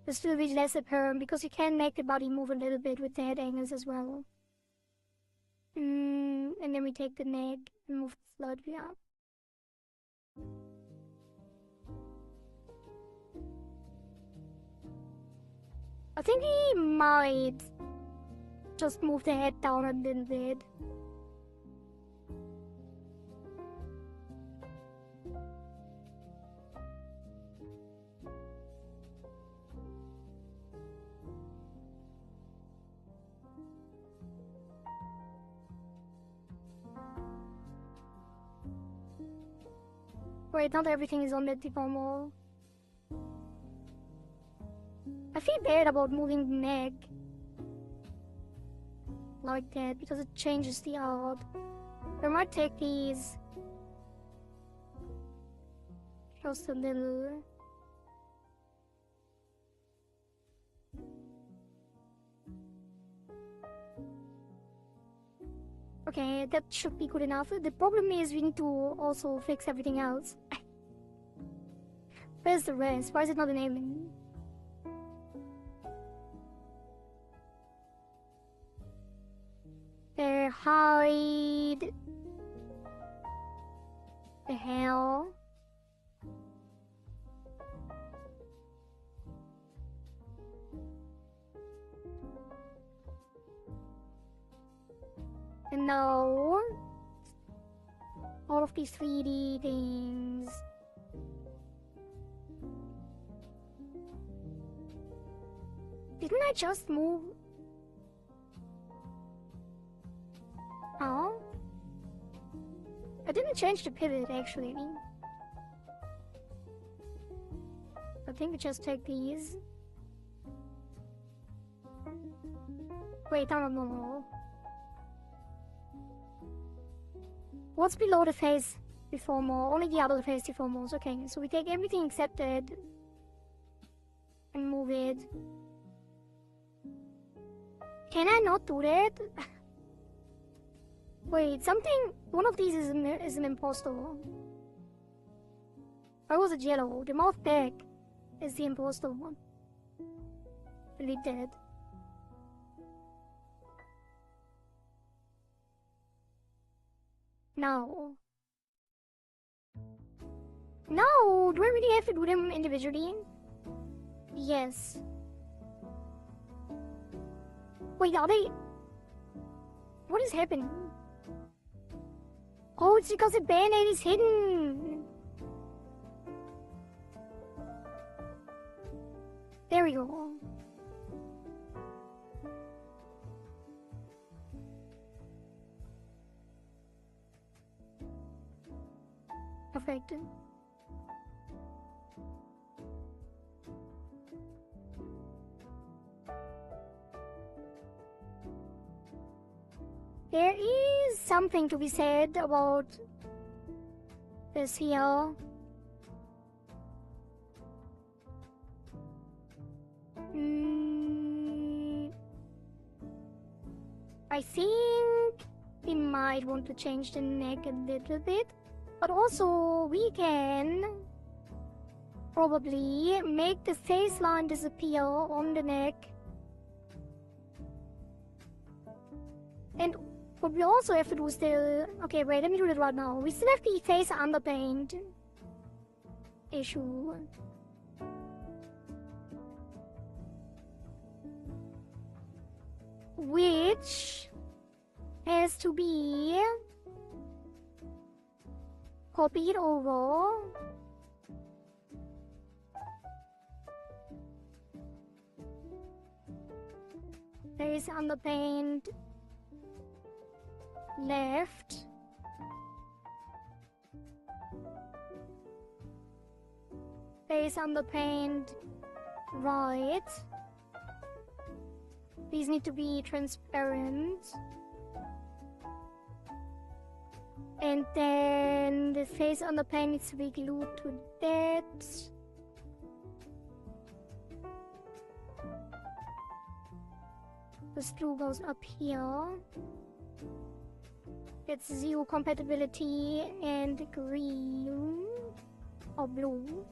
this will be less apparent because you can make the body move a little bit with the head angles as well. And then we take the neck and move the slightly up. I think we might just move the head down a little bit. Wait, not everything is on the deformer. I feel bad about moving the neck like that because it changes the art. I might take these just a little. Okay, that should be good enough. The problem is we need to also fix everything else. Where's the rest? Why is it not enabling? Hide. The hell? And no. All of these 3D things. Didn't I just move? Oh? I didn't change the pivot actually. I think we just take these. Wait, no. What's below the face deformer? Only the other face deformers. Okay, so we take everything except that and move it. Can I not do that? Wait, something. One of these is an imposter. Why was it yellow? The mouth back is the imposter one. Really dead. Now. No! Do I really have to do them individually? Yes. Wait, are they... What is happening? Oh, it's because the band-aid is hidden! There we go. Perfect. There is something to be said about this here. I think we might want to change the neck a little bit, but also we can probably make the face line disappear on the neck. And what we also have to do still... Okay, wait, let me do it right now. We still have the face underpaint issue. Which has to be copied over. Face underpaint left. Face underpaint right. These need to be transparent. And then the face underpaint needs to be glued to that. This glue goes up here. It's zero compatibility and green or blue.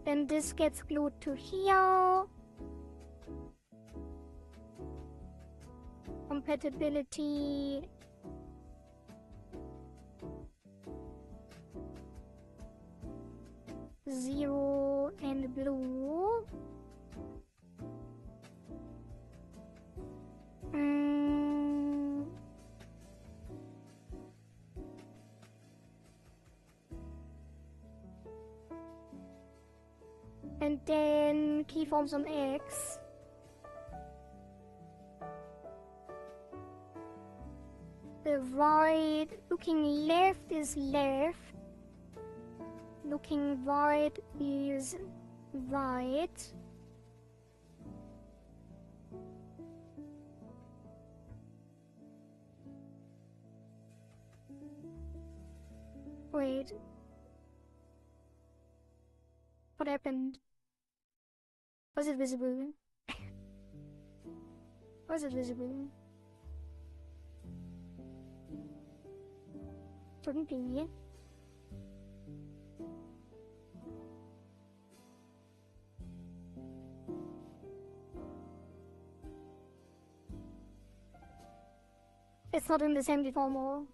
Then this gets glued to here. Compatibility. Zero and blue. And then keyforms on X. The right, looking left is left. Looking right is right. Wait. What happened? Was it visible? Was it visible? Shouldn't be. It's not in the same deformer.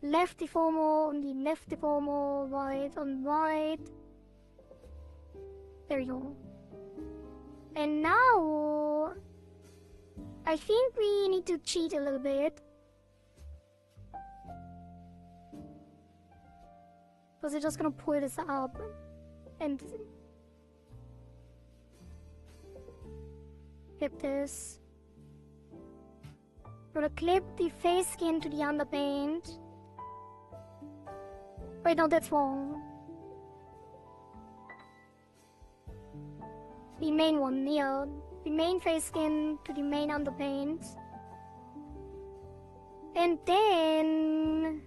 Left deformer on the left deformer, right on right. There you go. And now I think we need to cheat a little bit. Because it's just gonna pull this up and clip this. Gonna clip the face skin to the underpaint. Wait, no, that's wrong. The main one, yeah. The main face skin to the main underpaint. And then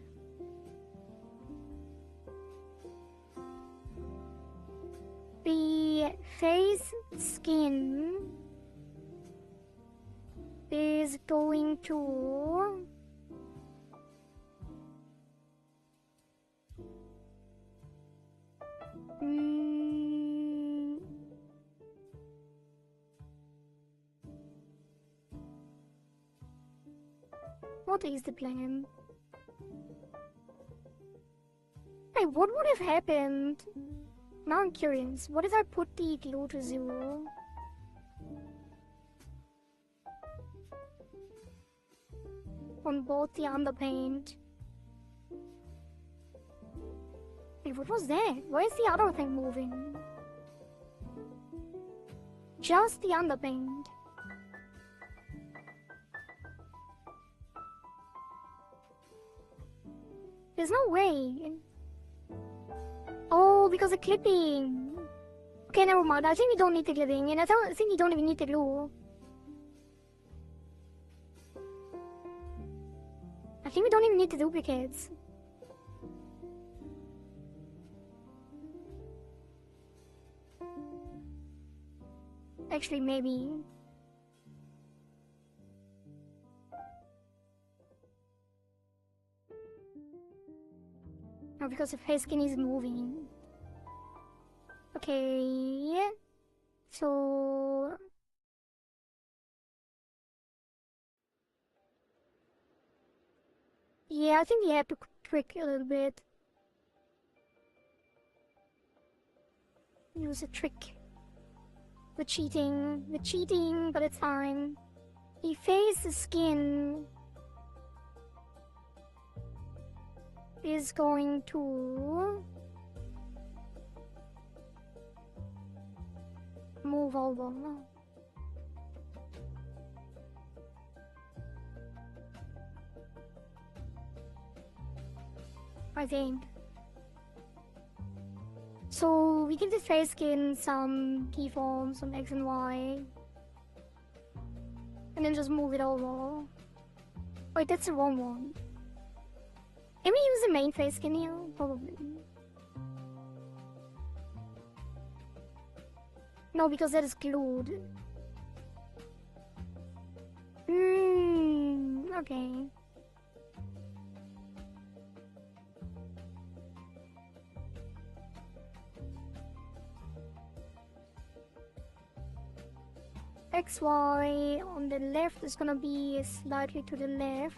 the face skin is going to... What is the plan? Hey, what would have happened? Now I'm curious. What if I put the glue to 0? On both the underpaint. Wait, what was that? Why is the other thing moving? Just the underpaint. There's no way. Oh, because of clipping. Okay, never mind. I think we don't need the clipping, and I think we don't even need the glue. I think we don't even need the duplicates. Actually, maybe. No, because the face skin is moving. Okay. So... yeah, I think we have to trick a little bit. Use a trick. We're cheating, but it's fine. Efface the skin is going to move over. I think. So we give the face skin some keyforms, some X and Y. And then just move it over. Wait, that's the wrong one. Can we use the main face skin here? Probably. No, because that is glued. Okay. XY on the left is gonna be slightly to the left.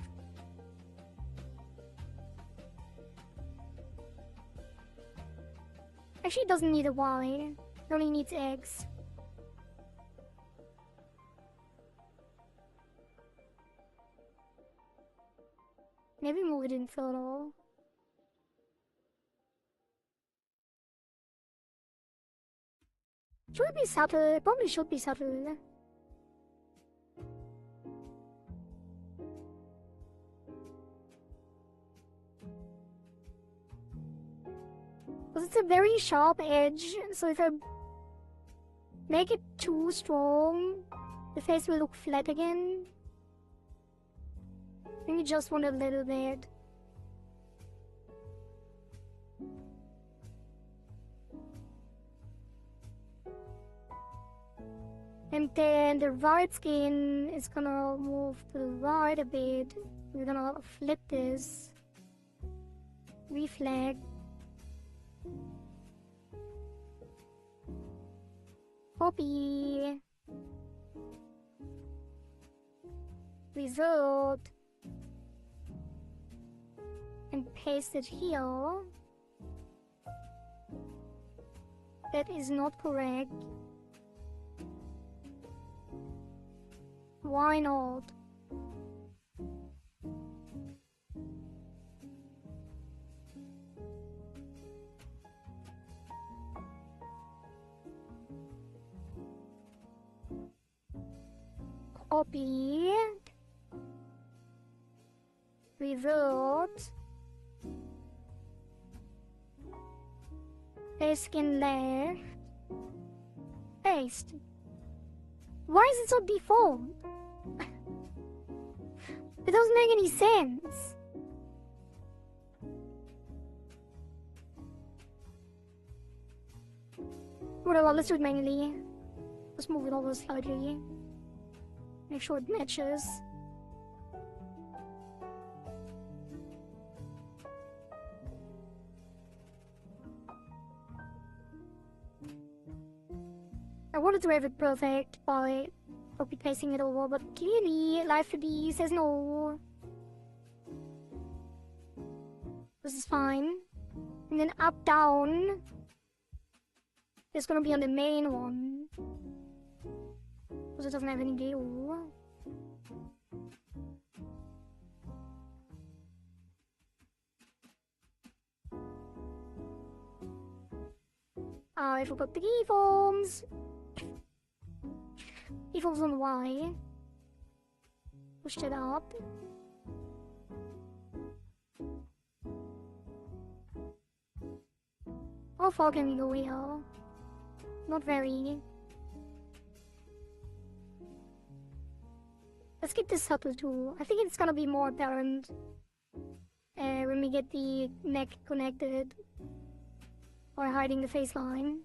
Actually, it doesn't need a Y. It only needs X. Maybe move it in further. Should it be subtle? It probably should be subtle. Because it's a very sharp edge, so if I make it too strong, the face will look flat again. I think you just want a little bit. And then the right skin is gonna move to the right a bit. We're gonna flip this. Reflect. Copy. Result. And paste it here. That is not correct. Why not? Copy. Revert. Face skin left. Paste. Why is it so deformed? It doesn't make any sense. Whatever, let's do it manually. Let's move it over slightly. Make sure it matches. I wanted to have it perfect by copy pasting it over, but clearly Live2D says no. This is fine. And then up, down. It's gonna be on the main one. Because it doesn't have any glue. I forgot the keyforms. Keyforms on Y. Pushed it up. How far can we go here? Not very. Let's get this subtle too. I think it's gonna be more apparent when we get the neck connected or hiding the face line.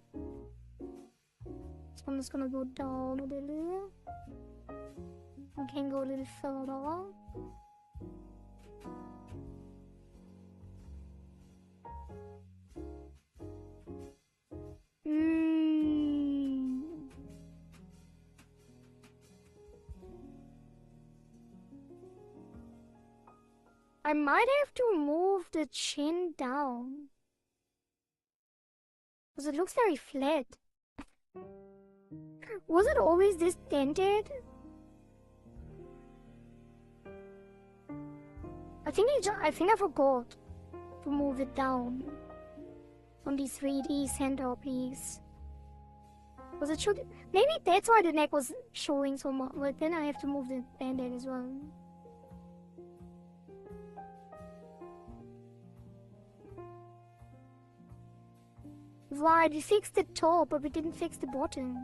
This one is gonna go down a little. We can go a little further. I might have to move the chin down. Because it looks very flat. Was it always this dented? I think I forgot to move it down on the 3D centerpiece. Was it should maybe that's why the neck was showing so much, but then I have to move the band-aid as well. Right, we fixed the top, but we didn't fix the bottom.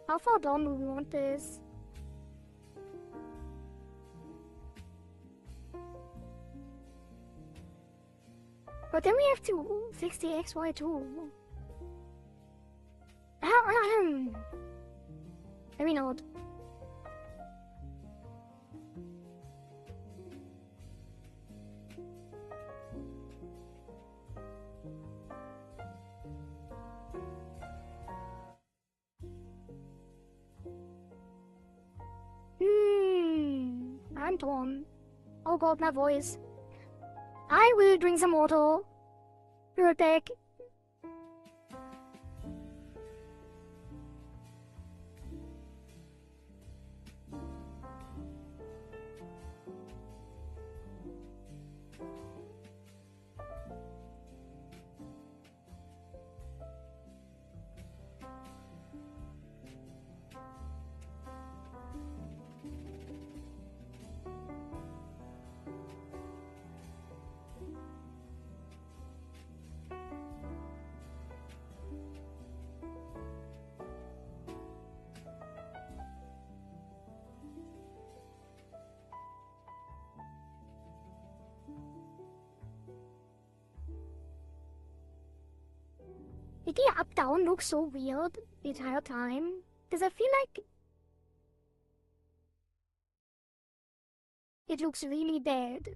How far down do we want this? But then we have to fix the XY too. Maybe not. I'm torn. Oh god, my voice. I will drink some water. Be right back. Did the up-down look so weird the entire time? Because I feel like it looks really bad.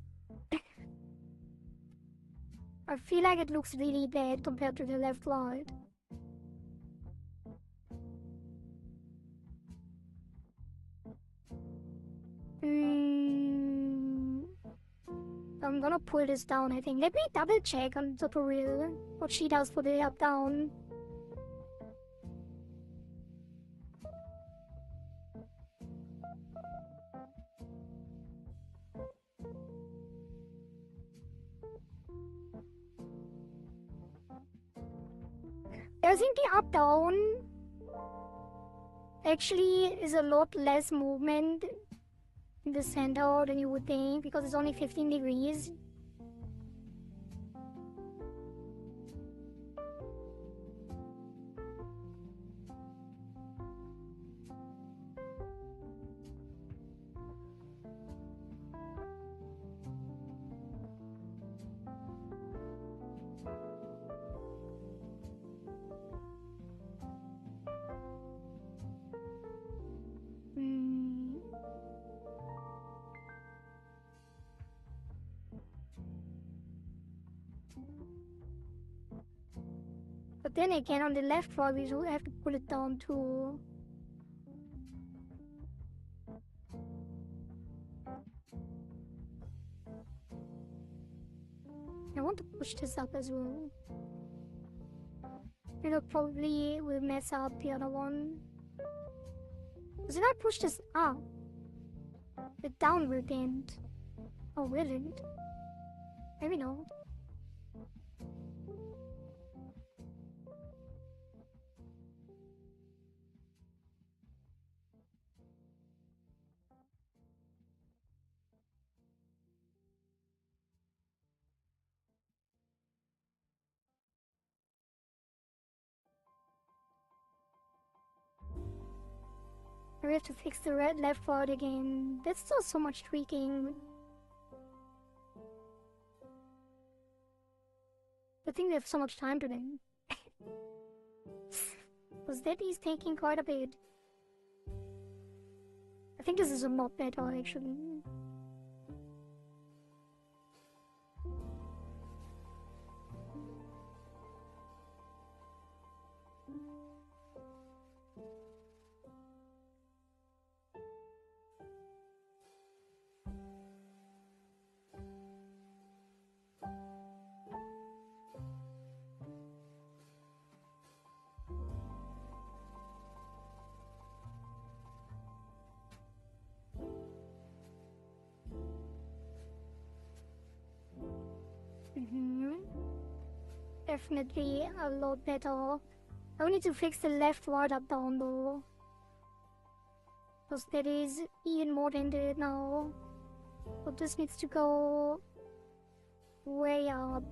I feel like it looks really bad compared to the left right. I'm gonna pull this down, I think. Let me double check on tutorial what she does for the up-down. I think the up-down actually is a lot less movement in the center than you would think, because it's only 15 degrees. But then again, on the left wall, we do have to pull it down too. I want to push this up as well. It'll probably will mess up the other one. Because if I push this up, the downward bend. Oh, will it? Maybe not. We have to fix the red left ward again. That's still so much tweaking. I think we have so much time today. Because that is taking quite a bit. I think this is a lot better actually. Definitely a lot better. I need to fix the left ward up down though. Because that is even more dented now. So this needs to go way up.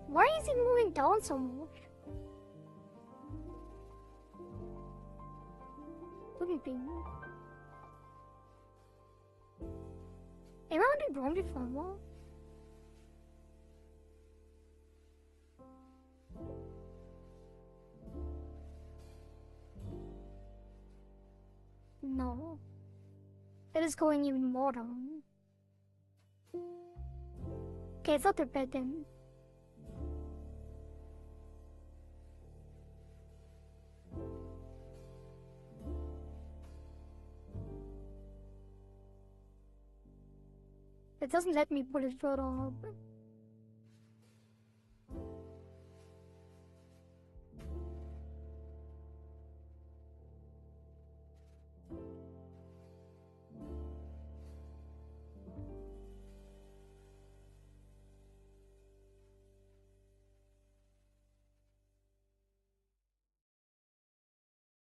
Why is it moving down so much? Couldn't be. Am I on the wrong deformer? No. It is going even more down. Okay, it's not that bad then. It doesn't let me pull it further up.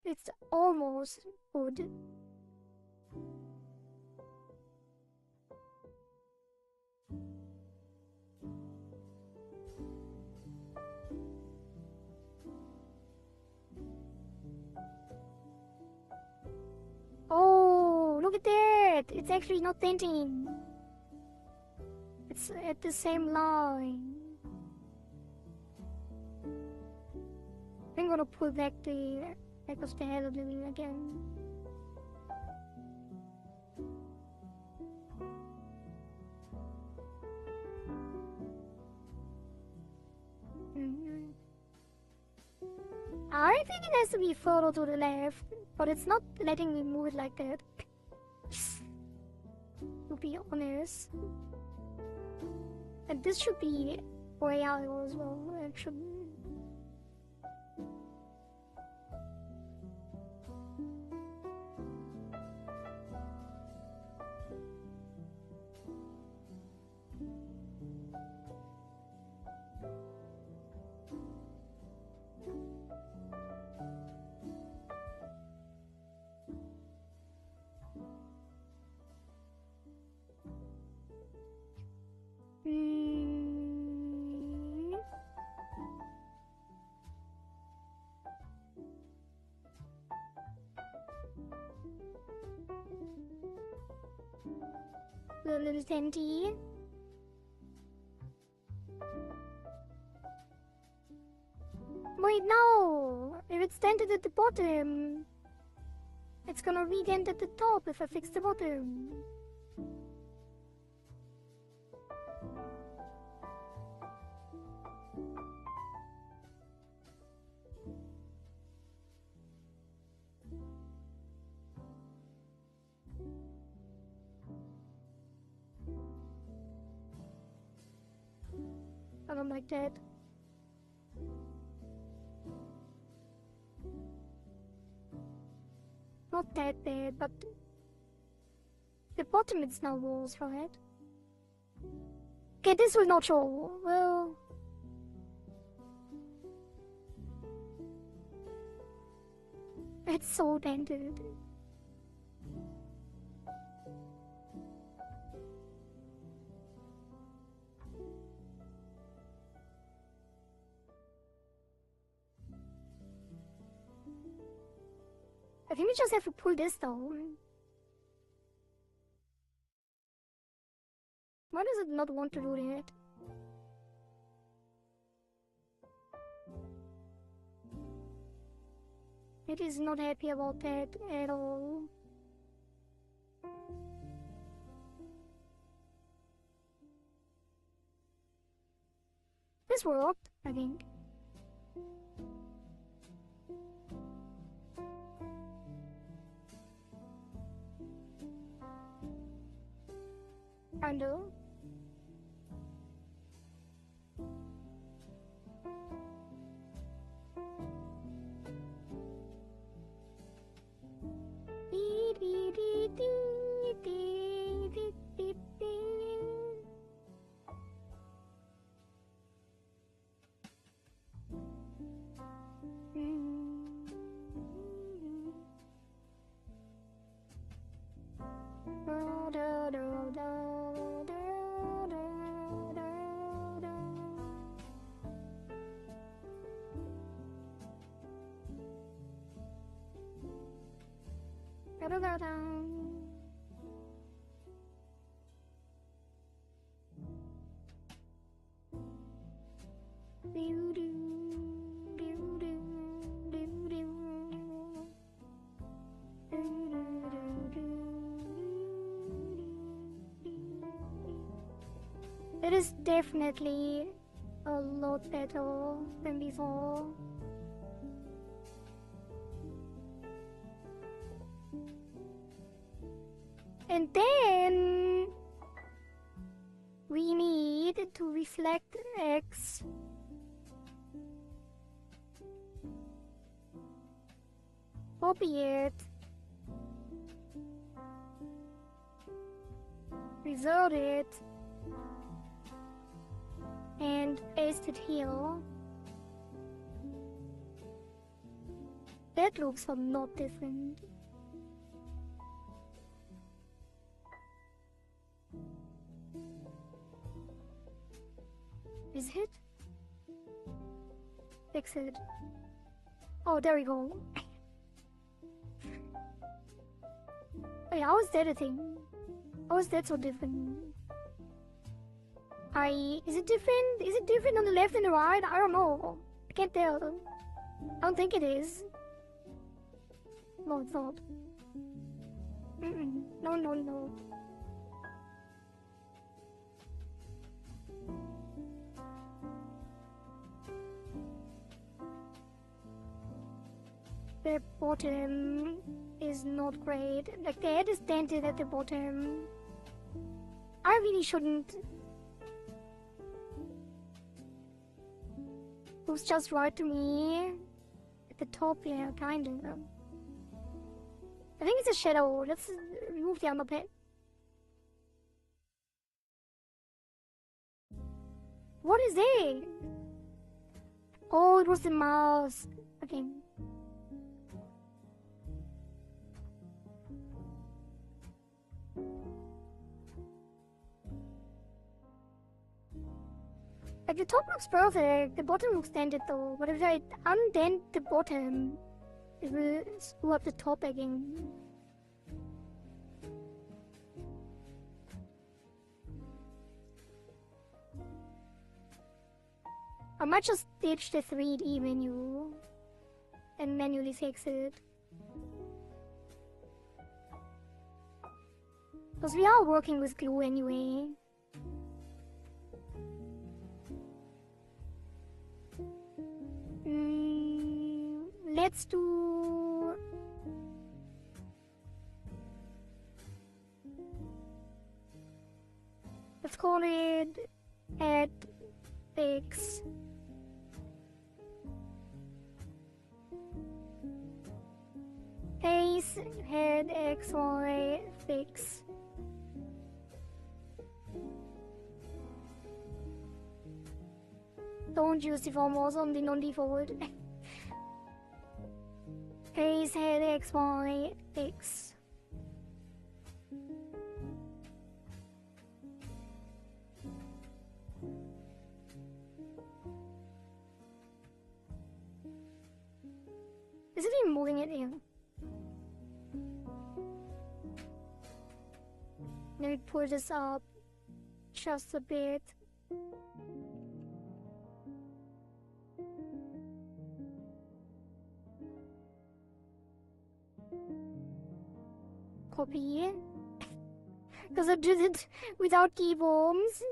It's almost good. Oh, look at that! It's actually not denting. It's at the same line. I'm gonna pull back the back of the head of the wheel again. I think it has to be further to the left, but it's not letting me move it like that. To be honest. And this should be way out as well, actually. little tenty. Wait, no! If it's dented at the bottom, it's gonna re-dent at the top if I fix the bottom. I don't like that. Not that bad, but the bottom is now walls, right? Okay, this will not show. Well, it's so dented. I think we just have to pull this down. Why does it not want to do that? It is not happy about that at all. This worked, I think. Kinda. It is definitely a lot better than before. And then we need to reflect X. Copy it. Result it. And paste it here. That looks a lot different. Is it? Fix it. Oh, there we go. Wait, how is that a thing? How is that so different? Is it different? Is it different on the left and the right? I don't know. I can't tell. I don't think it is. No, it's not. No, no, no. The bottom is not great. Like, the head is dented at the bottom. I really shouldn't. Looks just right to me. At the top, yeah, kinda. I think it's a shadow. Let's remove the underpaint. What is it? Oh, it was the mask. Okay. Like, the top looks perfect, the bottom looks dented though, but if I undent the bottom, it will screw up the top again. I might just ditch the 3D menu and manually fix it. Because we are working with glue anyway. Let's do... Let's call it head fix. Face, head, X, Y, fix. Don't use default modes on the non-default. Face, head, X, Y, fix. Is it even moving it in? Let me pull this up just a bit. Copy. Because I did it without keyworms.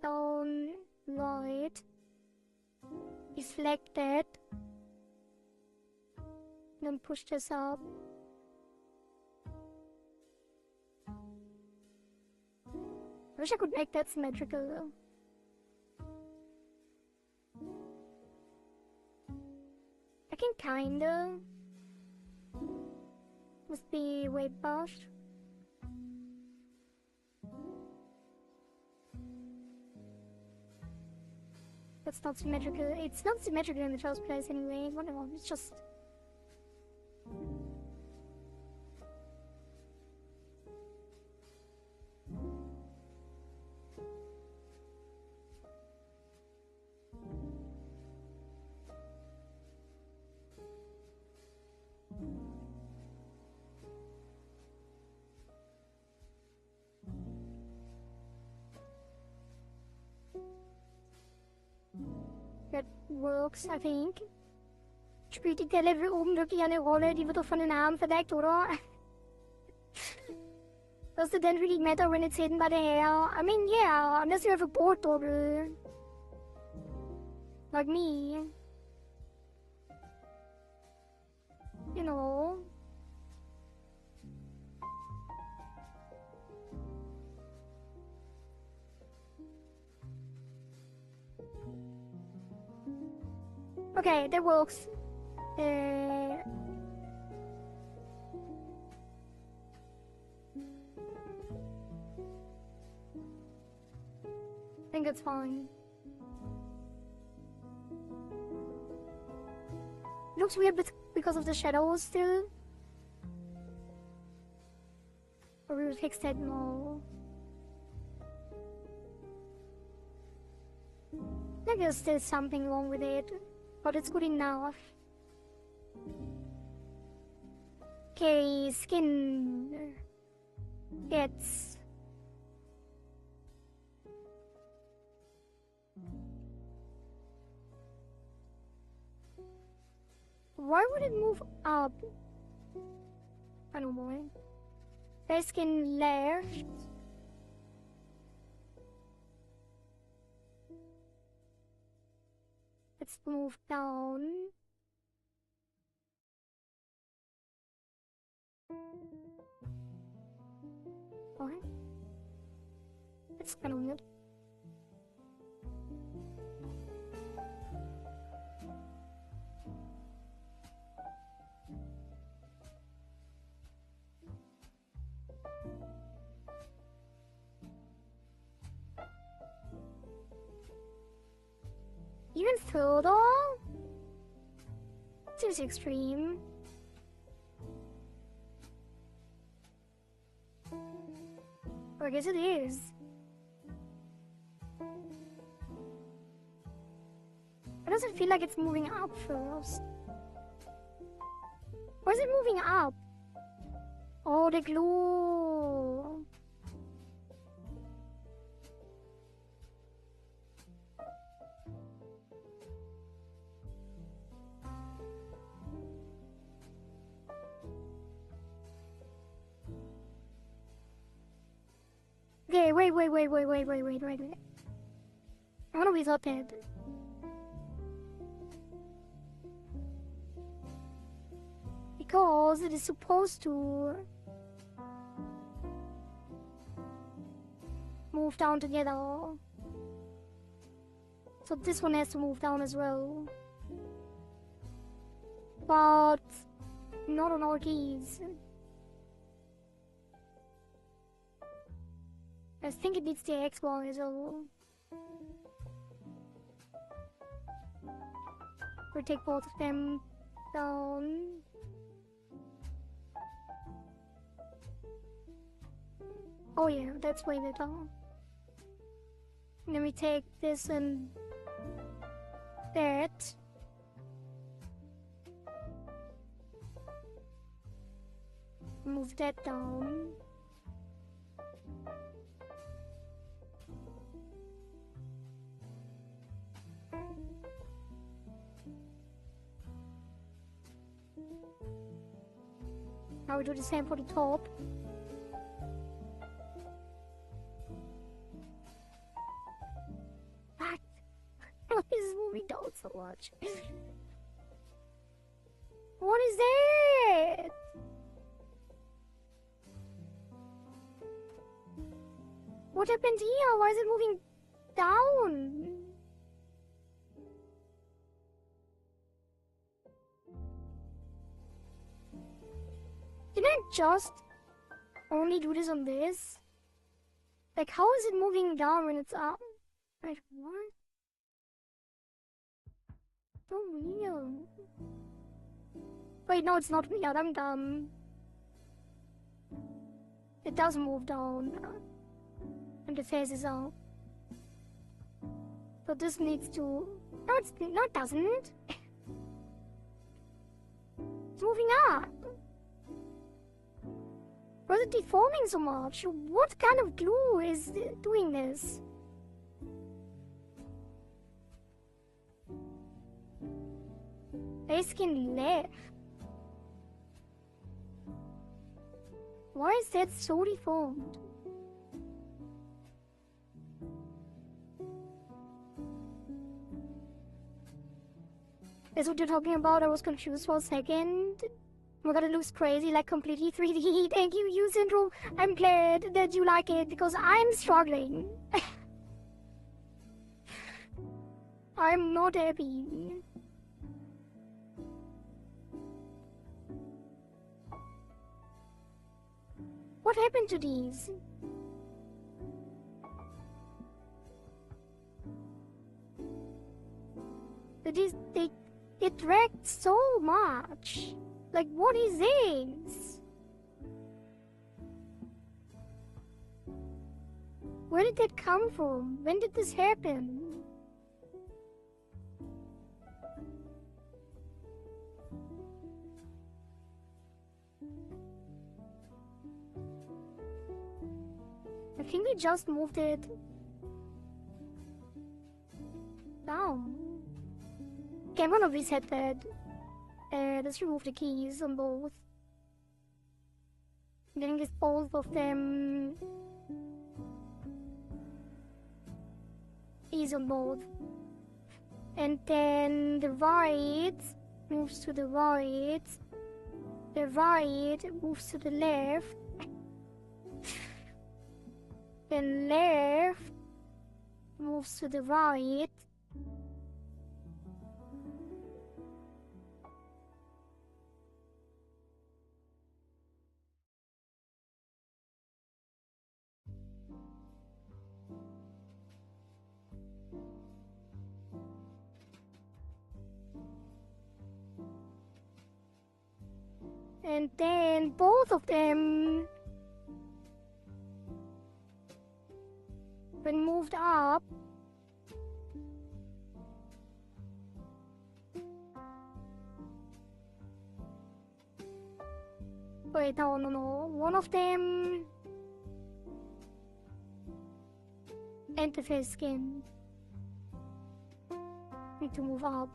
Down, light, reflected, then push this up. I wish I could make that symmetrical though. I can kinda with the weight brush. That's not symmetrical. It's not symmetrical in the first place anyway. Whatever, it's just... That works, I think. Spielt die Delle oben wirklich eine Rolle? Die wird doch von den Armen verdeckt, oder? Does it then really matter when it's hidden by the hair? I mean, yeah, unless you have a board double. Like me. You know. Okay, that works. I think it's fine. Looks weird because of the shadows still. Or we will fix that more. I think there's still something wrong with it. But it's good enough. Okay, skin gets why would it move up? I don't know. There's skin layer. Let's move down. What? It's kind of weird. Even further? Seems extreme. I guess it is. It doesn't feel like it's moving up first. Or is it moving up? Oh, the glue. Okay, wait. I wanna without that. Because it is supposed to move down together. So this one has to move down as well. But not on all keys. I think it needs the X1 as well. We'll take both of them down. Oh yeah, that's way better. And then we take this and that. Move that down. Now we do the same for the top. What? Why is this moving down so much? What is that? What happened here? Why is it moving down? Can I just only do this on this? Like, how is it moving down when it's up? Wait, what? So weird. Wait, no, it's not weird. I'm dumb. It does move down. And the face is out. So this needs to... No, it doesn't. It's moving up. Why is it deforming so much? What kind of glue is doing this? Face skin left. Why is that so deformed? That's what you're talking about? I was confused for a second. Oh my god, it looks crazy, like completely 3D. Thank you, you Syndrome. I'm glad that you like it because I'm struggling. I'm not happy. What happened to these? It dragged so much. Like, what is this? Where did that come from? When did this happen? I think we just moved it down. Okay, I'm gonna reset that. Let's remove the keys on both. Then get both of them is on both. And then the right moves to the right. The right moves to the left. Then left moves to the right. And then both of them When moved up, wait, no. One of them interface skin. Need to move up.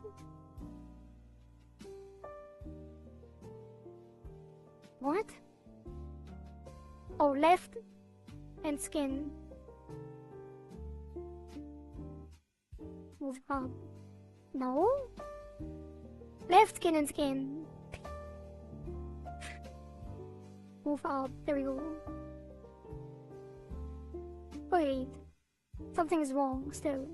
What? Oh, left and skin. Move up. No? Left skin and skin. Move up. There we go. Wait. Something is wrong still.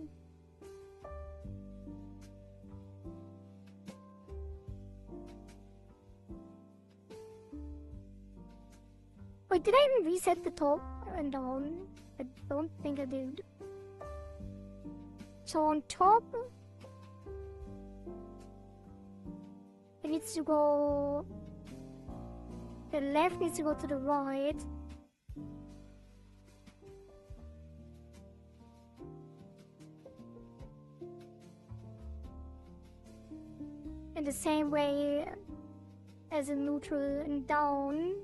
Wait, did I even reset the top and down? I don't think I did. So on top, it needs to go. The left needs to go to the right. In the same way as in neutral and down.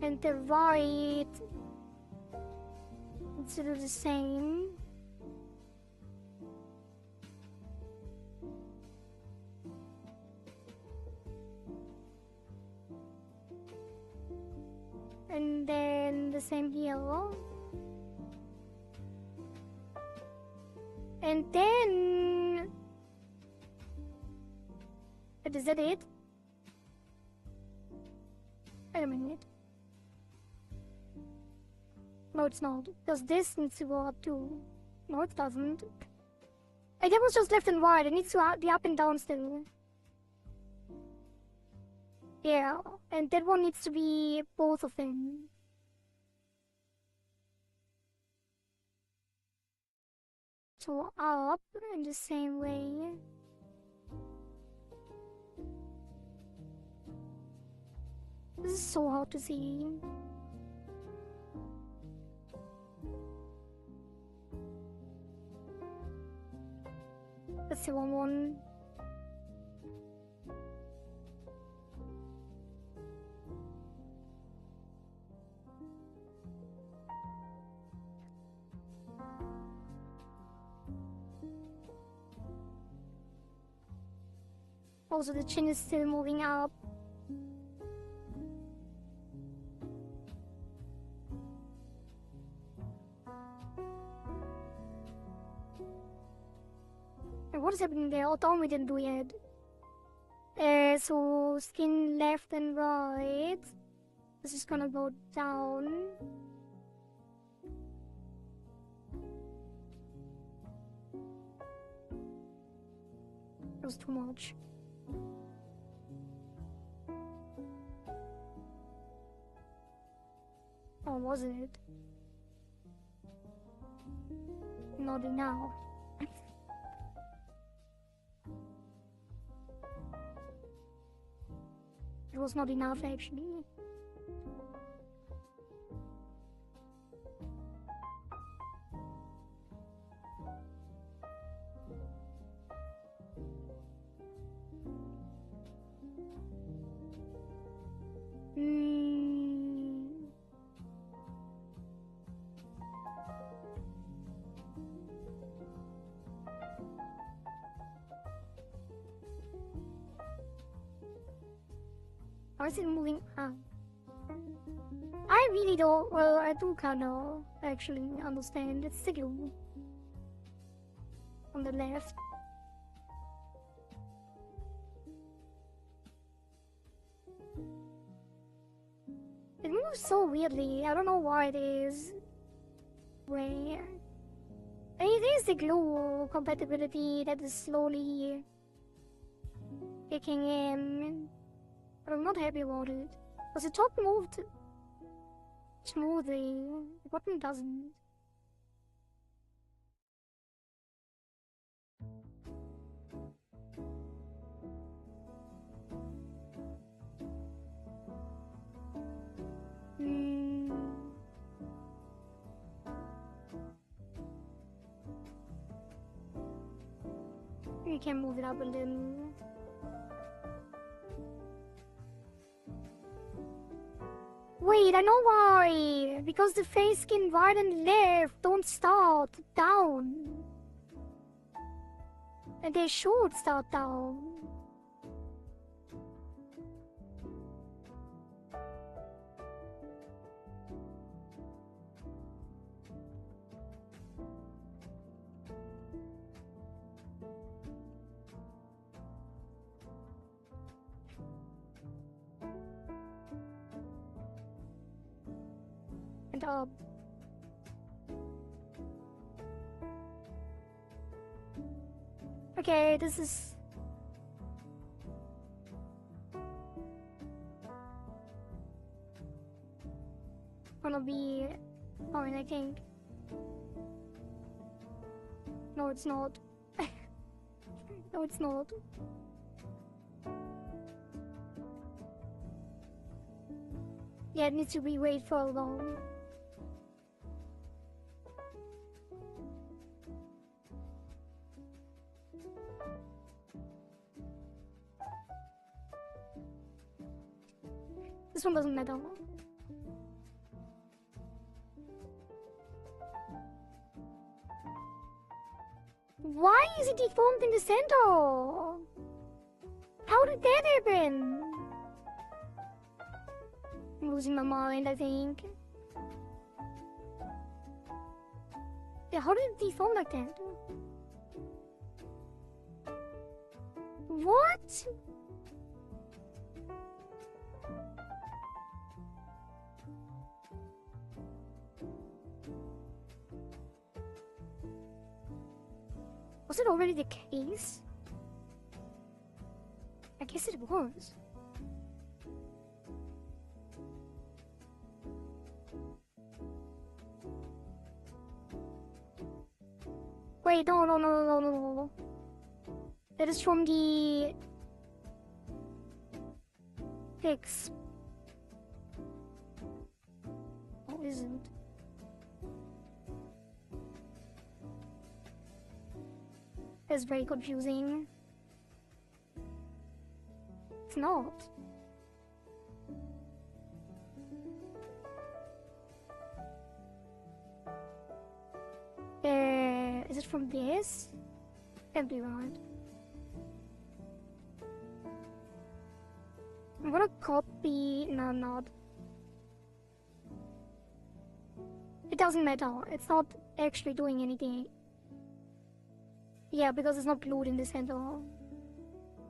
And the right needs to do the same. And then the same here. And then... Is that it? Wait a minute. No, it's not. Because this needs to go up too. No, it doesn't. That was just left and right. It needs to be up and down still. Yeah, and that one needs to be both of them. So up in the same way. This is so hard to see. That's the wrong one. Also, the chin is still moving up. And what is happening there? Oh, down we didn't do yet. So skin left and right. This is gonna go down. That was too much. Or was it? Not enough. It was not enough actually. How is it moving up? I really don't. Well, I do kinda actually understand. It's the glue on the left. It moves so weirdly. I don't know why it is. Wait. It is the glue compatibility that is slowly kicking in. But I'm not happy about it. Because the top moved smoothly. The bottom doesn't. You can move it up a little. Wait, I know why! Because the face skin right and left don't start down. And they should start down. And up. Okay, this is gonna be fine, I think. No, it's not. No, it's not. Yeah, it needs to be wait for long. This one doesn't matter. Why is it deformed in the center? How did that happen? I'm losing my mind, I think. Yeah, how did it deform like that? What? Was it already the case? I guess it was. Wait, no. That is from the fix. Oh, isn't. It's very confusing. It's not. Is it from this? Can't be right. I'm gonna copy. No, I'm not. It doesn't matter. It's not actually doing anything. Yeah, because it's not glued in the center.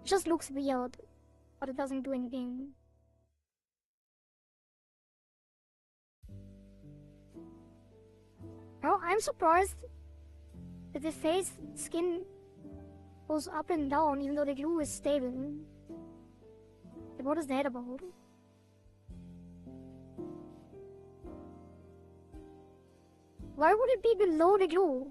It just looks weird, but it doesn't do anything. Oh, I'm surprised that the face skin goes up and down even though the glue is stable. Like, what is that about? Why would it be below the glue?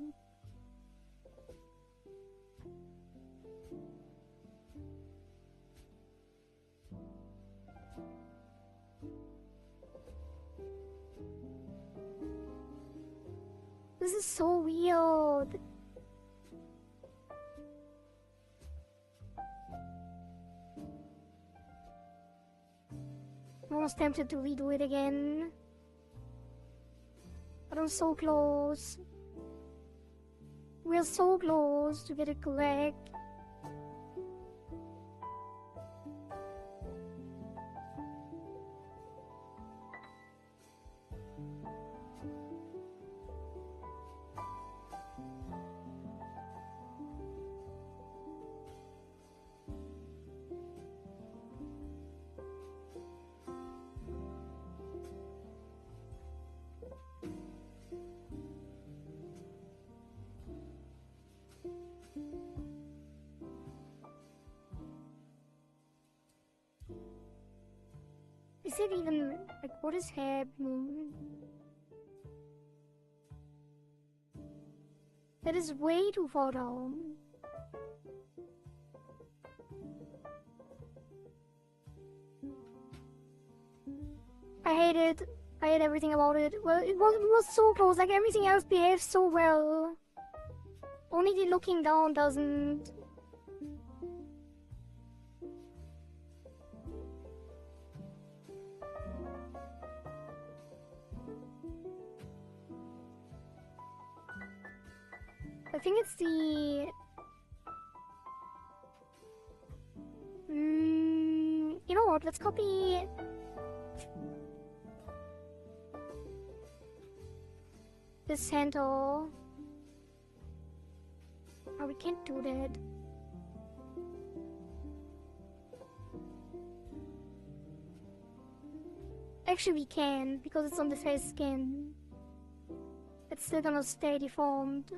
This is so weird. I'm almost tempted to redo it again. But I'm so close. We're so close to get it correct. Is it even, like, what is happening? That is way too far down. I hate it. I hate everything about it. Well, it was so close, like everything else behaves so well. Only the looking down doesn't. I think it's the... you know what, let's copy... the center. Oh, we can't do that. Actually we can, because it's on the face skin. It's still gonna stay deformed.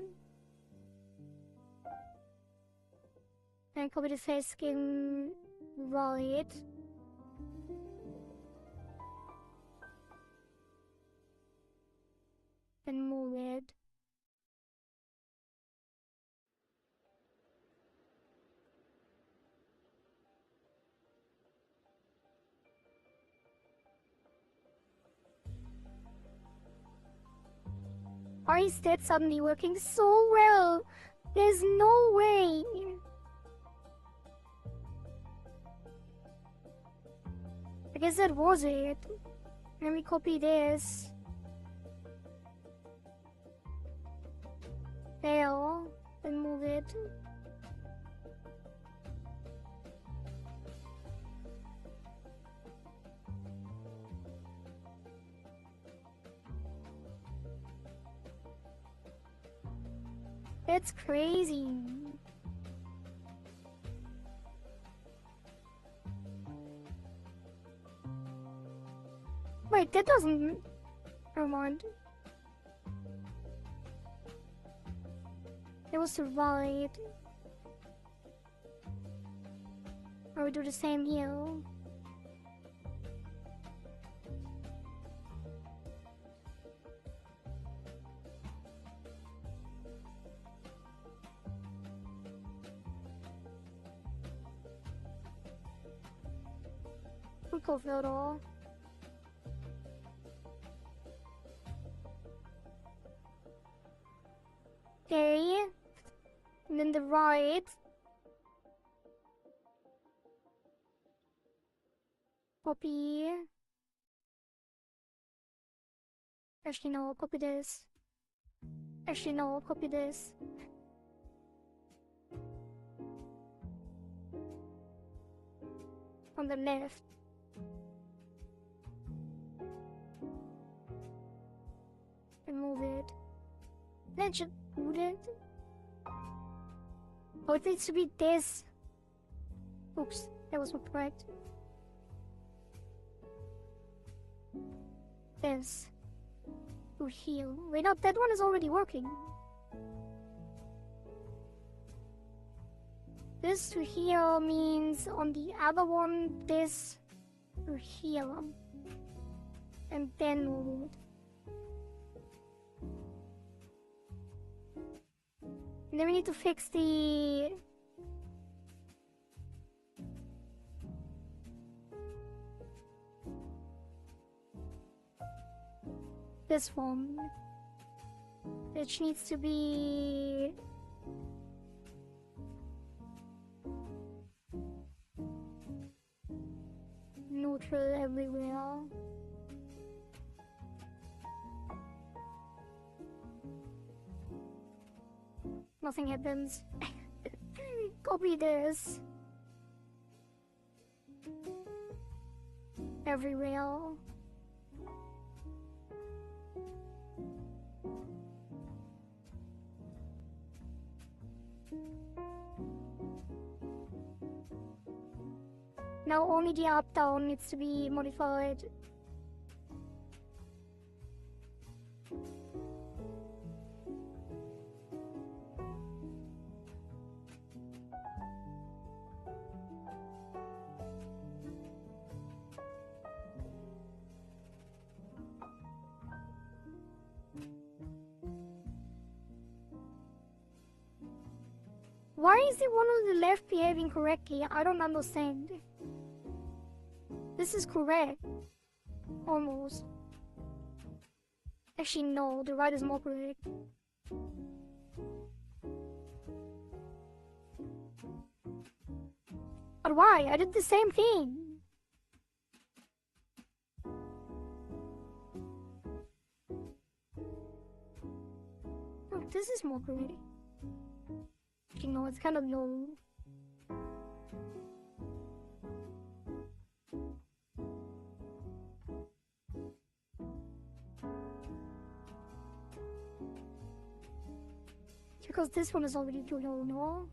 And copy the face skin right. And move it. Why is that suddenly working so well? There's no way. I guess that was it. Let me copy this. There. And move it. That's crazy. Wait, that doesn't... Never mind. It was the right. Or we do the same here. We go photo. Okay. And then the right. Copy. Actually no, copy this. Actually no, copy this. On the left. And move it. Then should put it. Oh, it needs to be this. Oops, that was not correct. This. To heal. Wait, no, that one is already working. This to heal means on the other one, this to heal. And then move it. And then we need to fix the... this one. Which needs to be... neutral everywhere. Nothing happens. Copy this. Everywhere. Now only the up-down needs to be modified. Why is the one on the left behaving correctly? I don't understand. This is correct. Almost. Actually, no, the right is more correct. But why? I did the same thing. Oh, this is more correct. working now. It's kind of low. Because this one is already too low, no?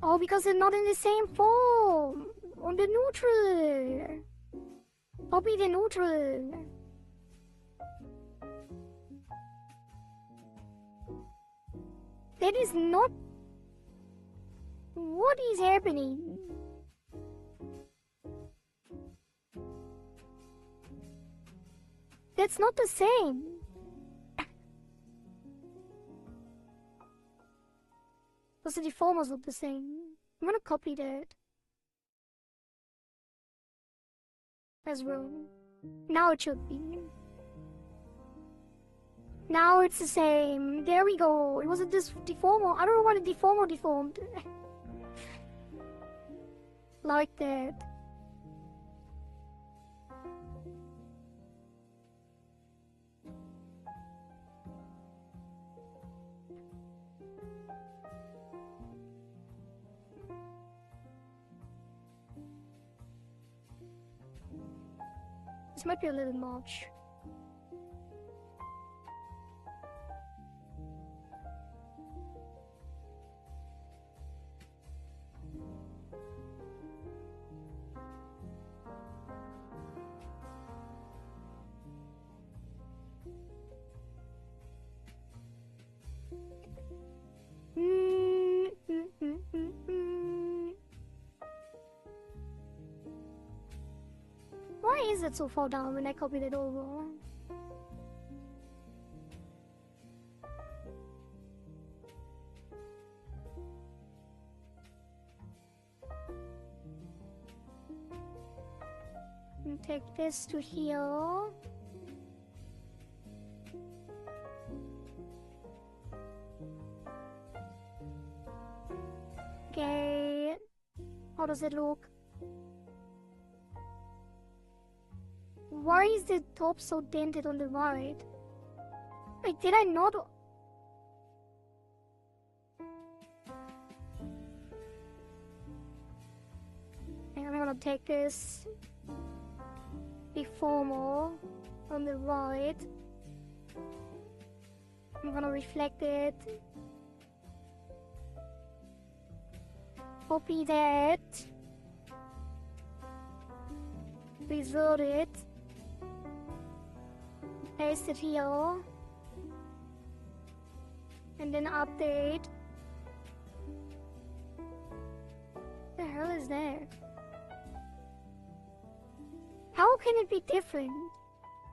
Oh, because they're not in the same form! On the neutral! Copy the neutral! That is not... What is happening? That's not the same! Because the deformers look the same. I'm gonna copy that. As well. Now it should be. Now it's the same. There we go. It wasn't this deformer. I don't know why the deformer deformed. Like that. This might be a little much. Why is it so far down when I copied it over? And take this to here. Okay. How does it look? Why is the top so dented on the right? Like, did I not? And I'm gonna take this deformer on the right. I'm gonna reflect it. Copy that. Resort it. Paste it here. And then update. What the hell is that? How can it be different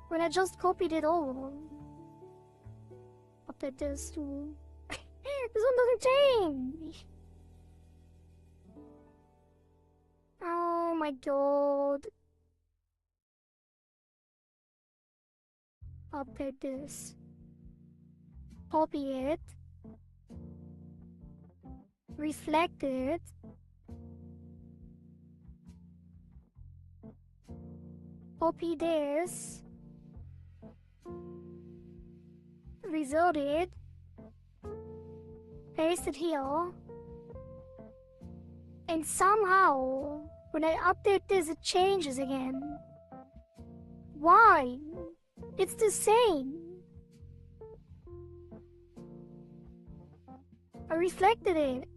when I just copied it over? Update this too. This one doesn't change. Oh my god. Update this. Copy it. Reflect it. Copy this. Resort it. Paste it here. And somehow, when I update this, it changes again. Why? It's the same. I reflected it.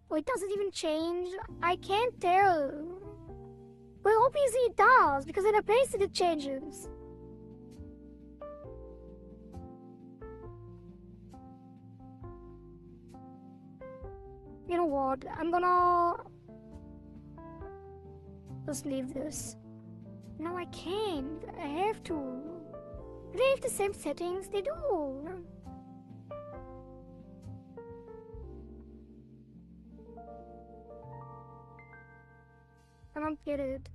Oh, it doesn't even change. I can't tell. Well, obviously it does, because when I paste it, it changes. You know what? I'm gonna just leave this. No, I can't. I have to. Do they have the same settings? They do. I don't get it.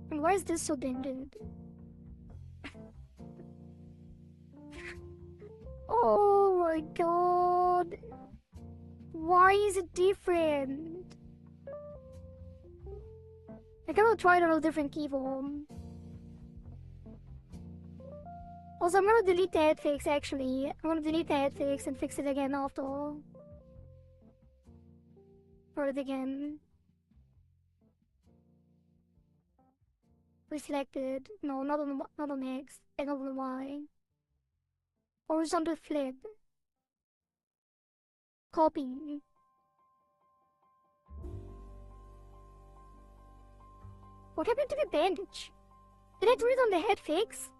And why is this so dented? Oh my god. Why is it different? I gotta try it on a different keyform. Also, I'm gonna delete the head fix actually. I'm gonna delete the head fix and fix it again after. Or it again. Reflected. No, not on X. And not on Y. Horizontal flip. Copy. What happened to the bandage? Did I do it on the head fix?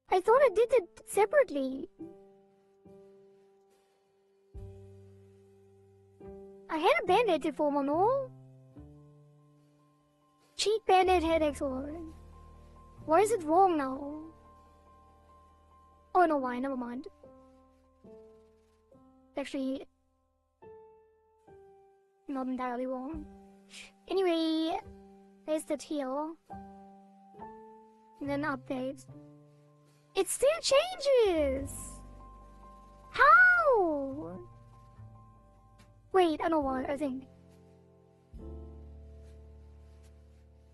I thought I did it separately. I had a band-aid deformer, no? Cheat band-aid head XOR. Why is it wrong now? Oh, no, why? Never mind. Actually, not entirely wrong. Anyway, paste it here. And then update. It still changes! How? Wait, I know what, I think.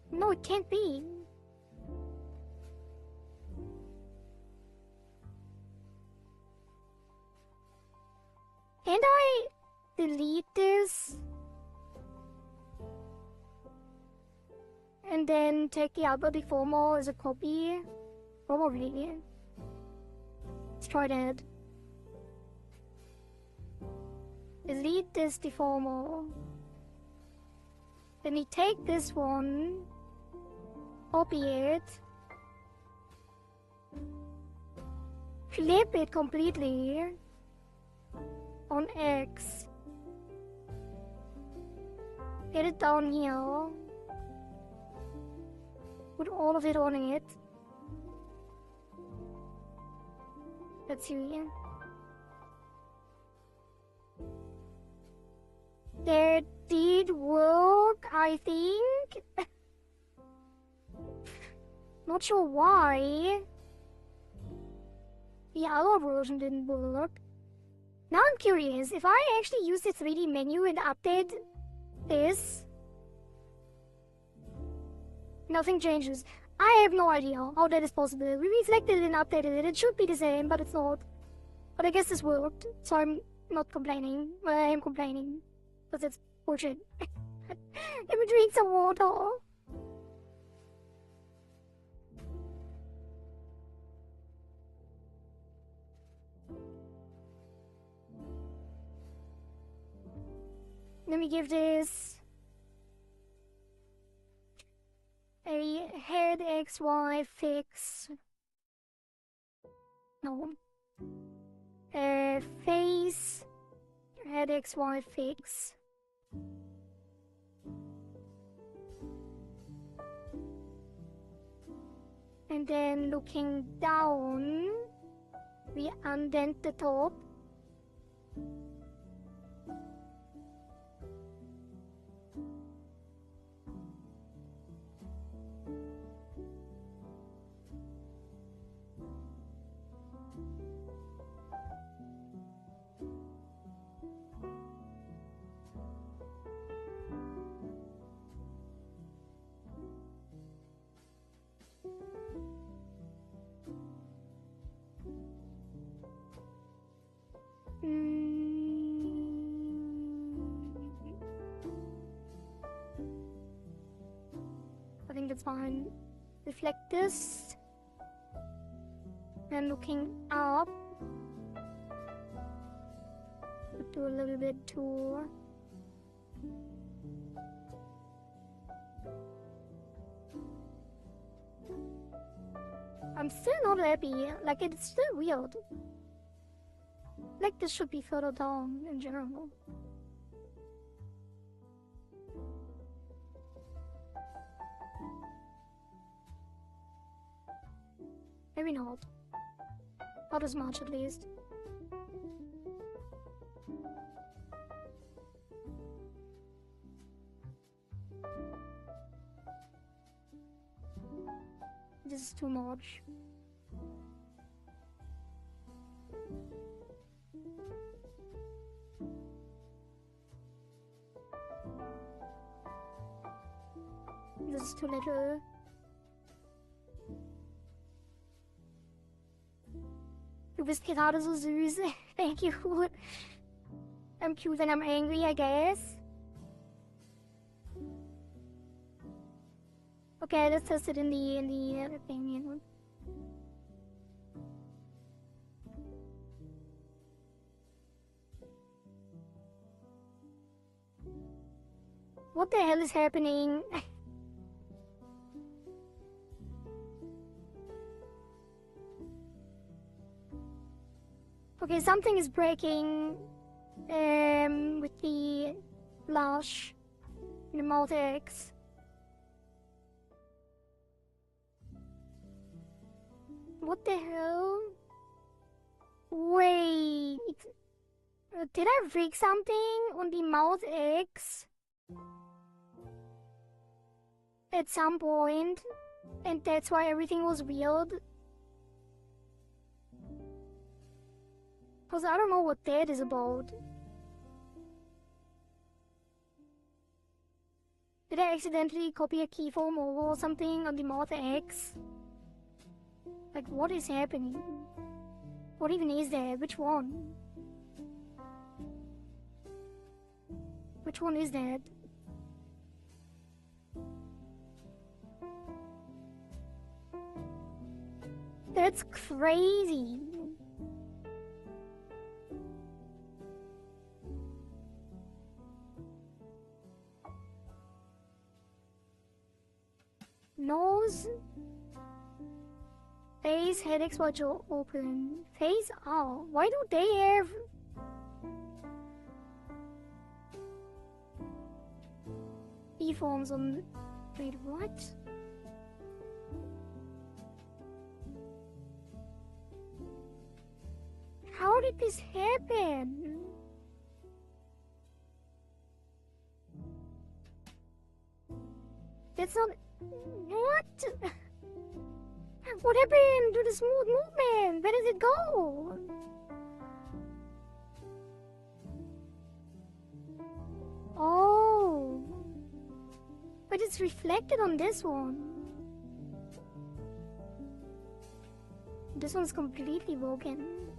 No, it can't be. Can't I delete this? And then take the Albert deformer as a copy? Probably. Let's try that. Delete this deformer. Then we take this one, copy it, flip it completely on X, get it down here, put all of it on it. Let's see. That did work, I think. Not sure why. The other version didn't work. Now I'm curious, if I actually use the 3D menu and update this, nothing changes. I have no idea how that is possible. We reflected it and updated it. It should be the same, but it's not. But I guess this worked, so I'm not complaining. Well, I am complaining. Because it's bullshit. Let me drink some water. Let me give this a head XY fix. No. Face head XY fix. And then looking down, we undent the top. I think that's fine. Reflect this. And looking up. Do a little bit too. I'm still not happy. Like, it's still weird. Like, this should be further down in general. Maybe not. Not as much, at least. This is too much. This is too little. Du bist gerade so süß. Thank you. I'm cute when I'm angry, I guess. Okay, let's test it in the other thing, you know. What the hell is happening? Okay, something is breaking with the blush in the mouth X. What the hell? Wait, did I rig something on the mouth X at some point, and that's why everything was weird? Because I don't know what that is about. Did I accidentally copy a keyform or something on the mouth X? Like, what is happening? What even is that? Which one? Which one is that? That's crazy. Nose. Face, head, X-watch open. Face out. Why do they have... keyforms on... Wait, what? How did this happen? That's not... What? What happened to the smooth movement? Where did it go? Oh. But it's reflected on this one. This one's completely broken.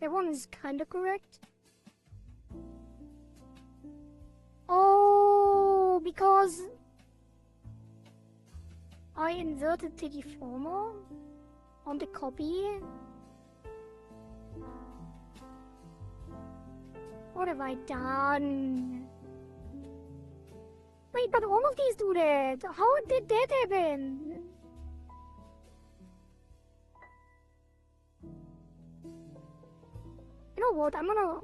That one is kinda correct. Oh, because I inverted the deformer on the copy. What have I done? Wait, but all of these do that. How did that happen? You know what? I'm gonna...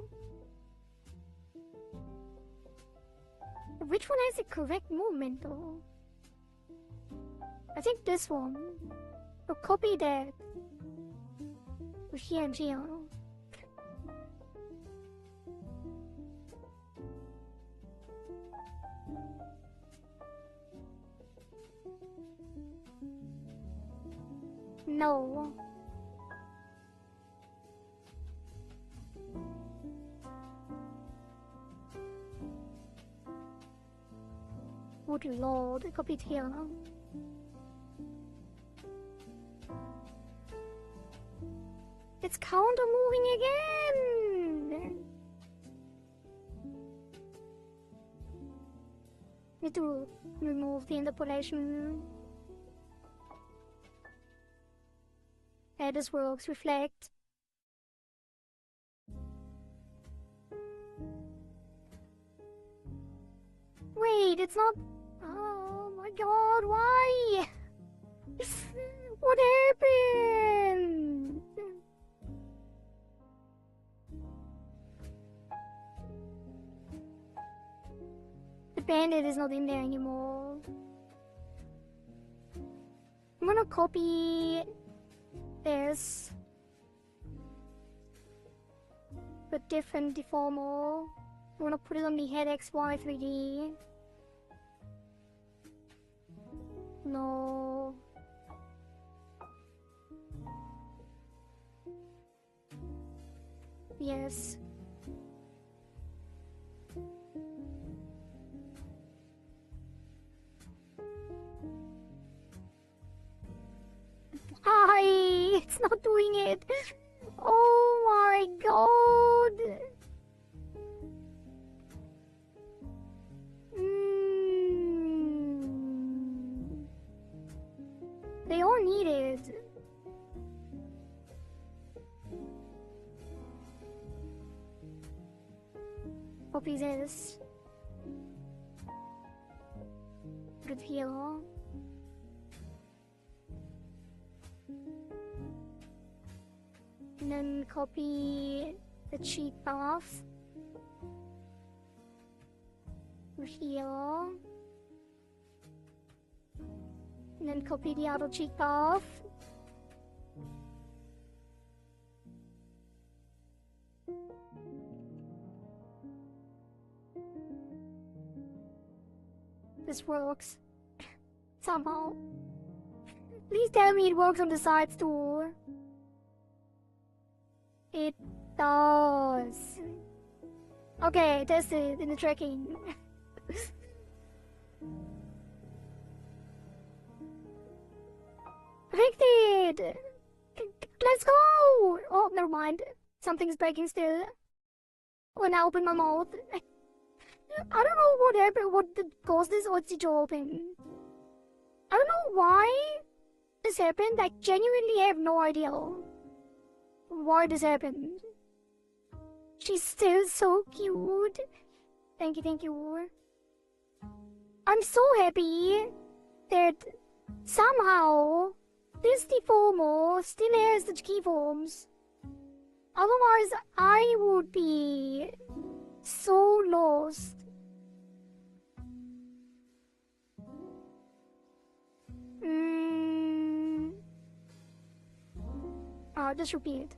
Which one has the correct movement though? I think this one. So copy that. To here and here. No. Good lord, I copied here. It's counter moving again! Need to remove the interpolation. Yeah, this works. Reflect. Wait, it's not... Oh my god, why? What happened? The bandit is not in there anymore. I'm gonna copy this, but different deformer I wanna put it on the head XY 3D. No. Yes. Hi! It's not doing it! Oh my god! They all need it. Copy this. Put it here. And then copy the cheek path. Here. And then copy the other cheek path. This works. Somehow. Please tell me it works on the sides too. It does. Okay, test it in the tracking. Victed! Let's go! Oh, never mind. Something's breaking still. When I open my mouth. I don't know what happened, what caused this Otzi to open. I don't know why this happened. I genuinely have no idea why this happened. She's still so cute. Thank you, thank you. I'm so happy that somehow this deformer still has the keyforms. Otherwise, I would be so lost. Just repeat.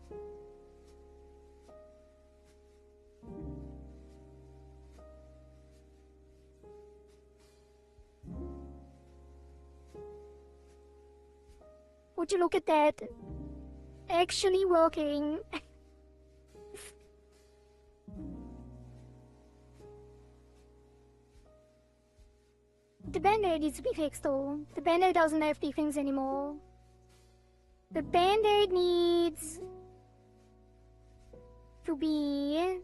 Would you look at that? Actually working. The band-aid needs to be fixed though. The band-aid doesn't have the things anymore. The band-aid needs to be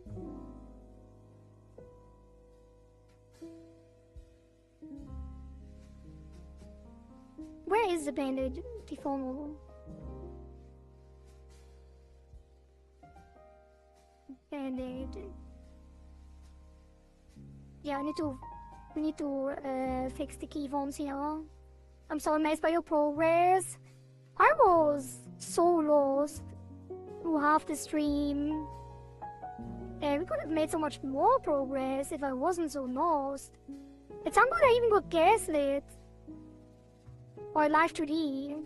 where is the band-aid deformable? Band-aid. Yeah, we need to fix the keyforms here. I'm so amazed by your progress. I was so lost through half the stream. And we could have made so much more progress if I wasn't so lost. At some point I even got gaslit by Live2D.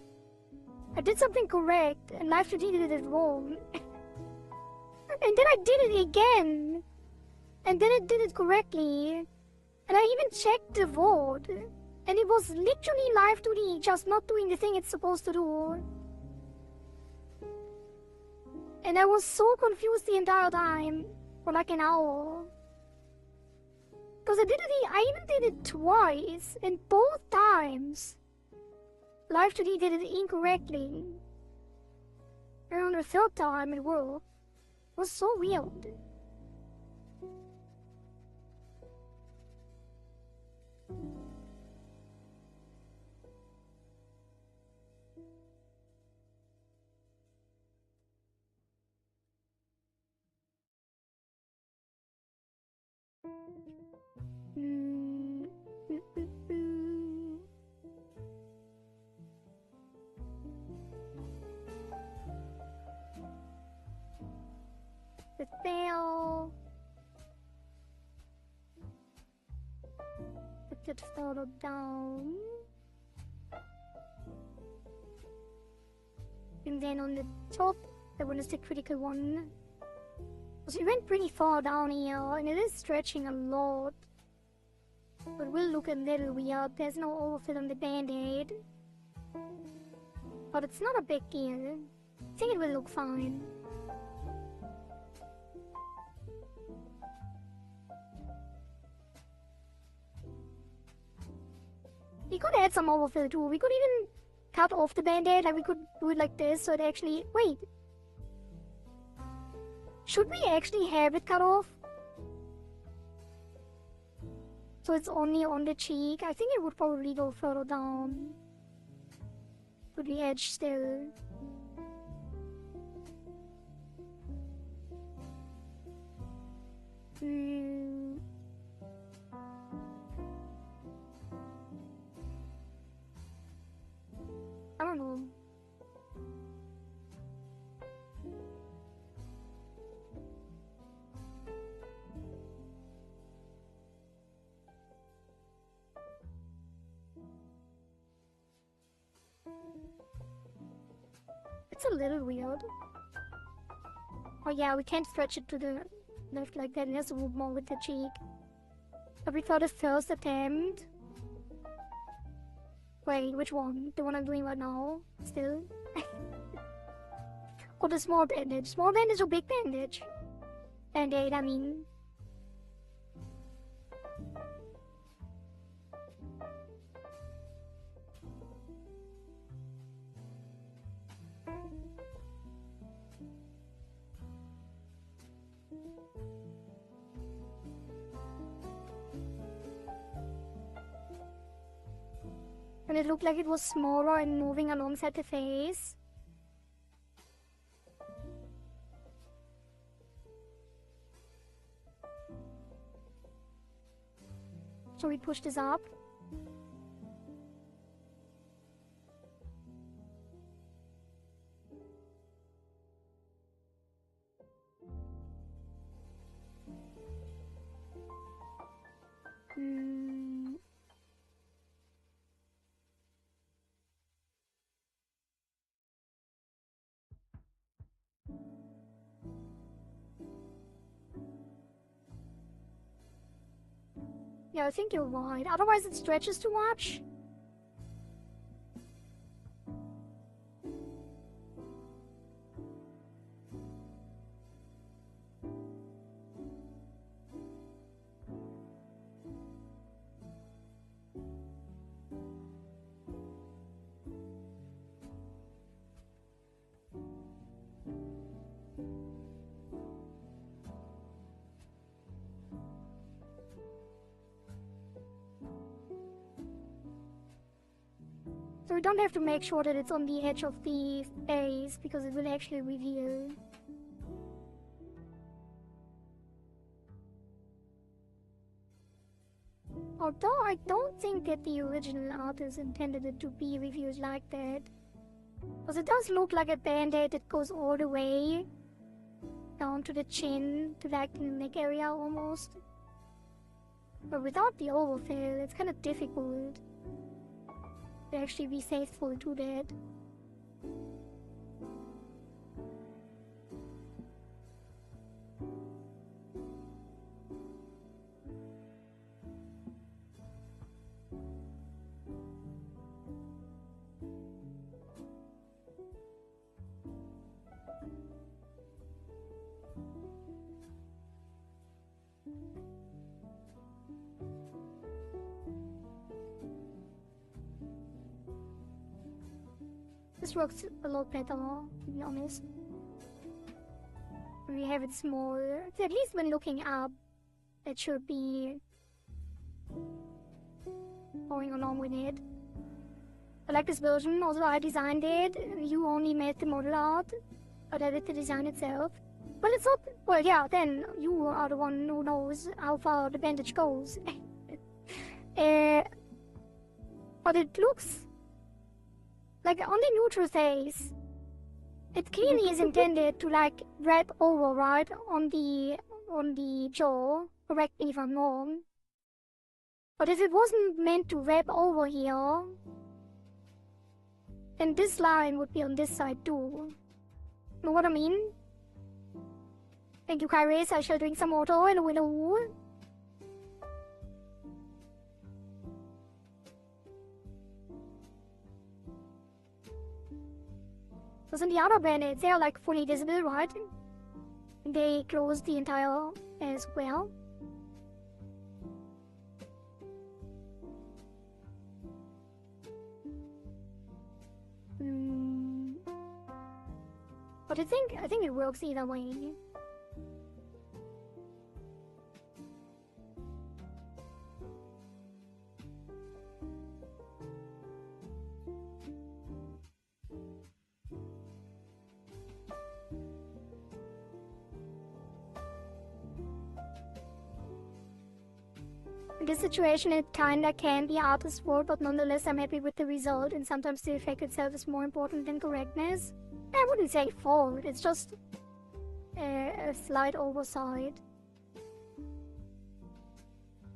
I did something correct and Live2D did it wrong. And then I did it again. And then it did it correctly. And I even checked the vote. And it was literally Live2D just not doing the thing it's supposed to do. And I was so confused the entire time. For like an hour. Because I even did it twice. And both times Live2D did it incorrectly. And on the third time it worked. It was so weird. The tail. Put it further down. And then on the top, that one is the critical one. So we went pretty far down here, and it is stretching a lot. But will look a little weird. There's no overfill on the band-aid. But it's not a big deal. I think it will look fine. We could add some overfill too. We could even cut off the band-aid. Like we could do it like this so it actually... Wait. Should we actually have it cut off? So it's only on the cheek. I think it would probably go further down. To the edge still. I don't know. It's a little weird. Oh yeah, we can't stretch it to the left like that. It has to move more with the cheek. But we thought the first attempt. Wait, which one? The one I'm doing right now? Still? Or the small bandage? Small bandage or big bandage? Band-aid, I mean. And it looked like it was smaller and moving alongside the face. So we push this up. Yeah, I think you're right. Otherwise it stretches too much. So we don't have to make sure that it's on the edge of the face, because it will actually reveal. Although I don't think that the original artist intended it to be revealed like that. Because it does look like a band-aid that goes all the way down to the chin, to like the neck area almost. But without the overfill, it's kind of difficult to actually be faithful to that. This works a lot better, to be honest. We have it small. At least when looking up, it should be going along with it. I like this version, also I designed it. You only made the model art, but I did the design itself. Well, it's not... Well, yeah, then you are the one who knows how far the bandage goes. But it looks... Like, on the neutral face, it clearly is intended to, like, wrap over, right? On the jaw. Correct me if I'm wrong. But if it wasn't meant to wrap over here, then this line would be on this side too. Know what I mean? Thank you, Kairis. I shall drink some water. Hello, hello. So in the other planets, they are like fully visible, right? They close the entire as well. But I think it works either way. In this situation, it kinda can be artist's fault, but nonetheless, I'm happy with the result, and sometimes the effect itself is more important than correctness. I wouldn't say fault, it's just a slight oversight.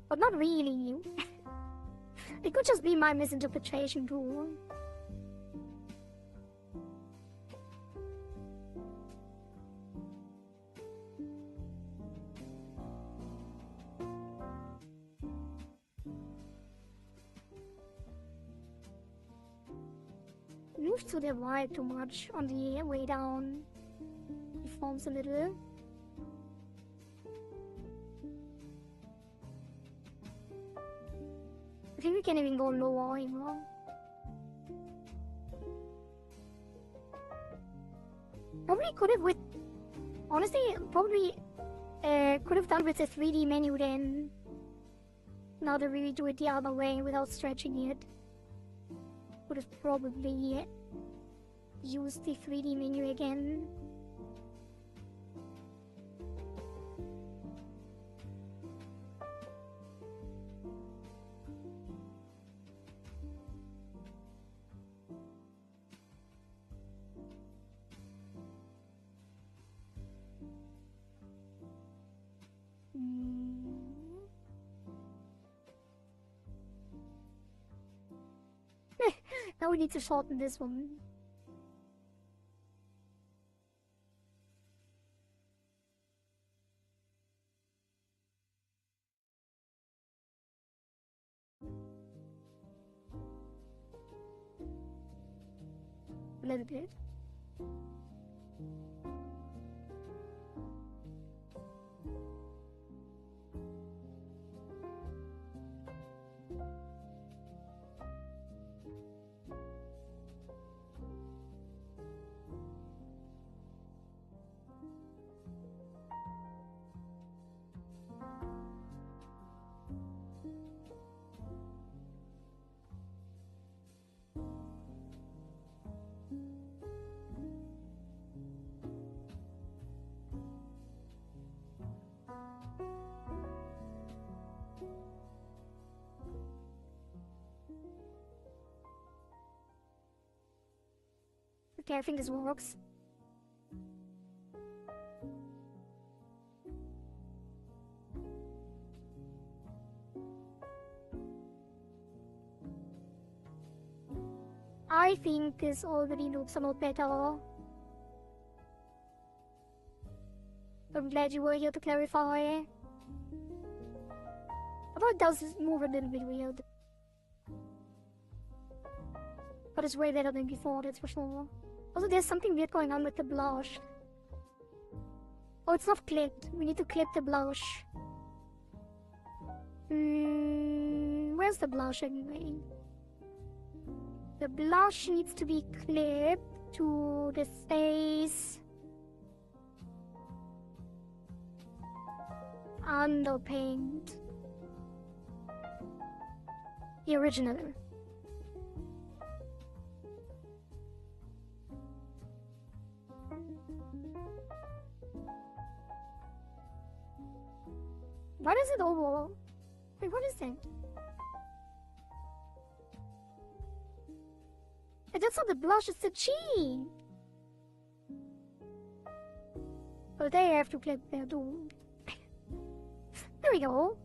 But not really. It could just be my misinterpretation too. Move to the right too much on the way down. It forms a little. I think we can even go lower anymore. Probably could have with... Honestly, probably could have done with the 3D menu then. Now that we do it the other way without stretching it. Would have probably used the 3D menu again. Now we need to shorten this one. A little bit. Okay, I think this works. I think this already looks a lot better. I'm glad you were here to clarify. Although it does move a little bit weird. But it's way better than before, that's for sure. Also, there's something weird going on with the blush. Oh, it's not clipped. We need to clip the blush. Where's the blush anyway? The blush needs to be clipped to the face. Underpaint. The original. Why does it over? Wait, what is that? That's not the blush, it's the cheek! But they have to clip their too. There we go.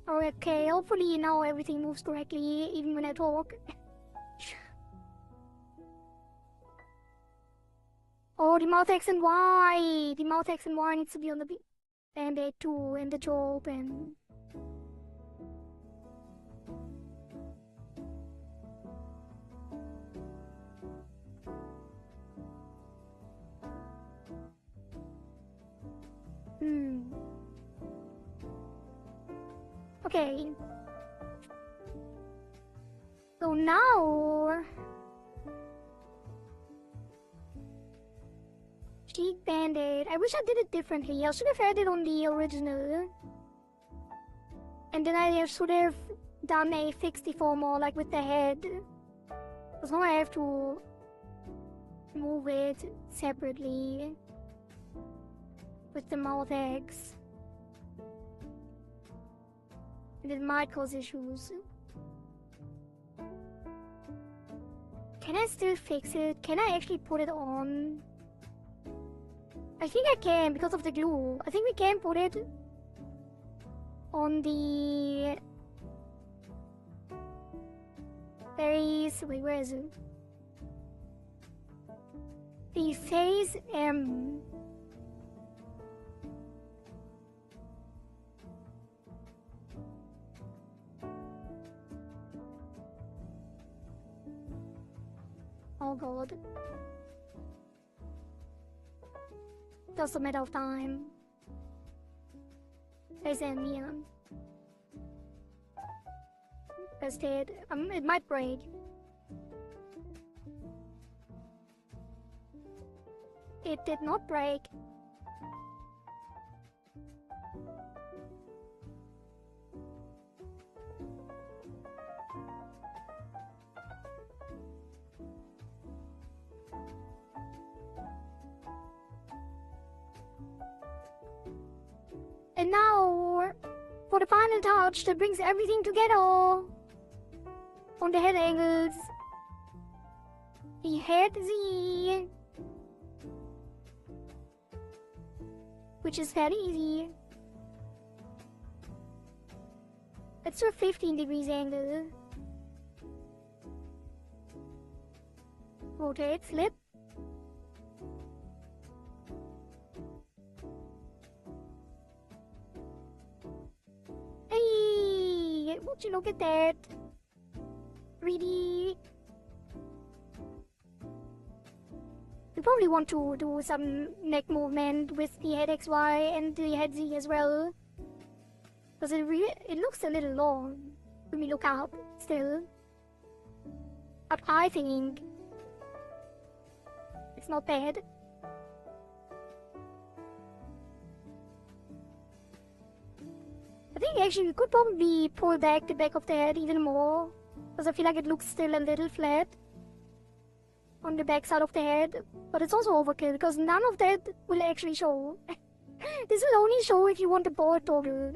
Okay, hopefully now everything moves correctly, even when I talk. Oh, the mouth X and Y! The mouth X and Y needs to be on the band-aid too, and the jaw open. Okay. So now... cheek band-aid. I wish I did it differently. I should have had it on the original. And then I should have done a fixed deform more like with the head. Because now I have to move it separately with the mouth X. And it might cause issues. Can I still fix it? Can I actually put it on? I think I can because of the glue. I think we can put it on the face. Wait, where is it? The face M. Oh god. Just a matter of time. Face M, yeah. First hit. It might break. It did not break. And now, for the final touch that brings everything together on the head angles. The head Z, which is very easy. Let's do a 15 degrees angle. Rotate, flip. Hey, would you look at that? 3D. We probably want to do some neck movement with the head XY and the head Z as well. Because it looks a little long when we look up still. But I think it's not bad. I think actually we could probably pull back the back of the head even more. Because I feel like it looks still a little flat on the back side of the head. But it's also overkill because none of that will actually show. This will only show if you want the board toggle.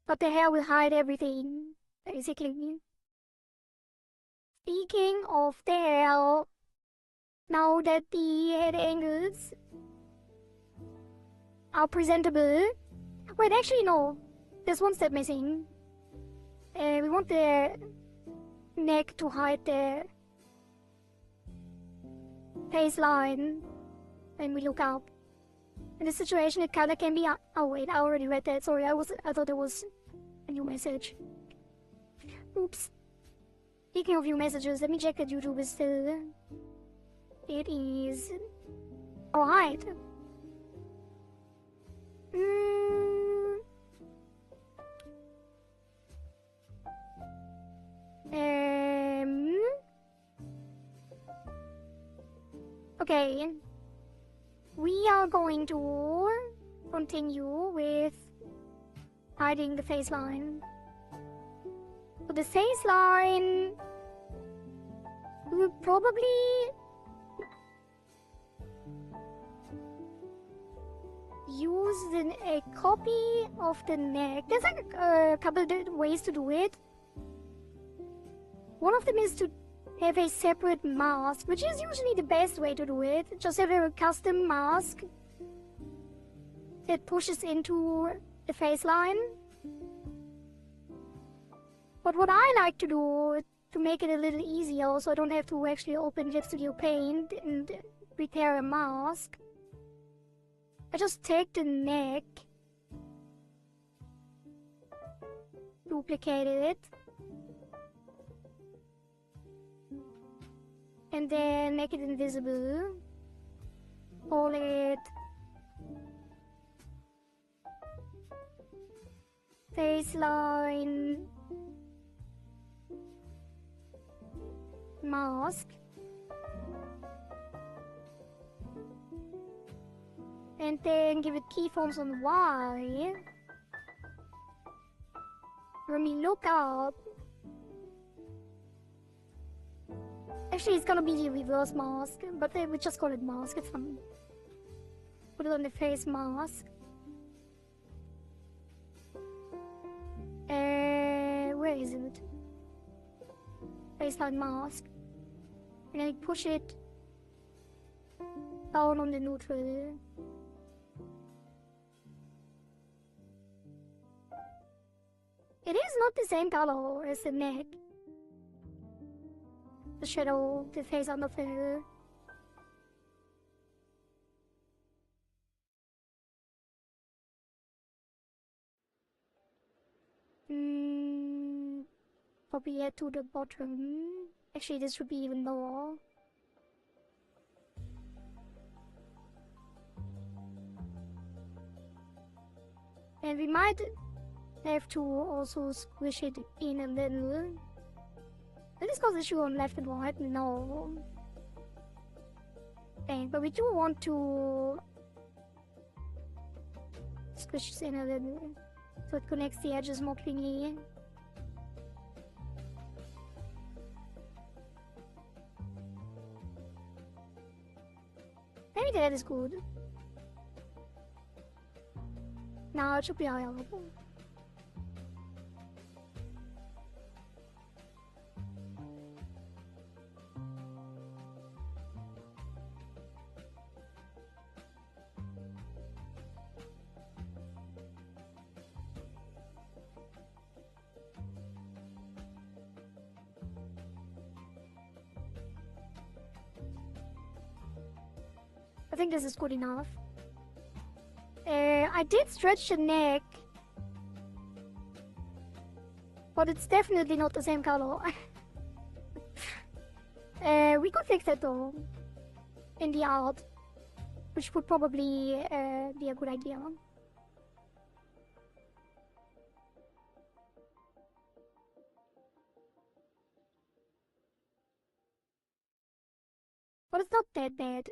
But the hair will hide everything, basically. Speaking of the hair, now that the head angles are presentable. Wait, actually no. There's one step missing. We want the neck to hide the face line when we look up. In this situation, it kinda can be. Oh wait, I already read that. Sorry, I thought there was a new message. Oops. Speaking of new messages, let me check that YouTube is still. It is. Alright. Okay. We are going to continue with hiding the face line. So the face line we will probably use a copy of the neck. There's like a couple ways to do it. One of them is to have a separate mask, which is usually the best way to do it. Just have a custom mask that pushes into the face line. But what I like to do to make it a little easier so I don't have to actually open VTuber Paint and prepare a mask, I just take the neck, duplicate it, and then make it invisible. Call it Faceline Mask. And then give it keyforms on Y. When we look up, actually it's gonna be the reverse mask, but we just call it mask, it's fine. Put it on the face mask. Where is it? Faceline mask. And then push it down on the neutral. It is not the same color as the neck. The shadow, the face on the fur. Probably add to the bottom. Actually, this should be even lower. And we might have to also squish it in a little. Did this cause issue on left and right? No. Dang, but we do want to squish this in a little so it connects the edges more cleanly. Maybe that is good. Now it should be available. I think this is good enough. I did stretch the neck, but it's definitely not the same color. We could fix that though, in the art, which would probably be a good idea. But it's not that bad.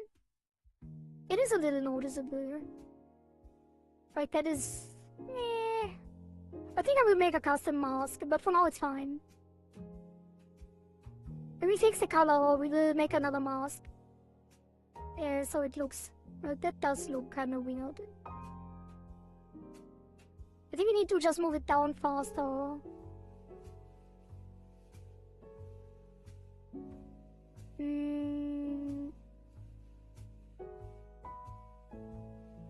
It is a little noticeable. Right, that is... I think I will make a custom mask, but for now it's fine. When we fix the color, we will make another mask. So it looks... Well, that does look kinda weird. I think we need to just move it down faster.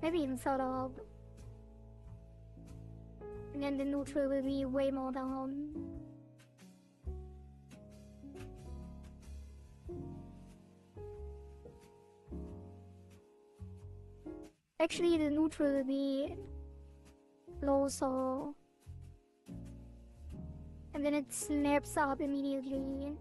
Maybe even further up. And then the neutral will be way more down. Actually, the neutral will be closer. And then it snaps up immediately.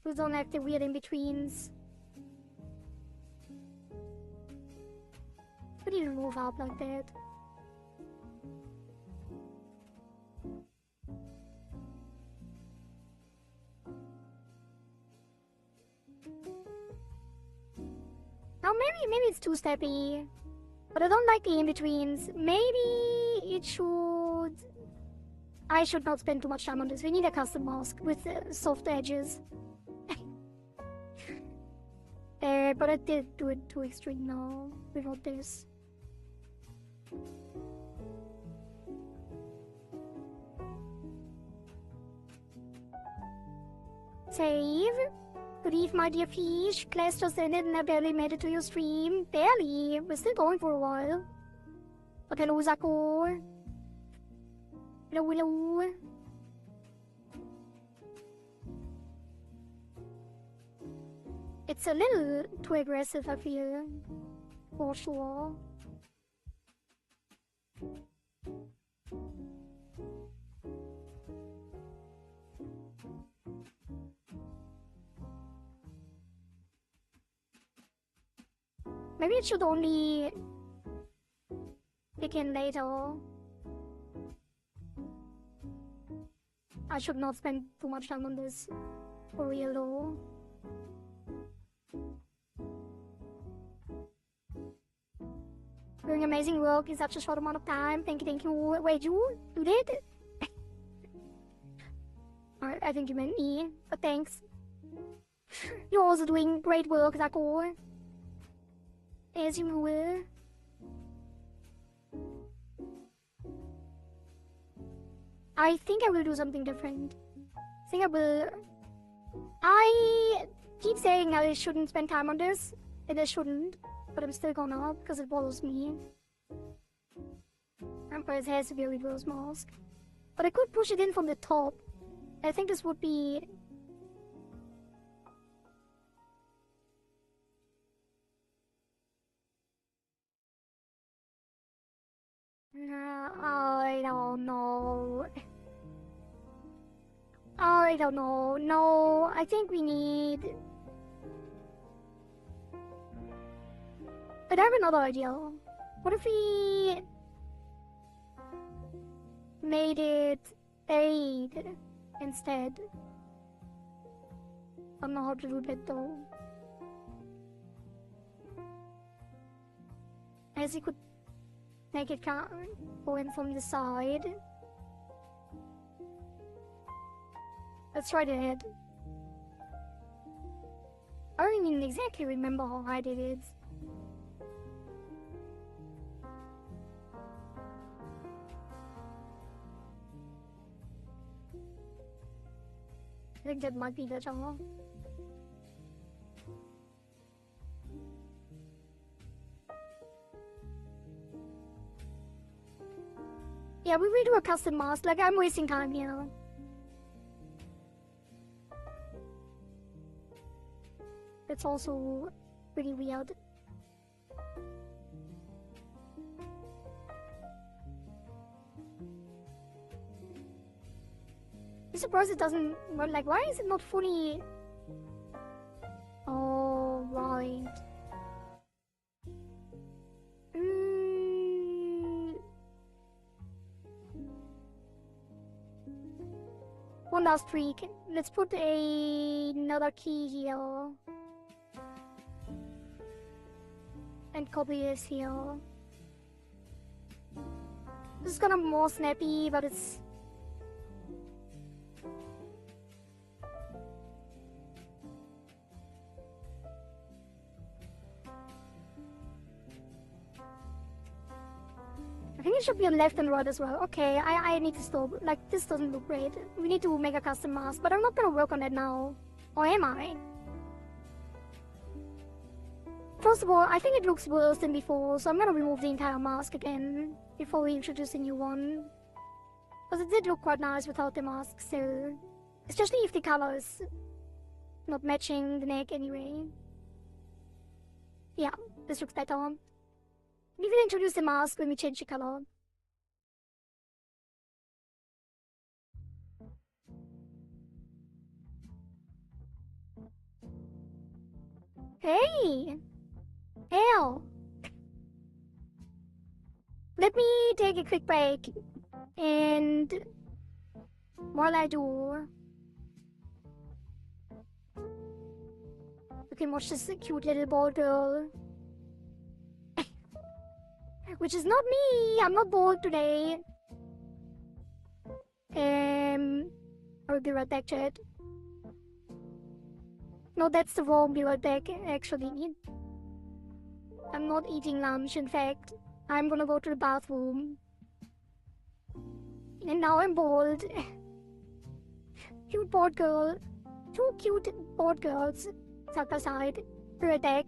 We don't have the weird in-betweens. Could even move up like that. Now maybe it's too steppy. But I don't like the in-betweens. Maybe it should... I should not spend too much time on this. We need a custom mask with soft edges. But I did do it too extreme now without this. Save. Good eve, my dear fish. Class just ended and I barely made it to your stream. Barely. We're still going for a while. But hello, Zako. Hello, hello. It's a little too aggressive, I feel. For sure. Maybe it should only kick in later. I should not spend too much time on this. For real though. Doing amazing work in such a short amount of time. Thank you, thank you. Wait, you did? Alright, I think you meant me, but thanks. You're also doing great work, Zako. As you will. I think I will do something different. I keep saying I shouldn't spend time on this, and I shouldn't, but I'm still gonna, because it bothers me. Empire's has a very reverse mask. But I could push it in from the top. I think this would be... I don't know. I don't know. No, I think we need... But I have another idea. What if we... made it fade instead? I don't know how to do that though. As you could make it go in from the side. Let's try that. I don't even exactly remember how I did it. I think that might be better. Yeah, we redo a custom mask. Like, I'm wasting time here. It's also pretty weird. I'm surprised it doesn't... Like, why is it not fully... Oh, right. One last tweak. Let's put another key here. And copy this here. This is gonna be more snappy, but it's... I think it should be on left and right as well. Okay, I need to stop. Like, this doesn't look great. We need to make a custom mask, but I'm not gonna work on that now. Or am I? First of all, I think it looks worse than before, so I'm gonna remove the entire mask again before we introduce a new one. Because it did look quite nice without the mask still. Especially if the color is not matching the neck anyway. Yeah, this looks better. We will introduce the mask when we change the color. Hey! Hell! Let me take a quick break. And while I do, you can watch this cute little bald girl. Which is not me. I'm not bored today. I'll be right back, chat. No, that's the wrong be right back, actually. I'm not eating lunch, in fact. I'm gonna go to the bathroom. And now I'm bored. Cute bored girl. two cute board girls side by side through a deck.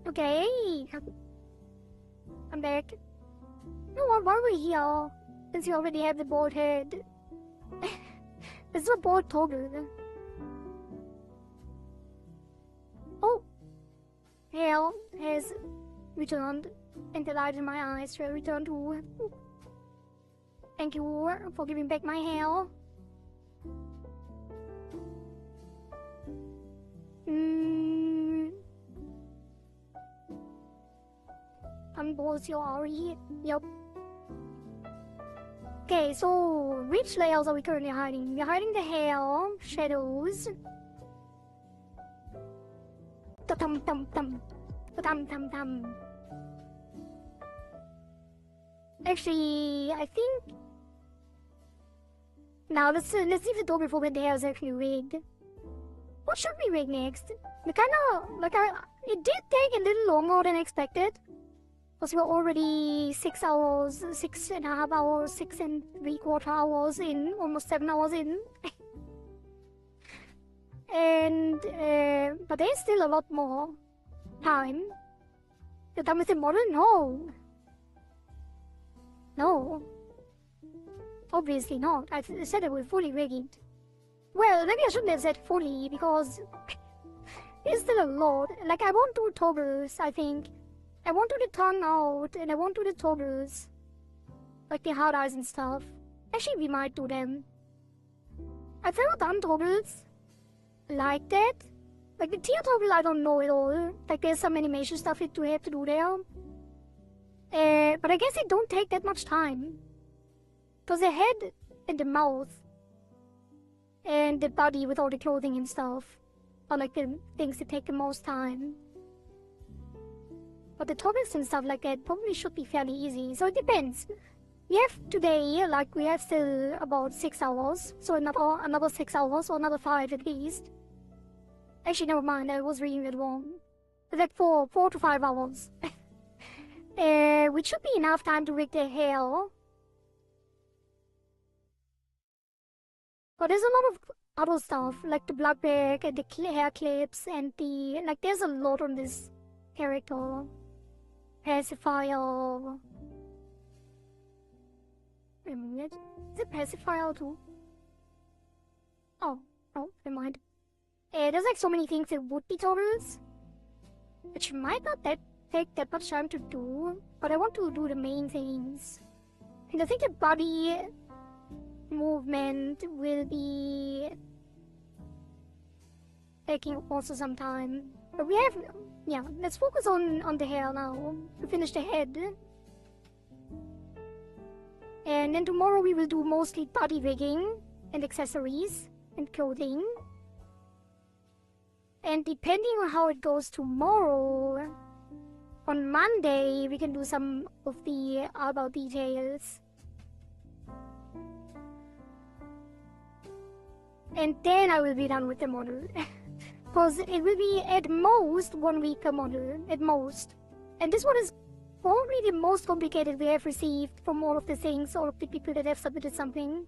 Okay, I'm back. No, why are we here? Since you already have the board head. This is a board toggle. Oh, hell has returned and the light in my eyes shall return too. Thank you for giving back my hair. Unpause your RE. Yep. Okay, so which layers are we currently hiding? We're hiding the hair, shadows. Ta-tum-tum-tum. Ta-tum-tum-tum. Actually, I think... Now, let's leave the door before when the hair is actually rigged. What should we rig next? We kinda... it did take a little longer than expected. Because we're already 6 hours, 6.5 hours, 6.75 hours in, almost 7 hours in. And, but there's still a lot more time. You're done with the model? No. No. Obviously not. I said it was fully rigged. Well, maybe I shouldn't have said fully, because there's still a lot. Like, I won't do toggles, I think. I won't do the tongue out, and I won't do the toggles. Like the hard eyes and stuff. Actually, we might do them. I've never done toggles like that. Like the tear toggle, I don't know at all. Like, there's some animation stuff that you have to do there. But I guess it don't take that much time. Because the head and the mouth and the body with all the clothing and stuff are like the things that take the most time. But the topics and stuff like that probably should be fairly easy, so it depends. We have today, like, we have still about 6 hours, so another 6 hours, or another 5 at least. Actually, never mind, I was reading it wrong. It's like 4 to 5 hours. Which should be enough time to rig the hair. But there's a lot of other stuff, like the blood bag and the hair clips and the... Like, there's a lot on this character. Pacifier. Wait a minute. Is it pacifier too? Oh, no, never mind. There's like so many things that would be toggles, which might not take that much time to do, but I want to do the main things. And I think the body movement will be taking also some time. But we have, yeah, let's focus on the hair now. We finish the head. And then tomorrow we will do mostly body rigging and accessories and clothing. And depending on how it goes tomorrow, on Monday we can do some of the other details. And then I will be done with the model. Because it will be at most 1 week per model, at most. And this one is probably the most complicated we have received from all of the things, all of the people that have submitted something.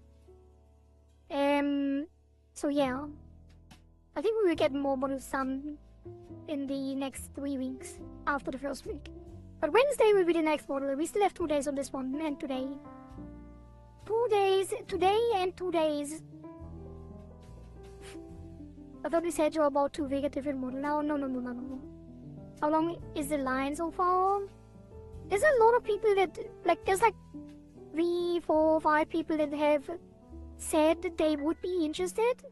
So yeah. I think we will get more models done in the next 3 weeks, after the first week. But Wednesday will be the next model. We still have 2 days on this one, and today. 2 days, today and 2 days. I thought we said you're about to make a different model now. No. How long is the line so far? There's a lot of people that, like, there's like 3, 4, 5 people that have said that they would be interested,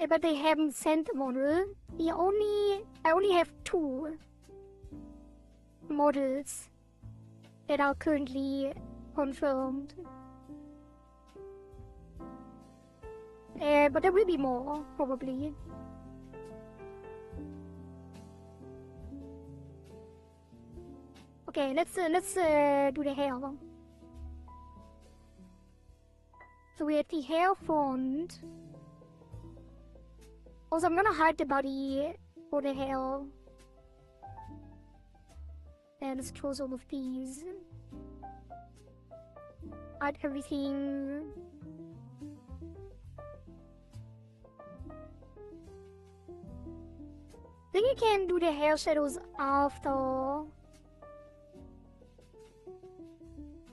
but they haven't sent a model. I only have 2 models that are currently confirmed. But there will be more, probably. Okay, let's do the hair. So we have the hair front. Also, I'm gonna hide the body for the hair. And let's close all of these. Hide everything. I think you can do the hair shadows after.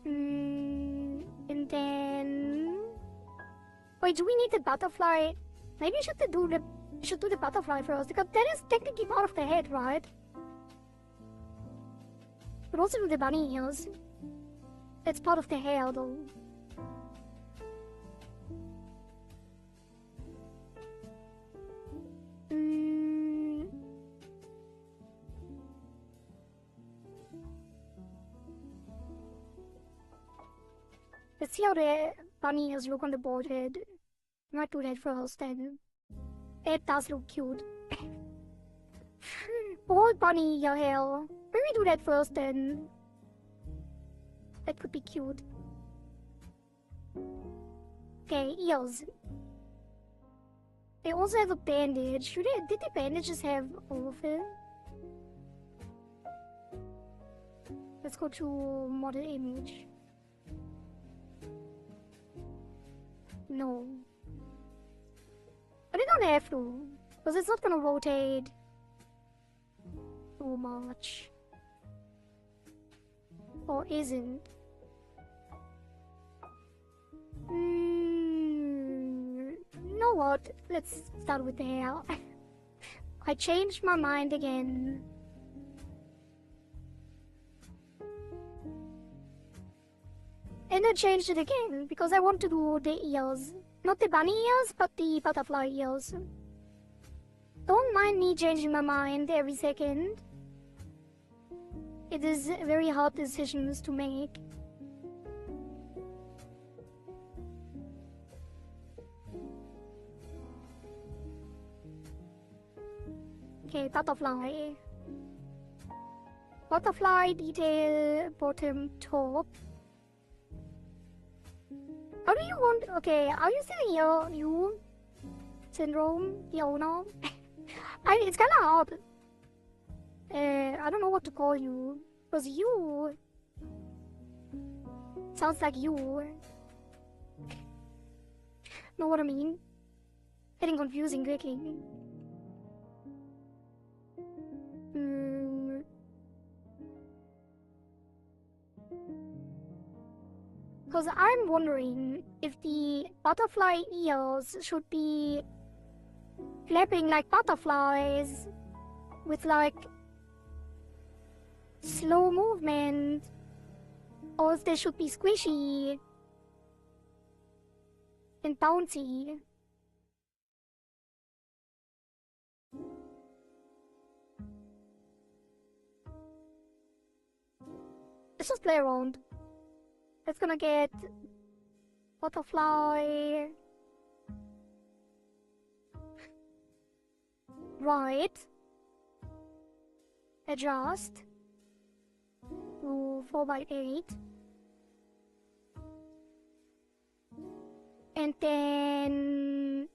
And then... Wait, do we need the butterfly? Maybe we should do the butterfly first, because that is technically part of the head, right? But also do the bunny ears. That's part of the hair, though. Let's see how the bunny ears look on the board head. I might do that first then. It does look cute. Bold bunny ear hair. Maybe do that first then. That could be cute. Okay, ears. They also have a bandage. Did the bandages have all of it? Let's go to model image. No. But they don't have to. Because it's not gonna rotate too much. Or isn't? You know what? Let's start with the hair. I changed my mind again. And I changed it again because I want to do the ears. Not the bunny ears, but the butterfly ears. Don't mind me changing my mind every second. It is very hard decisions to make. Okay, butterfly. Butterfly detail, bottom, top. How do you want... Okay, are you still here? You? Syndrome? The owner? It's kinda hard. I don't know what to call you. Because you... Sounds like you. Know what I mean? Getting confusing quickly. Because I'm wondering if the butterfly ears should be flapping like butterflies with like slow movement, or if they should be squishy and bouncy. Let's just play around. It's gonna get butterfly. Right. Adjust to 4x8. And then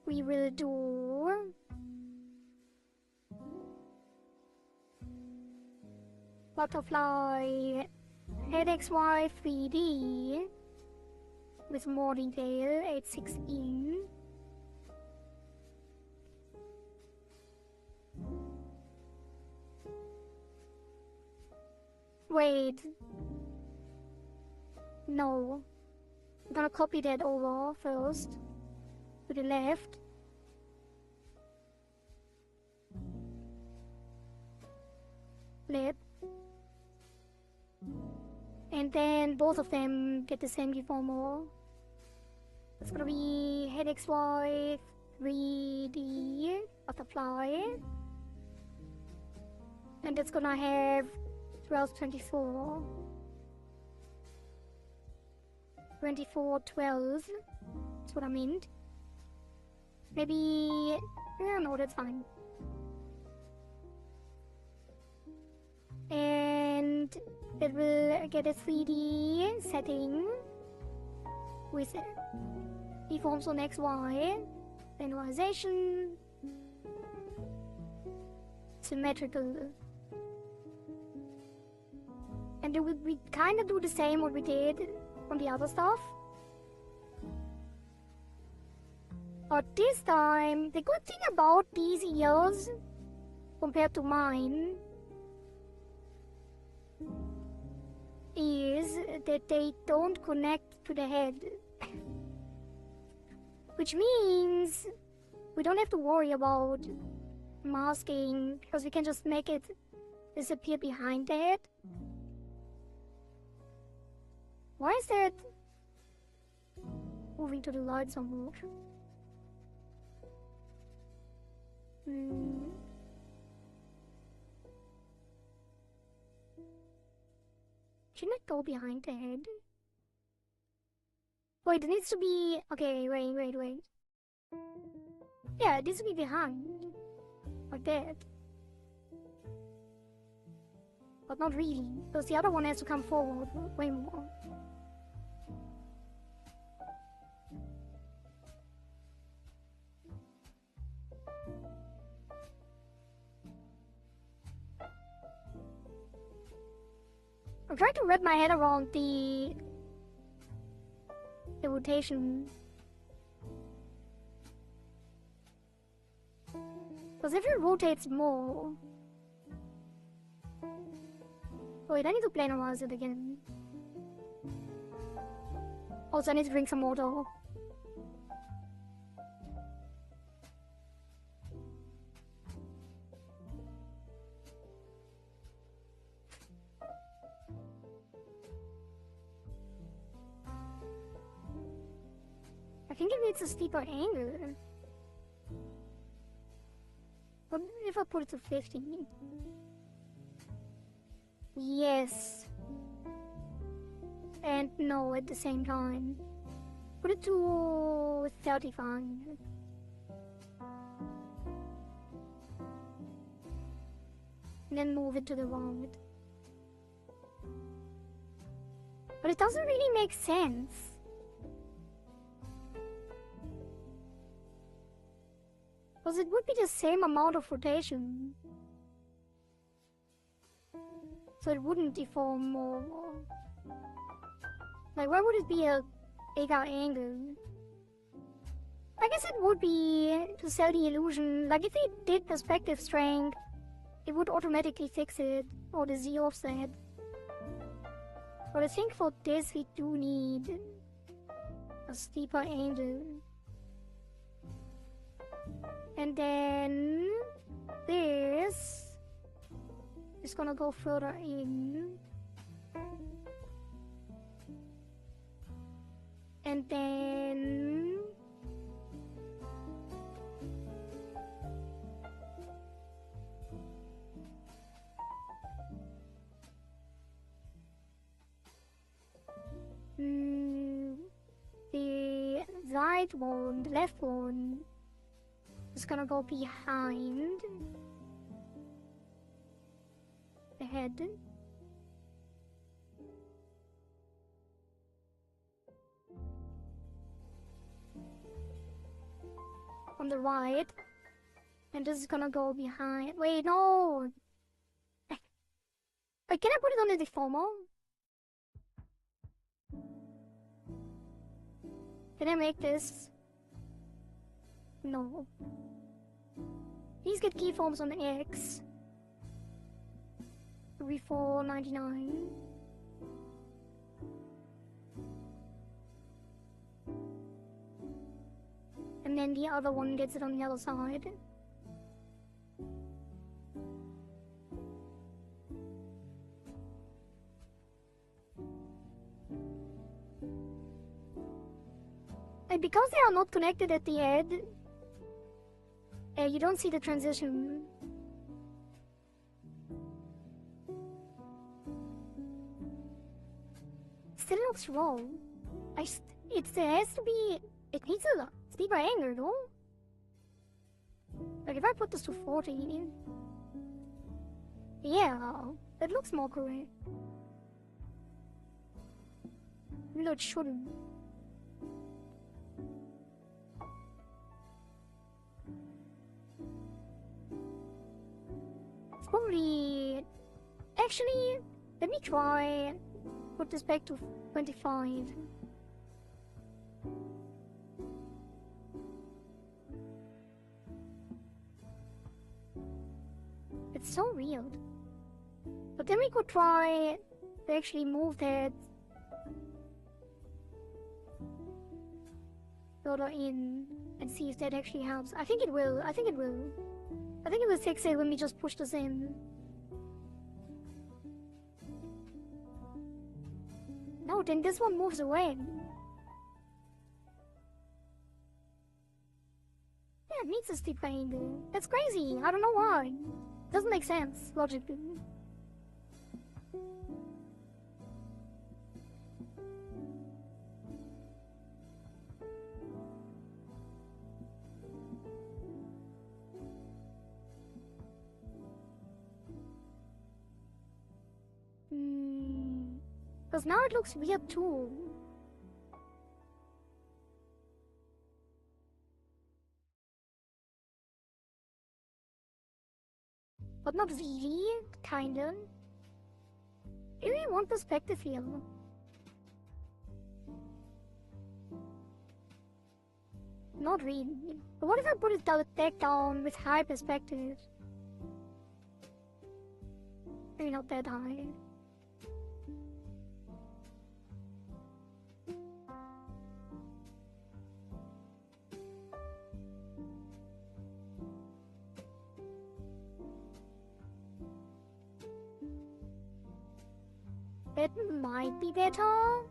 we will do butterfly head XY 3D with more detail, 816. Wait. No. I'm gonna copy that over first. To the left. Flip. And then both of them get the same deformer. It's gonna be head XY 3D butterfly. And it's gonna have 1224. 2412. That's what I meant. Maybe... yeah, no, that's fine. And it will get a 3D setting with deforms on XY, randomization, symmetrical. And we kind of do the same what we did on the other stuff. But this time, the good thing about these ears compared to mine is that they don't connect to the head. Which means we don't have to worry about masking, because we can just make it disappear behind the head. Why is that moving to the light so much? Shouldn't it go behind the head? Wait, it needs to be... Okay, wait. Yeah, it needs to be behind. Like that. But not really, because the other one has to come forward way more. I'm trying to wrap my head around the rotation. Because if it rotates more... Wait, I need to planarize it again. Also, I need to drink some water. I think it needs a steeper angle. What if I put it to 50? Yes. And no at the same time. Put it to 35. And then move it to the right. But it doesn't really make sense. Because it would be the same amount of rotation. So it wouldn't deform more. Like, why would it be a bigger angle? I guess it would be to sell the illusion. Like, if it did perspective strength, it would automatically fix it, or the Z offset. But I think for this we do need a steeper angle. And then this is gonna go further in. And then the right one, the left one, is gonna go behind the head. On the right. And this is gonna go behind. Wait, no! Wait, can I put it on the deformer? Can I make this? No. These get keyforms on the X. 3499. And then the other one gets it on the other side. And because they are not connected at the end, you don't see the transition. Still looks wrong. It has to be... It needs a steeper angle, no? Like if I put this to 40... Yeah, that looks more correct. Even though it shouldn't. It's probably... Actually, let me try... Put this back to 25. It's so weird. But then we could try to actually move that further in and see if that actually helps. I think it will. I think it will. I think it will fix it when we just push this in. No, then this one moves away. Yeah, it needs a steep angle. That's crazy. I don't know why. Doesn't make sense, logically. Because now it looks weird too. But not really, kinda. Maybe one perspective here. Not really. But what if I put it deck down with high perspective? Maybe not that high. It might be better.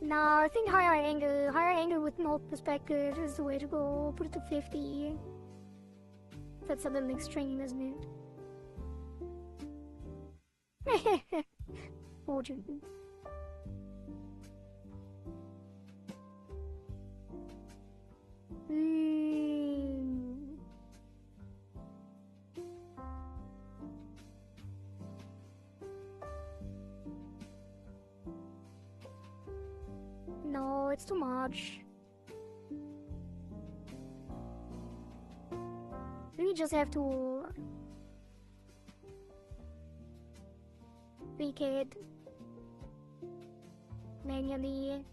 No, I think higher angle with no perspective is the way to go. Put it to 50. That's a little extreme, isn't it? Oh, dude. No, it's too much. We just have to tweak it manually.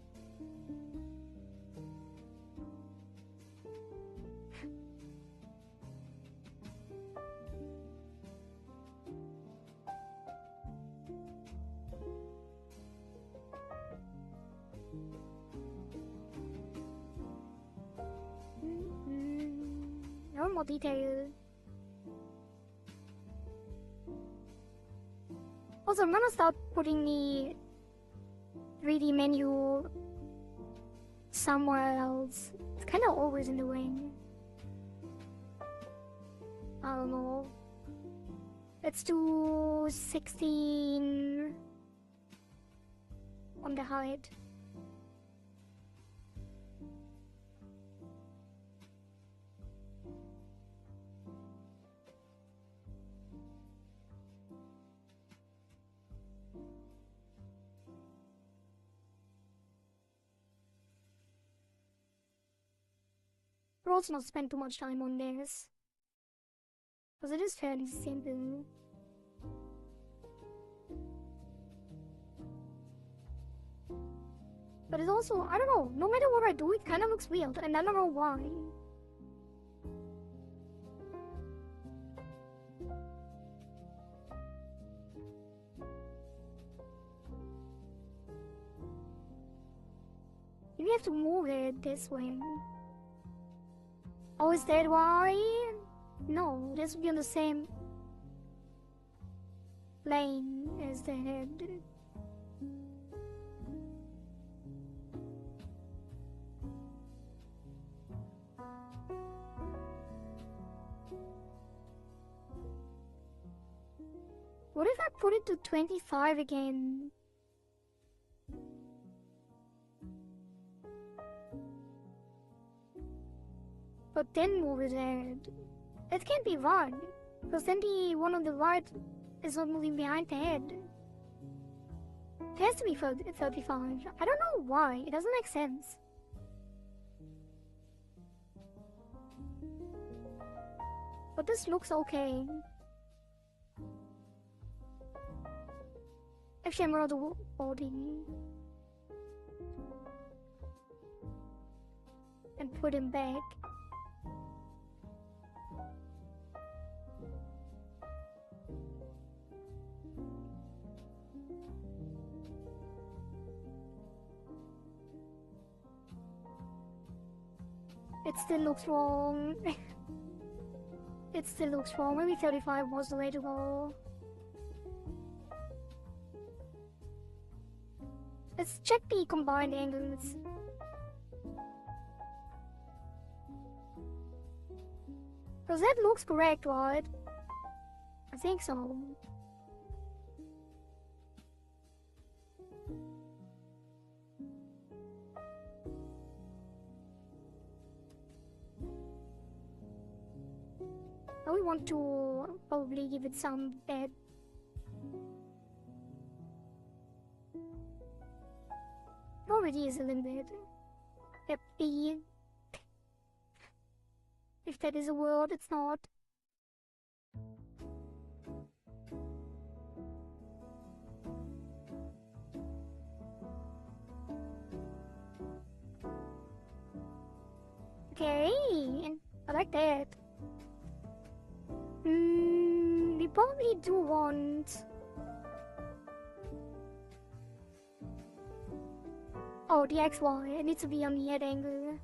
More detail. Also, I'm gonna start putting the 3D menu somewhere else. It's kind of always in the way. I don't know. Let's do 16 on the height. We'll also not spend too much time on this, because it is fairly simple. But it's also, I don't know, no matter what I do, it kind of looks weird, and I don't know why. Maybe I have to move it this way. Oh, is that why? No, this would be on the same plane as the head. What if I put it to 25 again? But then move his head. It can't be right, because then the one on the right is not moving behind the head. It has to be 35. I don't know why, it doesn't make sense. But this looks okay. Actually, I'm rather body. And put him back. It still looks wrong. It still looks wrong. Maybe 35 was the way to go. Let's check the combined angles. Because that looks correct, right? I think so. we want to probably give it some bed. It already is a little bit. Happy. If that is a word, it's not. Okay, I like that. We probably do want... Oh, the XY. It needs to be on the head angle.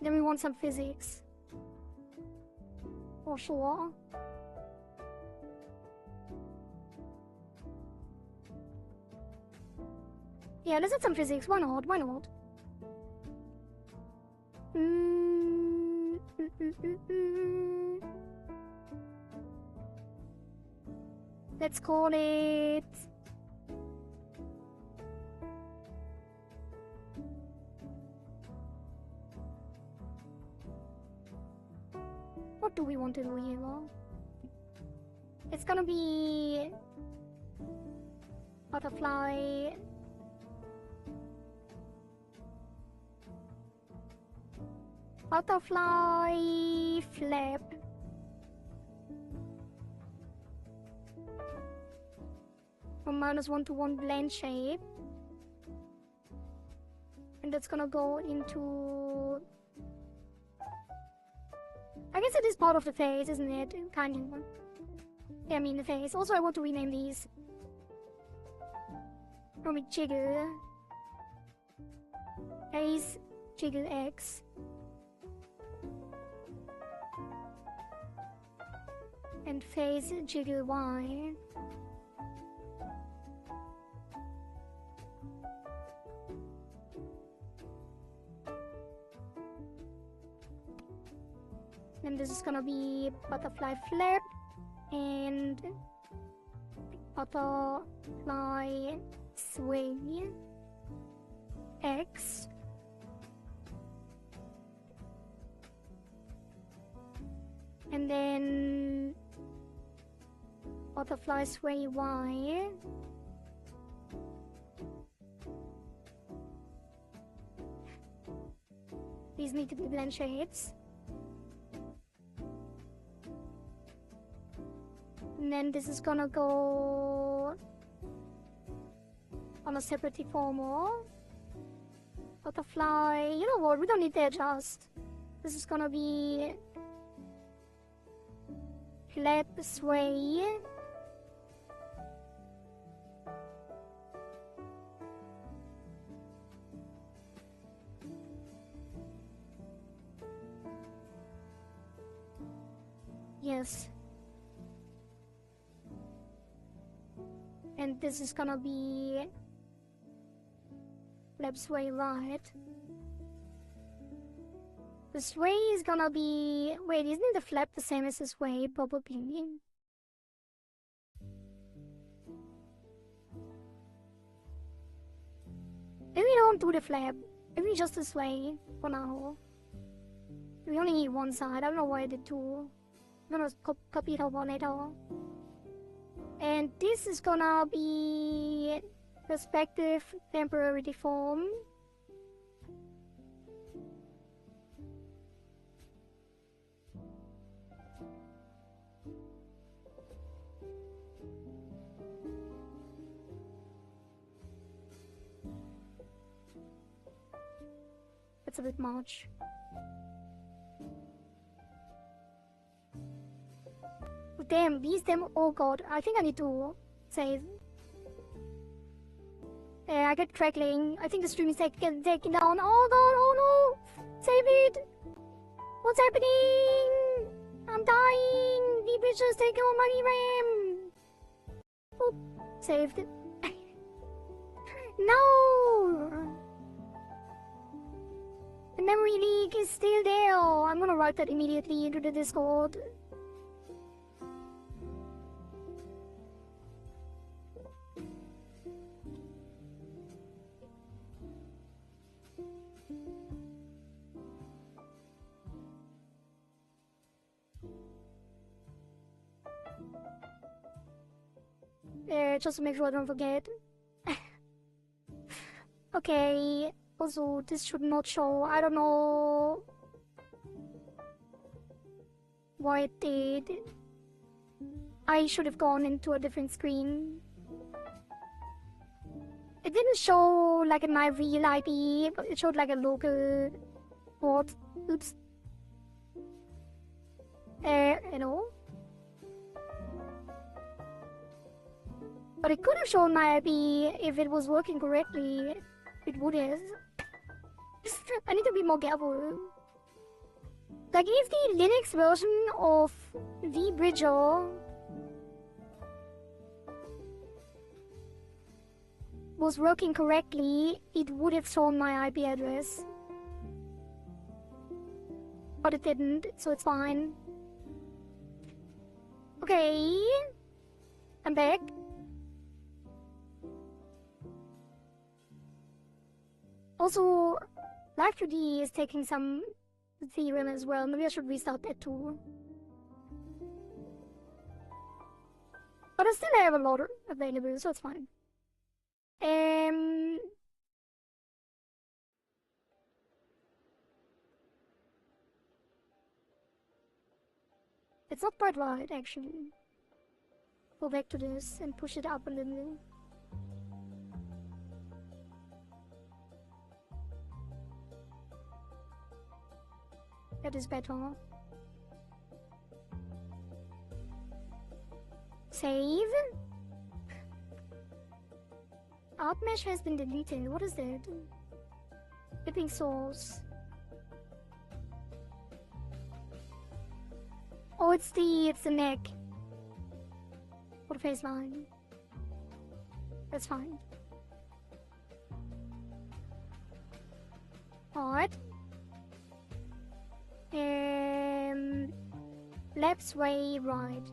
Then we want some physics. For sure. Yeah, let's add some physics. Why not? Why not? Let's call it... What do we want to do here? It's gonna be... Butterfly... Butterfly flap. From -1 to 1 blend shape. And that's gonna go into... I guess it is part of the face, isn't it? Kind of. Yeah, I mean the face. Also, I want to rename these. From Jiggle. Face Jiggle X. And face Jiggle Y. And this is gonna be butterfly flap and butterfly sway X. And then butterfly sway Y. These need to be blend shapes. And then this is gonna go on a separate deformer. Butterfly, you know what, we don't need to adjust. This is gonna be flap sway. Yes. And this is gonna be flap sway right. The sway is gonna be... Wait, isn't the flap the same as the sway? Probably. Maybe we don't do the flap. Maybe just the sway for now. We only need one side. I don't know why I did two. I'm gonna copy it over later. And this is gonna be perspective temporary deform. That's a bit much. Damn, these them. Oh god, I think I need to save. I get crackling. I think the stream is taken down. Oh god, oh no! Save it! What's happening? I'm dying! The bitch is taking all my RAM! Oop, saved. No! The memory leak is still there. I'm gonna write that immediately into the Discord. Just to make sure I don't forget. Okay. Also, this should not show. I don't know why it did. I should have gone into a different screen. It didn't show like in my real IP, but it showed like a local port. Oops. Hello? But it could have shown my IP if it was working correctly. It would have. I need to be more careful. Like if the Linux version of VBridger was working correctly, it would have shown my IP address. But it didn't, so it's fine. Okay. I'm back. Also, Live2D is taking some theorem as well. Maybe I should restart that too. But I still have a lot available, so it's fine. It's not quite right, actually. Go back to this and push it up a little. That is better. Save. Art mesh has been deleted. What is that? Flipping source. Oh, it's the neck. For the face line. That's fine. Alright. Left, way, right.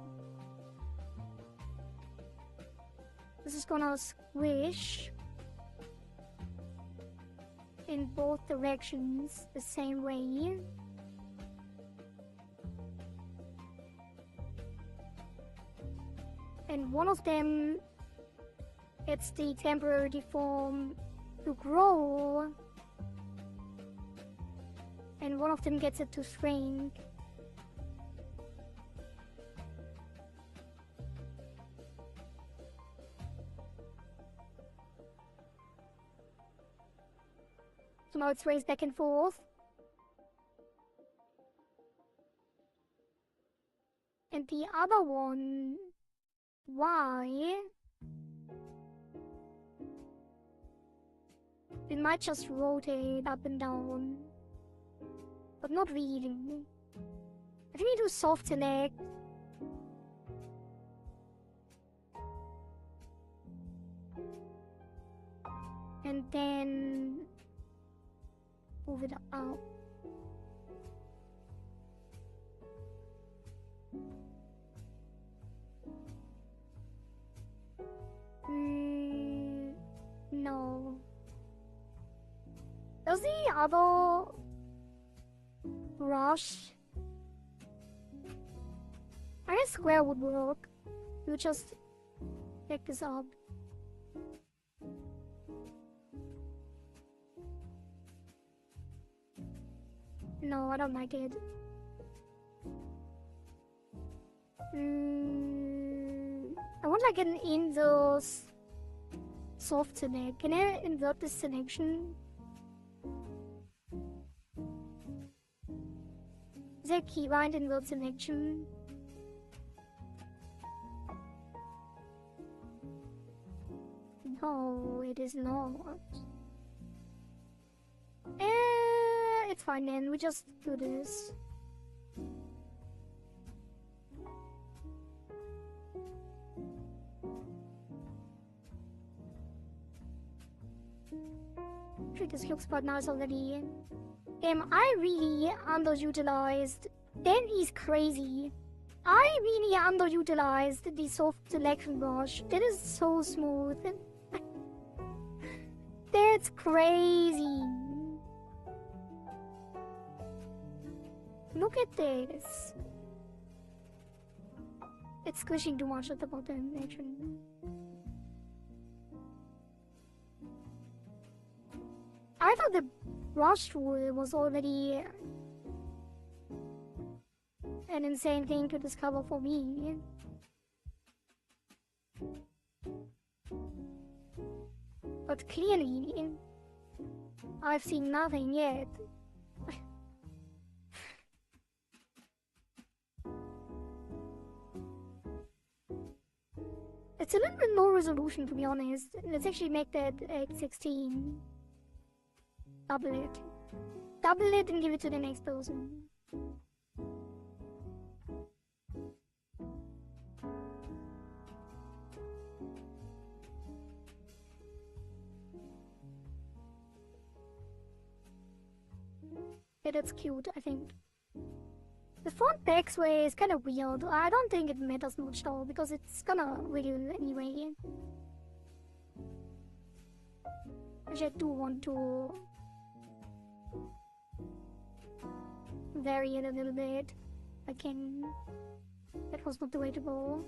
This is gonna squish in both directions the same way. And one of them gets the temporary deform to grow, and one of them gets it to shrink. So now it's raised back and forth. And the other one, why? It might just rotate up and down, but not really. I think we do soft select. And then move it up. No. Does the other brush? I guess square would work. You just pick this up. No, I don't like it. I want like an inverse soft select. Can I invert this selection? Is there a keybind invert selection? No, it is not. It's fine then, we just do this. This looks quite nice already. I really underutilized. That is crazy. I really underutilized the soft selection brush. That is so smooth. That's crazy. Look at this. It's squishing too much at the bottom, actually. I thought the brush tool was already an insane thing to discover for me. But clearly, I've seen nothing yet. It's a little bit low resolution, to be honest. Let's actually make that at 16. Double it. Double it and give it to the next person. Yeah, that's cute, I think. The front back sway is kind of weird. I don't think it matters much though, because it's gonna wiggle anyway. Which I do want to vary it a little bit. I can. That was not the way to go.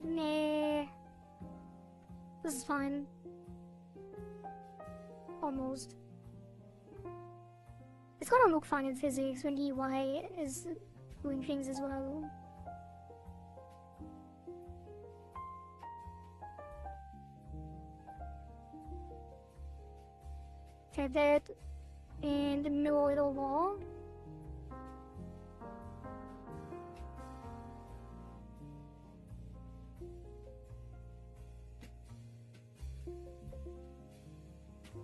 Nah. This is fine. Almost. It's gonna look fine in physics when the Y is doing things as well. Take that and mirror it over.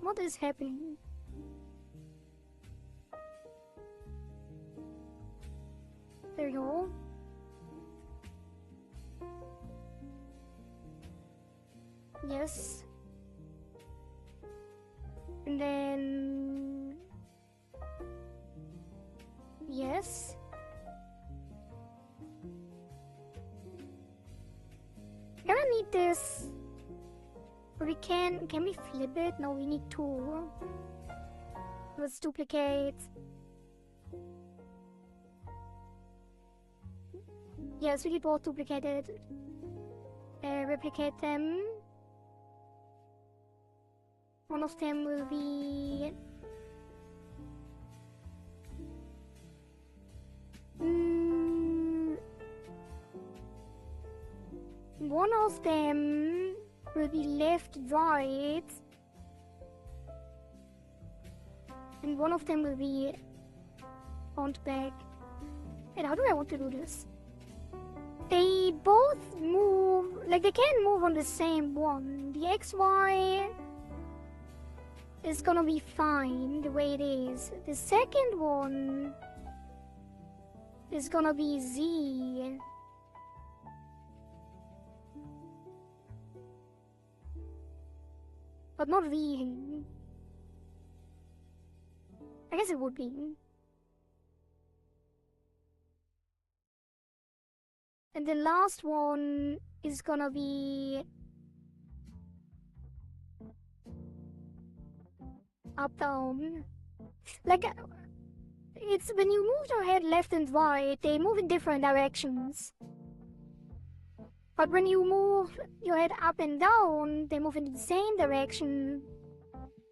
What is happening? There you go. Yes. And then... Yes. Can I need this? Or can we flip it? No, we need two. Let's duplicate. Yes, we need both duplicated. Replicate them. One of them will be... One of them will be left, right. And one of them will be front, back. And how do I want to do this? They both move, like they can move on the same one. The XY is gonna be fine the way it is. The second one is gonna be Z. But not V. I guess it would be. And the last one is gonna be up, down. Like, it's when you move your head left and right, they move in different directions. But when you move your head up and down, they move in the same direction.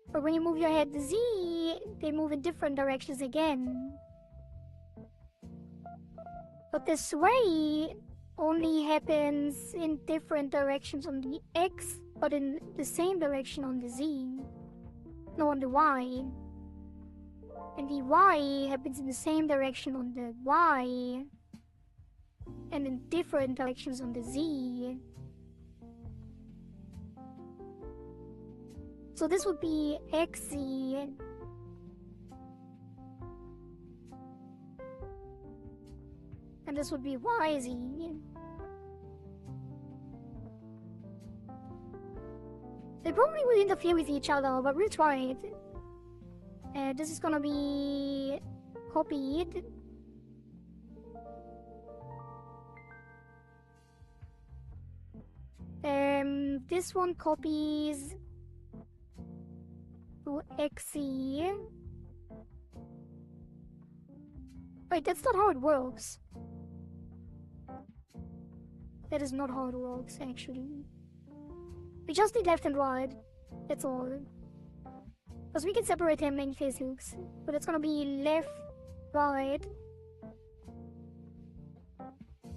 But when you move your head Z, they move in different directions again. But the sway only happens in different directions on the X, but in the same direction on the Z. No, on the Y. And the Y happens in the same direction on the Y, and in different directions on the Z. So this would be XZ. And this would be YZ. They probably will interfere with each other, but we'll try it. This is gonna be copied. This one copies to XC. Wait, that's not how it works. That is not how it works, actually. We just need left and right. That's all. Because we can separate them in physics. But it's gonna be left, right.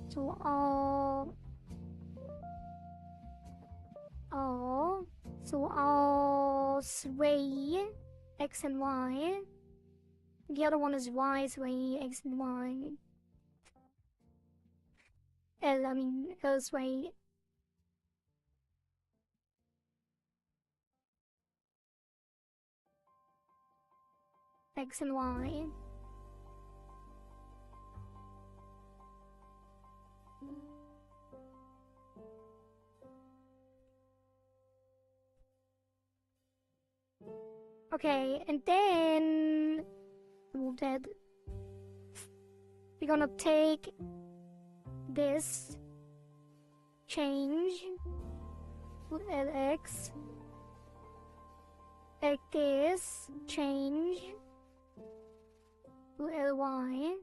So, so sway X and Y. The other one is Y sway X and Y. L sway X and Y. Okay, and then move that. We're gonna take this, change to LX, take this, change to LY.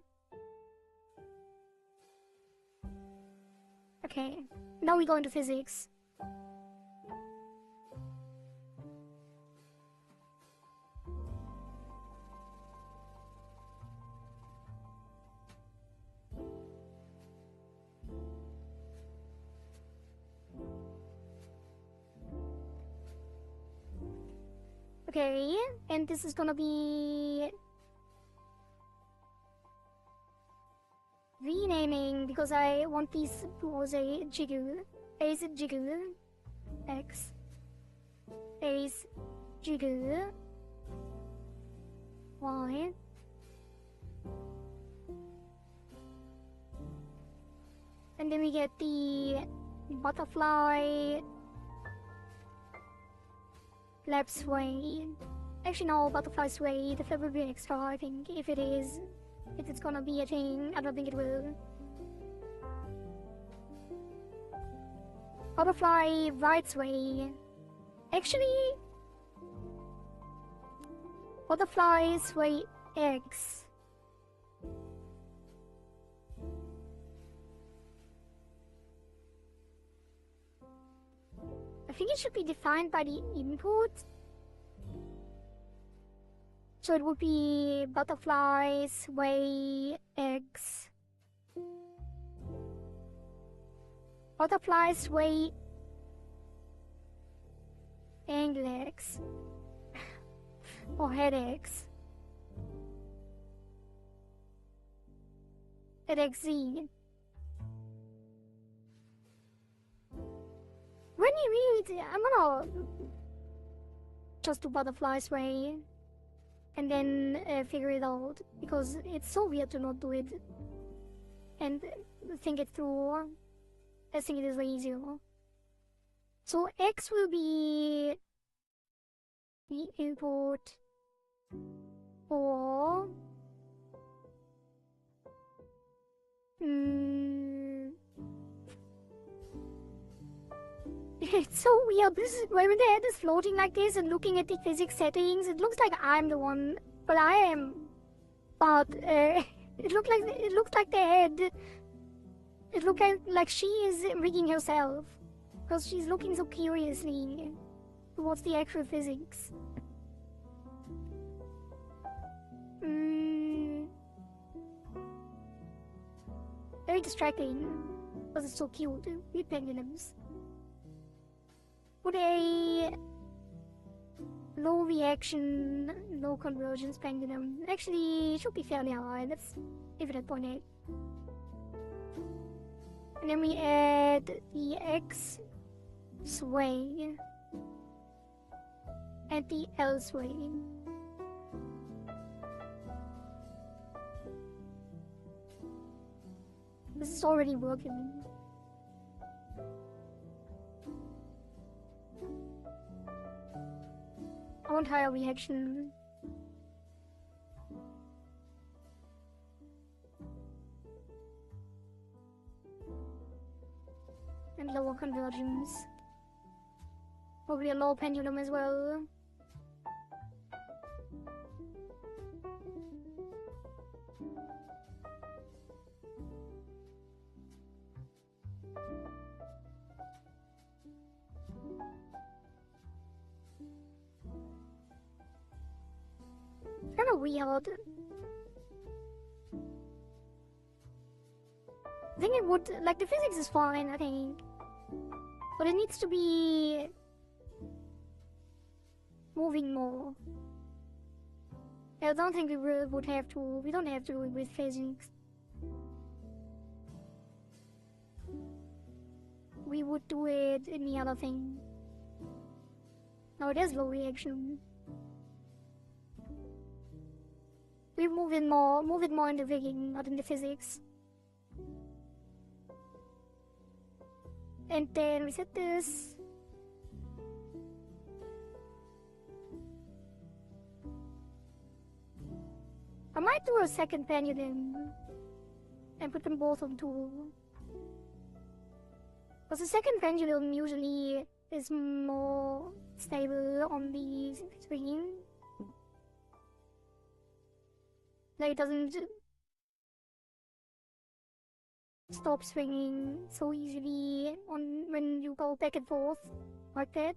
Okay, now we go into physics. Okay, and this is gonna be renaming because I want these to say jiggle. A is jiggle, X. A is jiggle, Y. And then we get the butterfly flap sway. Actually no, butterfly sway, the flap will be extra I think, if it's gonna be a thing. I don't think it will. Butterfly right sway. Actually, butterfly sway X. I think it should be defined by the input. So it would be butterfly sway X. Butterfly sway angle X. Or head X. At XZ. When you read, I'm gonna just do butterfly sway and then figure it out because it's so weird to not do it and think it through. I think it is way easier. So X will be the input for it's so weird. When the head is floating like this and looking at the physics settings, it looks like I'm the one. But I am. But it looks like the head. It looks like she is rigging herself because she's looking so curiously towards the actual physics. Very distracting because it's so cute with pendulums. Put a low reaction, low convergence pendulum. Actually, it should be fairly high. Let's leave it at 0.8. And then we add the X sway and the L sway. it's already working. I want higher reaction. And lower convergence. Probably a low pendulum as well. Kind of weird. I think it would, like, the physics is fine, I think. But it needs to be moving more. I don't think we would have to, we don't have to do it with physics. We would do it in the other thing. No, it is low reaction. We move it more in the rigging, not in the physics. And then we set this. I might do a second pendulum and put them both on 2. Because the second pendulum usually is more stable on the screen. Like, it doesn't stop swinging so easily on when you go back and forth like that.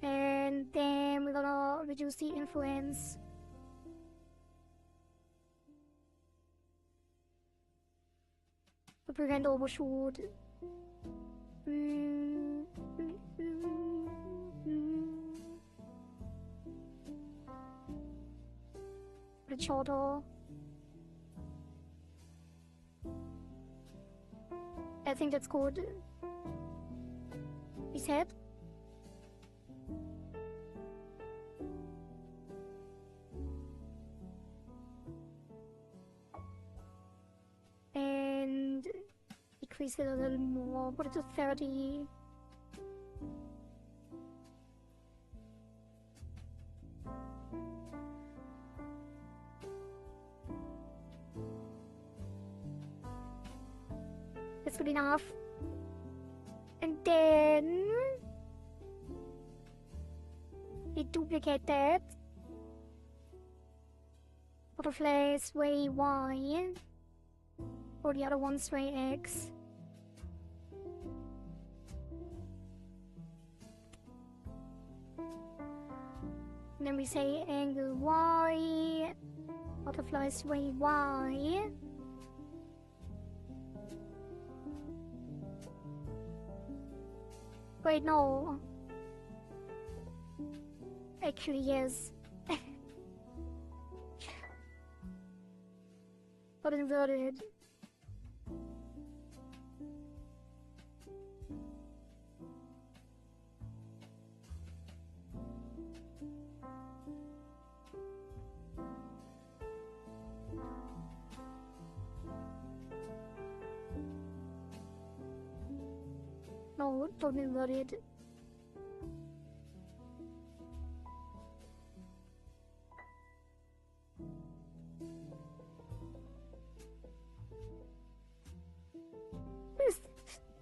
And then we're gonna reduce the influence. To prevent overshoot. Put it shorter. I think that's good. Reset. And decrease it a little more. Put it to 30. That's good enough. And then we duplicate that. Butterfly sway Y. Or the other one sway X. And then we say angle Y. Butterfly sway Y. Wait, no. Actually, yes. But inverted. No, don't invert it.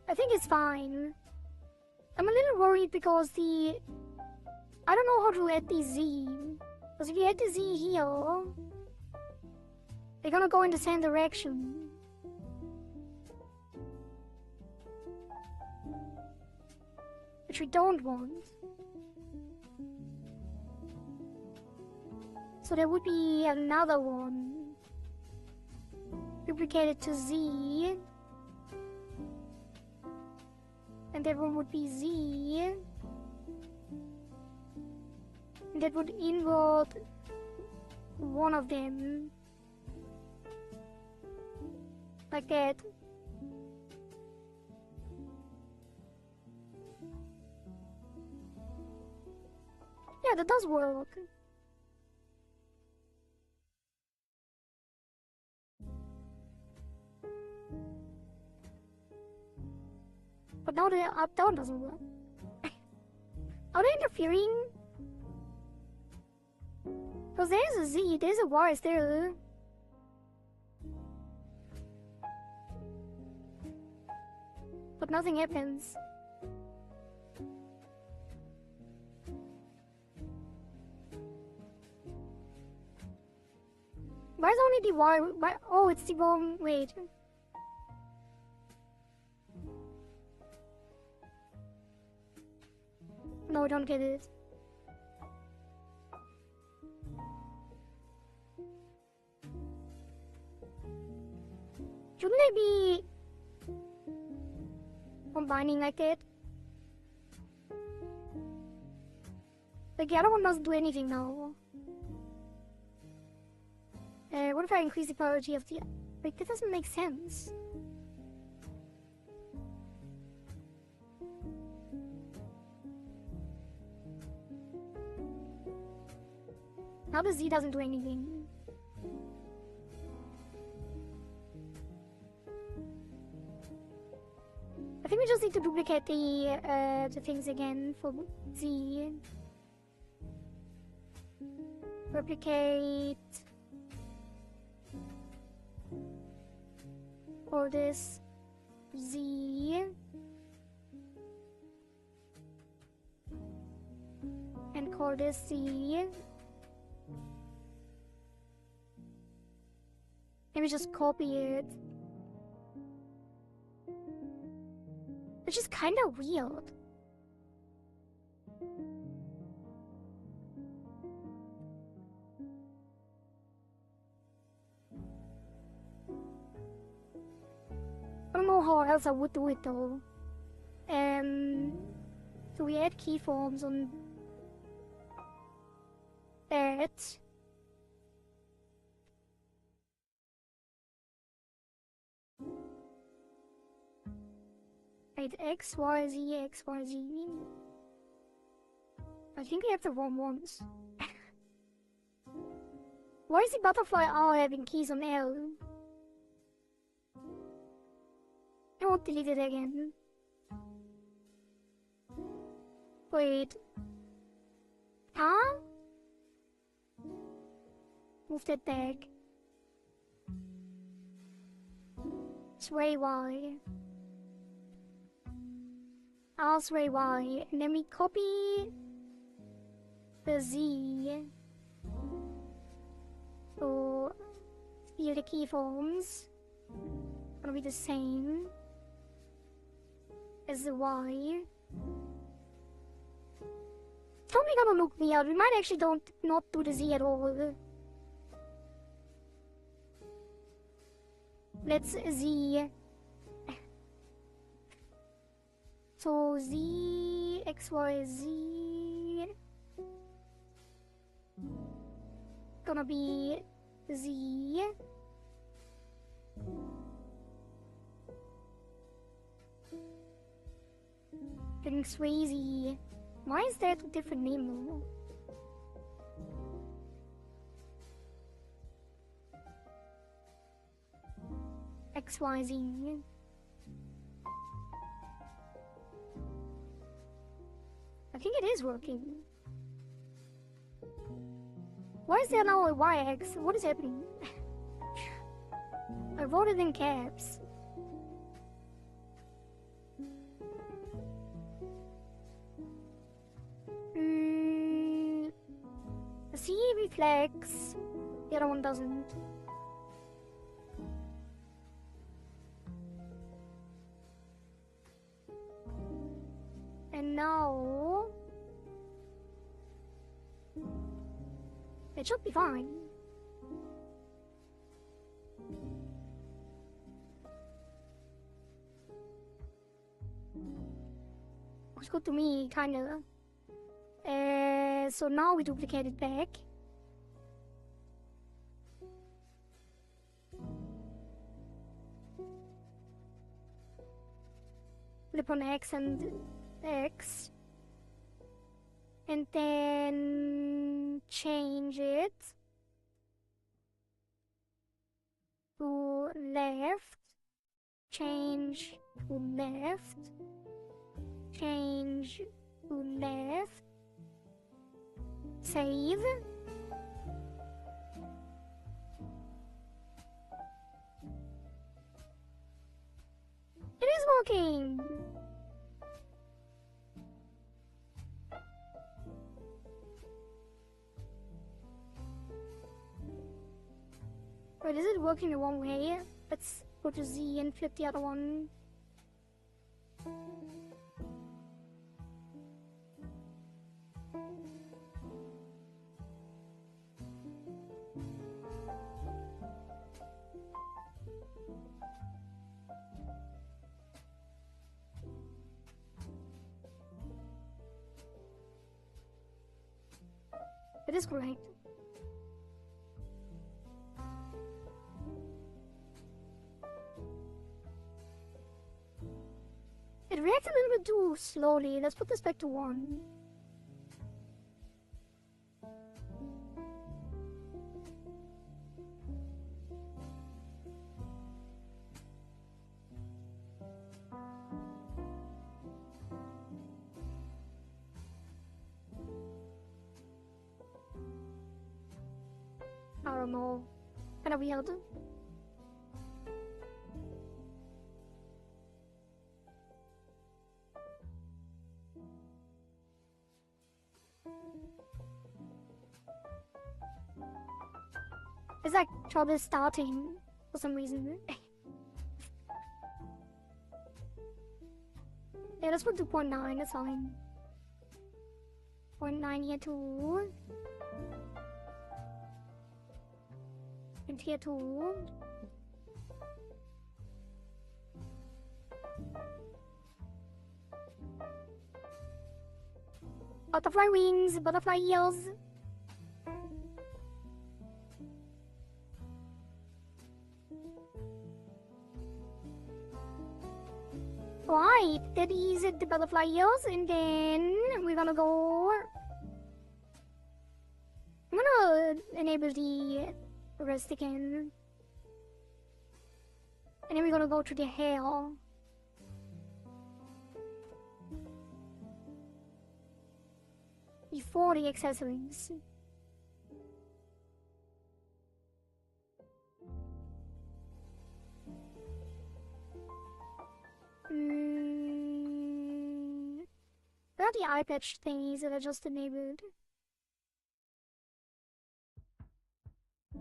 I think it's fine. I'm a little worried because I don't know how to add the Z. Because if you add the Z here, they're gonna go in the same direction. Which we don't want. So there would be another one. Duplicate it to Z. And that one would be Z. And that would invert one of them. Like that. Yeah, that does work. But now the up down doesn't work. Are they interfering? Because there's a Z, there's a Y still. But nothing happens. Why is only the Y? Why? Oh, it's the wrong. Wait. No, I don't get it. Shouldn't they be combining like that? Like the other one doesn't do anything now. What if I increase the priority of the... Like, that doesn't make sense. Now the Z doesn't do anything. I think we just need to duplicate the things again for Z. Replicate... for this Z and call this Z. Let me just copy it. Which is kind of weird. I don't know how else I would do it though. So we add keyforms on that. Wait, X, Y, Z, X, Y, Z. I think we have the wrong ones. Why is the butterfly R having keys on L? I won't delete it again. Wait. Huh? Move that back. Sway Y. I'll sway Y. And then we copy the Z. So here the keyforms gonna be the same as the Y. It's probably gonna look weird. We might actually not do the Z at all. Let's Z. So Z, X, Y, Z. Gonna be Z. Getting Swayze. Why is that a different name though? XYZ. I think it is working. Why is there now a YX? What is happening? I wrote it in caps. The C reflects, the other one doesn't. And now it should be fine. Looks good to me, kinda. So now we duplicate it back. Flip on X and X. And then change it to left. Change to left. change to left. Save. It is working! Wait, is it working the wrong way? Let's go to Z and flip the other one. It is correct. It reacts a little bit too slowly. Let's put this back to 1. I don't know. Kinda weird. It's like trouble starting for some reason. Yeah, let's put 2.9, that's fine. 0.9 here too. And here too. Butterfly wings, butterfly ears. Right, that is the butterfly ears, and then we're gonna go. I'm gonna enable the rest again. And then we're gonna go to the hair. Before the accessories. Where are the eye patch thingies that I just enabled?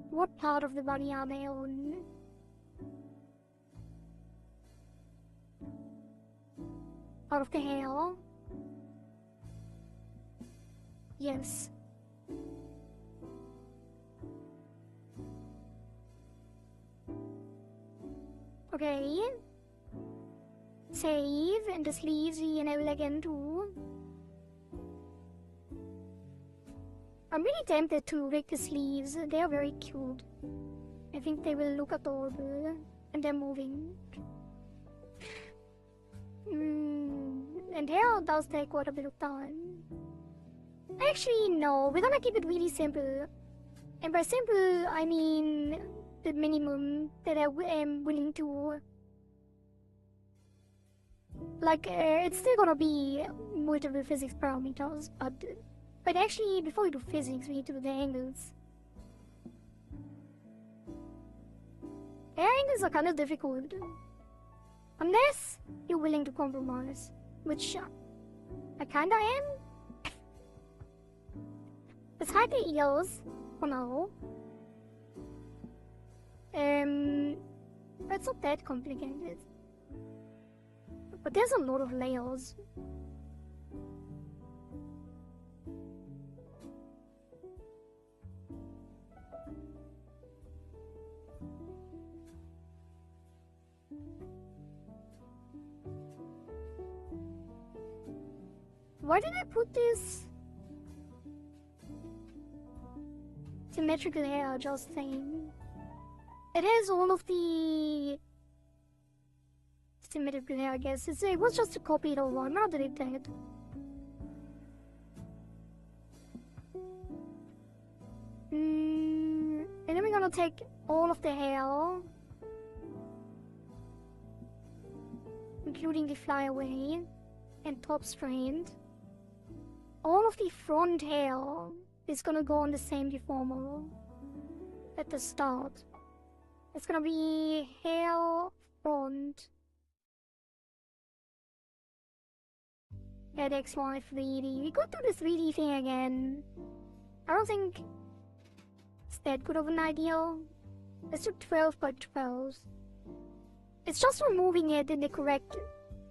What part of the body are they on? Part of the hair? Yes. Okay. Save, and the sleeves we enable again too. I'm really tempted to rig the sleeves. They are very cute. I think they will look adorable. And they're moving. And hair does take quite a bit of time. Actually, no. We're gonna keep it really simple. And by simple, I mean the minimum that I am willing to. Like, it's still gonna be multiple physics parameters, but actually, before we do physics, we need to do the angles. Air angles are kind of difficult. Unless you're willing to compromise, which I kinda am. Let's hide the ears for now. It's not that complicated. But there's a lot of layers. Why did I put this symmetrical hair just saying? It has all of the symmetrical hair, I guess. It was just a copy of one, not that it did. And then we're gonna take all of the hair, including the flyaway. and top strand. All of the front hair is gonna go on the same deformer at the start. It's gonna be hair front at XY 3D. We could do the 3D thing again. I don't think it's that good of an idea. Let's do 12 by 12. It's just removing it in the correct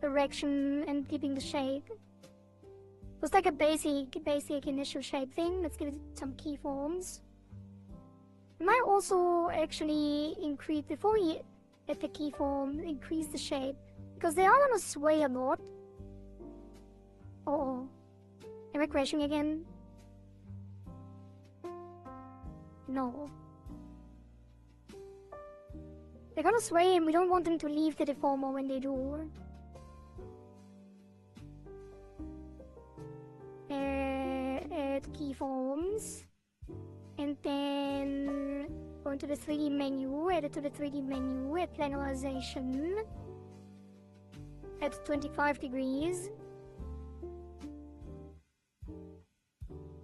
direction and keeping the shape. It's like a basic initial shape thing. Let's give it some keyforms. We might also actually increase, before we add the keyform, increase the shape. Because they are gonna sway a lot. Oh. Am I crashing again? No. They're gonna sway and we don't want them to leave the deformer when they do. Add keyforms. And then go into the 3D menu, add it to the 3D menu, add planarization. At 25 degrees.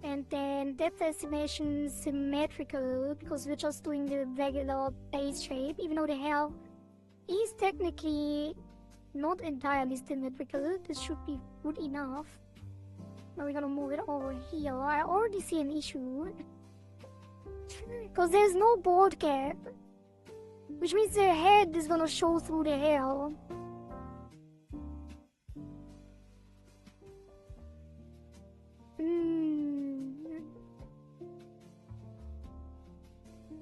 And then depth estimation symmetrical, because we're just doing the regular base shape, even though the hair is technically not entirely symmetrical. This should be good enough. Now we're gonna move it over here. I already see an issue. Because there's no board cap. Which means the head is gonna show through the hair.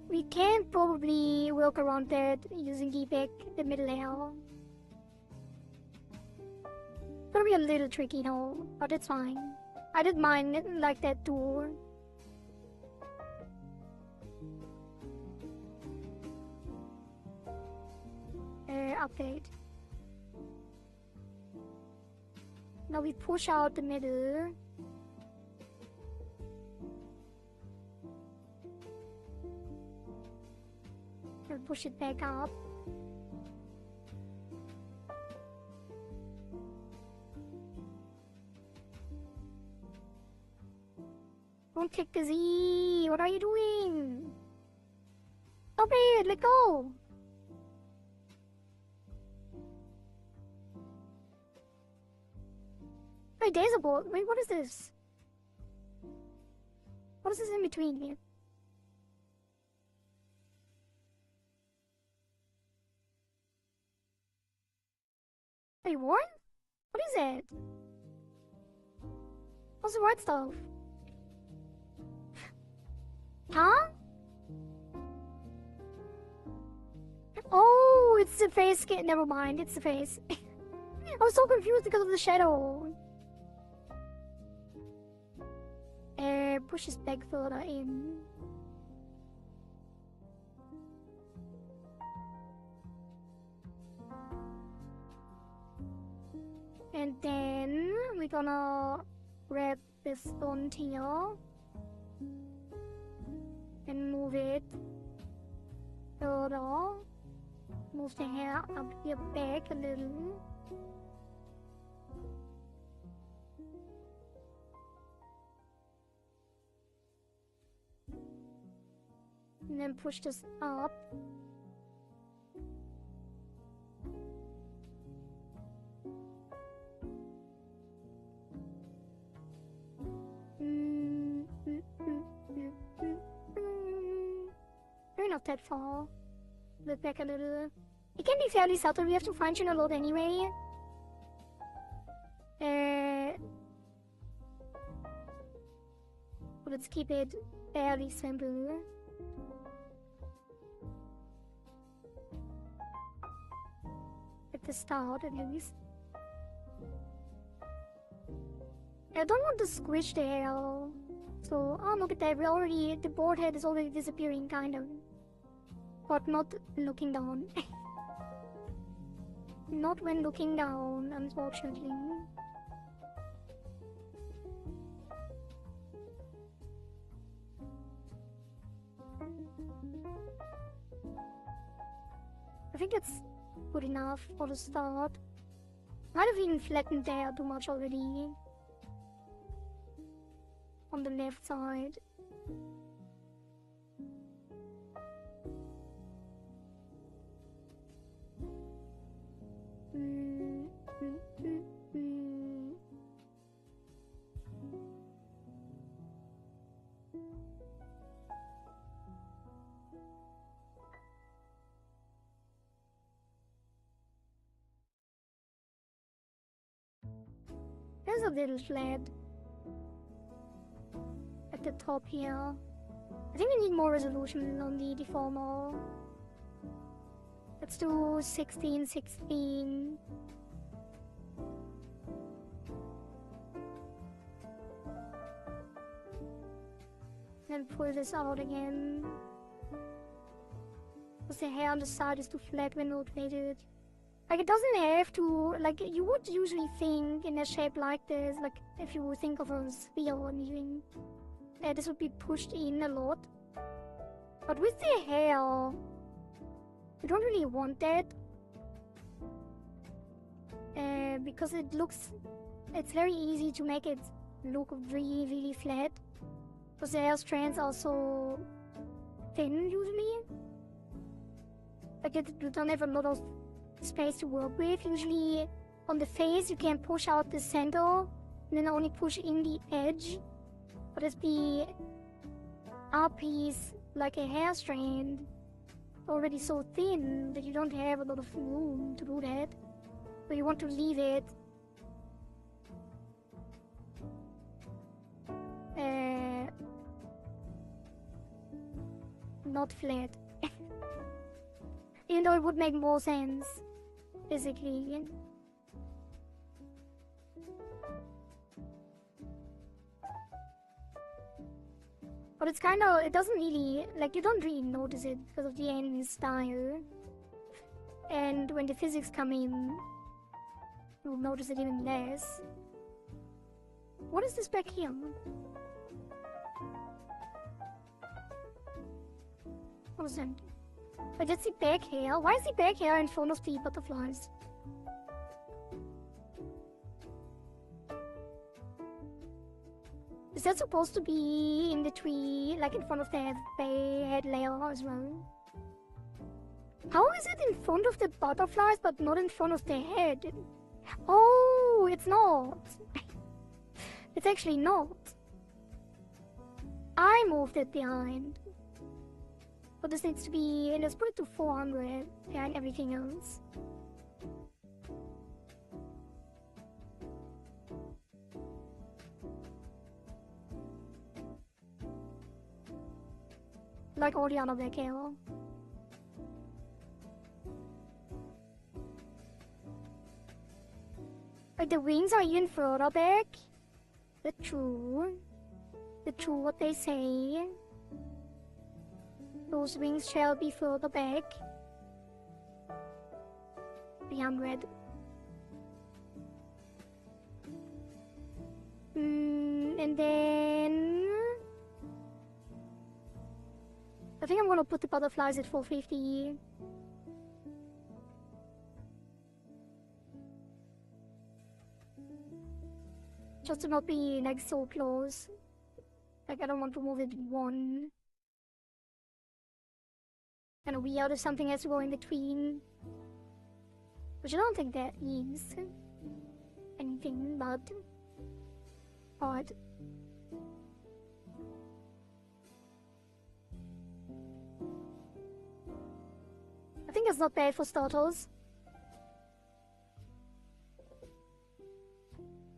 We can probably work around that using the middle layer. Gonna be a little tricky though, but it's fine. I did mine like that too. Update. Now we push out the middle. We'll push it back up. Don't click the Z. What are you doing? Stop it. Let go. Wait, there's a board. Wait, what is this? What is this in between here? Wait, what? What is it? What's the white stuff? Huh? Oh, it's the face skin. Never mind, it's the face. I was so confused because of the shadow. Pushes back further in. And then we're gonna grab this front here and move it further. Move the hair up here back a little. And then push this up. We're not that far. Look back a little. It can be fairly subtle, we have to fine tune a lot anyway. Let's keep it fairly simple. At the start, at least. I don't want to squish the hair. So, oh look at that, the board head is already disappearing, kind of. But not looking down. Not when looking down, unfortunately. I think that's good enough for the start. Might have even flattened there too much already. On the left side. There's a little flat at the top here. I think we need more resolution on the deformer. Let's do 1616. Then pull this out again. Because the hair on the side is too flat when rotated. Like, it doesn't have to, like, you would usually think in a shape like this, like, if you think of a sphere or anything, this would be pushed in a lot. But with the hair, you don't really want that. Because it's very easy to make it look really, really flat. Because the hair strands are so thin, usually. Like, you don't have a lot of space to work with. Usually on the face you can push out the center and then only push in the edge, but it's the up piece, like a hair strand, already so thin that you don't have a lot of room to do that, so you want to leave it not flat. Even though it would make more sense physically. But it's kind of, it doesn't really, like, you don't really notice it because of the anime style. And when the physics come in, you'll notice it even less. What is this back here? What is that? Wait, that's the back hair? Why is the back hair in front of the butterflies? Is that supposed to be in the tree, like in front of the head layer as well? How is it in front of the butterflies but not in front of the head? Oh, it's not. It's actually not. I moved it behind. But this needs to be, let's put it to 400 behind everything else. Like all the other back hair. Like the wings are even further back. That's true. That's true what they say. Those wings shall be further back. 300. And then I think I'm gonna put the butterflies at 450. Just to not be like so close. Like, I don't want to move it one. Kind of weird if something has to go in between. Which I don't think that is anything but odd. I think it's not bad for starters.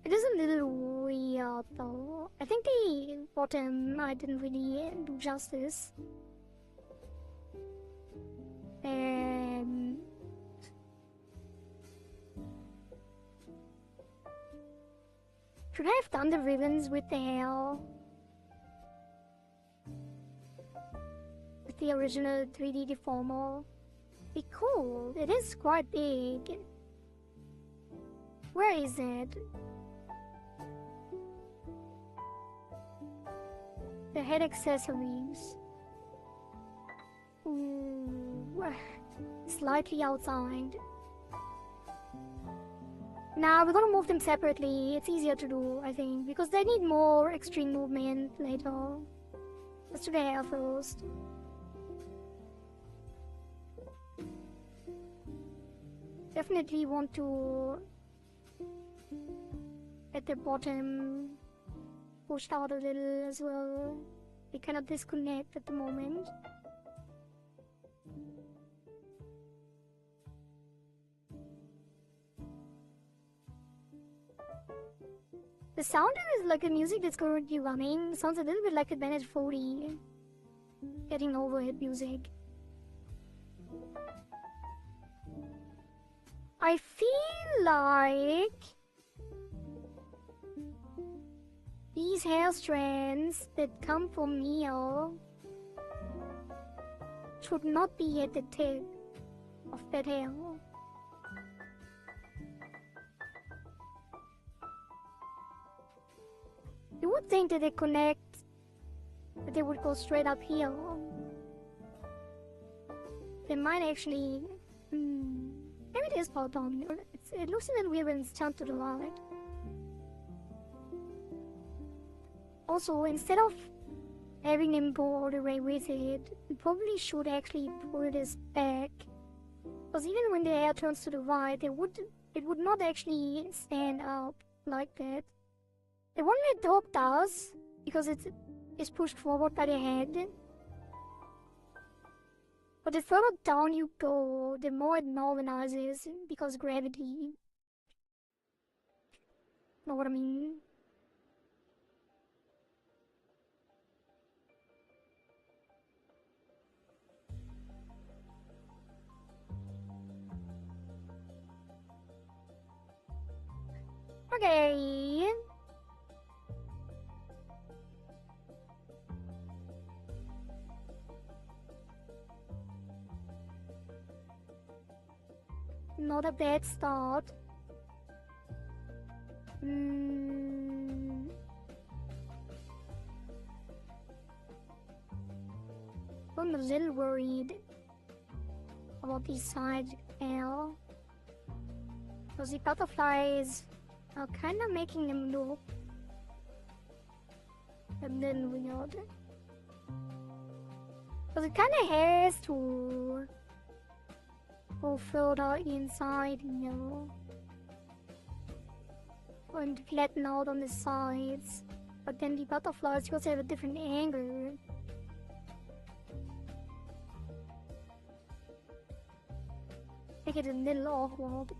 It is a little weird though. I think the bottom I didn't really do justice. Should I have done the ribbons with the hair? With the original 3D deformer? Be cool. It is quite big. Where is it? The head accessories. Ooh, slightly outside. Nah, we're gonna move them separately. It's easier to do, I think, because they need more extreme movement later. Let's do the hair first. Definitely want to, at the bottom, pushed out a little as well. We cannot disconnect at the moment. The sound is like the music that's currently running. Sounds a little bit like Advantage 40. Getting overhead music. I feel like these hair strands that come from here should not be at the tip of that hair. You would think that they connect, that they would go straight up here. They might actually... maybe it is power down. It looks a little weird when it's turned to the right. Also, instead of having them go all the way with it, we probably should actually pull this back. Because even when the hair turns to the right, it would not actually stand up like that. The one at the top does, because it is pushed forward by the head. But the further down you go, the more it normalizes, because gravity. Know what I mean? Okay. Not a bad start. I'm a little worried about these side hair. Because the butterflies are kind of making them look a little weird. Because it kind of has to go further inside, you know, and flatten out on the sides. But then the butterflies, because they have a different angle, make it a little awkward.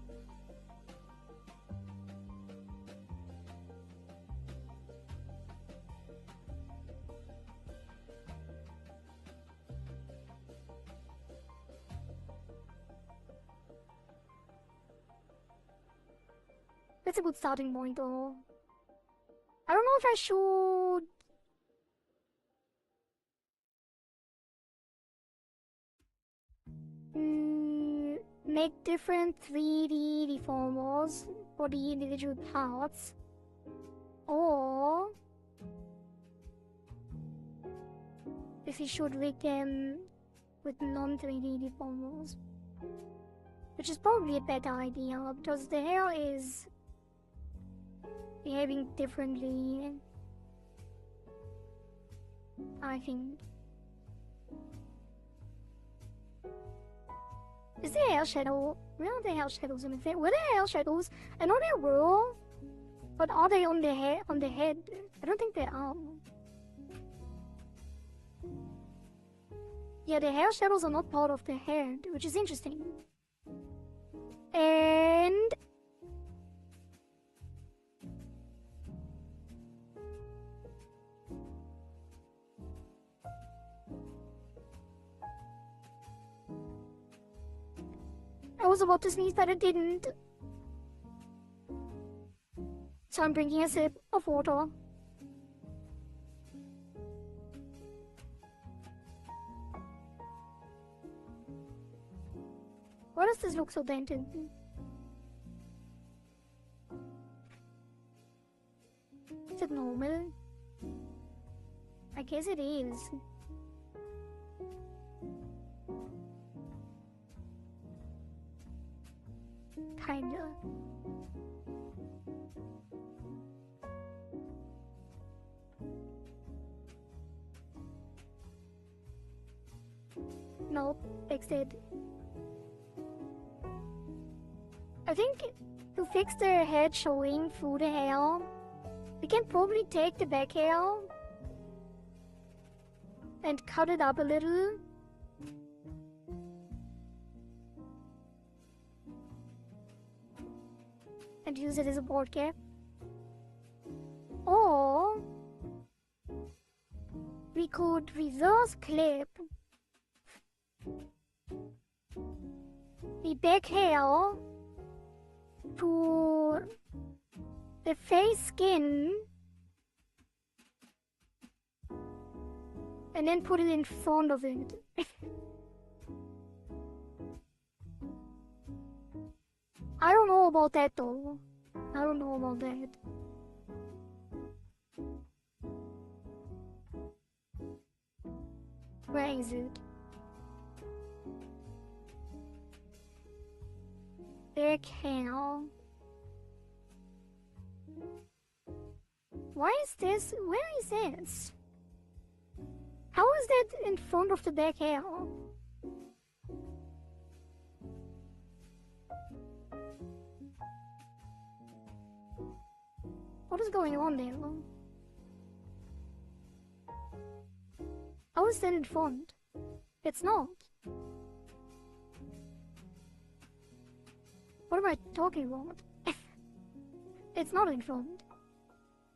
That's a good starting point though. I don't know if I should... make different 3D deformers for the individual parts. Or... if we should rig them with non-3D deformers. Which is probably a better idea, because the hair is behaving differently, I think. Is there hair shadow? Where are the hair shadows in the thing? Were there hair shadows? I know there were, but are they on the hair? On the head? I don't think they are. Yeah, the hair shadows are not part of the head, which is interesting. And I was about to sneeze, but I didn't. So I'm drinking a sip of water. Why does this look so dented? Is it normal? I guess it is. Kinda. Nope, fixed it. I think to fix the head showing through the hair, we can probably take the back hair and cut it up a little. And use it as a board cap. Or we could reverse clip the back hair to the face skin and then put it in front of it. I don't know about that though. I don't know about that. Where is it? Back hair. Why is this? Where is this? How is that in front of the back hair? What is going on there? How is that in front? It's not. What am I talking about? It's not in front.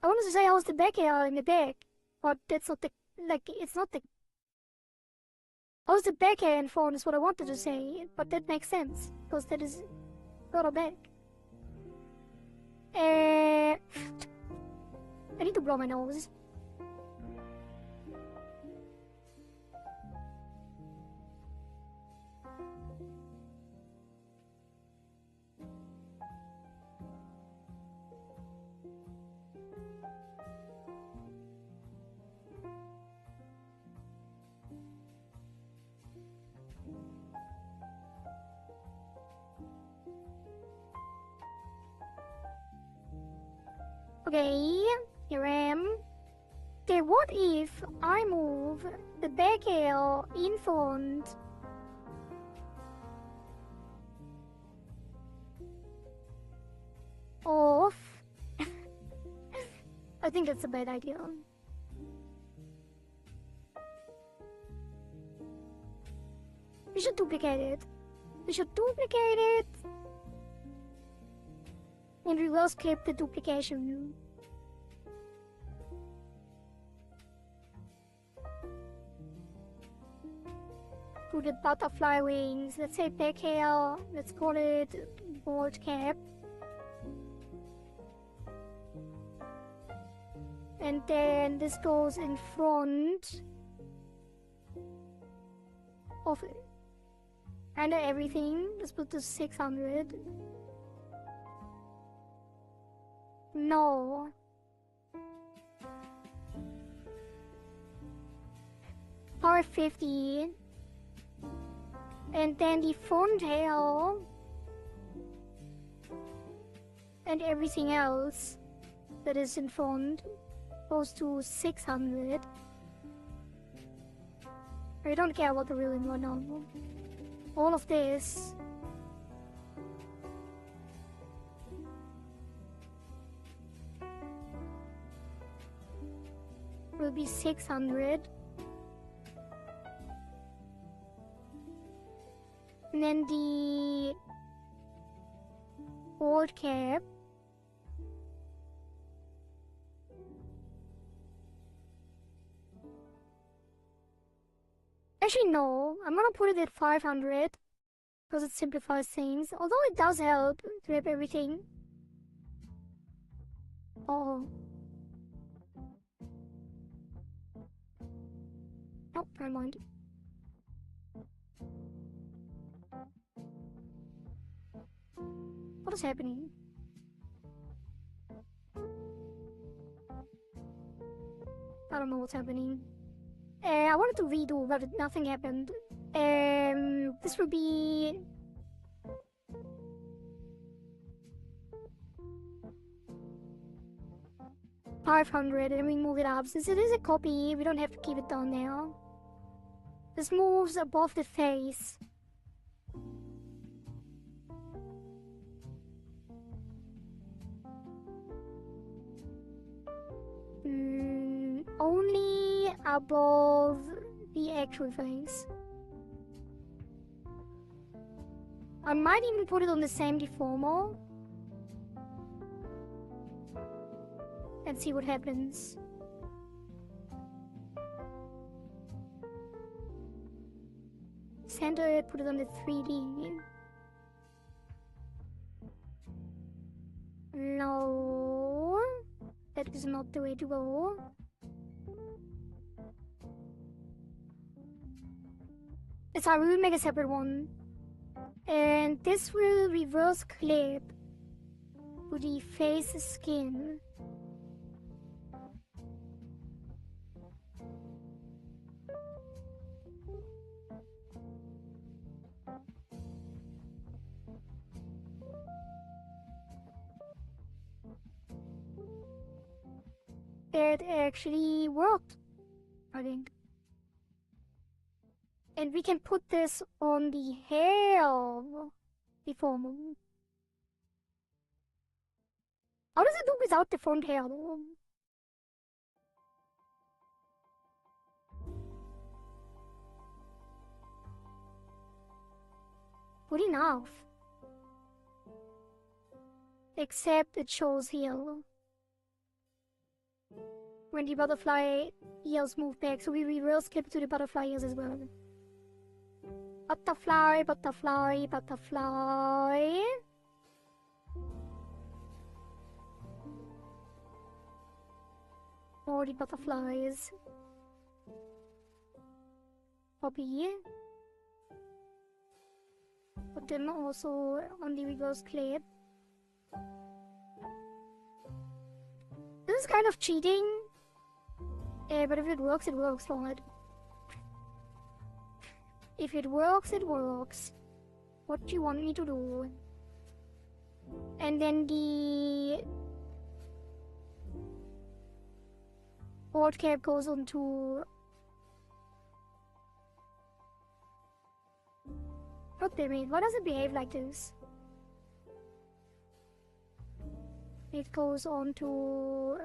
I wanted to say how's the back hair in the back, but that's not the, like, it's not the... How's the back hair in front is what I wanted to say, but that makes sense, because that is further back. I need to blow my nose. Okay, here I am. Okay, what if I move the back hair in front? Off. I think that's a bad idea. We should duplicate it. We should duplicate it. And reverse clip the duplication. To the butterfly wings. Let's say back hair. Let's call it bold cap. And then this goes in front of kind of everything. Let's put this 600. No. 550. And then the front hair and everything else that is in front goes to 600. I don't care about the real one now. All of this will be 600. And then the board cap actually no, I'm gonna put it at 500 because it simplifies things, although it does help to have everything. Oh. Nope, never mind. What is happening? I don't know what's happening. I wanted to redo, but nothing happened. This will be... $500, and we move it up. Since it is a copy, we don't have to keep it down there. This moves above the face. Only above the actual face. I might even put it on the same deformer and see what happens. Center it, put it on the 3D. No, that is not the way to go. So I will make a separate one. And this will reverse clip to the face skin. It actually worked, I think. And we can put this on the hair deformer. How does it do without the front hair though? Good enough. Except it shows here when the butterfly ears move back, so we reverse clip to the butterfly ears as well. Butterfly, butterfly, butterfly. More the butterflies. Copy. Put them also on the reverse clip. This is kind of cheating. But if it works, right? If it works, it works. What do you want me to do? And then the board cap goes onto... God damn it, why does it behave like this? It goes onto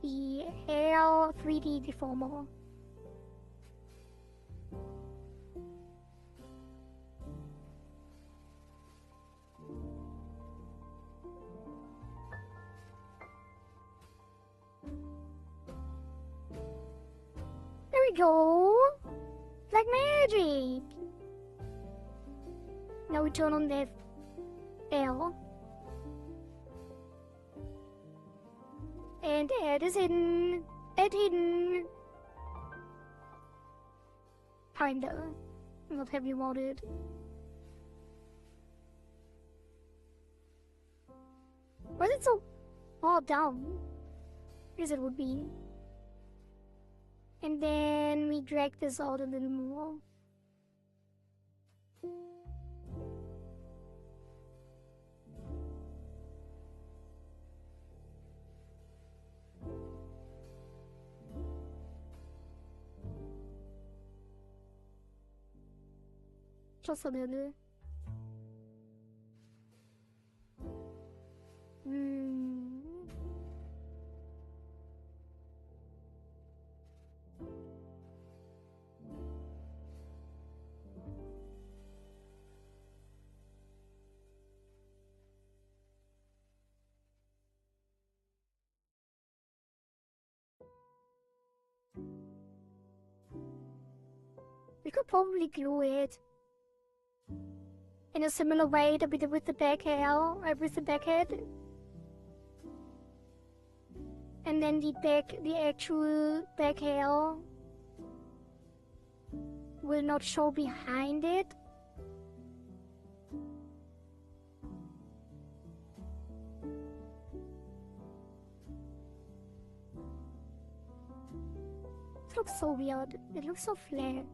the hair 3D deformer. There we go! Like magic! Now we turn on the L. And add is hidden. Add hidden. Kinda. Not heavy wanted. Why is it so far down? Because it would be. And then we drag this out a little more. Just a little. We could probably glue it in a similar way that we did with the back hair, with the back head. And then the actual back hair will not show behind it. It looks so weird. It looks so flat.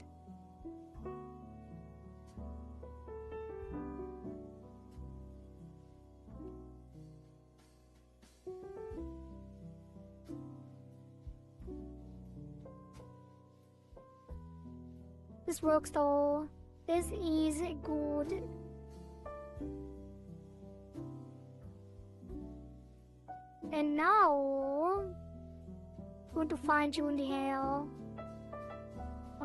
This works though. This is good. And now, I'm going to fine tune the hair on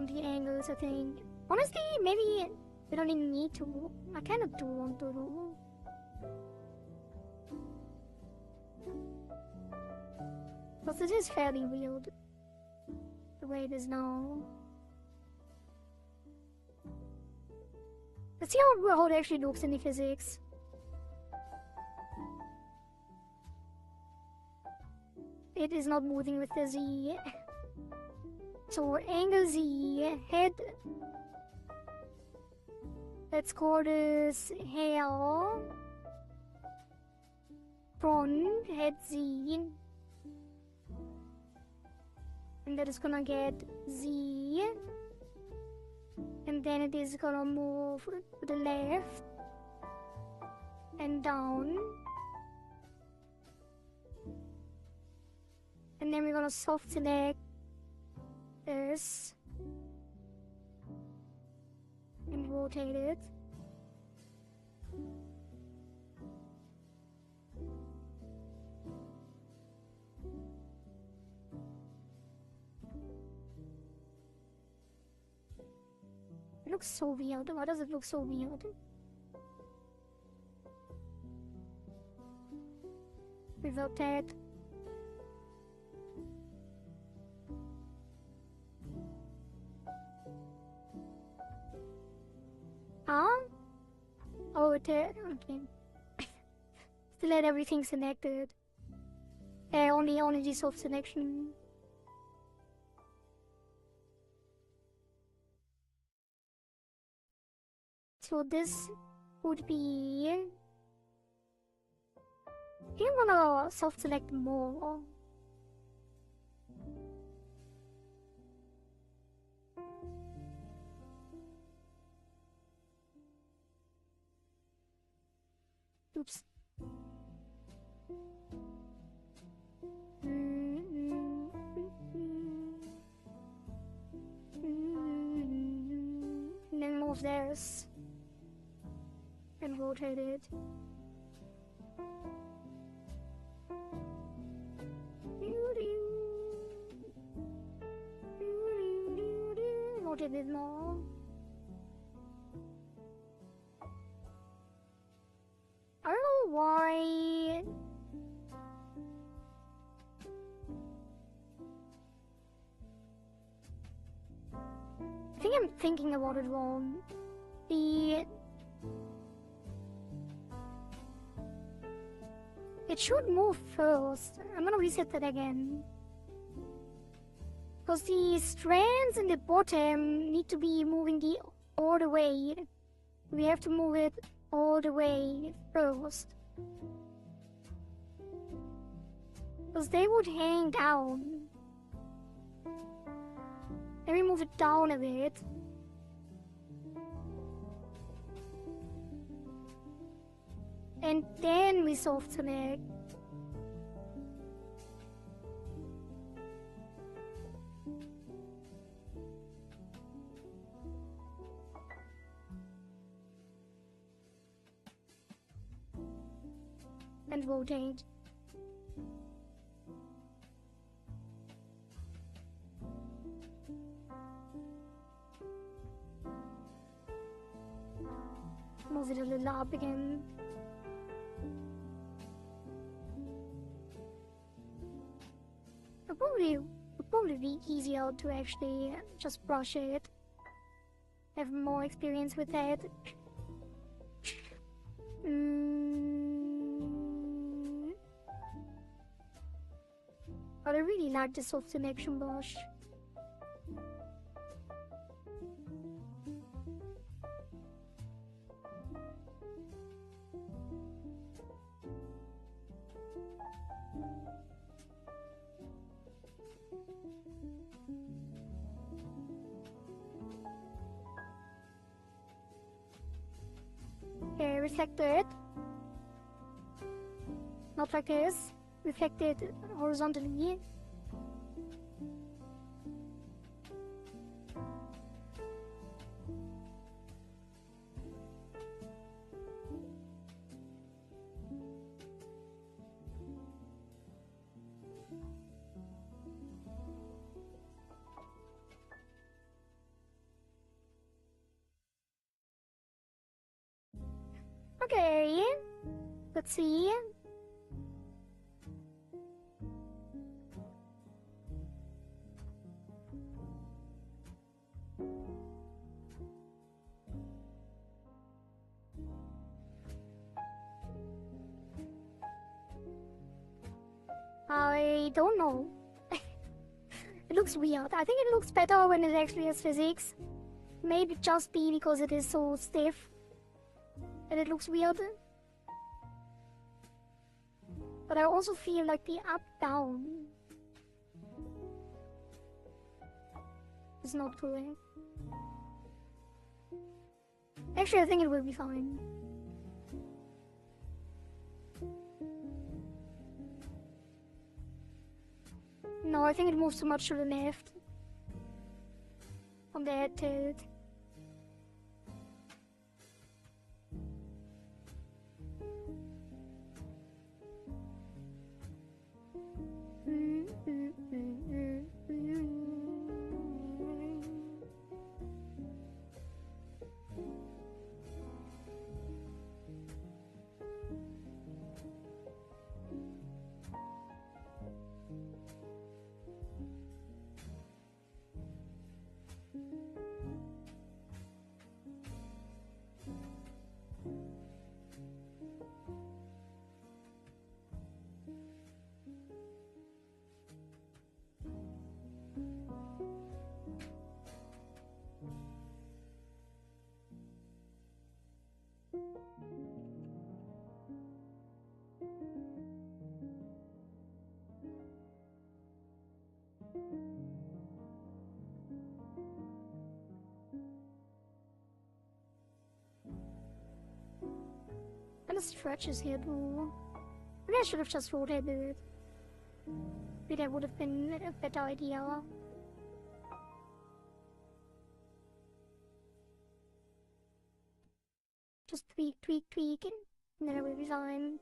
the angles, I think. Honestly, maybe we don't even need to. I kind of do want to do. Because it is fairly weird the way it is now. Let's see how it actually looks in the physics. It is not moving with the Z. So angle Z, head. Let's call this hair. Front, head Z. And that is gonna get Z. And then it is gonna move to the left. And down. And then we're gonna soft select this. And rotate it. It looks so weird. Why does it look so weird? Revert that. Huh? Oh, it did. Okay. Still had everything selected. Only the soft selection. So this would be... I think I'm gonna soft select more. Oops. And then move this. And rotate it. Rotate it more. I don't know why. I think I'm thinking about it wrong. It should move first. I'm gonna reset that again. Because the strands in the bottom need to be moving all the way. We have to move it all the way first. Because they would hang down. Let me move it down a bit. And then we soft select. And rotate. Move it a little up again. It would probably be easier to actually just brush it. Have more experience with that. But I really like the soft selection brush. Okay, reflect it. Not like this. Reflect it horizontally. Okay, let's see. I don't know. It looks weird. I think it looks better when it actually has physics. Maybe just be because it is so stiff and it looks weird. But I also feel like the up-down is not correct. Actually, I think it will be fine. No, I think it moves too much to the left. On the head tilt. And the stretches here too. Maybe I should have just rotated it. Maybe that would have been a better idea. Just tweak, tweak, tweak, and then it will be fine.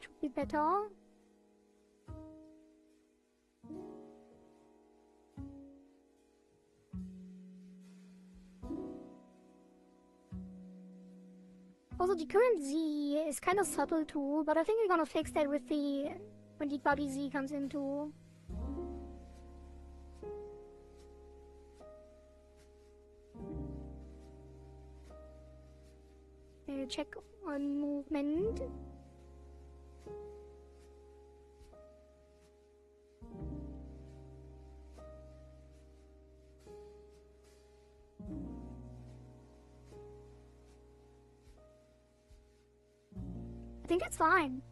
Should be better. Also, the current Z is kind of subtle too, but I think we're gonna fix that with when the body Z comes in too. Check on movement. I think that's fine.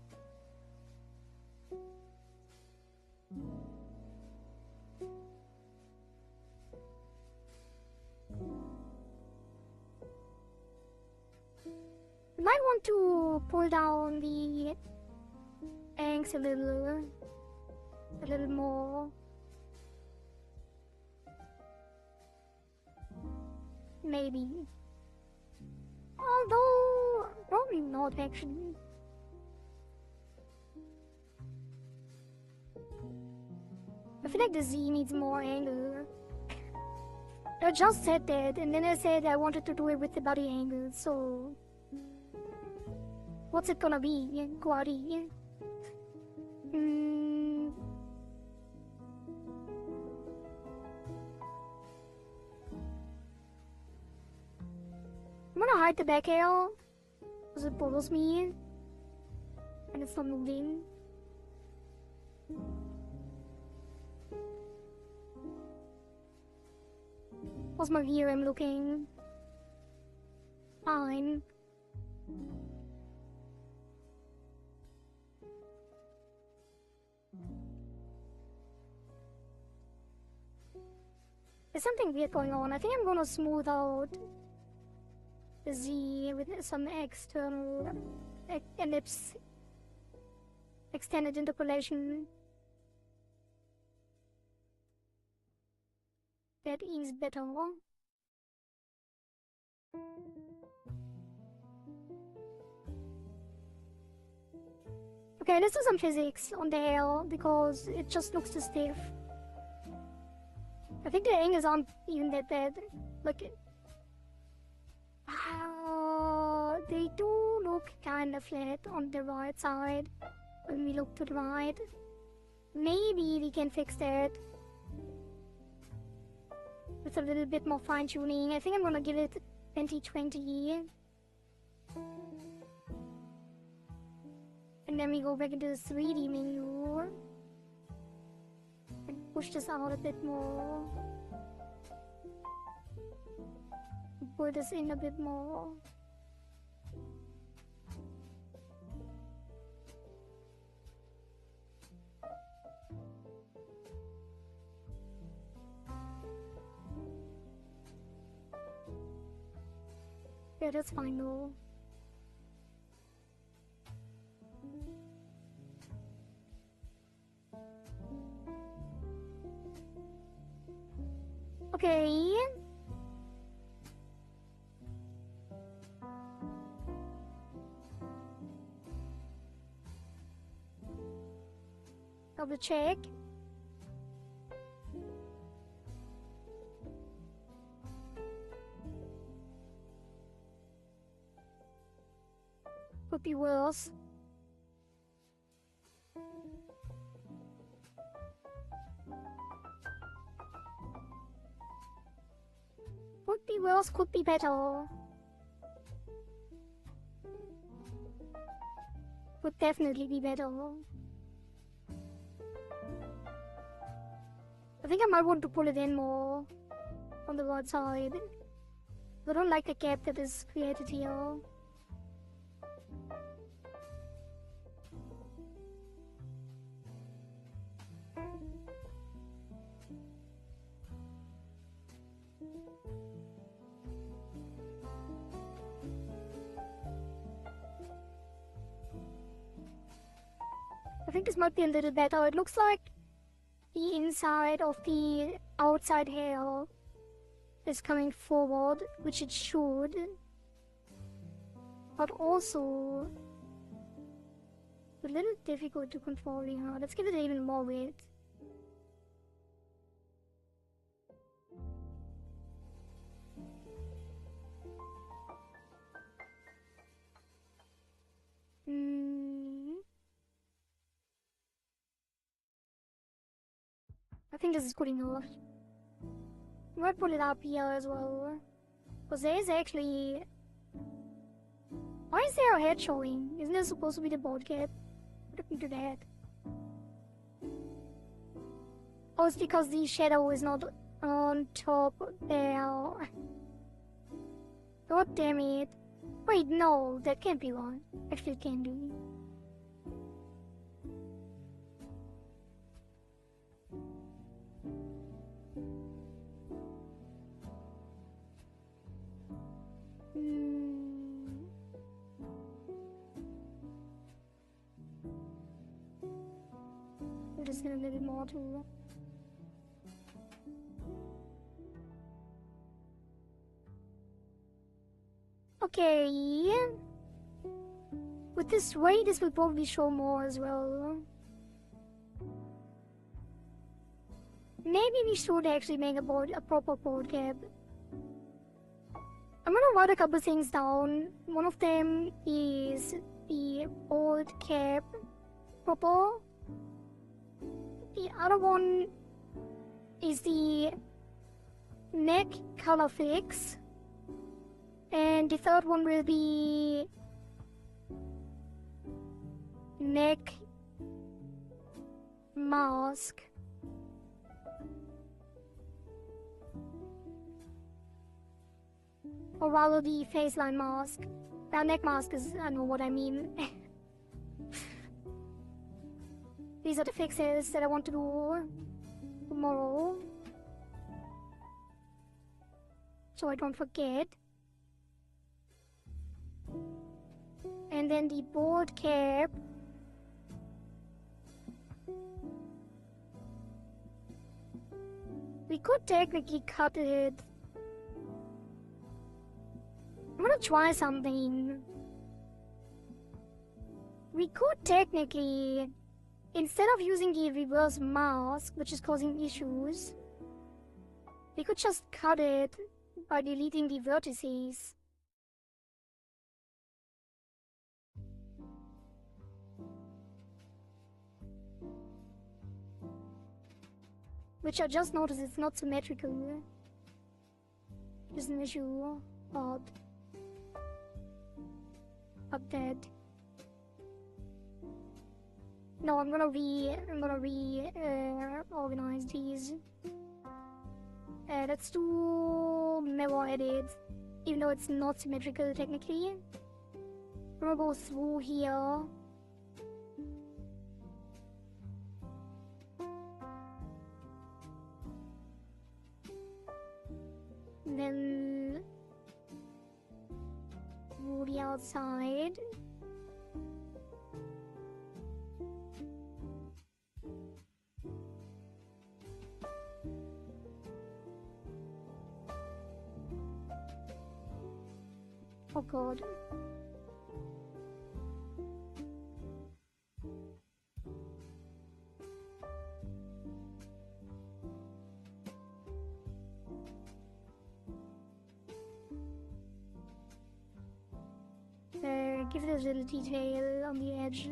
You might want to pull down the angst a little more. Maybe. Although, probably not actually. I feel like the Z needs more angle. I just said that, and then I said I wanted to do it with the body angle, so... What's it gonna be? Kohari? I'm gonna hide the back hair, because it bothers me, and it's not moving. How's my VRM looking? Fine. There's something weird going on. I think I'm gonna smooth out the Z with some external ellipse, extended interpolation. That is better. Okay, let's do some physics on the hair because it just looks too stiff. I think the angles aren't even that bad. Look at. They do look kind of flat on the right side when we look to the right. Maybe we can fix that with a little bit more fine tuning. I think I'm gonna give it 2020. And then we go back into the 3D menu and push this out a bit more. Pull this in a bit more. Yeah, that's fine though. Okay. Double check. Could be worse. Could be worse, could be better. Could definitely be better. I think I might want to pull it in more on the right side. I don't like the gap that is created here. I think this might be a little better. It looks like the inside of the outside hair is coming forward, which it should. But also a little difficult to control here. Let's give it even more weight. I think this is good enough. I might put it up here as well. Because there is actually... Why is there a head showing? Isn't there supposed to be the bald cap? What happened to that? Oh, it's because the shadow is not on top there. God damn it. Wait, no, that can't be right. Actually, it can be. Just a little bit more too. Okay. With this way, this will probably show more as well. Maybe we should actually make a proper board cap. I'm gonna write a couple things down. One of them is the board cap proper. The other one is the neck color fix. And the third one will be neck mask. Or rather the face line mask. Well, neck mask is, I know what I mean. These are the fixes that I want to do tomorrow. So I don't forget. And then the board cap. We could technically cut it wanna try something. We could technically, instead of using the reverse mask, which is causing issues, we could just cut it by deleting the vertices. Which I just noticed it's not symmetrical. There's an issue. Odd. Update. No, I'm gonna organize these. Let's do mirror edit, even though it's not symmetrical technically. We're gonna go through here. Then through the outside. Oh god. Give it a little detail on the edge.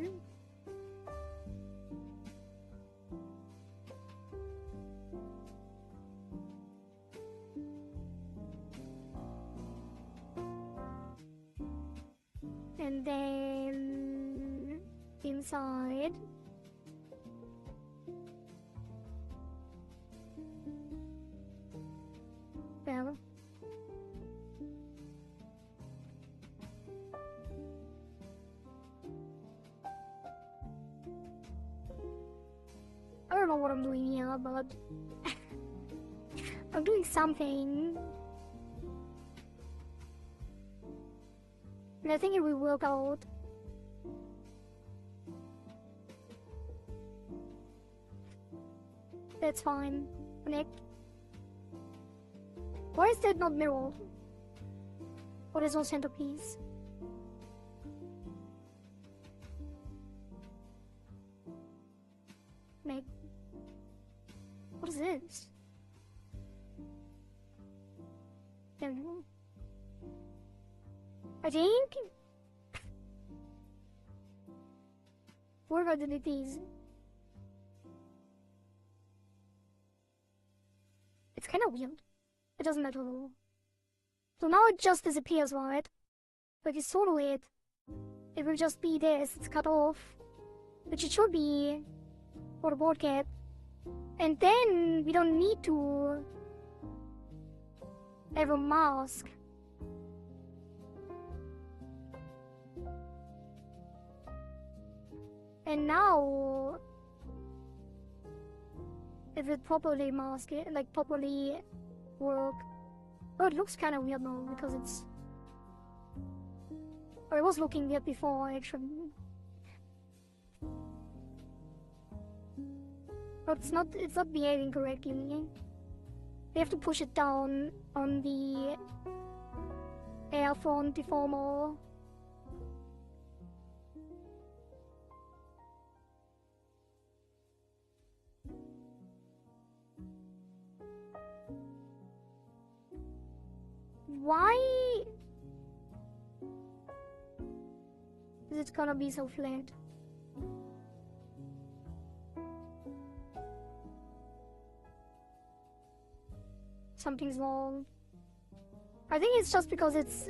And then inside. Well. I don't know what I'm doing here, but I'm doing something. And I think it will work out. That's fine. Connect. Why is that not mirrored? Or there's no centerpiece? Make. What is this? There we go. I think. What if I delete these? It's kind of weird. It doesn't matter though. So now it just disappears, right? Like it's solo it. It will just be this. It's cut off. Which it should be for the board cat. And then we don't need to have a mask. And now it will properly mask it, like properly work. Oh, it looks kind of weird now because it's. Oh, it was looking weird before actually. But it's not behaving correctly. We have to push it down on the air front deformer. Why is it gonna be so flat? Something's wrong. I think it's just because it's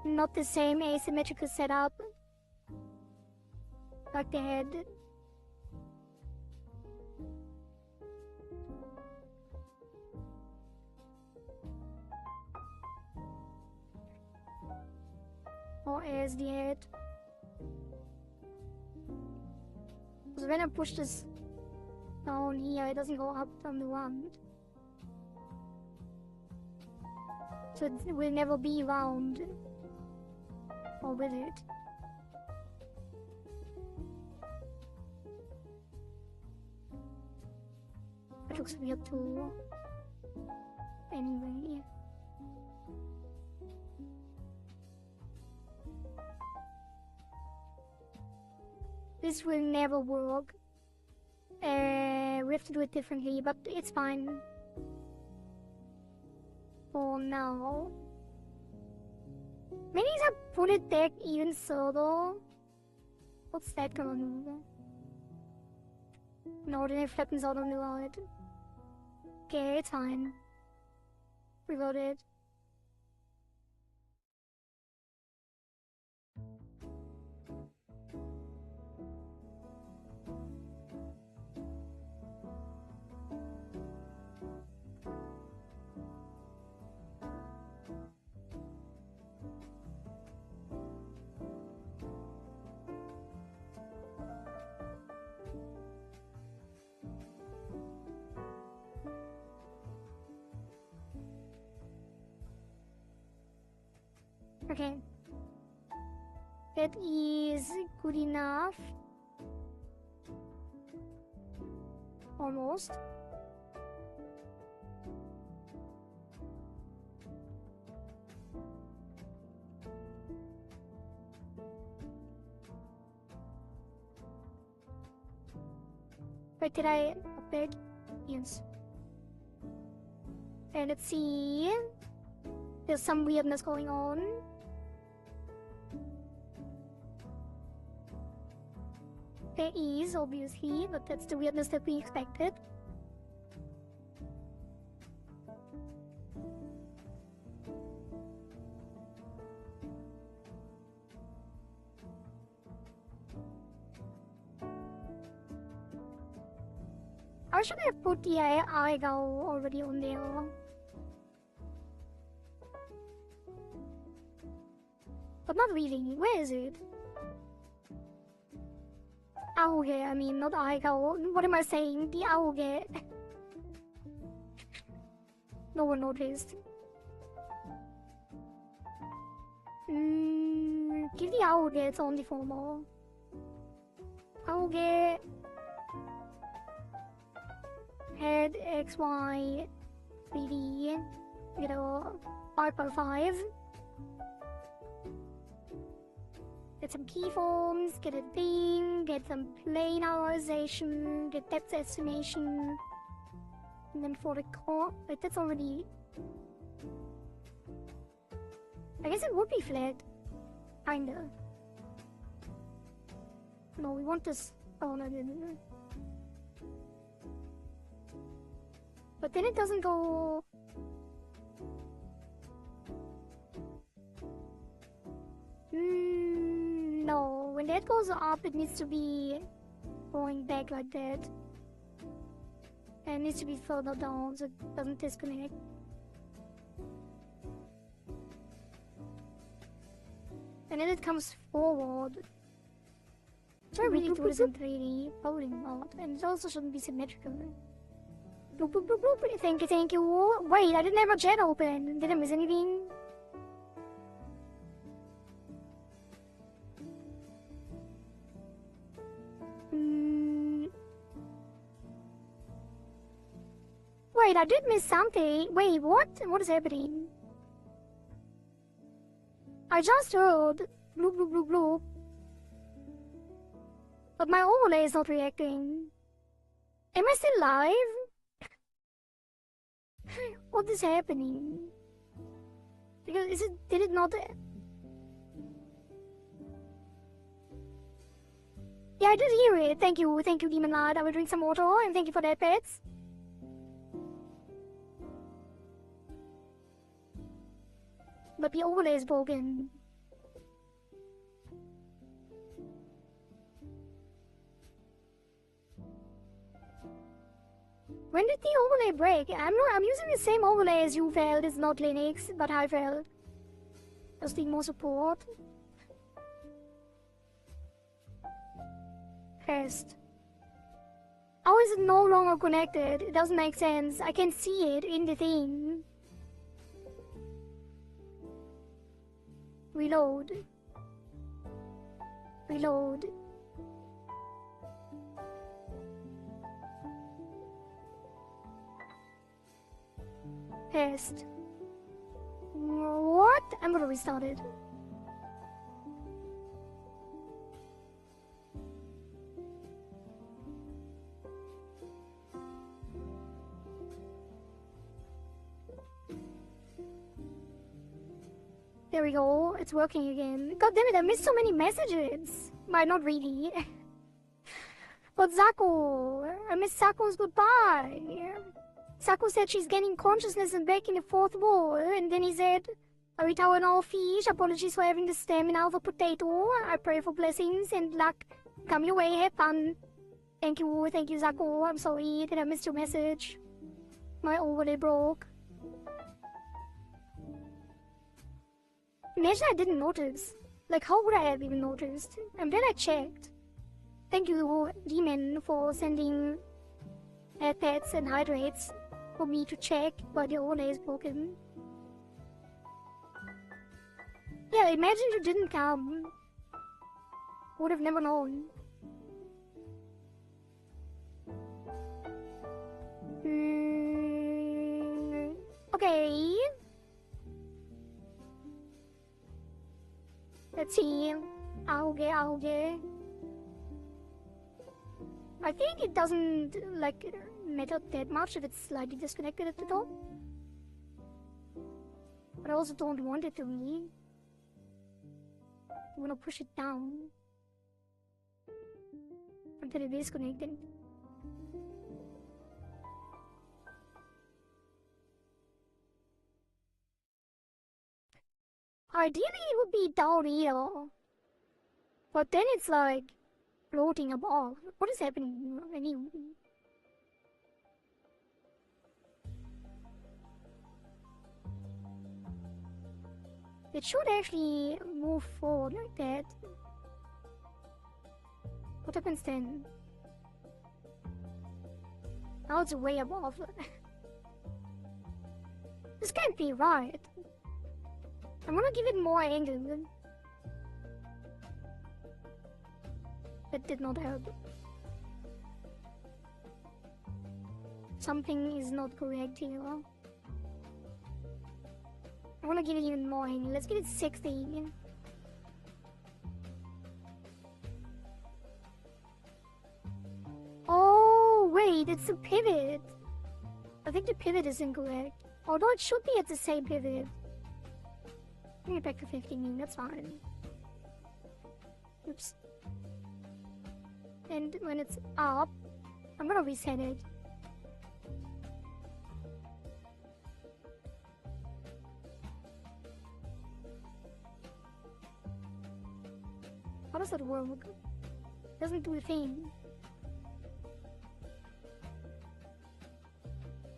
not the same asymmetrical setup like the head. Or as the head. Because when I push this down here, it doesn't go up on the round. So it will never be round. Or will it? It looks weird too. Anyway. This will never work. We have to do it differently, but it's fine. For now. Maybe I pull it back even further. What's that gonna do? No, then it flattens out on the right. Okay, it's fine. Reload it. Okay. That is good enough. Almost. Wait, did I update? Yes. And let's see. There's some weirdness going on. There is, obviously, but that's the weirdness that we expected. I should have put the Aigo already on there. But not really. Where is it? Auge, I mean, not Aigo. What am I saying? The Auge. No one noticed. Give the Auge its own deformer. Auge. Head, X, Y, 3D. You know, 5x5. Get some keyforms, get a theme, get some planarization, get depth estimation. And then for the core, wait, that's already... I guess it would be flat. Kinda. No, we want this... Oh, no, no, no. But then it doesn't go... No, when that goes up, it needs to be going back like that. And it needs to be further down so it doesn't disconnect. And then it comes forward. Should I really do this in 3D? Probably not. And it also shouldn't be symmetrical. Bloop, bloop, bloop, bloop. Thank you, thank you. Wait, I didn't have my chat open. Did I miss anything? Wait, I did miss something. Wait, what? What is happening? I just heard bloop, bloop, bloop, bloop. But my overlay is not reacting. Am I still live? What is happening? Because did it not... Yeah, I did hear it. Thank you, Demon Lad. I will drink some water, and thank you for that, pets. But the overlay is broken. When did the overlay break? I'm using the same overlay as you felt. It's not Linux, but I felt. Just need more support. Test. How is it no longer connected? It doesn't make sense. I can see it in the thing. Reload. Reload. Test. What? I'm gonna restart it. There we go. It's working again. God damn it, I missed so many messages. But not really. But Zaku. I missed Zaku's goodbye. Zaku said she's gaining consciousness and back in the fourth wall. And then he said, Arita and all fish. Apologies for having the stamina of a potato. I pray for blessings and luck. Come your way, have fun. Thank you, Zaku. I'm sorry that I missed your message. My overlay broke. Imagine I didn't notice. Like, how would I have even noticed? I'm glad I checked. Thank you, Demon, for sending pads and hydrates for me to check, but the overlay is broken. Yeah, imagine you didn't come. Would have never known. Okay. Let's see. Auge. I think it doesn't, like, matter that much if it's slightly disconnected at the top. But I also don't want it to be. I want to push it down until it is connected. Ideally, it would be down here. But then it's like floating above. What is happening? Anyway. It should actually move forward like that. What happens then? Now it's way above. This can't be right. I'm gonna give it more angle. That did not help. Something is not correct here. I wanna give it even more angle. Let's give it 60. Oh, wait, it's a pivot. I think the pivot is incorrect. Although it should be at the same pivot. Bring it back to 15, that's fine. Oops. And when it's up, I'm gonna reset it. How does that work? It doesn't do a thing.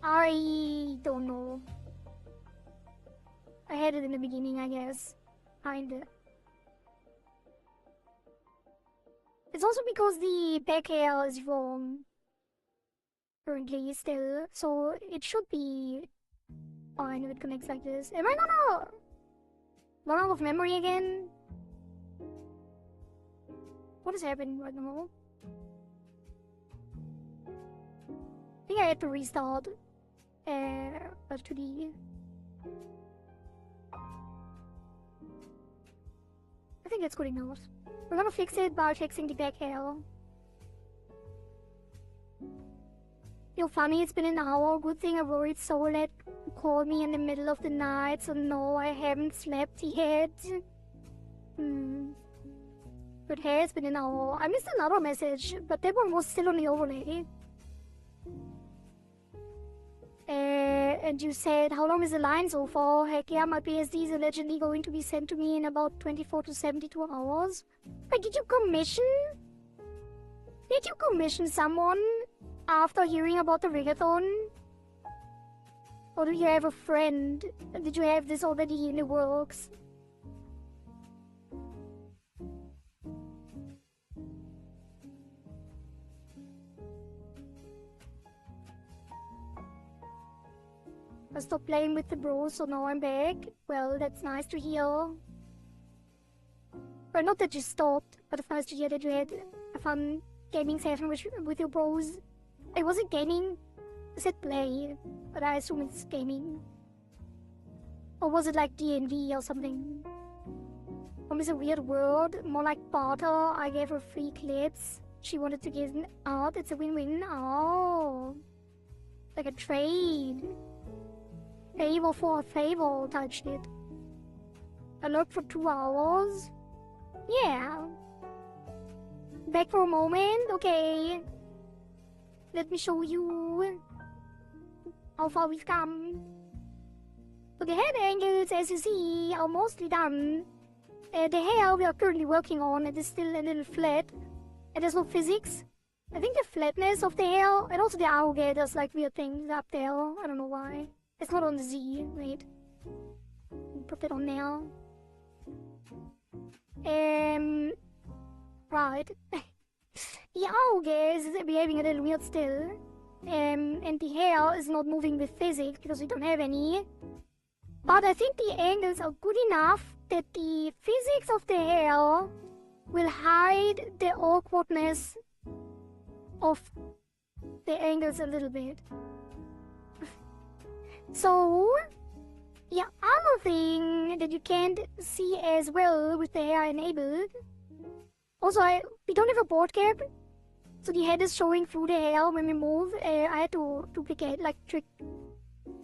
I don't know. I had it in the beginning, I guess. Kinda. It's also because the back hair is wrong. Currently, still. So it should be fine if it connects like this. Am I gonna run out of memory again? What is happening right now? I think I had to restart Live2D. I think it's good enough. We're gonna fix it by fixing the back hair. You're funny, it's been an hour. Good thing a worried soul had called me in the middle of the night, so no, I haven't slept yet. Good hair, it's been an hour. I missed another message, but that one was still on the overlay. And you said, how long is the line so far? Heck yeah, my PSD is allegedly going to be sent to me in about 24 to 72 hours. Wait, did you commission? Did you commission someone after hearing about the Rigathon? Or do you have a friend? Did you have this already in the works? I stopped playing with the bros, so now I'm back. Well, that's nice to hear. Well, not that you stopped, but it's nice to hear that you had a fun gaming session with your bros. It wasn't gaming. I said play, but I assume it's gaming. Or was it like DNV or something? Home is a weird word, more like barter. I gave her free clips. She wanted to give out. It's a win-win. Oh, like a trade. Favor for a favor type shit. I lurked for 2 hours. Yeah. Back for a moment. Okay. Let me show you how far we've come. So the head angles, as you see, are mostly done. The hair we are currently working on, it is still a little flat. And there's no physics. I think the flatness of the hair, and also the eyelid does like weird things up there. I don't know why. It's not on the Z. Wait. Put that on there. Right. The eyelid is behaving a little weird still. And the hair is not moving with physics because we don't have any. But I think the angles are good enough that the physics of the hair will hide the awkwardness of the angles a little bit. So, the other thing that you can't see as well with the hair enabled. Also, we don't have a board cap, so the head is showing through the hair when we move. I had to duplicate, trick,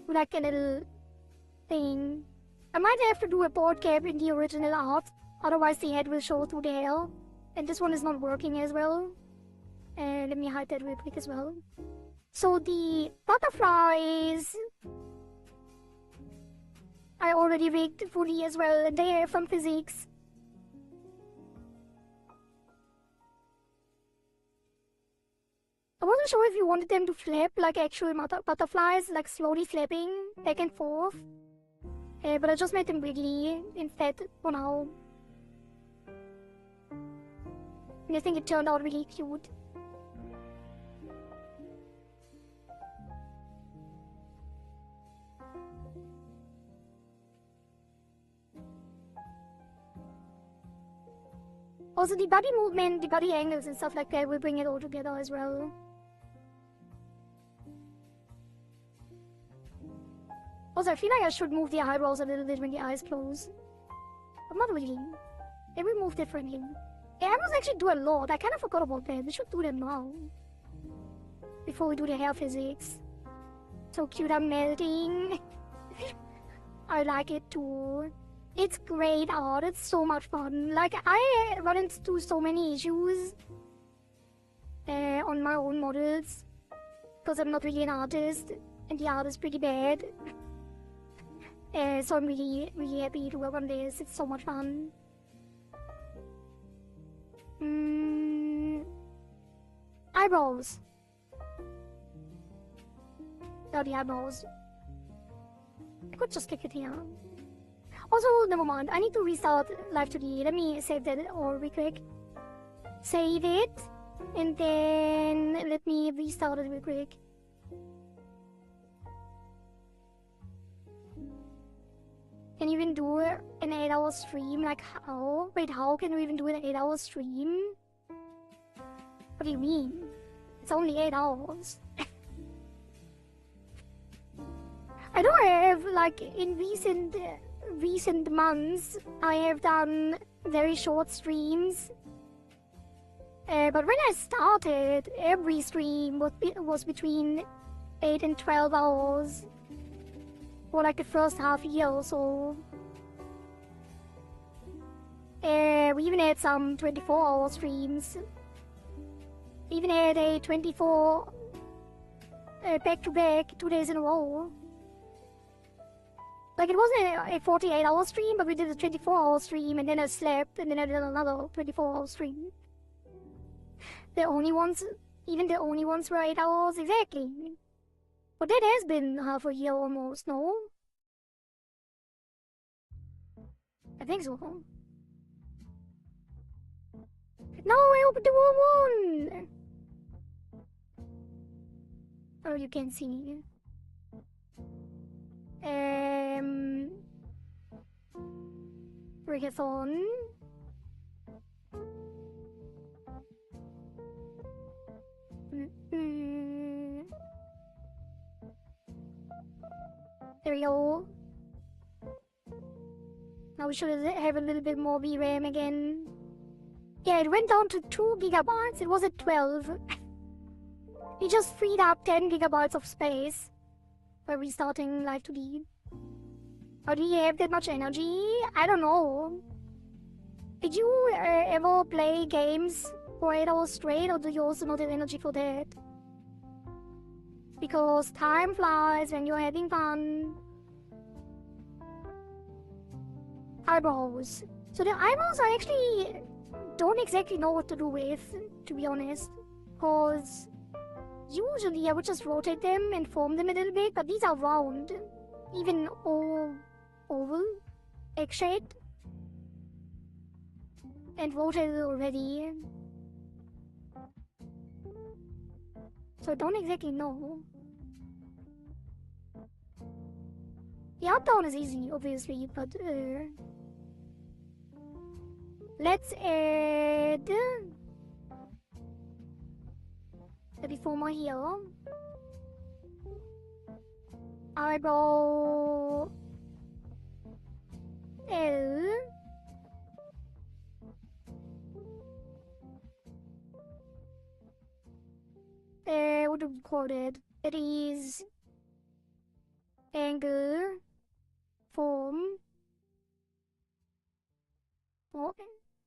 like a little thing. I might have to do a board cap in the original art, otherwise the head will show through the hair. And this one is not working as well. Let me hide that real quick as well. So the butterflies I already rigged fully as well, and they are from physics. I wasn't sure if you wanted them to flap like actual butterflies, like slowly flapping back and forth. But I just made them wiggly instead for now. And I think it turned out really cute. Also, the body movement, the body angles and stuff like that will bring it all together as well. Also, I feel like I should move the eyebrows a little bit when the eyes close. But not really. Maybe move differently. The eyebrows actually do a lot. I kind of forgot about that. We should do them now. Before we do the hair physics. So cute, I'm melting. I like it too. It's great art. It's so much fun. Like, I run into so many issues on my own models. Because I'm not really an artist. And the art is pretty bad. So I'm really, really happy to work on this. It's so much fun. Eyebrows. Oh, the eyebrows. I could just click it here. Also, never mind. I need to restart Live2D. Let me save that all real quick. Save it. And then let me restart it real quick. Can you even do an 8-hour stream? Like how? Wait, how can you even do an 8-hour stream? What do you mean? It's only 8 hours. I know I have, like, in recent months, I have done very short streams. But when I started, every stream was between 8 and 12 hours. For like the first half year or so. We even had some 24-hour streams. We even had a 24 back-to-back 2 days in a row. Like, it wasn't a 48-hour stream, but we did a 24-hour stream, and then I slept, and then I did another 24-hour stream. The only ones were 8 hours, exactly. But that has been half a year almost, no? I think so. No, I opened the wrong one! Oh, you can't see me. Rigathon. There we go. Now we should have a little bit more VRAM again. Yeah, it went down to 2 gigabytes. It was at 12. We just freed up 10 gigabytes of space by restarting Live2D. Or do you have that much energy? I don't know. Did you ever play games for 8 hours straight, or do you also not have energy for that? Because time flies when you're having fun. Eyebrows. So the eyebrows I actually don't exactly know what to do with, to be honest. Because usually I would just rotate them and form them a little bit, but these are round. Even oval, egg-shaped. And rotated already. So I don't exactly know. The up-down is easy, obviously, but let's add the deformer here. Eyebrow L. What do we call it? It is angle form. Oh,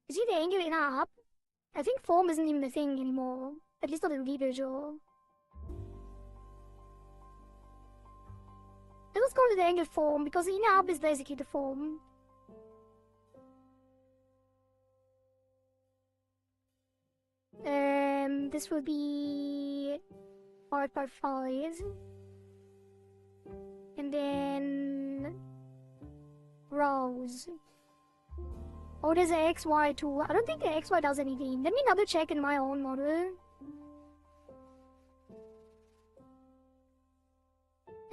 is it the angle in up? I think form isn't even a thing anymore. At least not in VTuber. Let's call it the angle form because in up is basically the form. This will be 5 by 5. And then rows. Oh, there's an XY too. I don't think the XY does anything. Let me double check in my own model.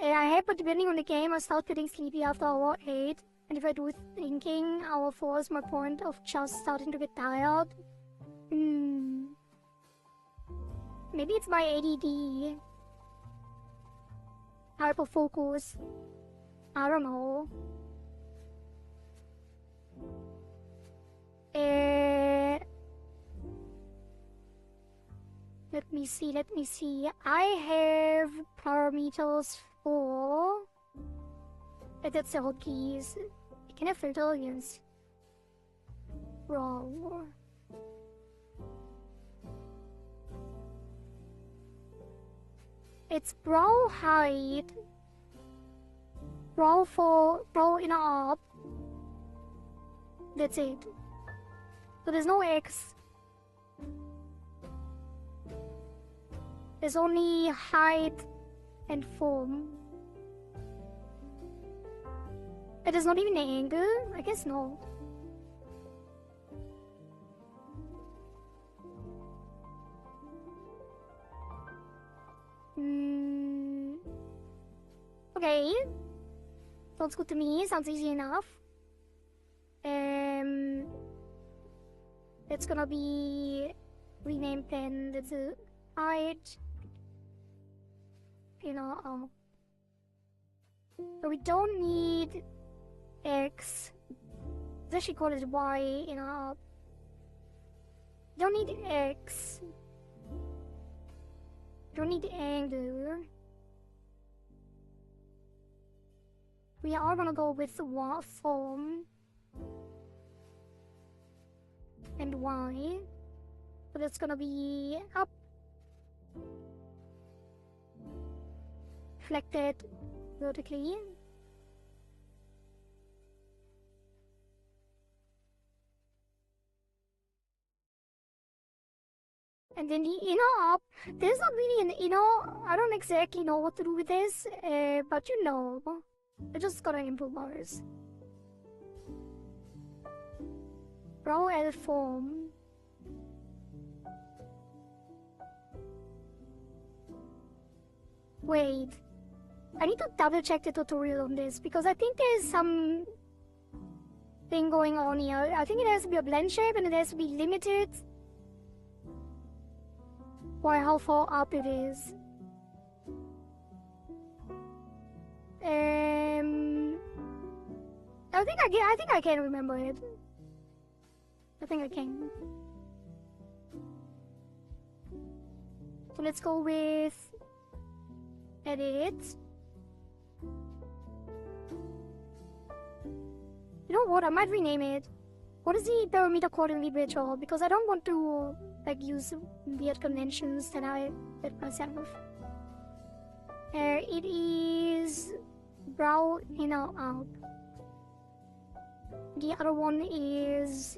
I have, but depending on the game, I start getting sleepy after hour 8. And if I do thinking, hour 4 is my point of just starting to get tired. Maybe it's my ADD. Hyperfocus. I don't know. Let me see. I have parameters for... That's the hotkeys. I can have filter, yes. Raw. It's brow height. Brow inner up. That's it. So there's no X. There's only height and form. It is not even an angle? I guess no. Okay. Sounds good to me. Sounds easy enough. It's gonna be renamed then. That's a height. You know, so we don't need X. Let's actually call it Y, you know. Don't need X. Don't need angle. We are gonna go with the form and Y. So that's gonna be up, reflected vertically. And then the inner up, there's not really an inner, I don't exactly know what to do with this, but you know, I just gotta improvise. Brow L form. Wait, I need to double check the tutorial on this because I think there's some thing going on here. I think it has to be a blend shape and it has to be limited by how far up it is. I think I can remember it. I think I can. So let's go with edit. know what? I might rename it. What is the parameter called in VTuber? Because I don't want to like use weird conventions that I did myself. It is brow inner up. The other one is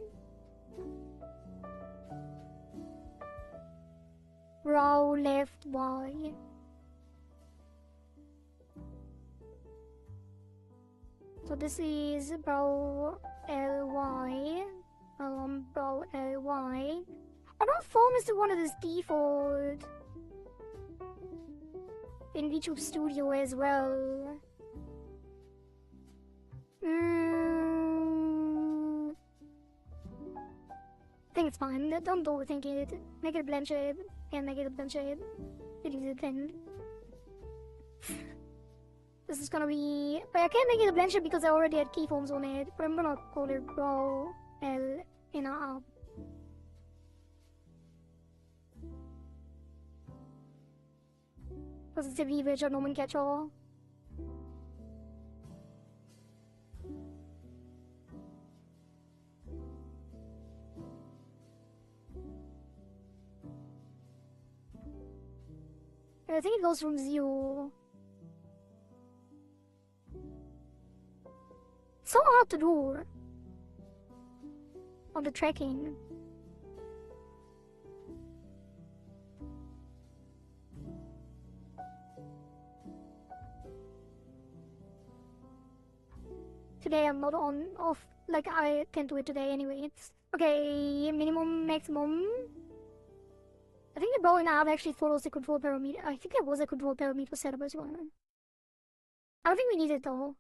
brow left Y. So this is brow LY. Brow LY. I don't form is the one that is default in VTube Studio as well. I think it's fine. Don't overthink it. Make it a blend shade. And make it a blend shade. Delete it then. This is gonna be... But I can't make it a blend shade because I already had keyforms on it. But I'm gonna call it brow L inner up. Because it's a V-Bridge nomenclature. I think it goes from 0. So hard to do on the tracking. Today I'm not on off like I can do it today anyway. It's okay, minimum, maximum. I think the bow and arm actually follows the control parameter. I think there was a control parameter setup as well. I don't think we need it though.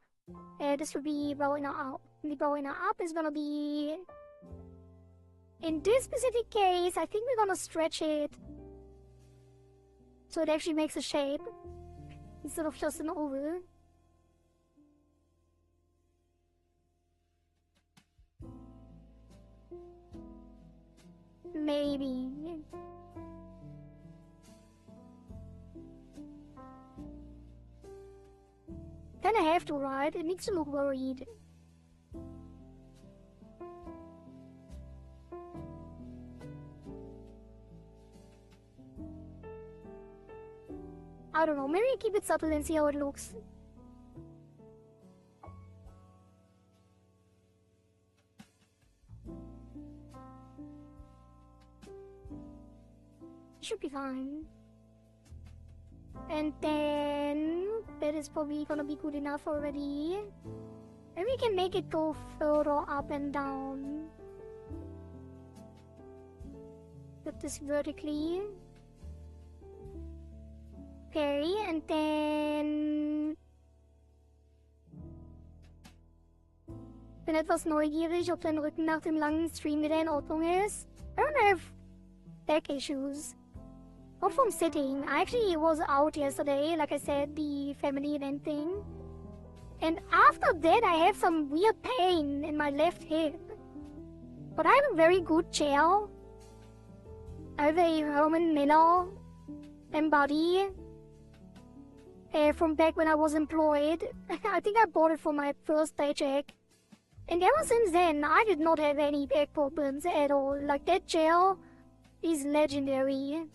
This would be bow and up. The bow and up is gonna be... In this specific case, I think we're gonna stretch it so it actually makes a shape instead of just an oval. Maybe. Kinda have to, right? It needs to look worried. I don't know, maybe keep it subtle and see how it looks. Should be fine. And then that is probably gonna be good enough already. And we can make it go further up and down. Put this vertically. Okay, and then... Bin etwas neugierig, ob dein Rücken nach dem langen Stream wieder in Ordnung ist. I don't have back issues. Not from sitting. I actually was out yesterday, like I said, the family event thing. And after that, I have some weird pain in my left hip. But I have a very good chair. I have a Herman Miller embody from back when I was employed. I think I bought it for my first paycheck. And ever since then, I did not have any back problems at all. Like, that chair is legendary.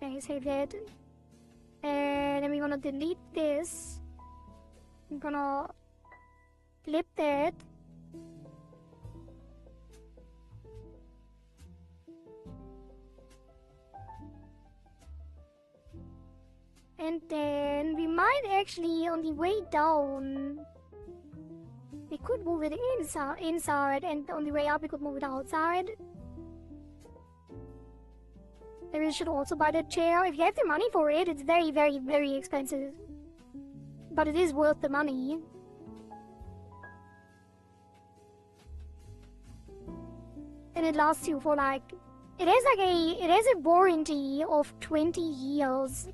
Okay, save that. And then we're gonna delete this. I'm gonna flip that. And then we might actually, on the way down, we could move it inside, and on the way up we could move it outside. Maybe we should also buy that chair. If you have the money for it, it's very, very, very expensive. But it is worth the money. And it lasts you for like... It has a warranty of 20 years.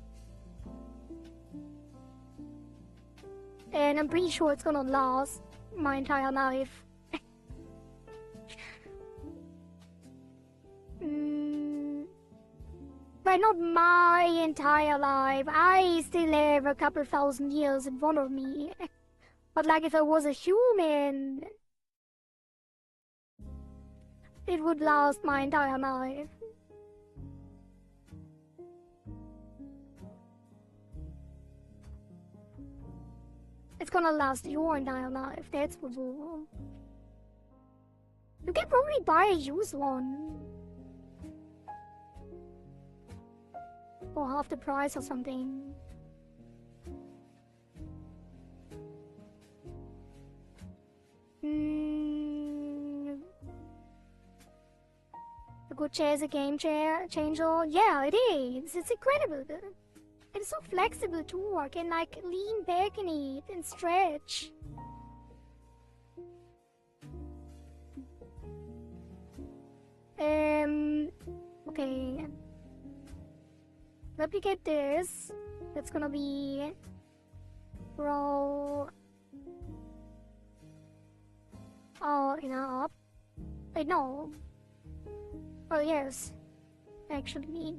And I'm pretty sure it's gonna last my entire life. But not my entire life. I still have a couple thousand years in front of me. But like if I was a human, it would last my entire life. It's gonna last your entire life, that's for sure. You can probably buy a used one. For half the price or something. A good chair is a game changer. Yeah, it is. It's incredible. It's so flexible too. I can like lean back in it and stretch. Okay. Replicate this. That's gonna be roll. Oh, up. Wait, no. Oh, yes. Actually.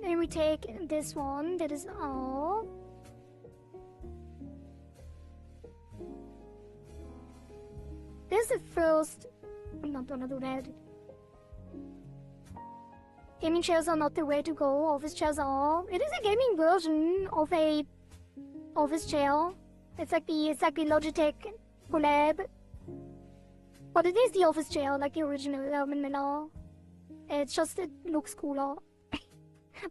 Then we take this one, that is all. This is the first. I'm not gonna do that. Gaming chairs are not the way to go, office chairs are. It is a gaming version of a office chair. It's like the Logitech collab. But it is the office chair, like the original Elvin Miller. It's just, it looks cooler.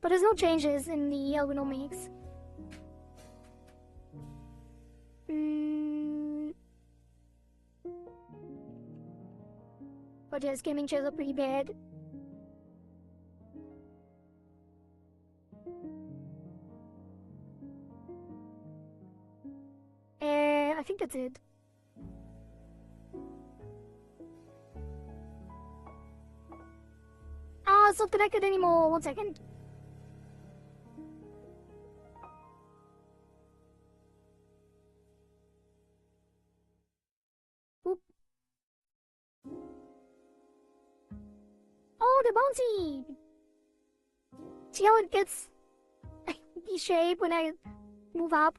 But there's no changes in the ergonomics. But yes, gaming chairs are pretty bad. I think that's it. Ah, it's not connected anymore. 1 second. Oop. Oh, the bouncy! See how it gets the shape when I move up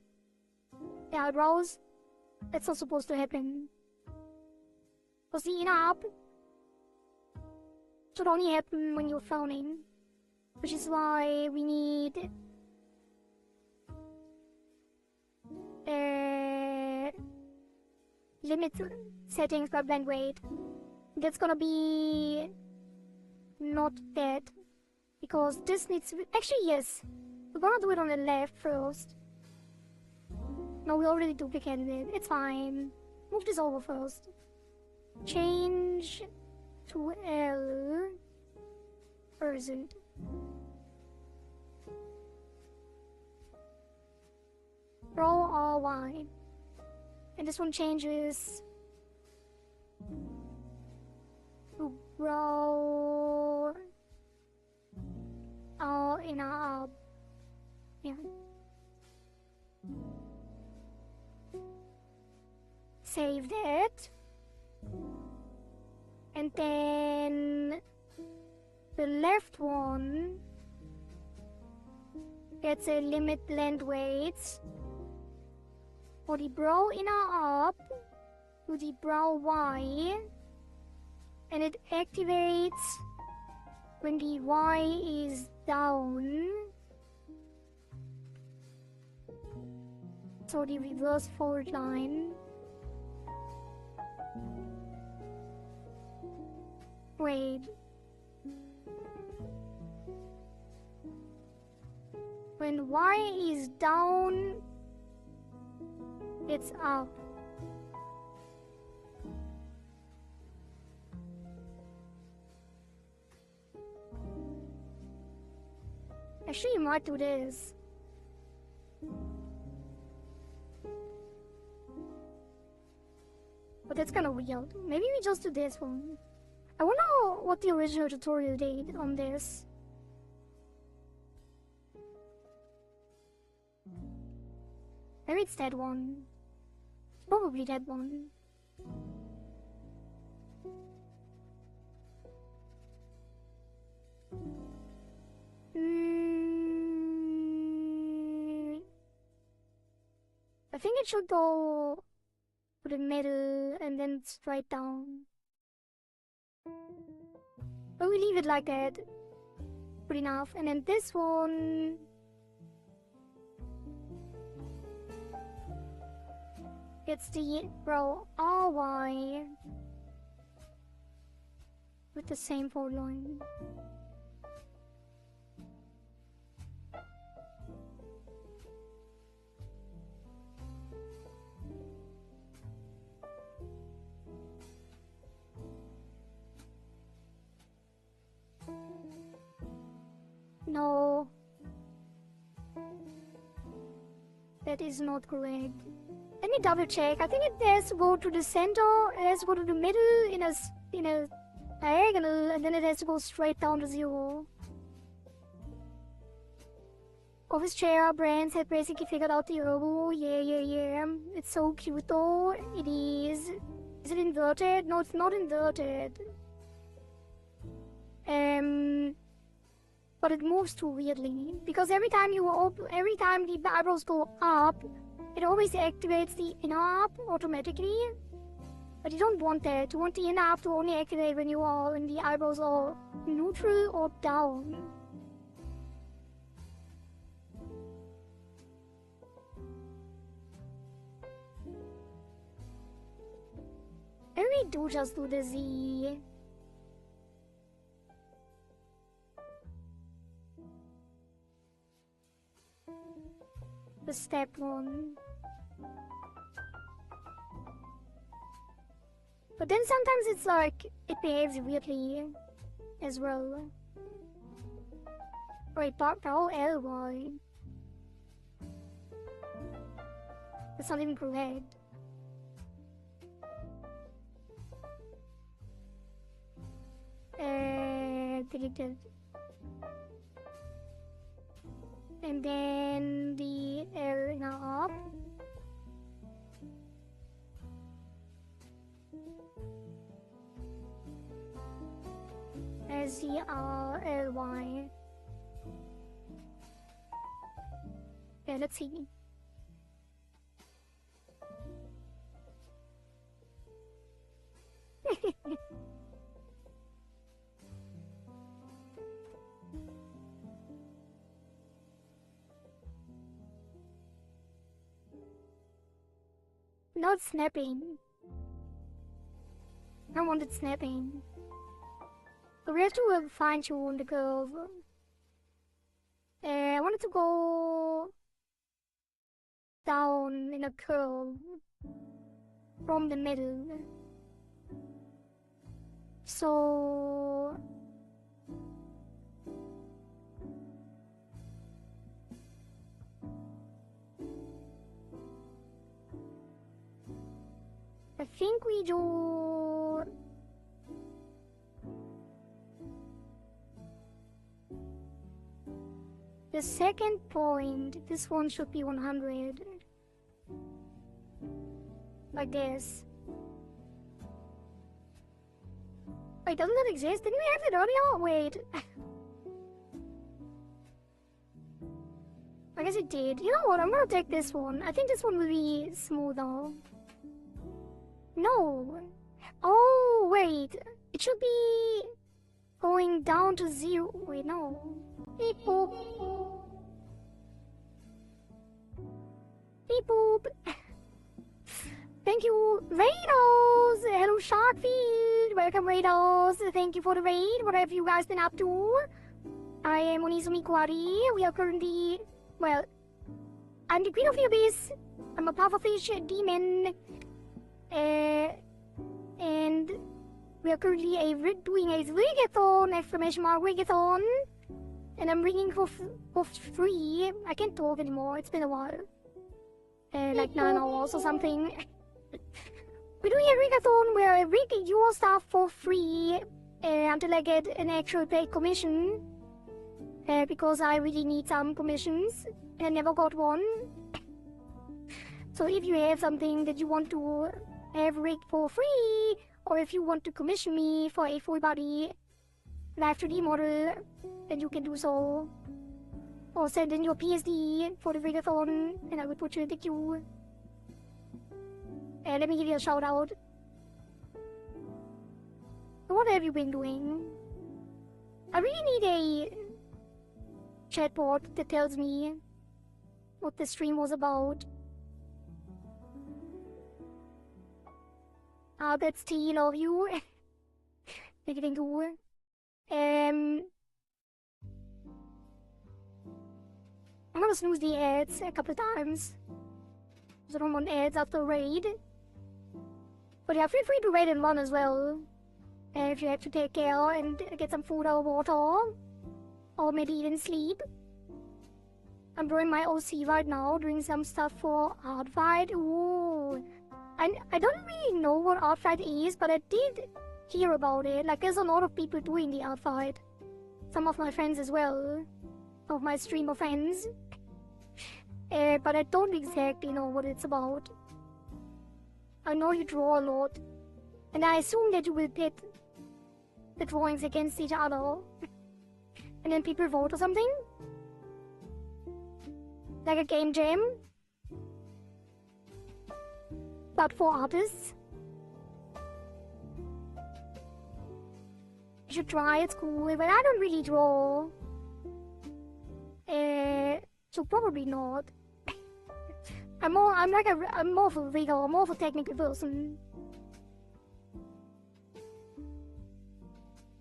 the eyebrows? That's not supposed to happen. Because the inner up should only happen when you're frowning. Which is why we need limit settings by blend weight. That's gonna be not that. Because this needs to be... Actually, yes. We're gonna do it on the left first. No, we already duplicated it. It's fine. Move this over first. Change to L. Or is it? Roll R-Y. And this one changes to roll R in R. Yeah. Save that. And then the left one gets a limit blend weights for the brow inner up to the brow Y, and it activates when the Y is down. So the reverse forward line. Wait. When Y is down, it's up. Actually, you might do this. But that's kind of weird. Maybe we just do this one. I wonder what the original tutorial did on this. Maybe it's that one. Probably that one. think it should go to the middle and then straight down. But we leave it like that. Good enough. And then this one... gets the row RY with the same fold line. No, that is not correct. Let me double check. I think it has to go to the center, it has to go to the middle in a diagonal, and then it has to go straight down to 0. Office chair brands had basically figured out the elbow. Yeah. It's so cute though. It is. Is it inverted? No, it's not inverted. But it moves too weirdly because every time the eyebrows go up, it always activates the inner up automatically. But you don't want that. You want the inner up to only activate when the eyebrows are neutral or down. And we do just do the Z. The step one. But then sometimes it's like, it behaves weirdly as well. Wait, Barkdow LY. That's not even correct. Deleted. And then the L now up. As the RLY. Yeah, let's see. Not snapping. I wanted snapping. So we have to fine tune the curve. I wanted to go down in a curve from the middle. So I think we do the second point. This one should be 100. Like this. Wait, doesn't that exist? Didn't we have it earlier? Wait. I guess it did. You know what? I'm gonna take this one. I think this one will be smoother. No. Oh, wait. It should be going down to 0. Wait, no. Beep boop. Beep boop. Thank you, Raiders! Hello, Sharkfield! Welcome, Raiders! Thank you for the raid. What have you guys been up to? I am Onizumi Kohari. We are currently... Well, I'm the Queen of the Abyss. I'm a pufferfish demon. And we are currently doing a Rigathon! Exclamation mark Rigathon! And I'm ringing for free. I can't talk anymore. It's been a while. Like 9 hours or something. We're doing a Rigathon where I rig your stuff for free until I get an actual paid commission. Because I really need some commissions. I never got one. So if you have something that you want to have rigged for free, or if you want to commission me for a full body Live2D model, then you can do so. Or send in your PSD for the Rigathon, and I will put you in the queue. Let me give you a shout out. What have you been doing? I really need a chatbot that tells me what the stream was about. That's T, love you. Beginning to. I'm gonna snooze the ads a couple times. So I don't want ads after raid. But yeah, feel free to raid and run as well. If you have to take care and get some food or water. Or maybe even sleep. I'm drawing my OC right now, doing some stuff for Art Fight. Ooh. I don't really know what Art Fight is, but I did hear about it. Like, there's a lot of people doing the Art Fight. Some of my friends as well. Of my streamer friends. But I don't exactly know what it's about. I know you draw a lot. And I assume that you will pit the drawings against each other. And then people vote or something? Like a game jam? But for artists? You should try, it's cool, but I don't really draw. So probably not. I'm more of a rigger, more of a technical person.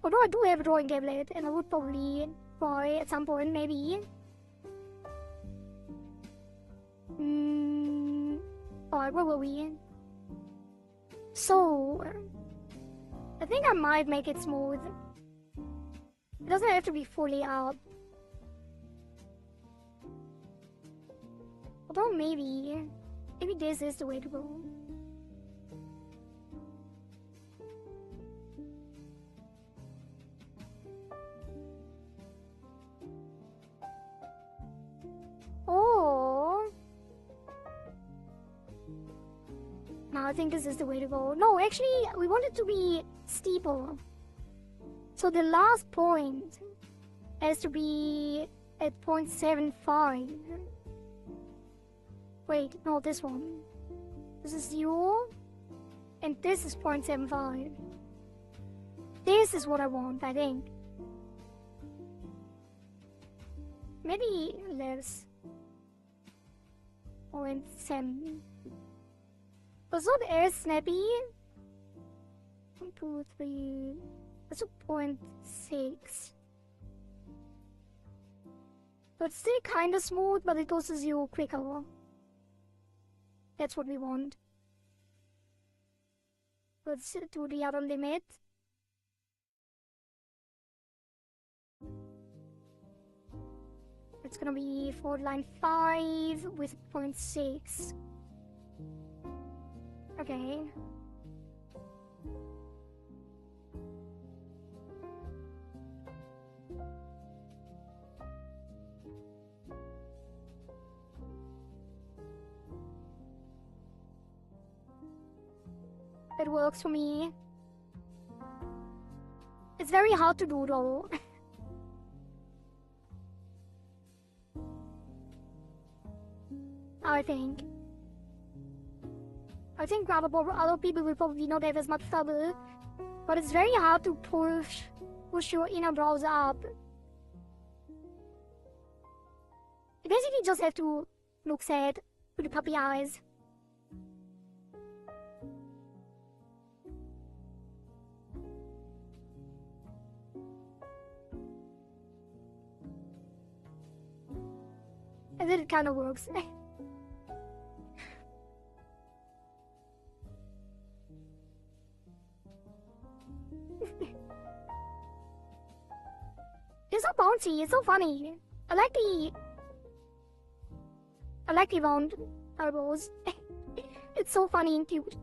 Although I do have a drawing tablet, and I would probably try at some point, maybe. Alright, where were we? So, I think I might make it smooth. It doesn't have to be fully up. Although maybe this is the way to go. Oh. No, I think this is the way to go. No, actually, we want it to be steeper. So the last point has to be at 0.75. Wait, no, this one. This is 0. And this is 0.75. This is what I want, I think. Maybe less. 0.7. But it's not as snappy. 1, 2, 3. That's a 0.6. So it's still kinda smooth, but it goes to 0 quicker. That's what we want. Let's do the other limit. It's gonna be for line 5 with 0.6. Okay. It works for me. It's very hard to do though. I think other people will probably not have as much trouble, but it's very hard to push your inner brows up. You basically just have to look sad with the puppy eyes. And then it kind of works. It's so bouncy, it's so funny. I like the round elbows. It's so funny and cute.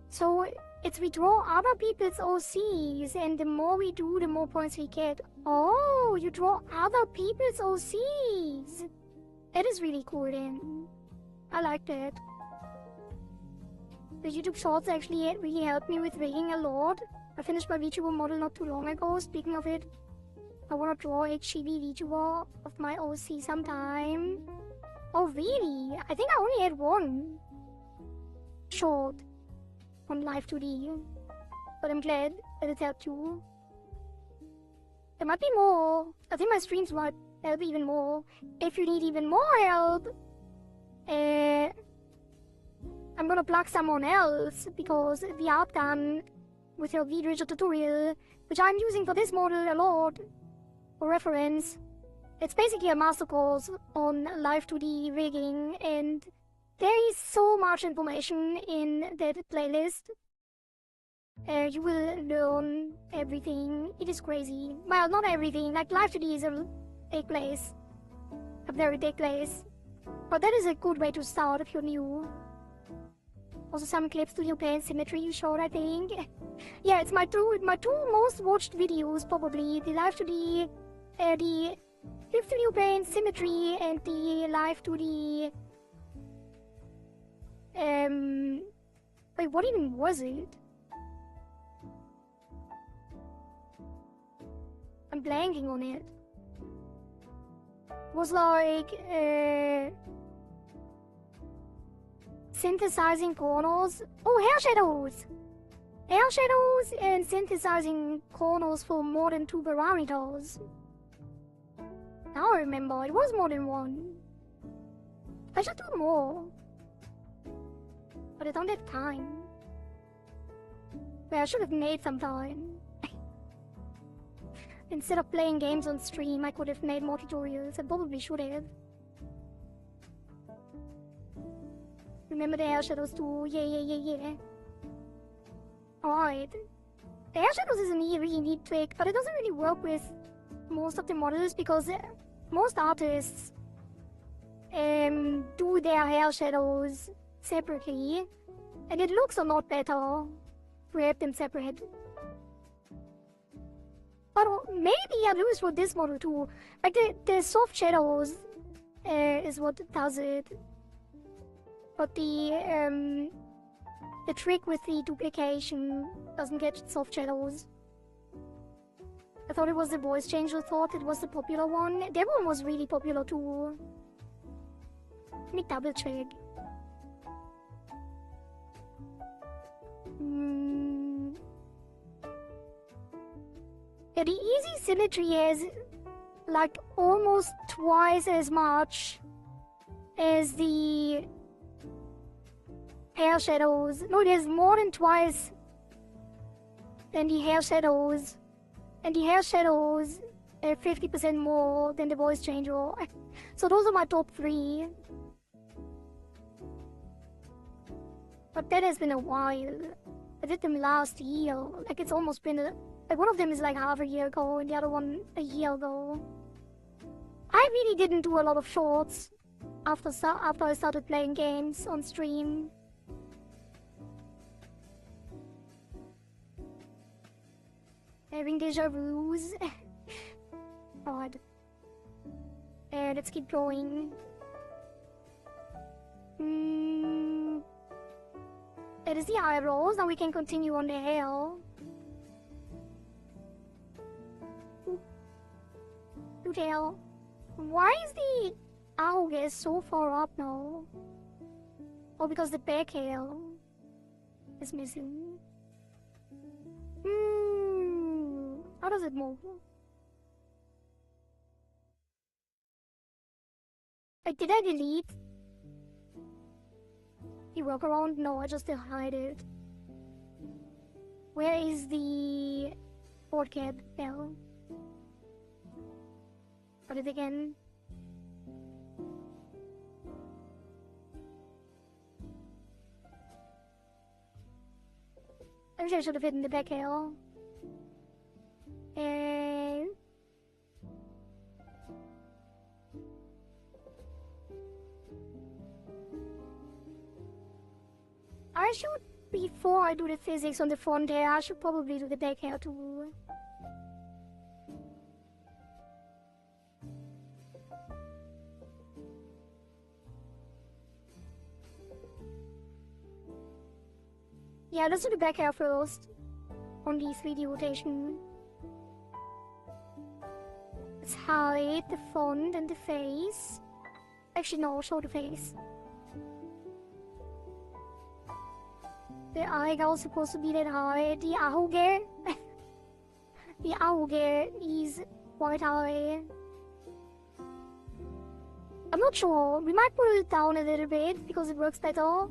So it's we draw other people's OCs, and the more we do, the more points we get. Oh, you draw other people's OCs. That is really cool then. I like that. The YouTube Shorts actually really helped me with rigging a lot. I finished my VTuber model not too long ago. Speaking of it, I want to draw a chibi VTuber of my OC sometime. Oh really? I think I only had one short on Live2D. But I'm glad that it helped you. There might be more. I think my streams might help even more. If you need even more help, I'm gonna plug someone else because the art gun with your VTuber tutorial, which I'm using for this model a lot for reference. It's basically a master course on Live2D rigging, and there is so much information in that playlist. You will learn everything. It is crazy. Well, not everything. Like, Live2D is a big place. A very big place. But that is a good way to start if you're new. Also, some clips to your paint symmetry you showed, I think. Yeah, it's my two most watched videos, probably. The Live2D, the clips to new paint symmetry, and the Live2D. Wait, what even was it? I'm blanking on it. It was like, synthesizing corners. Oh, hair shadows! Hair shadows and synthesizing corners for modern tuber parameters. Now I remember, it was more than one. I should do more. But I don't have time. Well, I should have made some time. Instead of playing games on stream, I could have made more tutorials. I probably should have. Remember the hair shadows too? Yeah. Alright. The hair shadows is a really neat trick, but it doesn't really work with most of the models because most artists do their hair shadows separately, and it looks a lot better to have them separate. But maybe I'll use for this model too. Like the soft shadows is what does it. But the trick with the duplication doesn't get soft shadows. I thought it was the voice changer, I thought it was the popular one. That one was really popular too. Let me double check. Yeah, the easy symmetry is like almost twice as much as the hair shadows. No, it is more than twice than the hair shadows. And the hair shadows are 50% more than the voice changer. So those are my top 3. But that has been a while. I did them last year. Like, it's almost been like, one of them is like half a year ago, and the other one a year ago. I really didn't do a lot of shorts after I started playing games on stream. Having deja vus. God. Let's keep going. That is the eyebrows. Now we can continue on the hair. To tell. Why is the eyes so far up now? Oh, because the back hair is missing. How does it move? Did I delete the workaround? No, I just hide it. Where is the board cap bell? Got it again. I wish I should have hidden the back hair. I should, before I do the physics on the front hair, I should probably do the back hair too. Yeah, let's do the back hair first. On the 3D rotation. Let's hide the front and the face. Actually, no, show the face. The eyebrow is supposed to be that high. The auge. The auge is quite high. I'm not sure. We might pull it down a little bit because it works better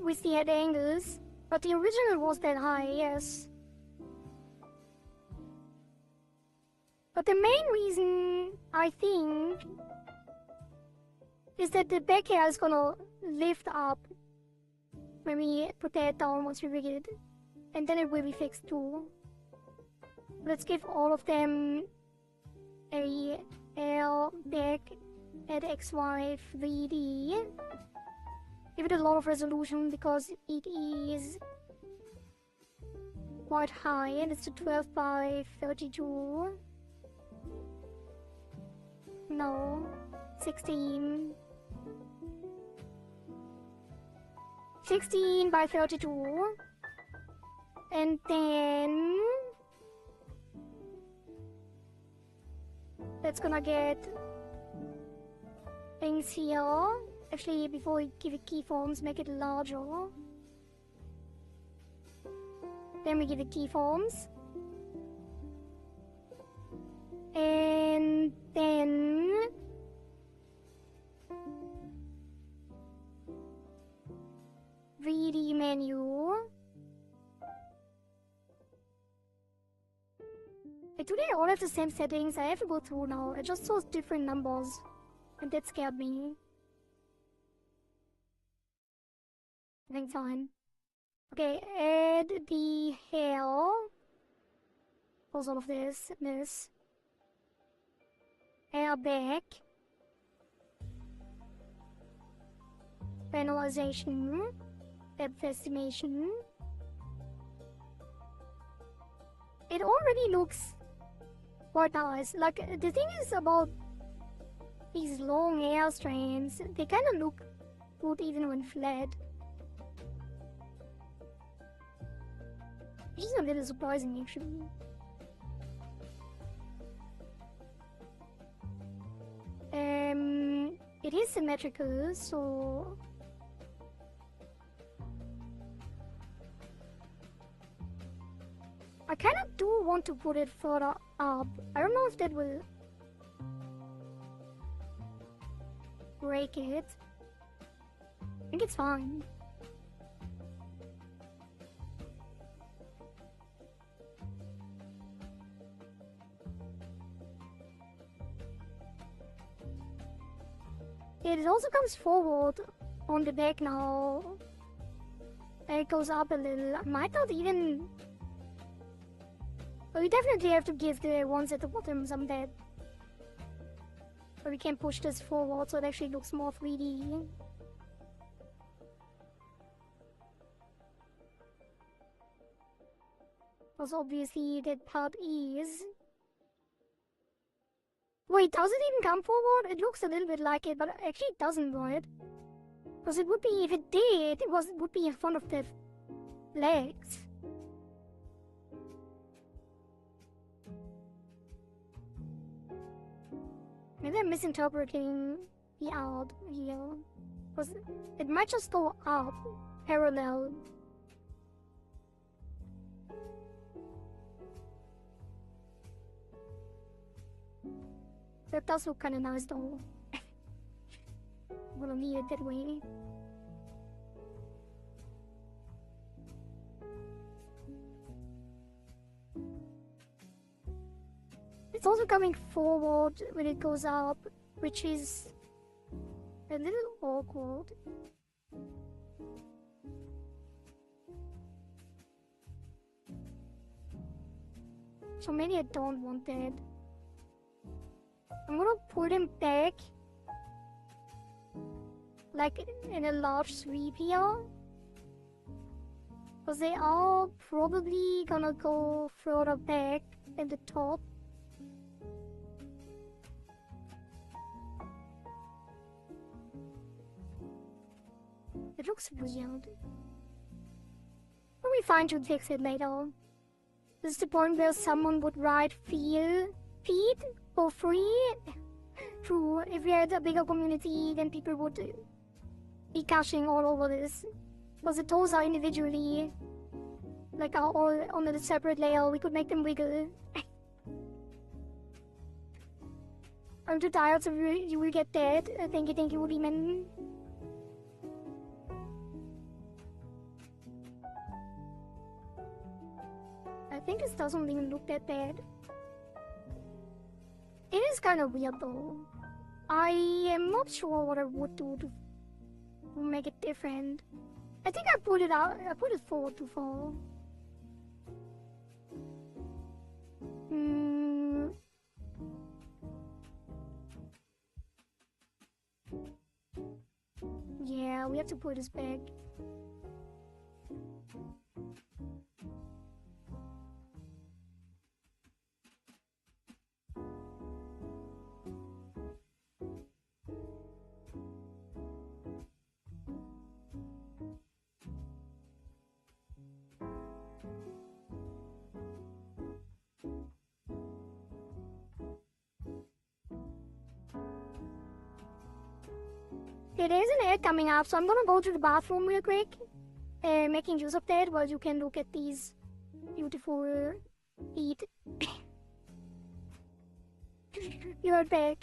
with the head angles. But the original was that high, yes. But the main reason, I think, is that the back hair is gonna lift up when we put that down once we rig it. And then it will be fixed too. Let's give all of them a L back at XY 3D. Give it a lot of resolution because it is quite high and it's a 12 by 32. No, 16. 16 by 32. And then that's gonna get things here. Actually, before we give it keyforms, make it larger. Then we give it keyforms. And then VD menu. Do they all have the same settings? I have to go through now. I just saw different numbers. And that scared me. I think fine. Okay, add the hair. Pause all of this. Hair back. Penalization. Depth estimation. It already looks quite nice. Like, the thing is about these long hair strands, they kind of look good even when flat. Which is a little surprising, actually. It is symmetrical, so I kind of do want to put it further up. I don't know if that will break it. I think it's fine. It also comes forward on the back now. And it goes up a little. I might not even... But we definitely have to give the ones at the bottom some depth. But we can push this forward so it actually looks more 3D. Because obviously that part is... Wait, does it even come forward? It looks a little bit like it, but actually it doesn't, right? Because it would be, if it did, it would be in front of the legs. Maybe I'm misinterpreting the art here. Because it might just go up, parallel. That does look kinda nice though. I'm gonna leave it that way. It's also coming forward when it goes up, which is a little awkward. So maybe I don't want that. I'm gonna pull them back, like in a large sweep here. Because they are probably gonna go further back than the top. It looks weird. But we find to fix it later. This is the point where someone would write feed for free. true. If we had a bigger community, then people would be caching all over this. Because the toes are individually, like, are all on a separate layer. We could make them wiggle. I'm too tired, so you will get dead. Thank you, Woody-man. I think this doesn't even look that bad. It is kind of weird though. I am not sure what I would do to make it different. I think I put it forward too far. Yeah, we have to put this back. There is an ad coming up, so I'm gonna go to the bathroom real quick, making use of that while you can look at these beautiful feet. Be right back.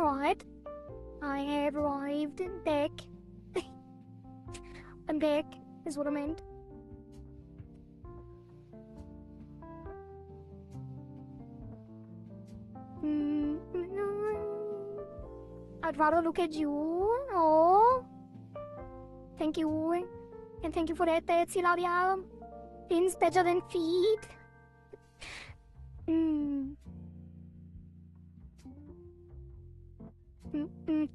Right. I have arrived back. I'm back, is what I meant. I'd rather look at you. Oh. Thank you. And thank you for that, Silaria. Fins better than feet.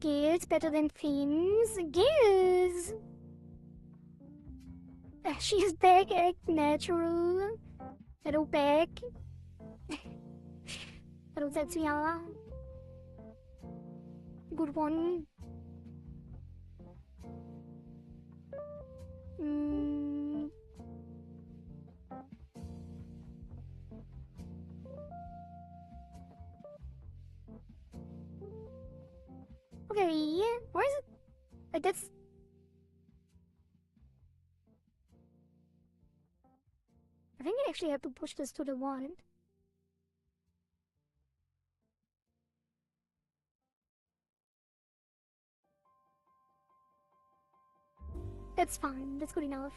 Gills better than fins. Gills. She's back, act natural. Hello, back. Hello, Zetsuya. Good one. Okay, where is it? That's... I think I actually have to push this to the one. That's fine, that's good enough.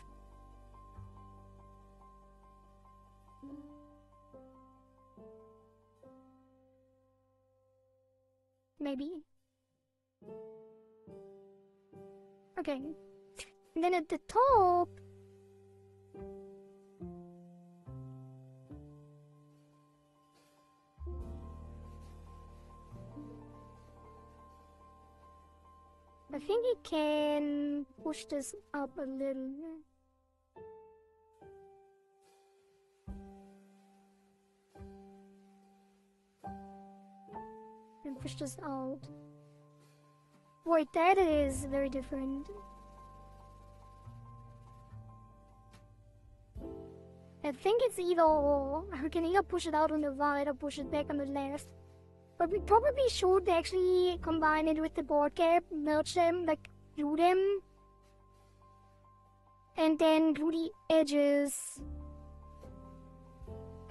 Maybe. Okay. And then at the top... I think he can push this up a little. And push this out. Wait, that is very different. I think it's either or. We can either push it out on the right or push it back on the left. But we probably should actually combine it with the board cap, merge them, like glue them. And then glue the edges.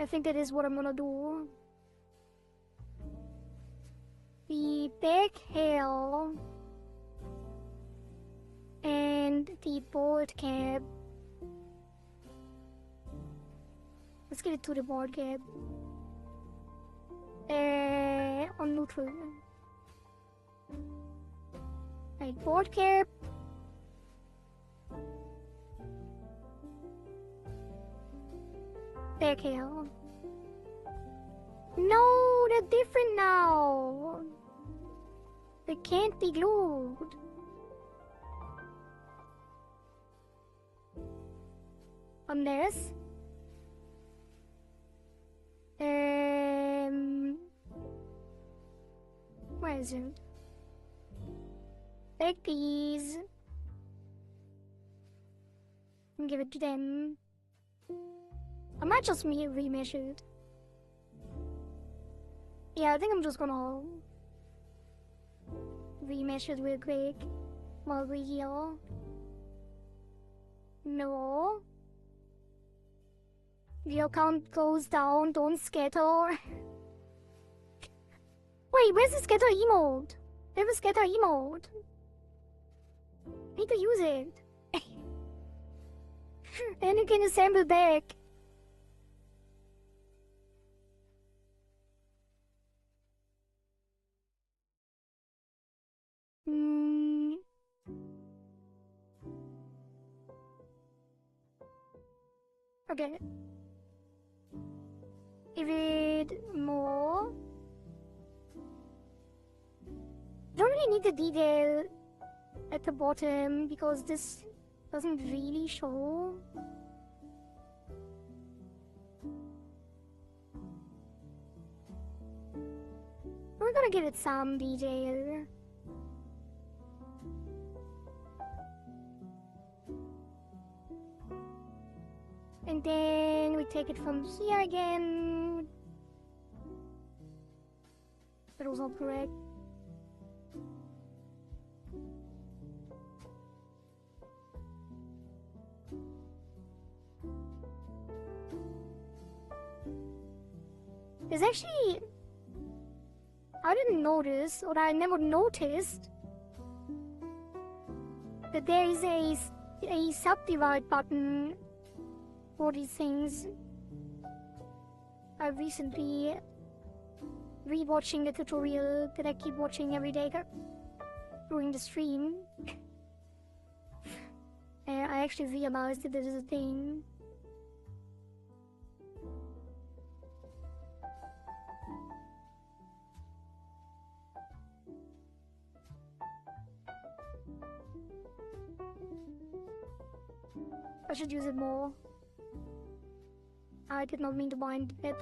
I think that is what I'm gonna do. The back hair and the board cap. Let's get it to the board cap. On neutral. Right, board cap. Back hair. No, they're different now. They can't be glued. Unless... Where is it? Take these. And give it to them. I might just remesh it. Yeah, I think I'm just gonna remesh it real quick while we're here. No. The account goes down, don't scatter. Wait, where's the scatter emote? There's a scatter emote. Need to use it. Then you can assemble back. Okay. Give it more. Don't really need the detail at the bottom because this doesn't really show. We're gonna give it some detail. And then we take it from here again. That was not correct. There's actually I didn't notice, or I never noticed, that there is a subdivide button for these things. I recently rewatching the tutorial that I keep watching every day during the stream. And I actually realized that this is a thing. I should use it more. I did not mean to bind it.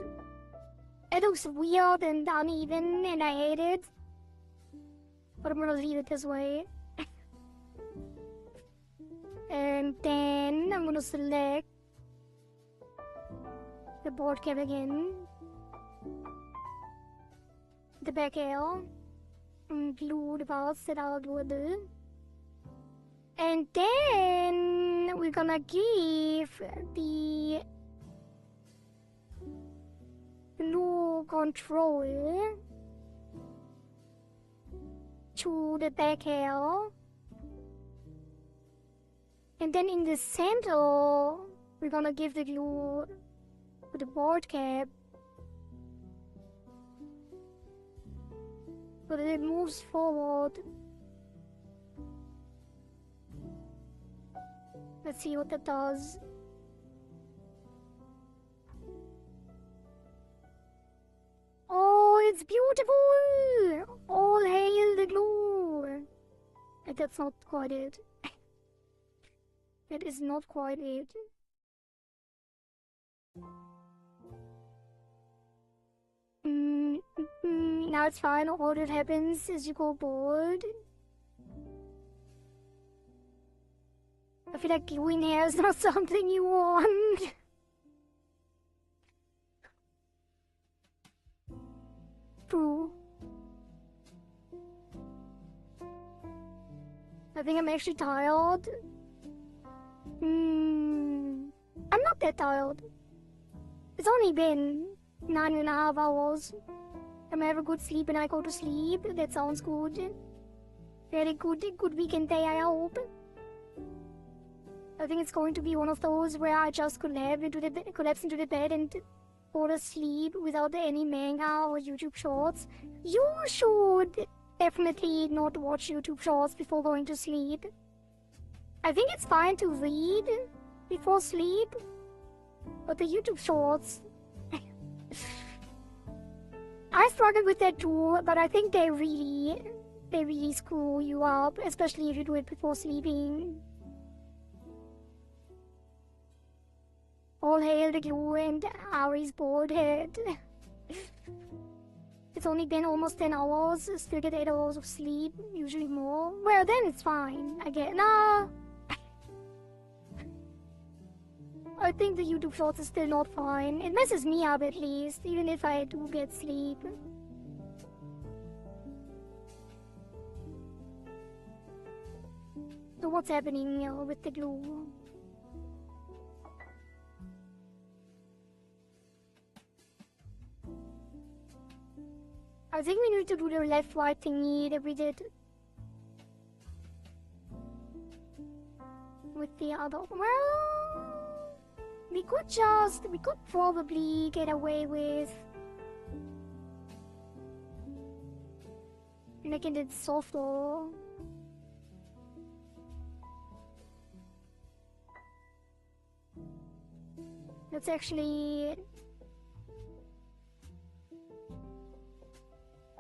It looks weird and uneven and I hate it. But I'm gonna leave it this way. And then I'm gonna select the board cap again. The back L. And glue the parts that are gluable. And then we're gonna give the glue control to the back L. And then in the center, we're gonna give the glue to the board cap so that it moves forward. Let's see what that does. Oh, it's beautiful! All hail the glue! And that's not quite it. That is not quite it. Now it's fine. All that happens is you go bored. I feel like gluing hair is not something you want. True. I think I'm actually tired. I'm not that tired. It's only been 9.5 hours. I'm have a good sleep and I go to sleep. That sounds good. Very good weekend day, I hope. I think it's going to be one of those where I just collapse into the bed and fall asleep without any manga or YouTube shorts. You should definitely not watch YouTube shorts before going to sleep. I think it's fine to read before sleep, but the YouTube shorts... I struggle with that too, but I think they really screw you up, especially if you do it before sleeping. All hail the glue and Ari's bald head. It's only been almost 10 hours, still get 8 hours of sleep, usually more. Well, then it's fine, I get. Nah. I think the YouTube shorts is still not fine. It messes me up at least, even if I do get sleep. So what's happening here with the glue? I think we need to do the left-right thingy that we did with the other. Well, we could probably get away with making it softer. Let's actually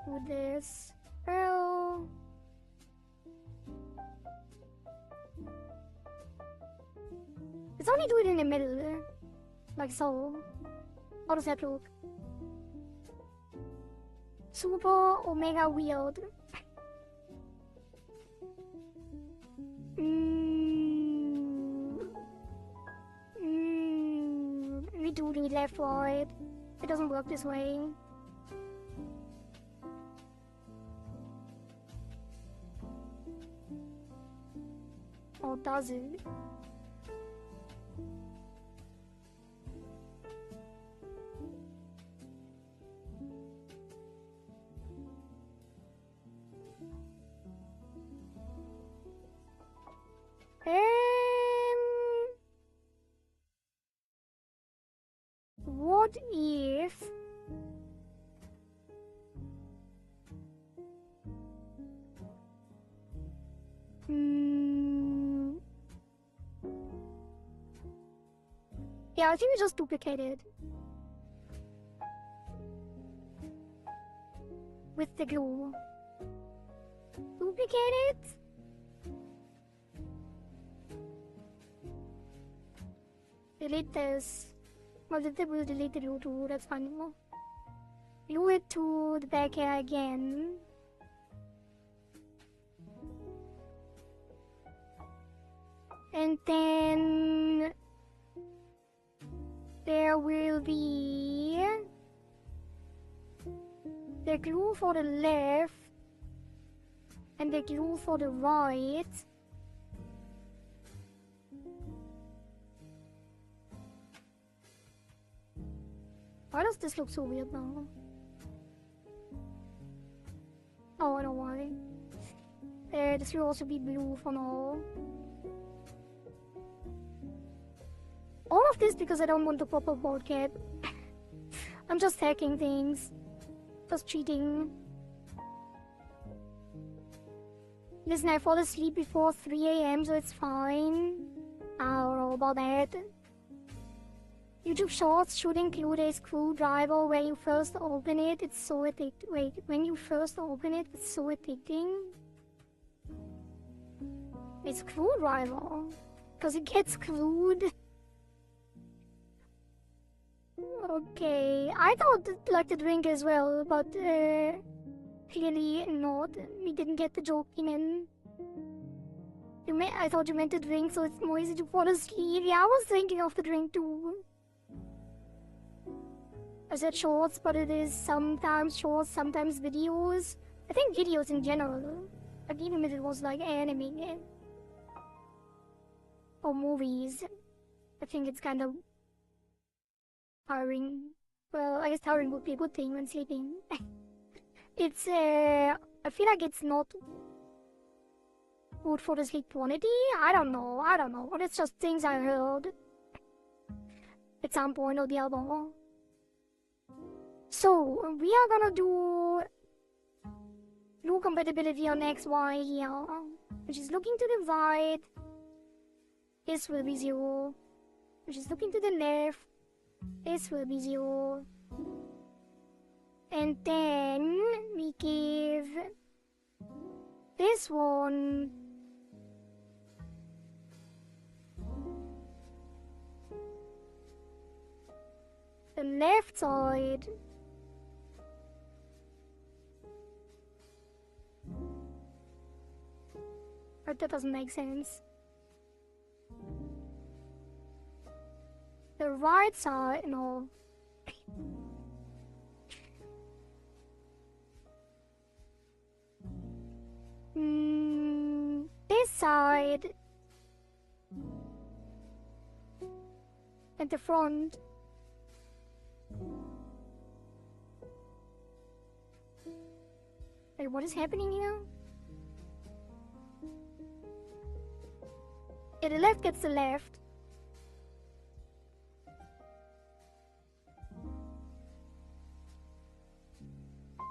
do this. Well, let's only do it in the middle, like so. How does that look? Super omega weird. We do need left right. It doesn't work this way. Or does it? what if... Yeah, I think we just duplicate it. With the glue. Duplicate it? Delete this. Well, we'll delete the glue too, that's fine. Glue it to the back here again. And then... there will be... the glue for the left. And the glue for the right. Why does this look so weird now? Oh, I know why. This will also be blue for now. All of this because I don't want the proper board cap. I'm just hacking things. Just cheating. Listen, I fall asleep before 3 AM, so it's fine. I don't know about that. YouTube Shorts should include a screwdriver where you first open it. It's so addicting. Wait, when you first open it, it's so addicting. A screwdriver. Because it gets screwed. Okay, I thought like the drink as well, but clearly not. We didn't get the joke, man. I thought you meant the drink, so it's more easy to fall asleep. Yeah, I was thinking of the drink too. I said shorts, but it is sometimes shorts, sometimes videos. I think videos in general. Like even if it was like anime or movies, I think it's kind of tiring. Well, I guess tiring would be a good thing when sleeping. It's I feel like it's not good for the sleep quality. I don't know. But it's just things I heard at some point or the other. So, we are gonna do glue compatibility on XY here, which is looking to the right. This will be 0. Which is looking to the left. This will be 0. And then we give this one the left side. But that doesn't make sense. The right side, no. This side. And the front. Wait, what is happening here? Yeah, the left gets the left.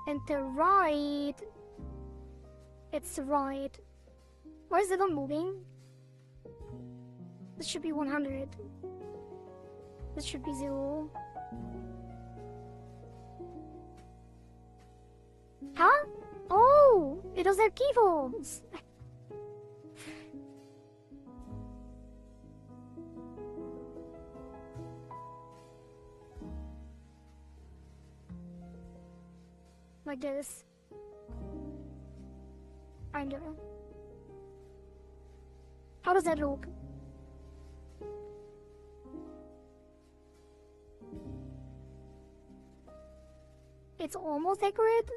And the right... it's the right. Why is it not moving? This should be 100. This should be 0. Huh? Oh! It doesn't have keyframes! Like this. Kinda. How does that look? It's almost accurate.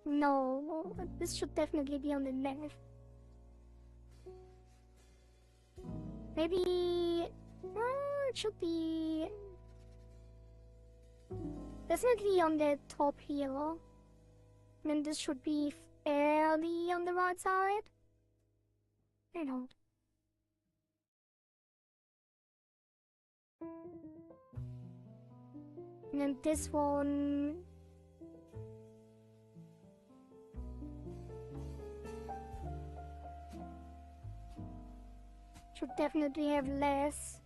No, this should definitely be on the left. Maybe... it should be... definitely on the top here. And this should be fairly on the right side. I don't know. And then this one. Should definitely have less.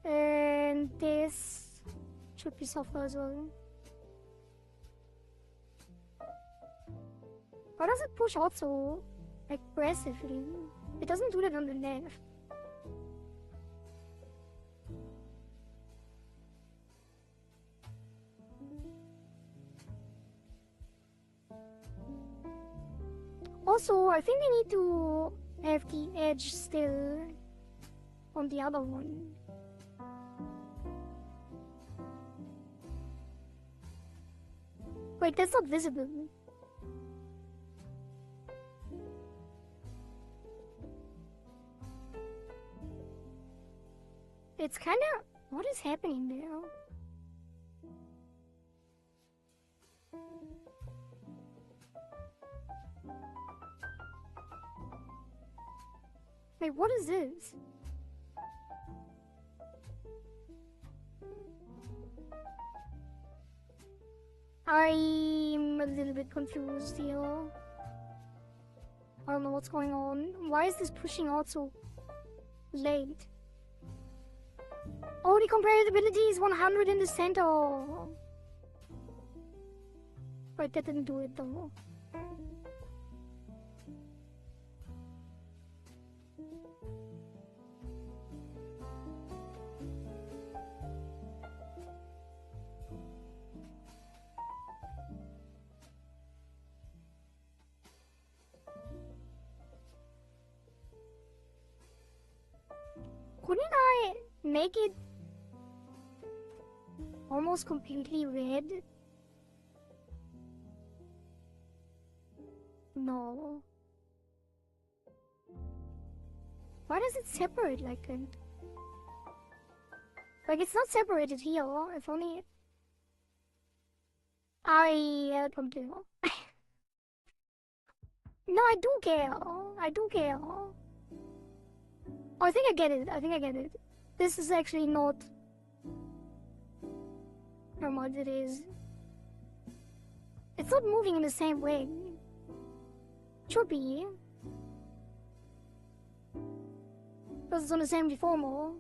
And this should be softer as well. Why does it push out so aggressively? It doesn't do that on the left. Also, I think we need to have the edge still on the other one. Wait, that's not visible. It's kinda... What is happening there? Wait, what is this? I'm a little bit confused here. I don't know what's going on. Why is this pushing out so late? Oh, the compatibility is 100 in the center. Right, that didn't do it though. Couldn't I make it almost completely red? No. Why does it separate like that? Like, it's not separated here, if only... I don't know. No, I do care. I do care. Oh, I think I get it. I think I get it. This is actually not how much it is. It's not moving in the same way. Should be. Because it's on the same deformer.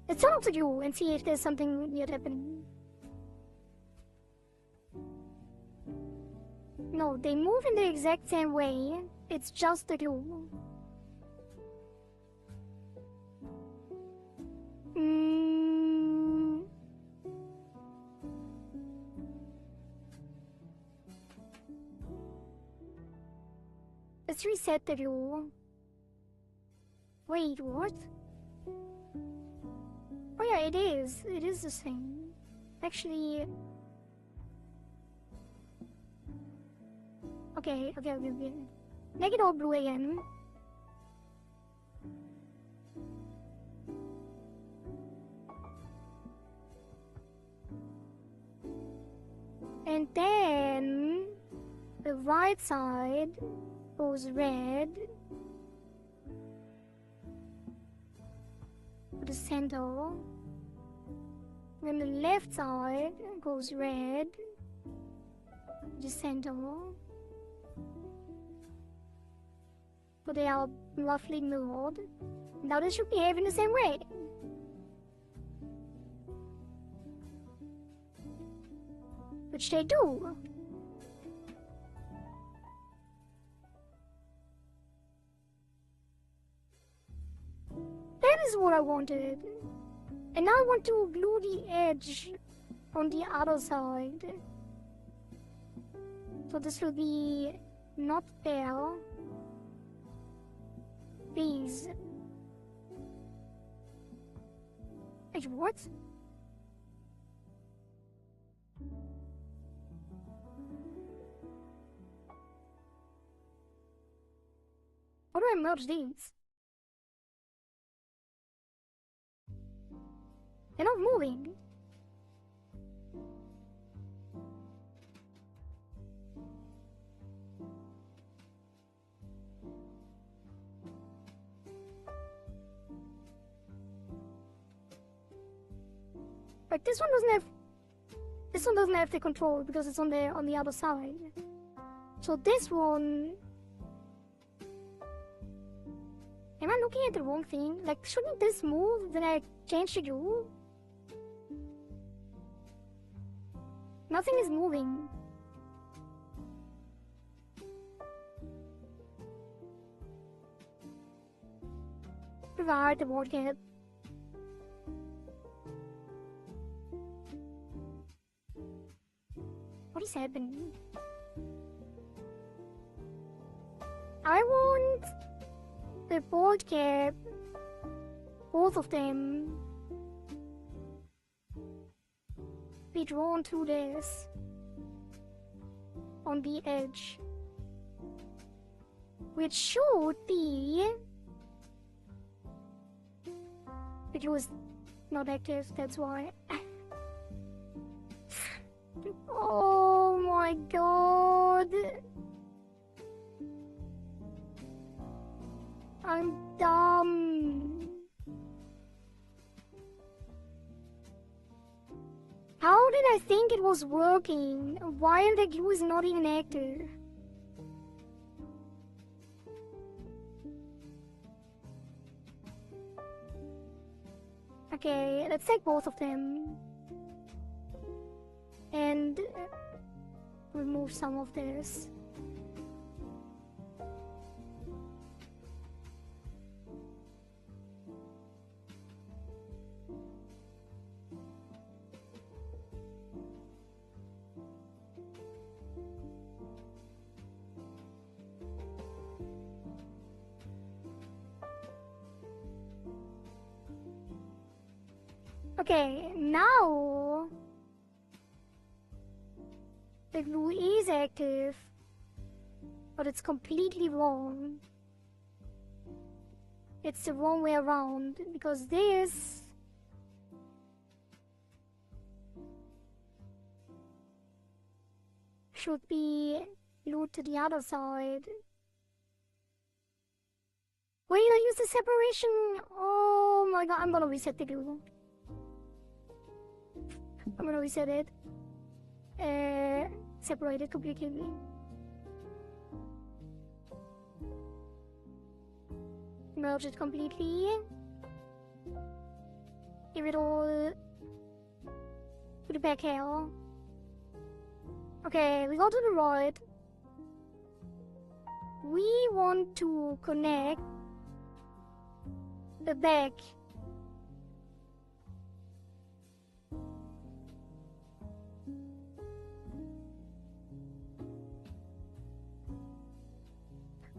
Let's turn off the glue and see if there's something weird happening. No, they move in the exact same way. It's just the glue. Let's reset the glue. Wait, what? Oh yeah, it is. It is the same. Actually... Okay. Make it all blue again. And then... the right side goes red. For the center. Then the left side goes red. The center. So they are roughly mirrored. Now they should behave in the same way. Which they do. That is what I wanted. And now I want to glue the edge on the other side. So this will be not there. These. Wait, what? How do I merge these? They're not moving. Like this one doesn't have the control because it's on the other side. So this one, am I looking at the wrong thing? Like, shouldn't this move when I change the glue? Nothing is moving. Provide the word get. What is happening? I want the board cap, both of them, be drawn to this on the edge, which should be. It was not active, that's why. Oh my god. I'm dumb. How did I think it was working while the glue is not even active? Okay, let's take both of them. And remove some of this. Okay, now the glue is active, but it's completely wrong. It's the wrong way around, because this should be glued to the other side. Wait, I use the separation. Oh my god, I'm gonna reset the glue. I'm gonna reset it. Separate it completely. Merge it completely. Give it all to the back here. Okay, we go to the right. We want to connect the back.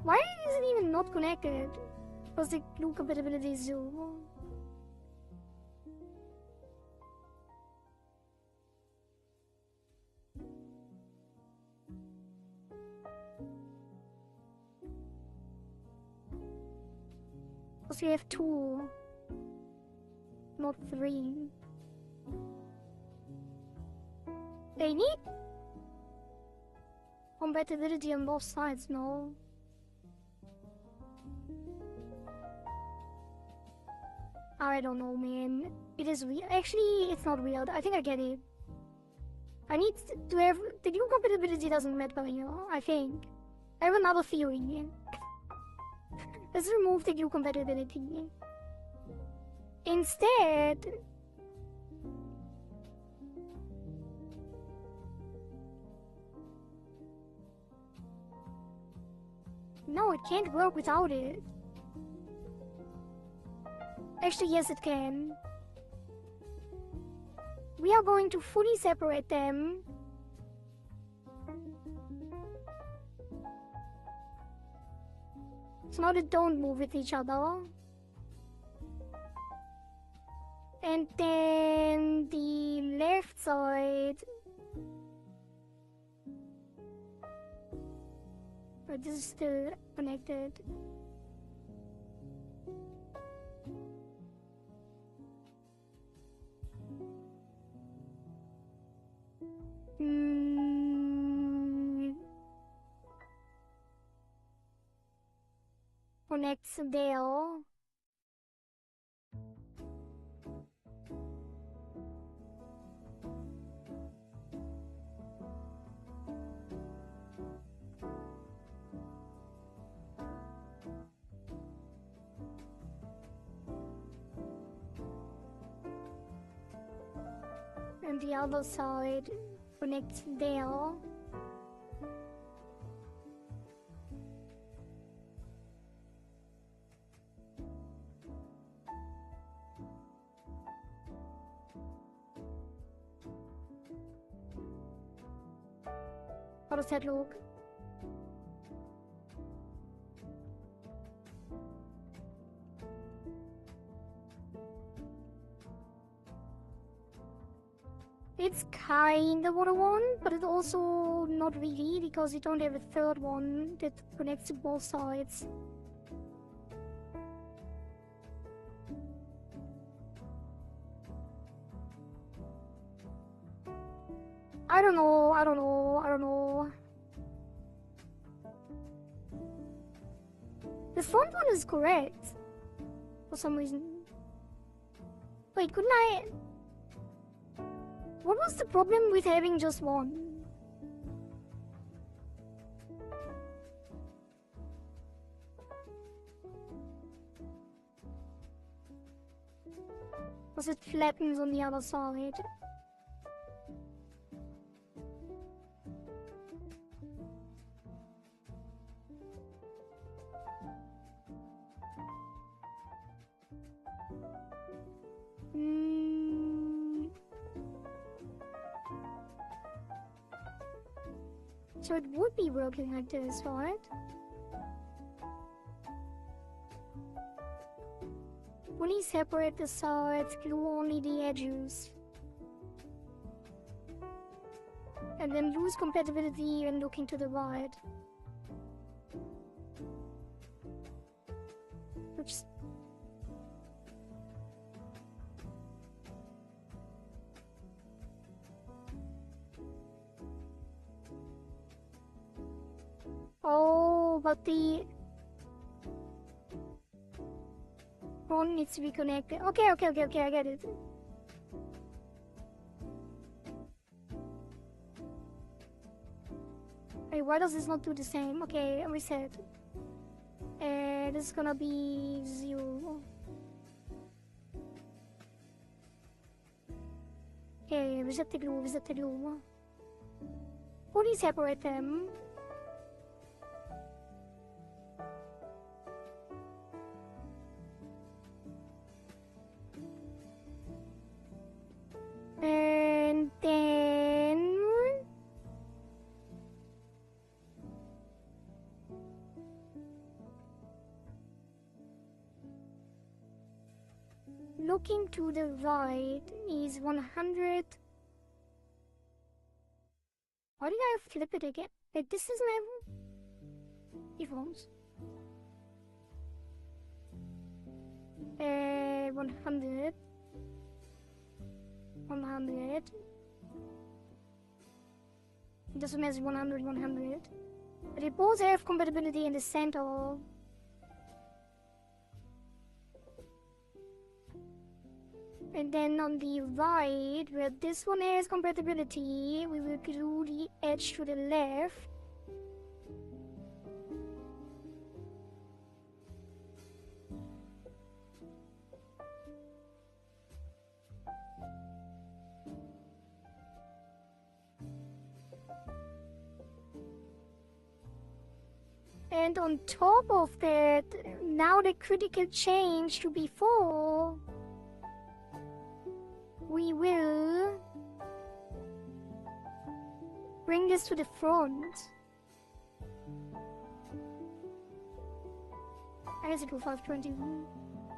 Why is it even not connected? Because the glue compatibility is 0. Because we have 2, not 3. They need compatibility on both sides, no? I don't know, man. It is weird. Actually, it's not weird. I think I get it. I need to have... The glue compatibility doesn't matter here, I think. I have another theory. Let's remove the glue compatibility. Instead... No, it can't work without it. Actually, yes, it can. We are going to fully separate them. So now they don't move with each other. And then the left side. But this is still connected. Connects there. And the other side connects there. How does that look? It's kind of what I want, but it's also not really, because you don't have a third one that connects to both sides. I don't know. The front one is correct. For some reason. Wait, couldn't I... What was the problem with having just one? Because it flattens on the other side. So it would be working like this, right? When you separate the sides, glue only the edges. And then lose compatibility when looking to the right. Oops. Oh, but the phone needs to be connected. Okay, I get it. Wait, why does this not do the same? Okay, reset. This is gonna be 0. Okay, reset the glue. How do you separate them? And then... looking to the right is 100... Why did I flip it again? Like, this is my... earphones. 100. 100. This one has 100. But they both have compatibility in the center. And then on the right, where this one has compatibility, we will glue the edge to the left. And on top of that, now the critical change to before, we will bring this to the front. I guess it will 520.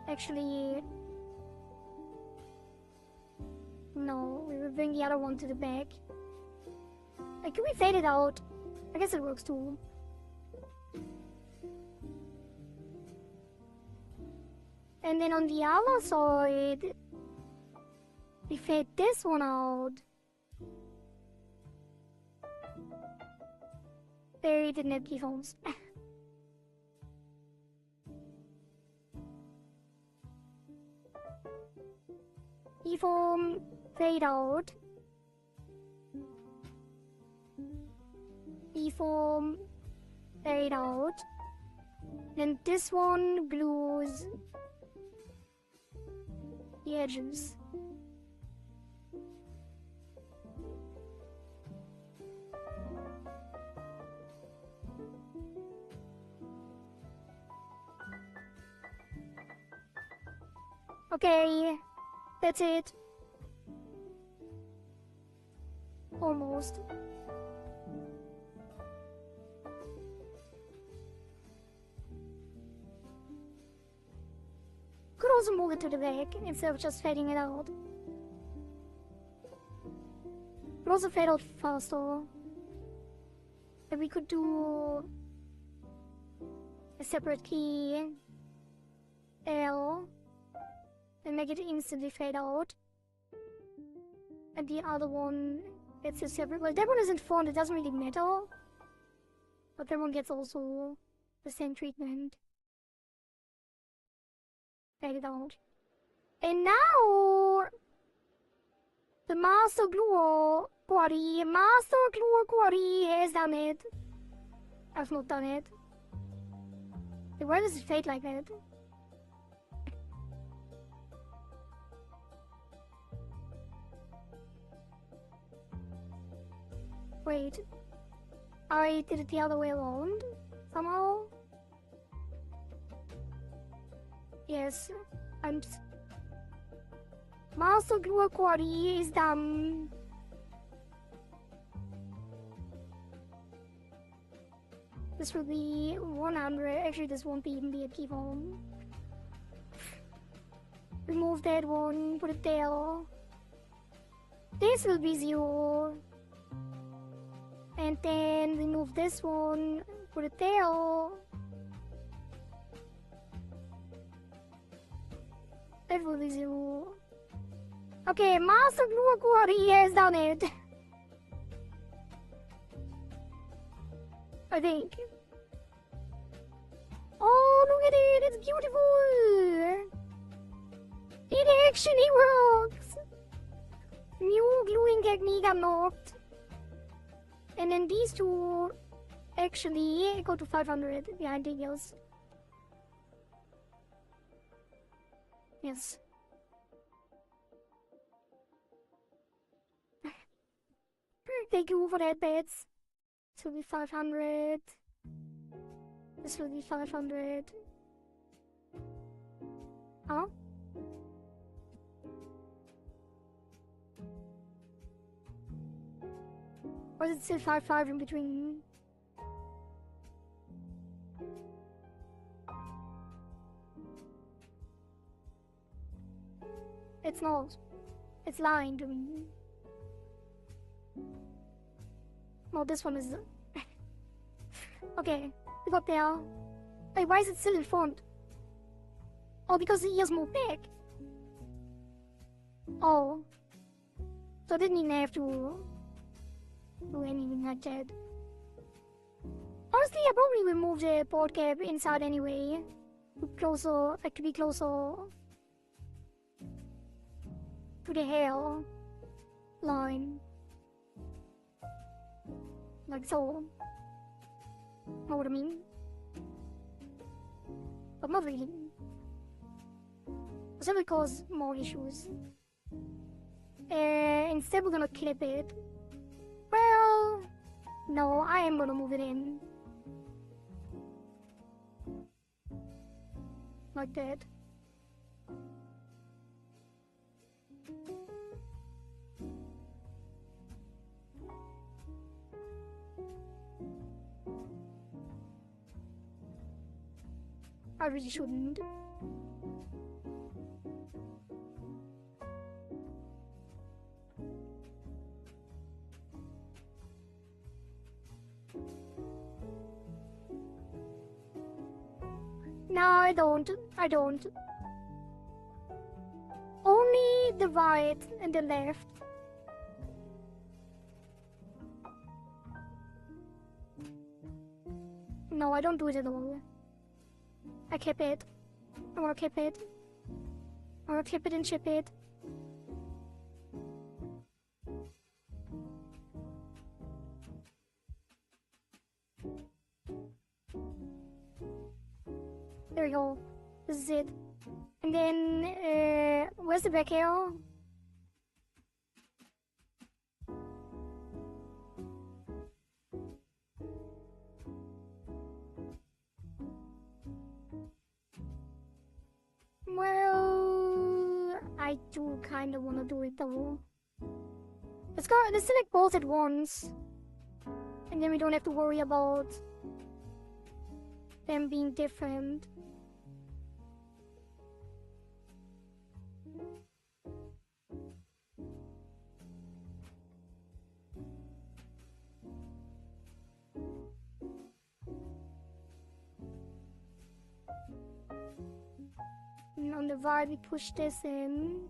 Actually, No, we will bring the other one to the back. Like, can we fade it out? I guess it works too. And then on the other side, we fade this one out. They didn't have keyphones. Keyphone, fade out. Keyphone, fade out. Then this one glues the edges. Okay, that's it. Almost. Could also move it to the back instead of just fading it out. Could also fade out faster. And we could do a separate key L and make it instantly fade out. And the other one, it's a separate. Well, that one isn't font, it doesn't really matter. But that one gets also the same treatment. Fade it out. And now the Master Gluer Kohari has done it. I've not done it. Why does it fade like that? Wait. I did it the other way around somehow. Yes, Master Gluer Kohari is done. This will be 100. Actually, this won't even be a keyphone. Remove that one, put it there. This will be 0. And then remove this one, put it there. That will be 0. Okay, Master Gluer Kohari has done it. I think. Oh, look at it, it's beautiful. It actually works. New gluing technique unlocked. And then these two actually go to 500 behind the ears. Yes. Thank you for that, bets. This will be 500. This will be 500. Huh? Or is it still 5-5 in between? It's not. It's lying to me. No, this one is... Okay, we got there. Wait, why is it still in font? Oh, because the ears moved back. Oh. So I didn't even have to do anything like that. Honestly, I probably will move the port cap inside anyway. Closer, like to be closer to the hair line. Like so. Know what I mean? But not really. Because that would cause more issues. Instead we're gonna clip it. Well, no, I am gonna move it in. Like that. I really shouldn't. No, I don't. I don't. Only the right and the left. No, I don't do it at all. I keep it. I wanna keep it. I wanna keep it and ship it. There we go. This is it. And then, where's the back arrow? Well, I do kind of want to do it though. Let's select both at once. And then we don't have to worry about them being different. And on the right, we push this in.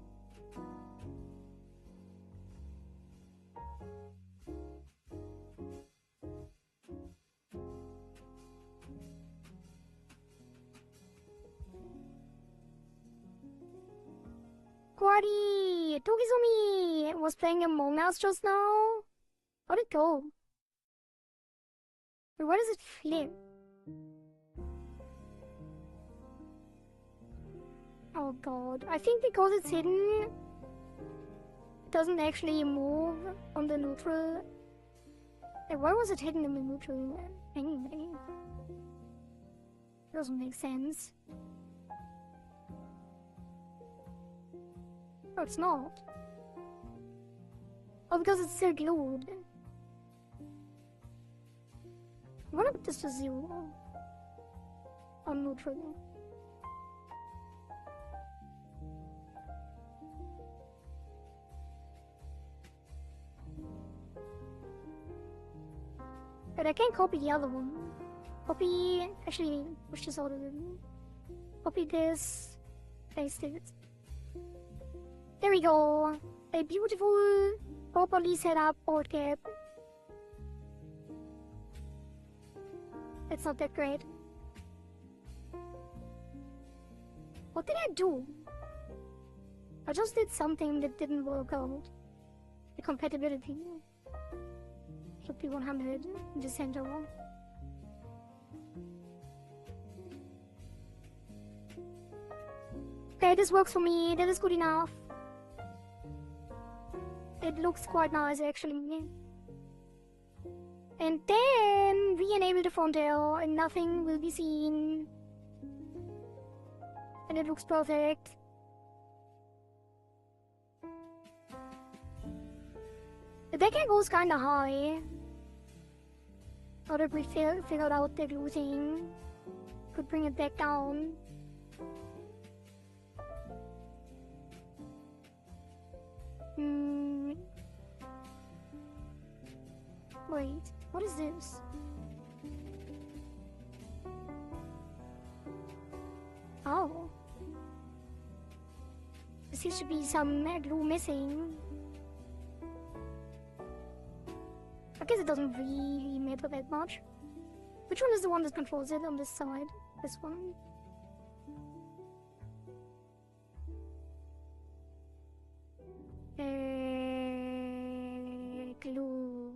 Kohari! Tokizumi was playing Among Us just now. How'd it go? Wait, why does it flip? Oh god, I think because it's hidden, it doesn't actually move on the neutral. Like, why was it hidden in the neutral anyway? Doesn't make sense. Oh, it's not. Oh, because it's still glued. I wanna put this to 0 on neutral. But I can't copy the other one. Copy. Actually, push this out of it. Copy this. Paste it. There we go. A beautiful, properly set up board cap. It's not that great. What did I do? I just did something that didn't work out. The compatibility should be 100 in the center one. Okay, this works for me. That is good enough. It looks quite nice actually. And then we enable the front arrow and nothing will be seen. And it looks perfect. The deck goes kinda high. Now that we figured out the glue thing, could bring it back down. Wait, what is this? Oh. There seems to be some glue missing. I guess it doesn't really matter that much. Which one is the one that controls it on this side? This one? Glue.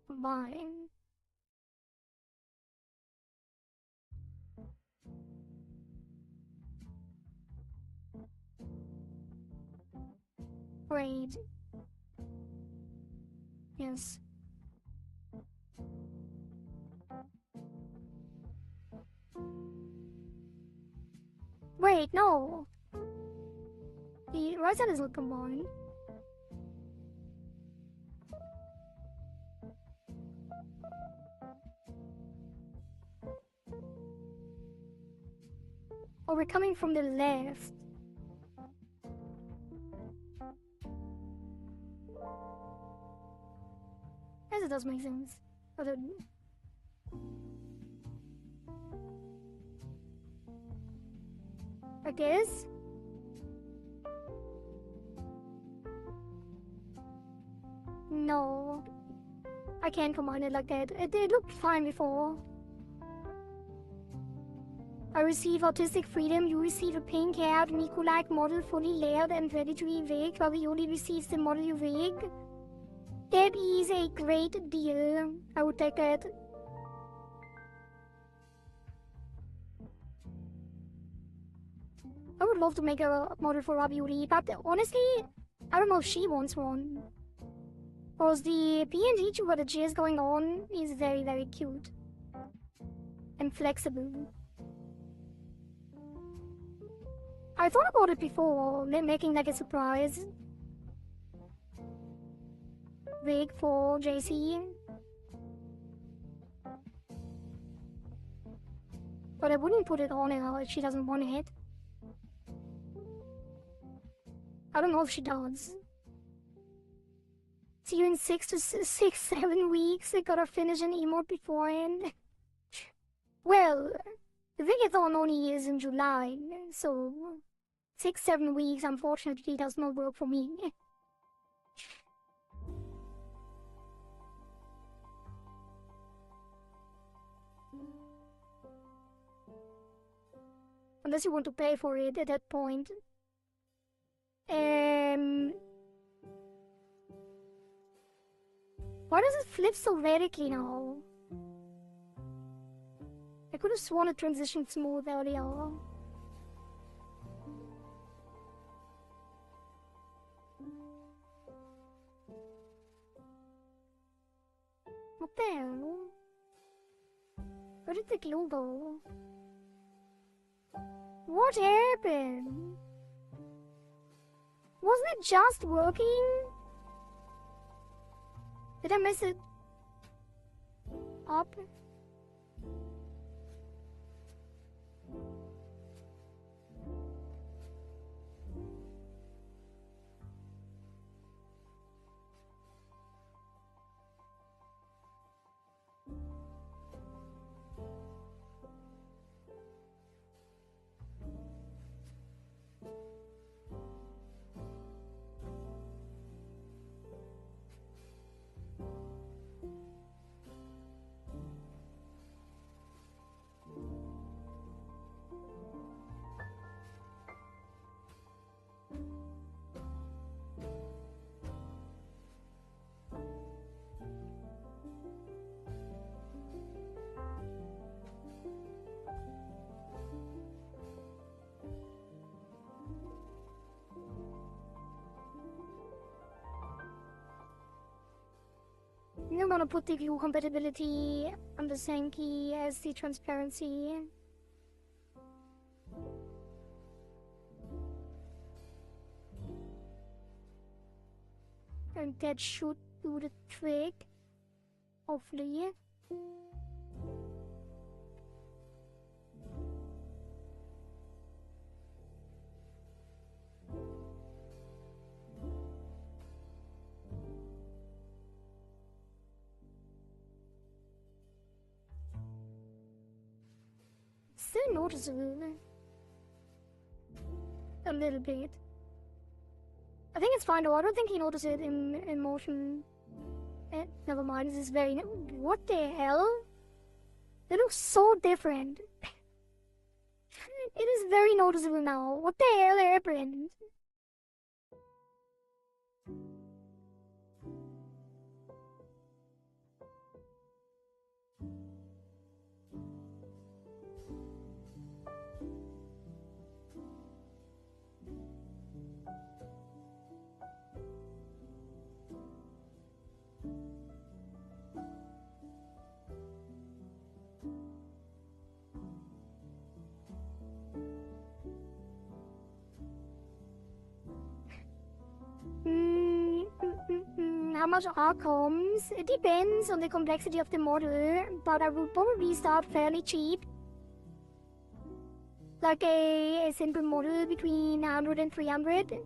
Combine. Great. Yes. Wait, no. The right side is not combined. Oh, we're coming from the left. Yes, it does make sense. I guess. No. I can't combine it like that. It looked fine before. I receive artistic freedom, you receive a pink haired Miku-like model fully layered and ready to be rigged, while he only receives the model you rig. That is a great deal. I would take that. I would love to make a model for Ravioli, but honestly, I don't know if she wants one. Because the ENVtuber that she has going on is very, very cute. And flexible. I thought about it before, making like a surprise wig for JC. But I wouldn't put it on her if she doesn't want it. I don't know if she does. See you in 7 weeks. I gotta finish an emote beforehand. Well, the Rigathon only is in July, so 6-7 weeks unfortunately does not work for me. Unless you want to pay for it at that point. Why does it flip so radically now? I could have sworn it transitioned smooth earlier. What the hell? Where did the glue go? What happened? Wasn't it just working? Did I mess it up? I'm gonna put the glue compatibility on the same key as the transparency. And that should do the trick, hopefully. Still noticeable. A little bit. I think it's fine though, I don't think he noticed it in motion. Never mind, this is very... What the hell? They look so different. It is very noticeable now. What the hell happened? How much R comes? It depends on the complexity of the model, but I will probably start fairly cheap. Like a simple model between 100 and 300.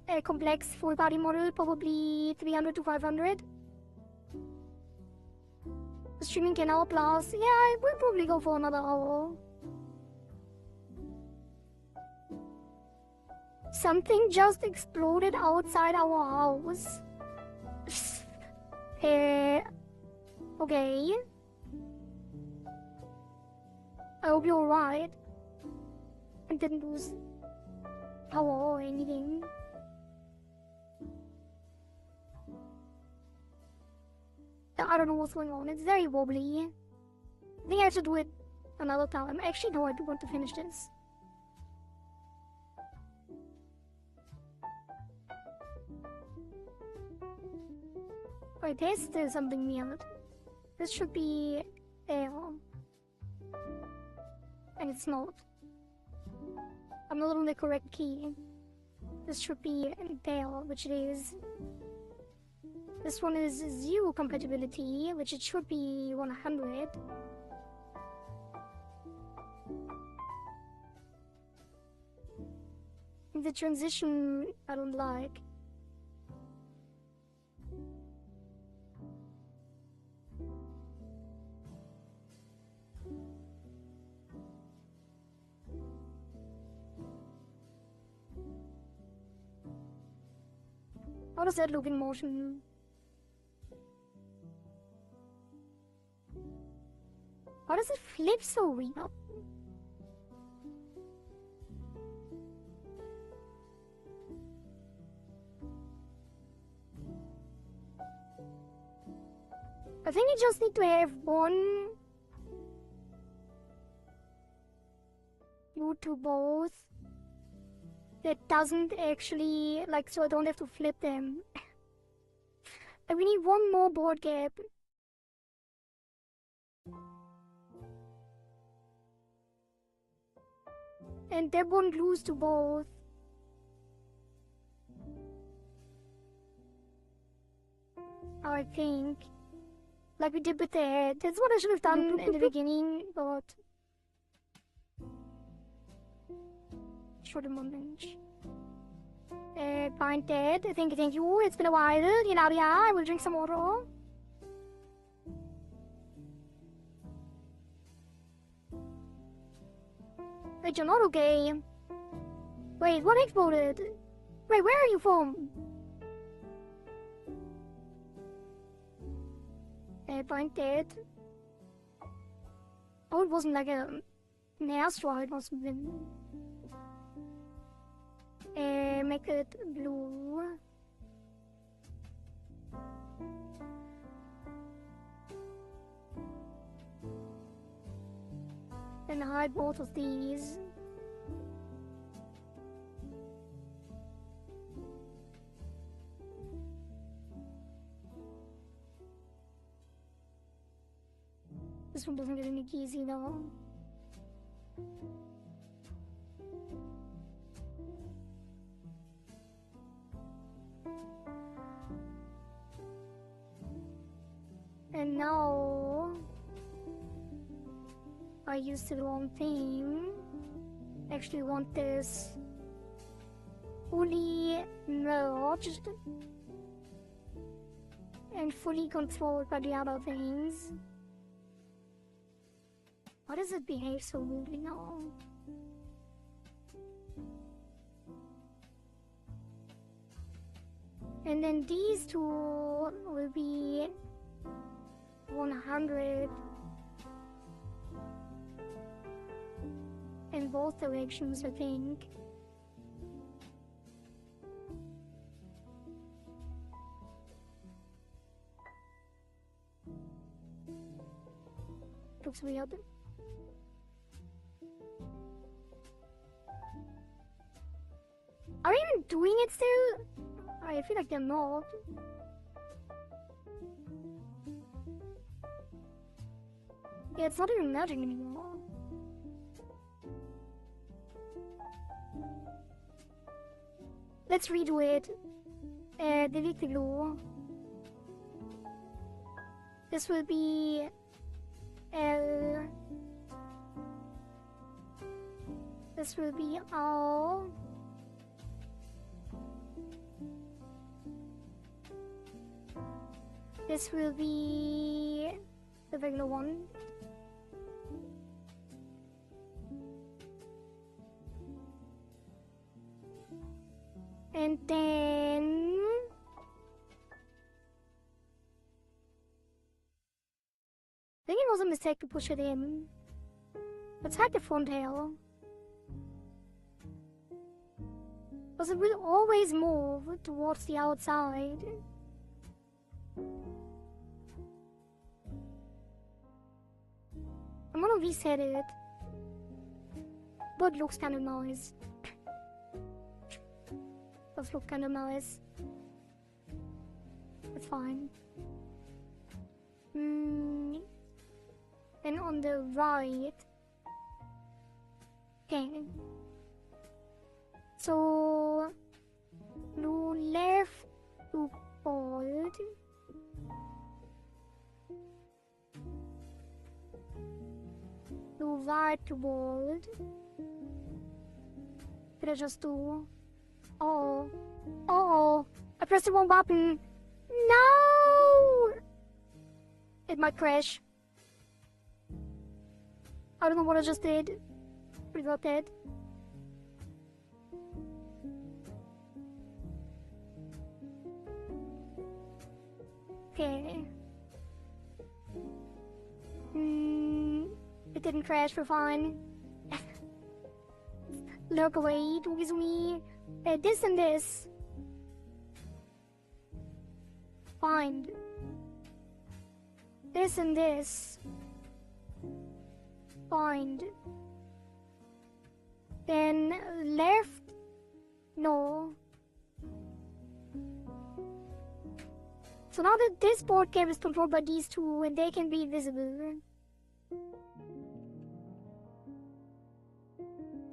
A complex full body model, probably 300 to 500. Streaming an hour plus. Yeah, I will probably go for another hour. Something just exploded outside our house. Okay. I hope you're alright. I didn't lose power or anything. I don't know what's going on. It's very wobbly. I think I have to do it another time. Actually, no, I do want to finish this. Wait, there's still something weird. This should be air. And it's not. I'm not on the correct key. This should be there, which it is. This one is 0 compatibility, which it should be 100. The transition I don't like. How does that look in motion? How does it flip so weird? I think you just need to have one route to both that doesn't actually, like, so I don't have to flip them. And we need one more board gap. And that won't lose to both. I think. Like we did with the head. That's what I should have done in the beginning, but... Short a moment. Bind dead. Thank you. It's been a while. You know, yeah, I will drink some water. Wait, you're not okay. Wait, what exploded? Wait, where are you from? Bind dead. Oh, it wasn't like an asteroid, it must have been. Make it blue. And hide both of these. This one doesn't get any keys either. And now I used the wrong thing. Actually want this fully merged and fully controlled by the other things. Why does it behave so weirdly now? And then these two will be 100 in both directions, I think. Looks weird. Are we even doing it still? I feel like they're not. Yeah, it's not even merging anymore. Let's redo it. Delete the glue. This will be L. This will be R. This will be the regular one. And then... I think it was a mistake to push it in. Let's hide the front tail. Because it will always move towards the outside. I'm gonna reset it. But it looks kind of nice. Does look kind of nice. It's fine. Then on the right. Okay. So blue left to bold. Blue right to bold. Did I just do? Oh. Oh. I pressed the wrong button. No! It might crash. I don't know what I just did. We got that. Okay. It didn't crash, we're fine. Look away, with me. This and this. Find. This and this. Find. Then left. No. So now that this board game is controlled by these two and they can be invisible.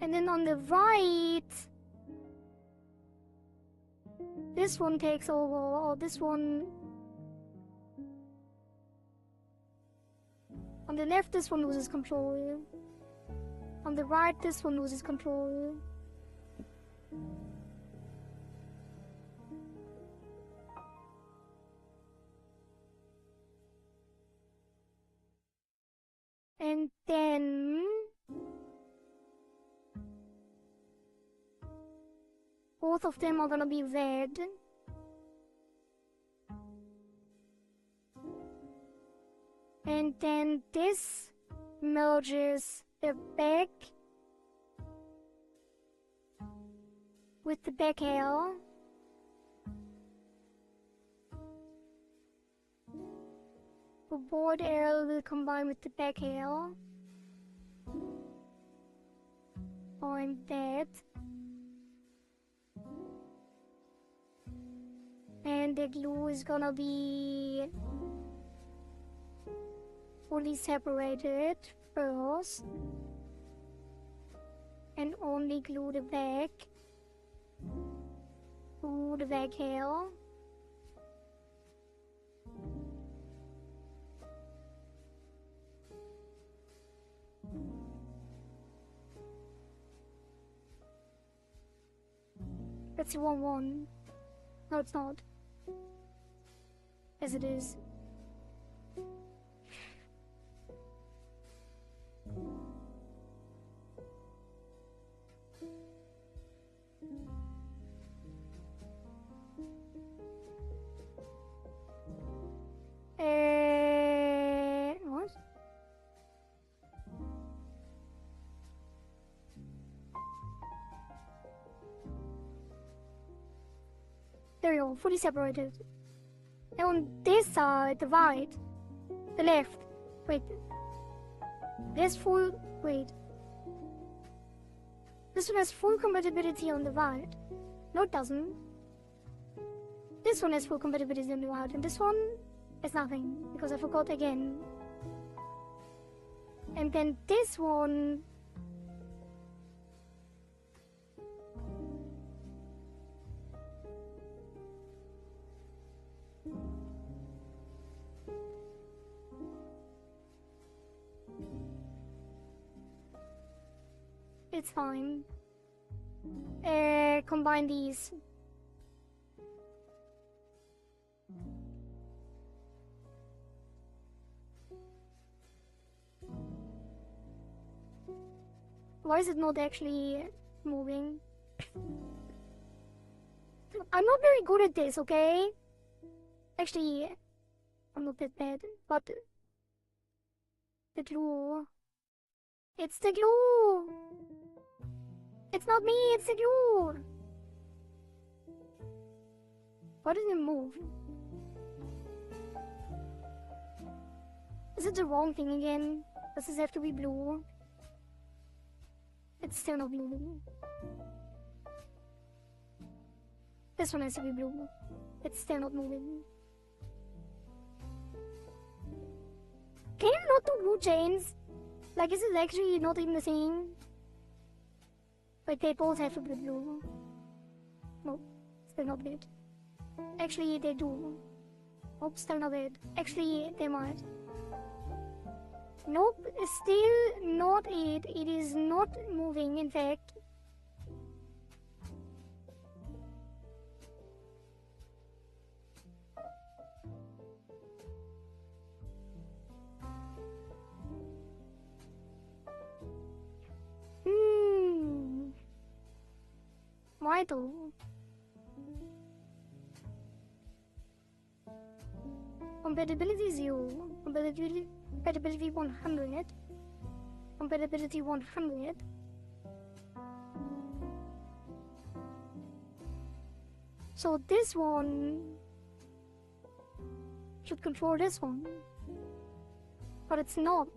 And then on the right, this one takes over, or this one. On the left, this one loses control. On the right, this one loses control. And then both of them are gonna be red. And then this merges the back with the back hair. The board hair will combine with the back hair. Find that. And the glue is gonna be fully separated first. And only glue the back to the back hair. That's the wrong one. No, it's not. As it is. What? There you go, fully separated. And on this side, the right, the left, wait. There's full, wait. This one has full compatibility on the right. No, it doesn't. This one has full compatibility on the right, and this one has nothing, because I forgot again. And then this one... It's fine. Combine these. Why is it not actually moving? I'm not very good at this, okay? Actually, I'm not that bad, but the glue. It's the glue! It's not me, it's the glue! Why did it move? Is it the wrong thing again? Does this have to be blue? It's still not blue. This one has to be blue. It's still not moving. Can you not do blue chains? Like, is it actually not even the thing? But they both have to be blue. Nope, still not it. Actually, they do. Nope, still not it. Actually, they might. Nope, still not it. It is not moving, in fact. Why though? Compatibility 0. Compatibility 100. Compatibility 100. So this one should control this one. But it's not.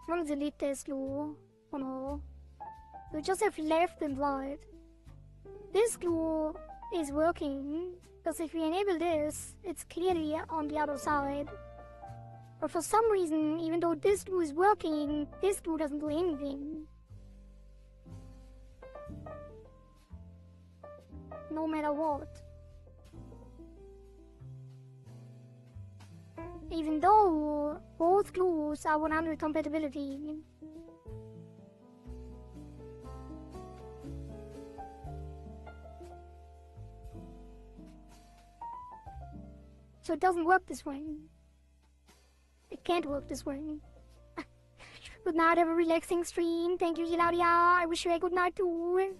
I'm gonna delete this glue. Oh no. We just have left and right. This glue is working, because if we enable this, it's clearly on the other side. But for some reason, even though this glue is working, this glue doesn't do anything. No matter what. Even though both glues are 100 compatibility. So it doesn't work this way. It can't work this way. Good night, have a relaxing stream. Thank you, Gilaria. I wish you a good night too.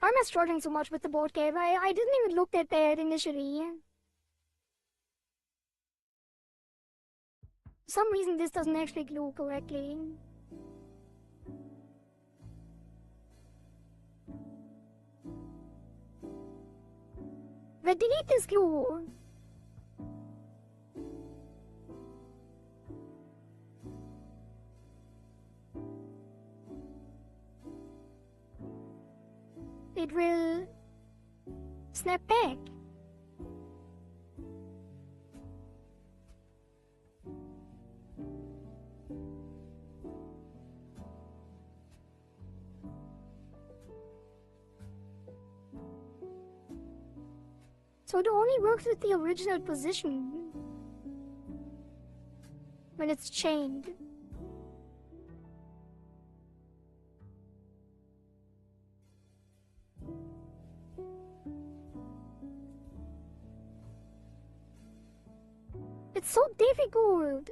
Why am I struggling so much with the board game? I didn't even look that bad initially. For some reason this doesn't actually glue correctly. But delete this glue. It will snap back. So it only works with the original position when it's chained. It's so difficult.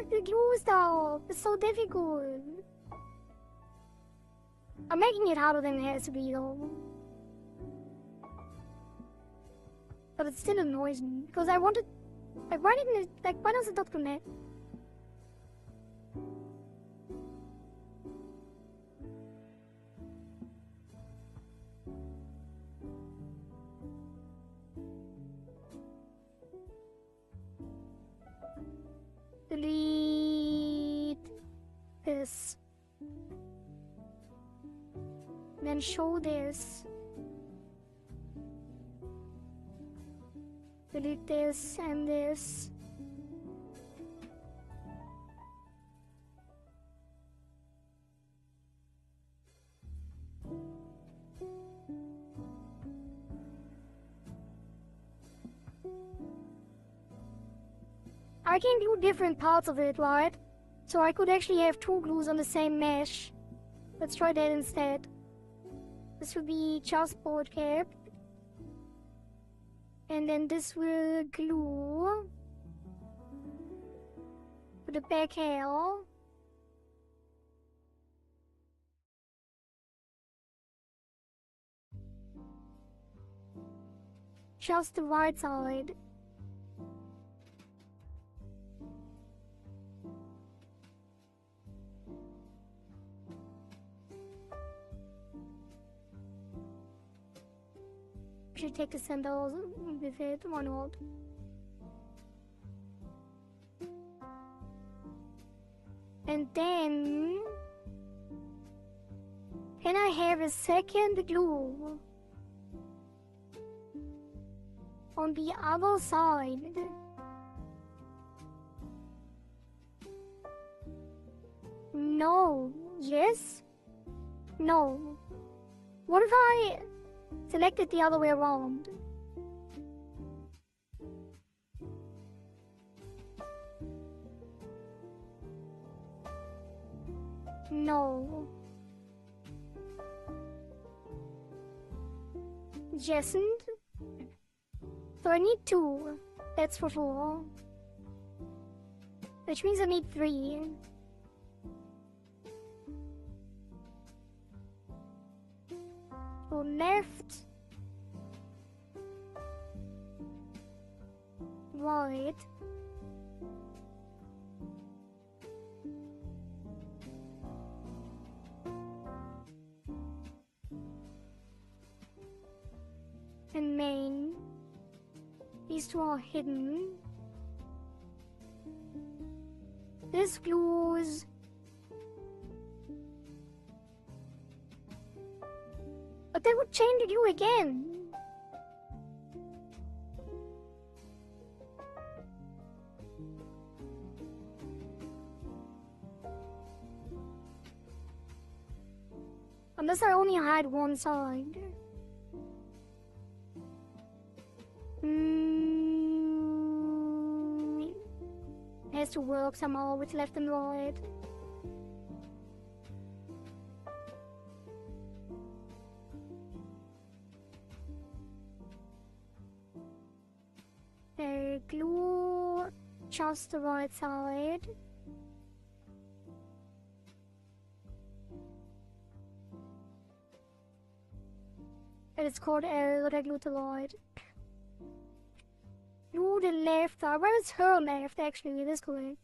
The glue stuff is so difficult. I'm making it harder than it has to be though. But it still annoys me because I wanted, like, why didn't it, like, why does it not connect? Delete this. Then show this. Delete this and this. I can glue different parts of it, right? So I could actually have two glues on the same mesh. Let's try that instead. This will be just board cap. And then this will glue to the back hair. Just the right side. Should take the center with it, why not? And then can I have a second glue on the other side? No. Yes? No. What if I select it the other way around? No. Yesn't? So I need two, that's for sure. Which means I need three. So left, right, and main. These two are hidden. This glues but that would change the glue again. Unless I only had one side. Has to work somehow with left and right. Glue just the right side. And it's called L-glutalloid. Glue the left side. Where is her left actually? It is correct.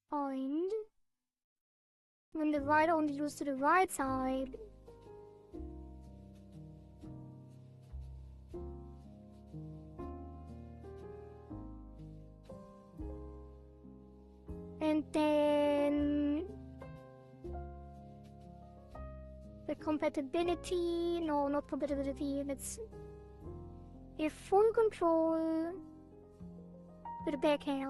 Find. When the right only goes to the right side. And then the compatibility, no, not compatibility, let's give full control to the back hair.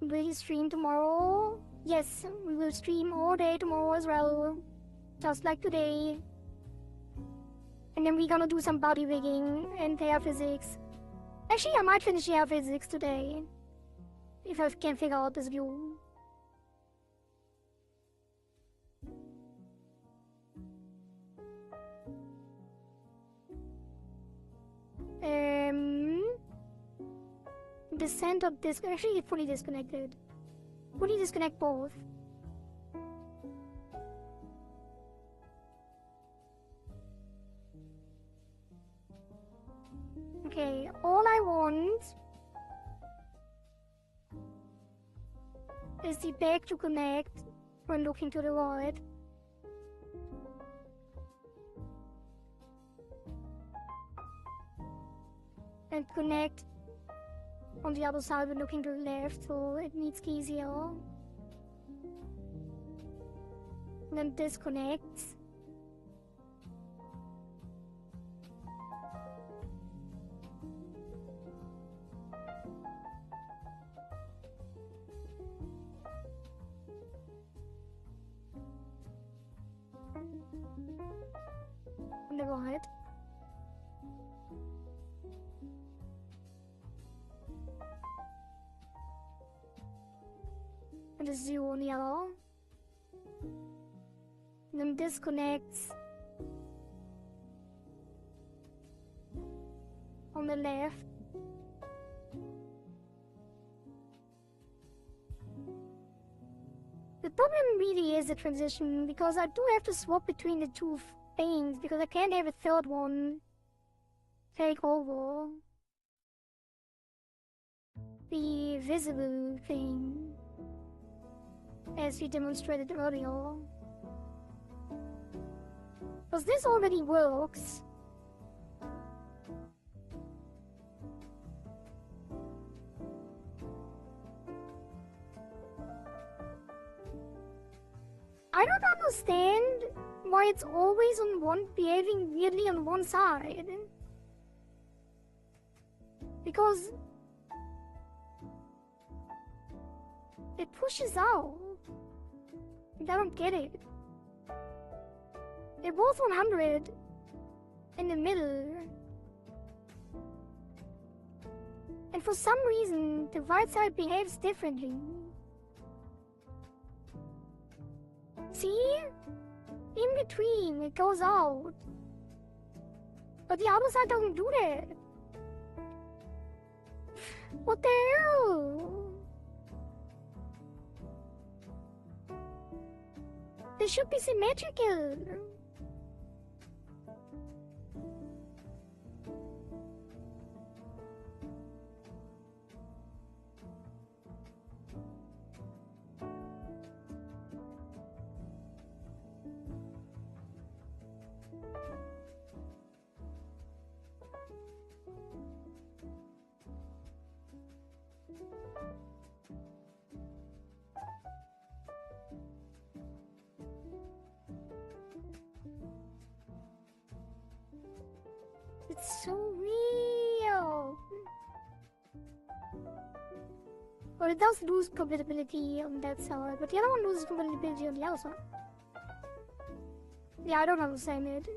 Will you stream tomorrow? Yes, we will stream all day tomorrow as well, just like today. And then we're gonna do some body rigging and hair physics. Actually, I might finish hair physics today, if I can figure out this view. The center disc actually fully disconnected. Fully disconnect both. Okay, all I want is the back to connect when looking to the right. And connect on the other side when looking to the left, so it needs keys here. And then disconnects. side. And a 0 on yellow. And then this connects on the left. The problem really is the transition, because I do have to swap between the two things, because I can't have a third one take over the visible thing, as we demonstrated earlier. Because this already works. I don't understand why it's always behaving weirdly on one side. Because it pushes out. I don't get it. They're both 100 in the middle. And for some reason, the right side behaves differently. See? In between, it goes out. But the other side doesn't do that. What the hell? They should be symmetrical. It's so real. Well, it does lose compatibility on that side, but the other one loses compatibility on the other side. Yeah, I don't understand it.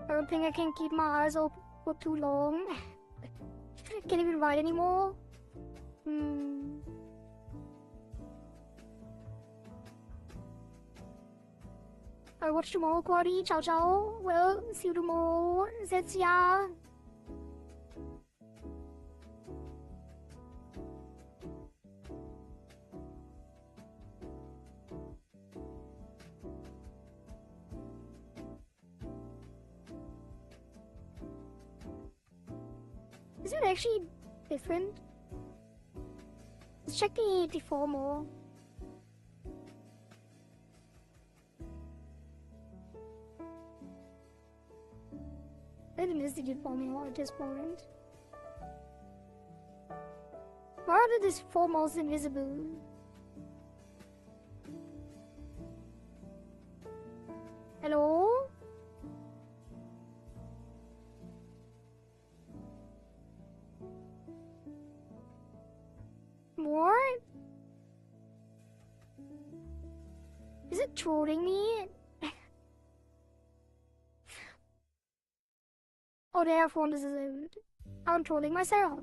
I don't think I can keep my eyes open for too long. Can't even write anymore. I'll watch tomorrow, Kohari. Ciao, ciao. Well, see you tomorrow. Zetsia. Is it actually different? Let's check the default more. I didn't miss the default more at this point. Why are these foremost invisible? Hello? More? Is it trolling me? Oh, the F1 is disabled. I'm trolling myself.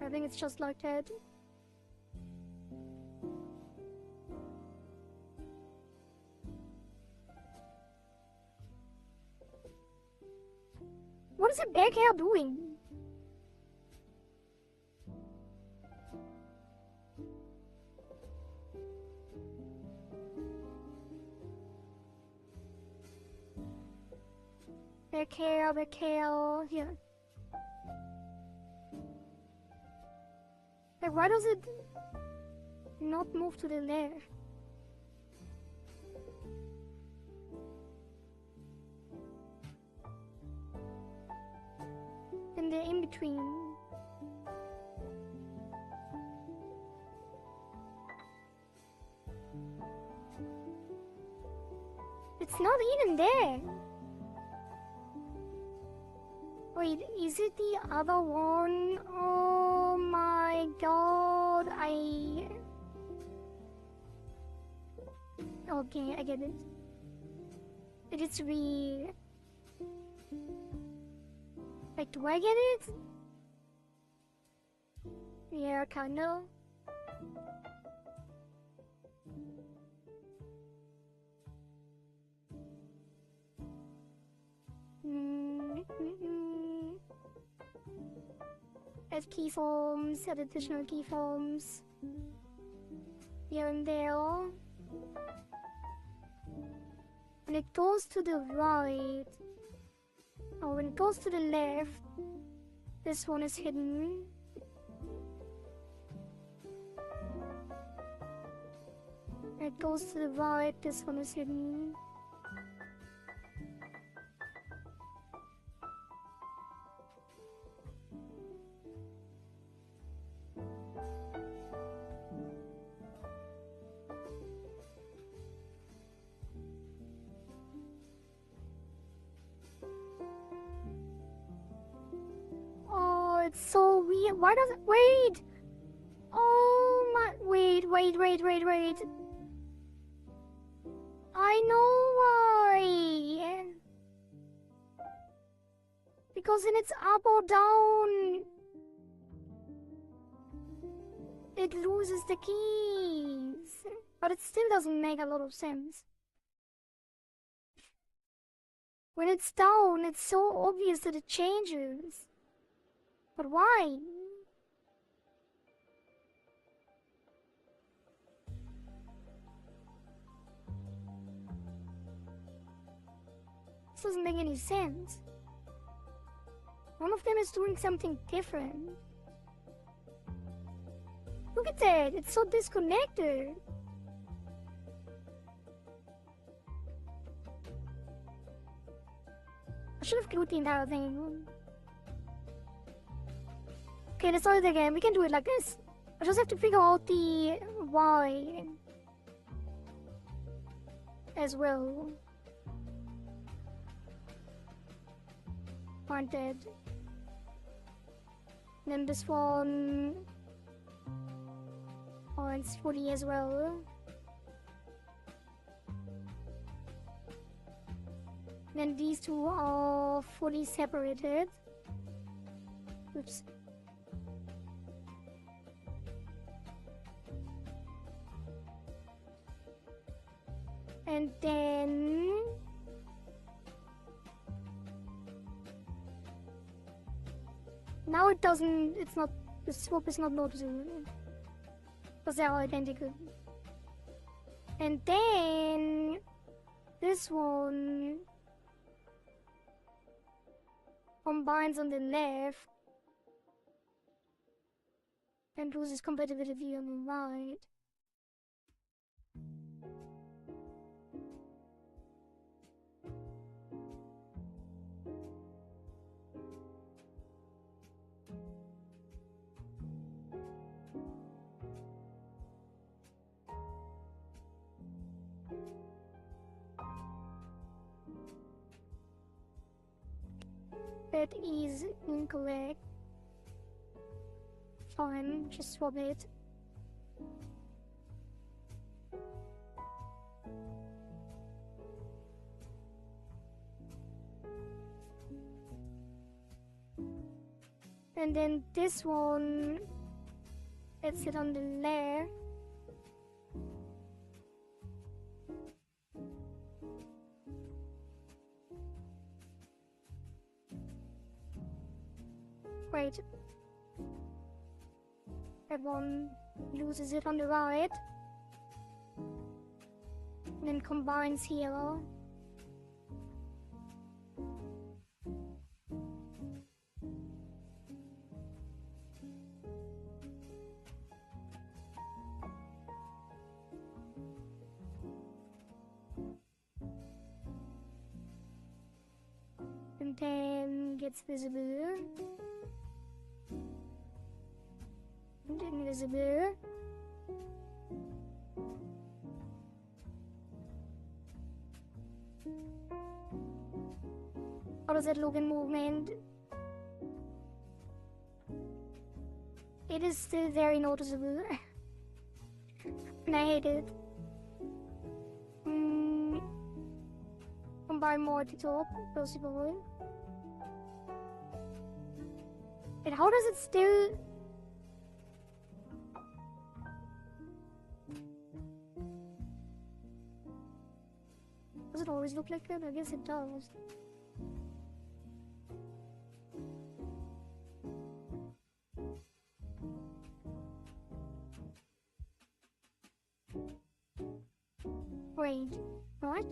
I think it's just like that. What is the back hair doing? Back hair, here. Like, why does it not move to the left? And the in-between. 보이는데. Wait, is it the other one? Oh my god, Okay, I get it. It is we... Like, do I get it? Yeah, kinda. Add keyforms, add additional keyforms. Here and there. When it goes to the right, or when it goes to the left, this one is hidden. When it goes to the right, this one is hidden. It's so weird. Why does it... Wait! Oh my... Wait. I know why! Because when it's up or down, it loses the keys. But it still doesn't make a lot of sense. When it's down, it's so obvious that it changes. But why? This doesn't make any sense. One of them is doing something different. Look at that, it's so disconnected. I should have glued the entire thing. Okay, let's start it again. We can do it like this. I just have to figure out the why as well. Wanted. Then this one. Oh, it's 40 as well. Then these two are fully separated. Oops. And then now it doesn't, it's not, the swap is not noticeable because they are identical. And then this one combines on the left and loses compatibility on the right. That is incorrect. Fine, just swap it. And then this one, let's sit on the left. Wait. That one loses it on the right. And then combines here. And then gets visible. And invisible. How does that look in movement? It is still very noticeable. And I hate it. Combine more at the top, possible. And how does it still... Does it always look like that? I guess it does. Wait, what?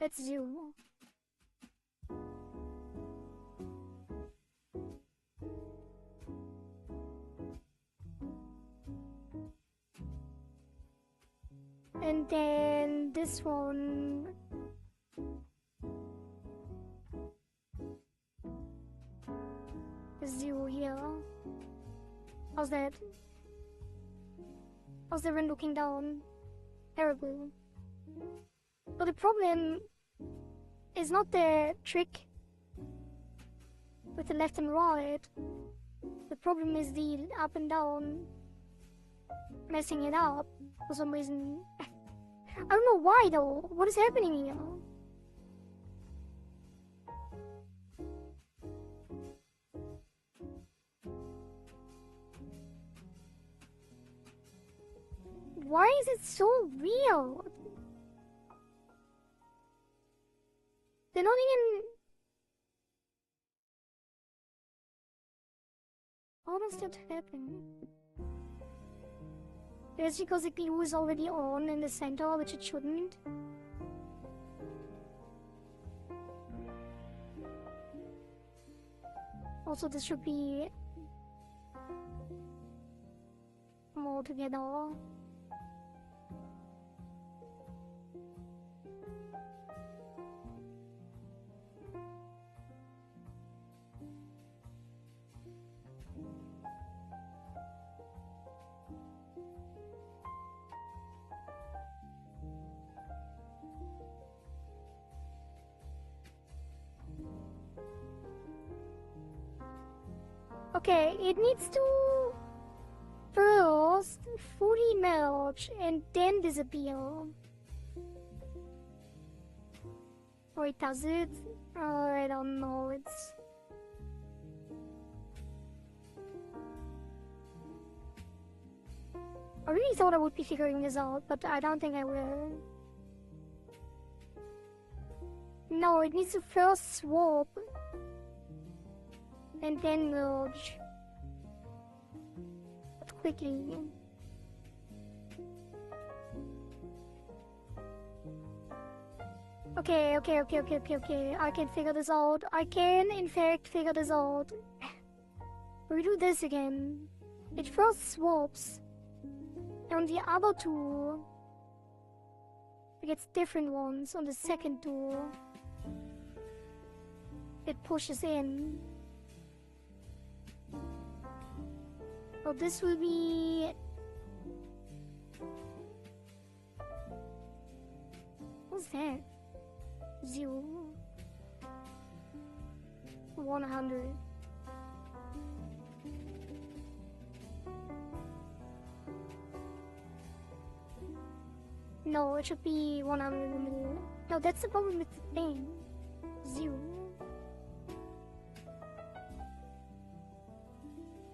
That's 0. And then this one is 0 here. How's that? How's the wind looking down? Terrible. But the problem is not the trick with the left and right. The problem is the up and down messing it up for some reason. I don't know why though. What is happening here? Why is it so weird? They're not even... How does that happen? It's because the glue is already on in the center, which it shouldn't. Also, this should be more together. Okay, it needs to first fully merge and then disappear. Or it does it? Oh, I don't know, it's... I really thought I would be figuring this out, but I don't think I will. No, it needs to first swap and then merge. But quickly. Okay. I can figure this out. I can, in fact, figure this out. We do this again. It first swaps. On the other two, it gets different ones. On the second two, it pushes in. So this will be... What's that? 0. 100. No, it should be 100 in the middle. No, that's the problem with the thing. 0.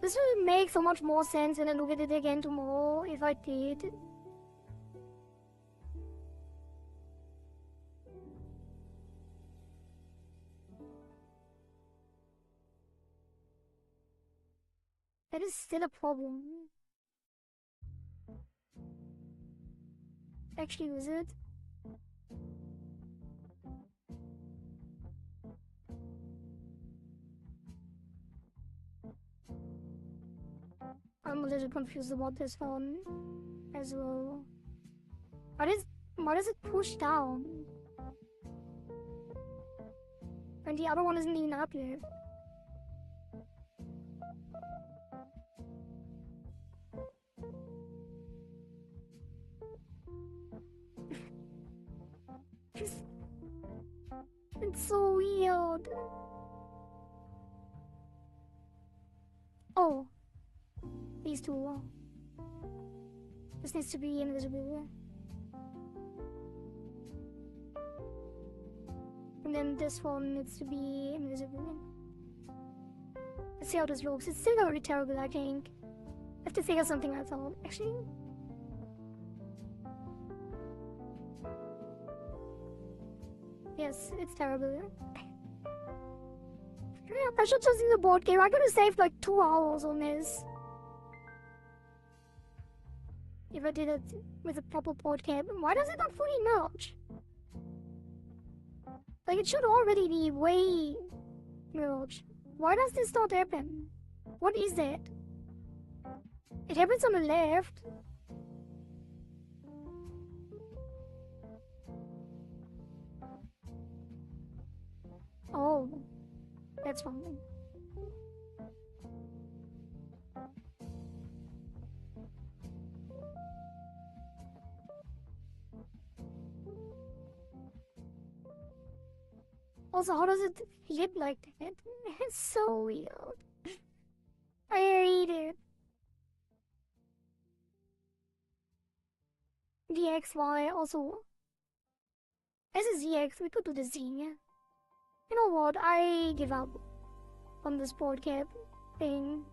This will make so much more sense when I look at it again tomorrow, if I did. That is still a problem. Actually, was it? I'm a little confused about this one as well. Why does it push down? And the other one isn't even up yet. That's so weird. Oh. These two. This needs to be invisible. And then this one needs to be invisible. Let's see how this looks. It's still very terrible, I think. I have to figure something else out. Actually. Yes, it's terrible. I should just use the board game. I could have saved like 2 hours on this. If I did it with a proper board game. Why does it not fully merge? Like, it should already be way merged. Why does this not happen? What is that? It happens on the left. Oh, that's fine. Also, how does it flip like that? It's so weird. I hate it. The XY also. As a ZX, we could do the Z. You know what? I give up on this board cap thing.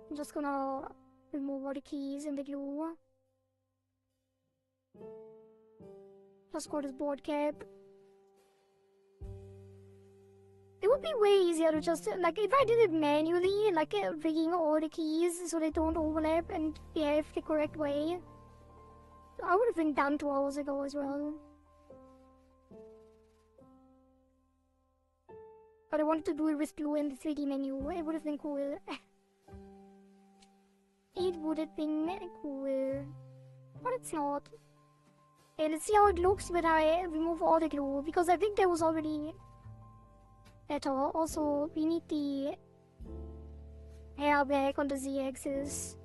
I'm just gonna remove all the keys and the glue. Just got this board cap. It would be way easier to just, like, if I did it manually, like rigging all the keys so they don't overlap and behave the correct way. I would have been done 2 hours ago as well. But I wanted to do it with glue in the 3D menu. It would have been cool. It would have been cool. But it's not. Okay, let's see how it looks when I remove all the glue, because I think there was already better. Also, we need the hair back on the Z-axis.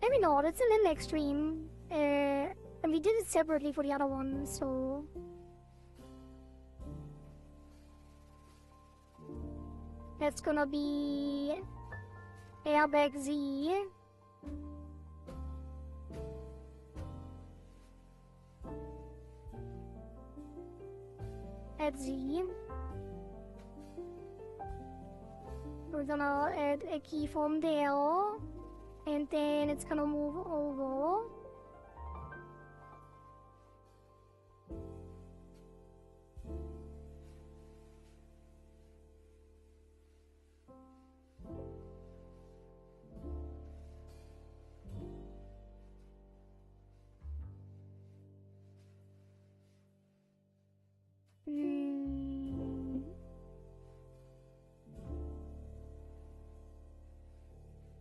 Maybe not, it's a little extreme. And we did it separately for the other one, so... That's gonna be... Airbag Z. Add Z. We're gonna add a keyform there. And then it's gonna move over.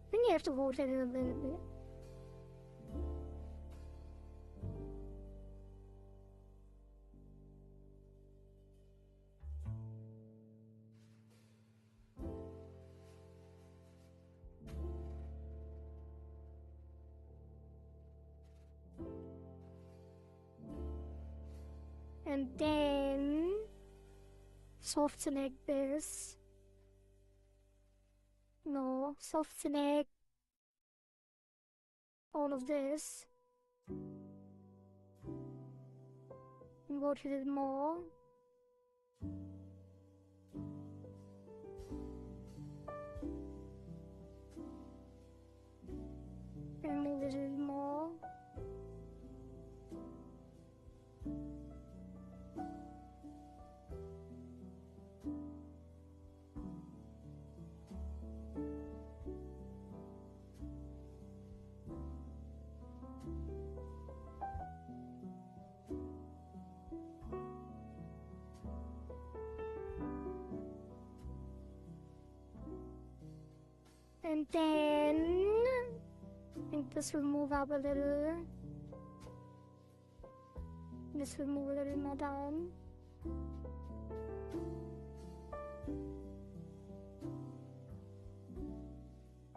I think you have to rotate it a little bit. And then soft select this. No, soft select all of this. And rotate it more. And move it a little more. And then I think this will move up a little. This will move a little more down.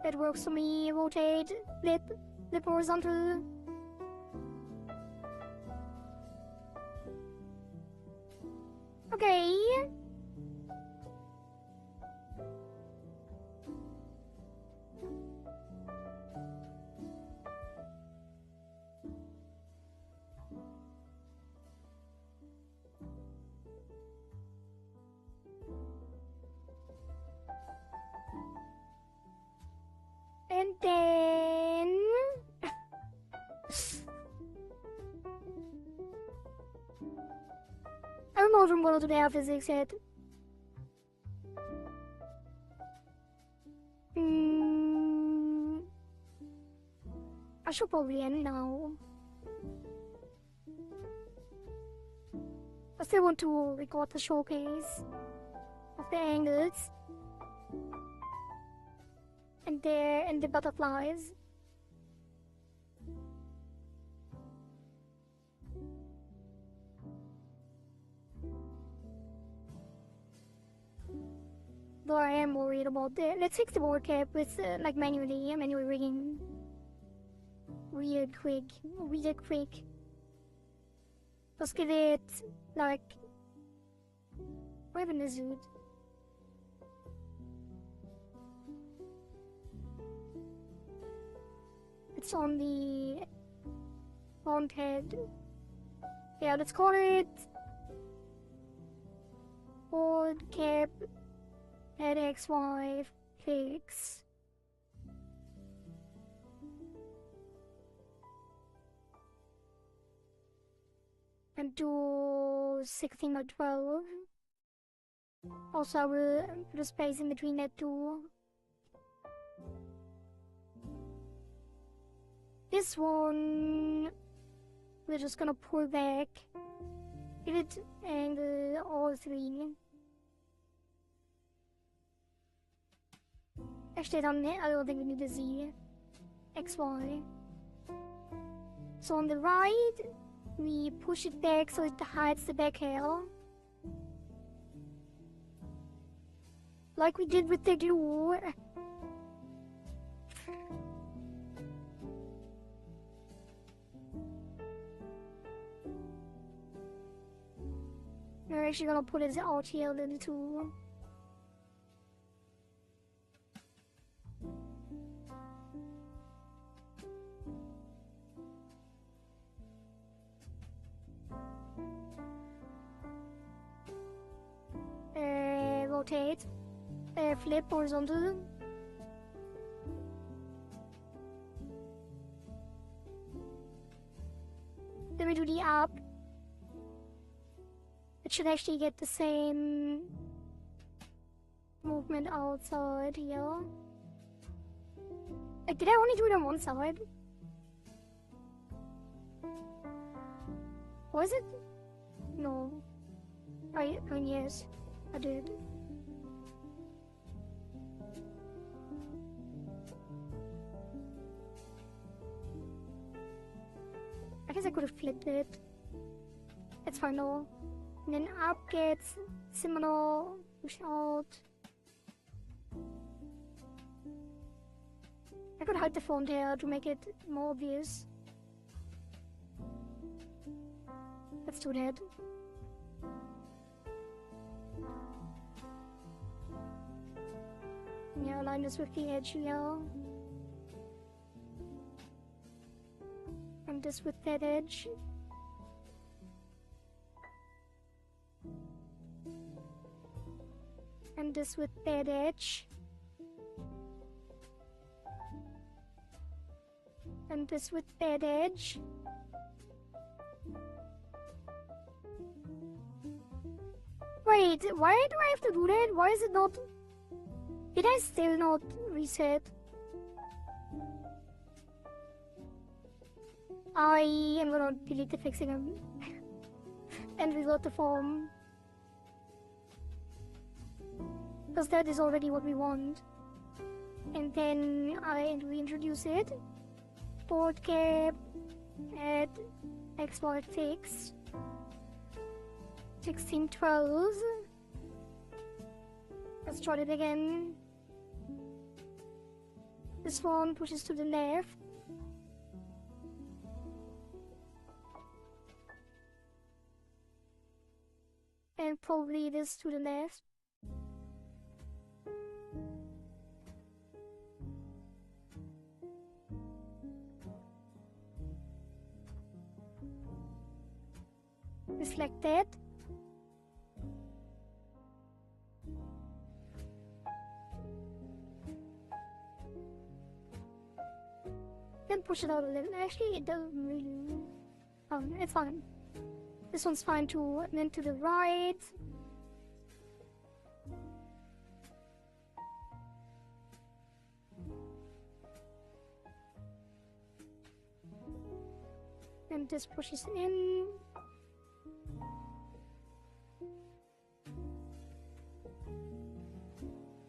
That works for me. Rotate, flip horizontal. Okay. And then I don't know if I'm gonna do the air physics yet. I should probably end now. I still want to record the showcase of the angles and the butterflies. Though I am worried about the. Let's fix the board cap with like manually rigging. Real quick. Just get it like. Where is it? It's on the front head. Yeah, let's call it board cap head XY fix. And do 16 or 12. Also, I will put a space in between that too. This one, we're just gonna pull back. Give it angle all three. Actually, I don't think we need a Z. XY. So on the right, we push it back so it hides the back hair. Like we did with the glue. We're actually gonna put it out here a little too. Rotate, flip horizontal. Then we do the up. It should actually get the same movement outside here. Like, did I only do it on one side? Was it? No. I mean, yes, I did. I guess I could have flipped it. It's fine though. And then up gets similar, push out. I could hide the font here to make it more obvious. Let's do that. Yeah, align this with the edge here. And this with that edge. And this with that edge. And this with that edge. Wait, why do I have to do that? Why is it not... Did I still not reset? I am gonna delete the fixing them and reload the form. Because that is already what we want. And then I reintroduce it. port cap at export fixed. 1612. Let's try it again. This one pushes to the left. And probably this to the left. Reflected. Can push it out a little. Actually, it doesn't really. Oh, it's fine. This one's fine too. And then to the right. And this pushes in.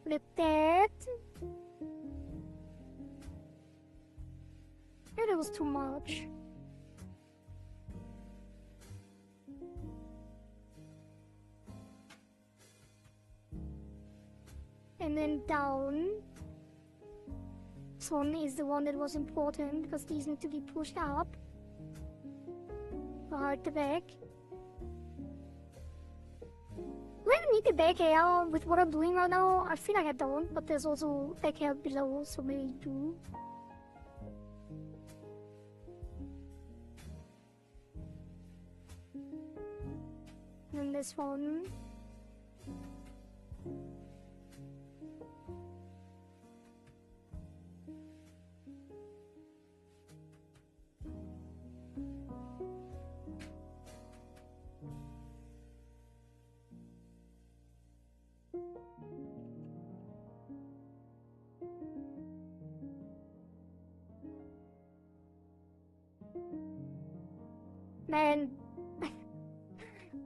Flip that. Yeah, that was too much. And then down. This one is the one that was important because these need to be pushed up. Or the back. Do I need the back hair with what I'm doing right now? I feel like I don't, but there's also back hair below, so maybe I do. And then this one. Man,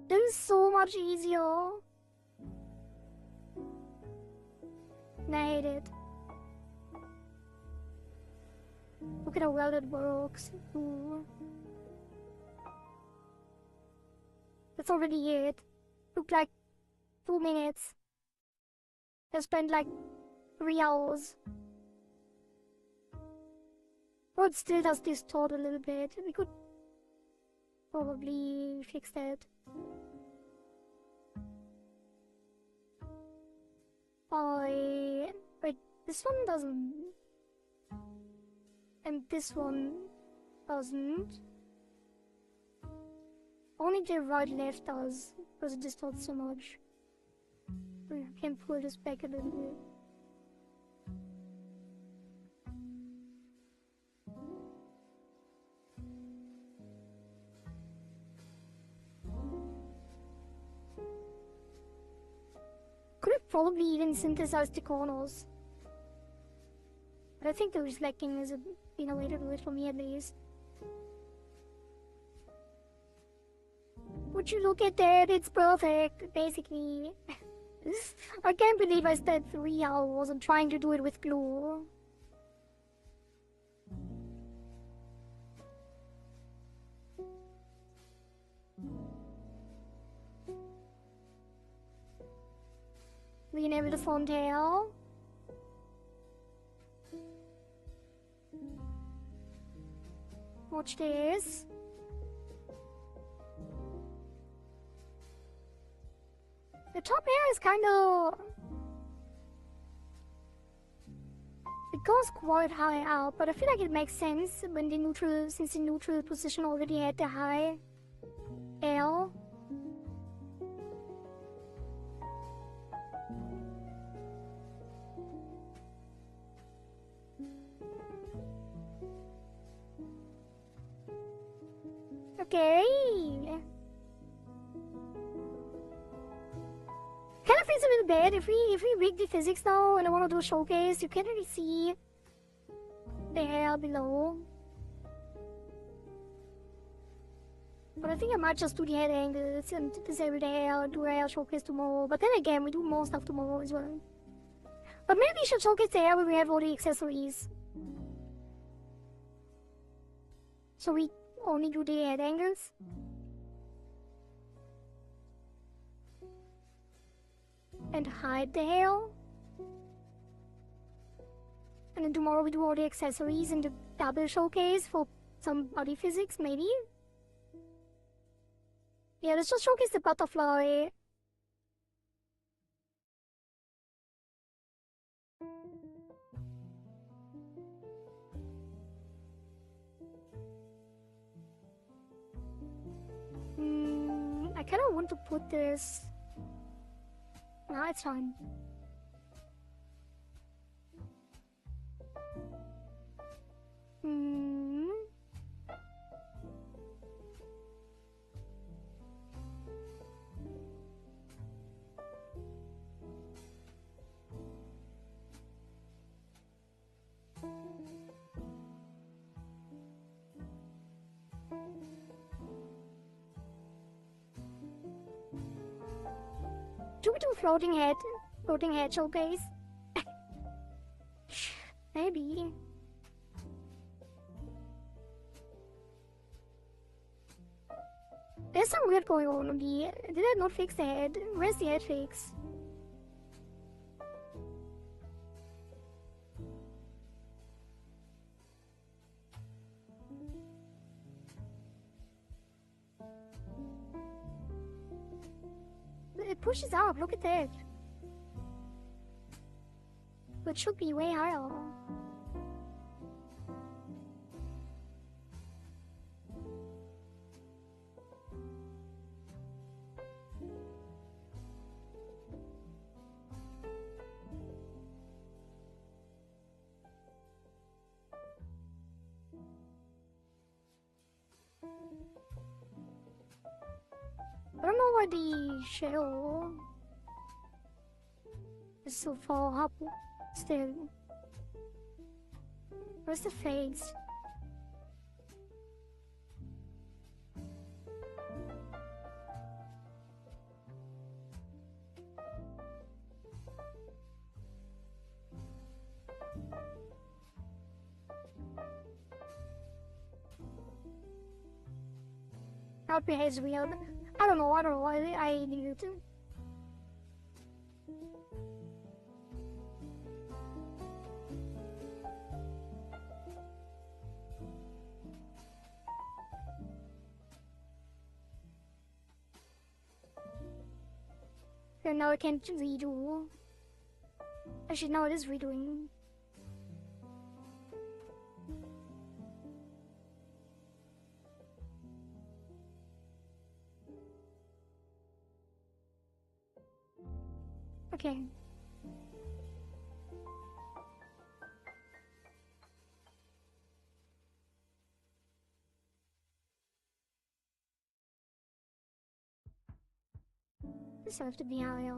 this is so much easier. And I hate it. Look at how well it works. Ooh. That's already it. Took like 2 minutes. I spent like 3 hours. Oh, it still does distort a little bit. We could probably fix that. Wait, this one doesn't. And this one doesn't. Only the right left does, because it distorts so much. I can pull this back a little bit. Could have probably even synthesized the corners. But I think the reflecting is a way to do it for me at least. Would you look at that? It's perfect, basically. I can't believe I spent 3 hours on trying to do it with glue. Re-enable the font tail. Watch this. The top hair is kind of... It goes quite high up, but I feel like it makes sense when the neutral, since the neutral position already had the high L. Okay. Kind of feels a little bad if we rig the physics now and I want to do a showcase. You can't really see the hair below. But I think I might just do the head angles and disable the hair and do a hair showcase tomorrow. But then again, we do more stuff tomorrow as well. But maybe we should showcase the hair when we have all the accessories. So we only do the head angles. And hide the hair. And then tomorrow we do all the accessories and the double showcase for some body physics, maybe? Yeah, let's just showcase the butterfly. I kind of want to put this. No, it's fine. Do we do floating head showcase? Maybe. There's some weird going on here. Did I not fix the head? Where's the head fix? It pushes up, look at that. It should be way higher. I don't know why the shadow is so far up still. Where's the face? That behaves weird. I don't know, I need to. And now I can't redo. Actually, now it is redoing. Okay. This have to be higher.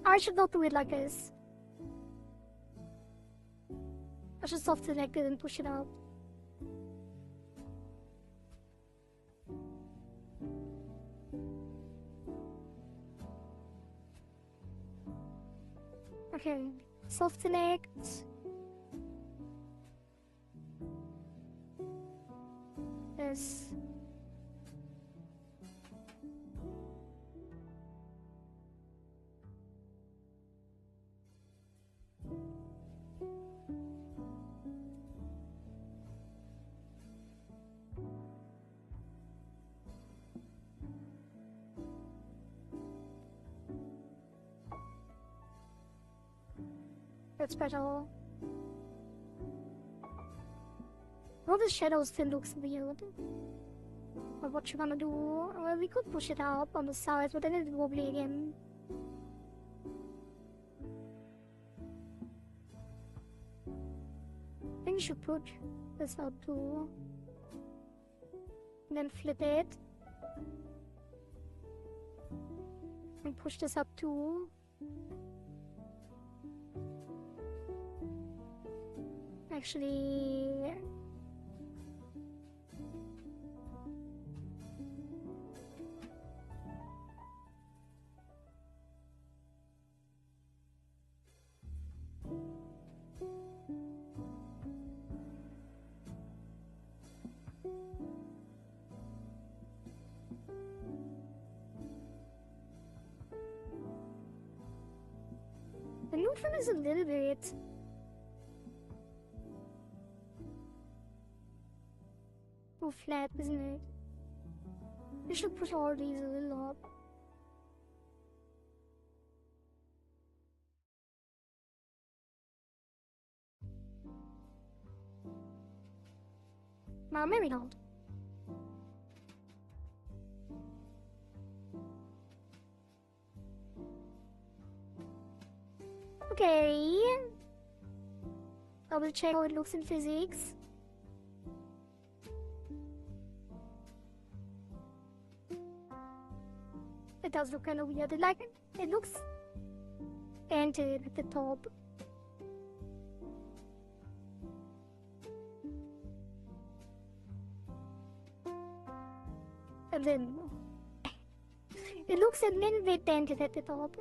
I should not do it like this. I should soft select it and push it out. Okay, soft select. Yes. That's better. All the shadows still looks weird. But what you gonna do? Well, we could push it up on the sides, but then it's wobbly again. I think you should put this out too. And then flip it. And push this up too. Actually... The nude film is a little bit... too flat, isn't it? We should push all these a little up. No, maybe not. Okay. Double check how it looks in physics. It does look kind of weird. It looks dented at the top. And then it looks a little bit dented at the top.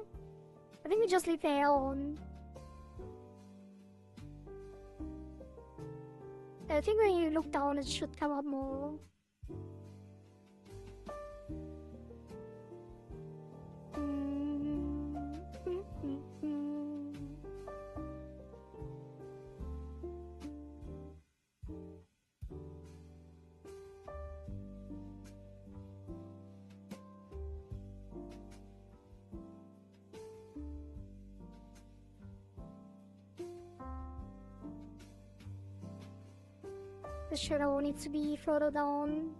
I think we just leave the hair on. I think when you look down, it should come up more. The shadow needs to be further down.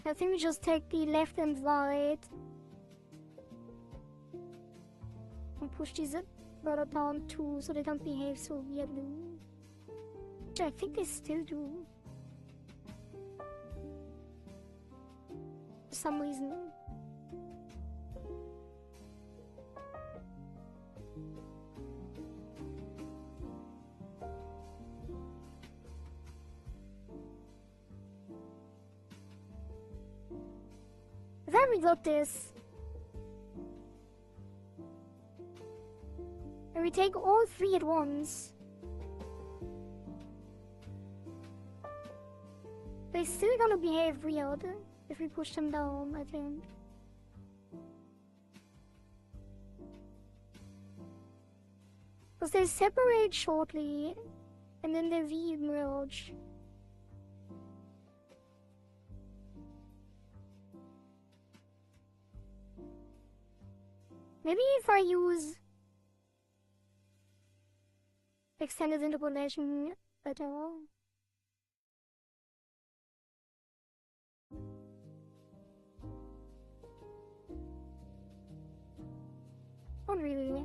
I think we just take the left and right and push these further down too, so they don't behave so weirdly. Which I think they still do. For some reason. Then we got this. And we take all three at once. They're still gonna behave weird if we push them down, I think. Because they separate shortly and then they re-emerge. Maybe if I use extended interpolation better. Not really.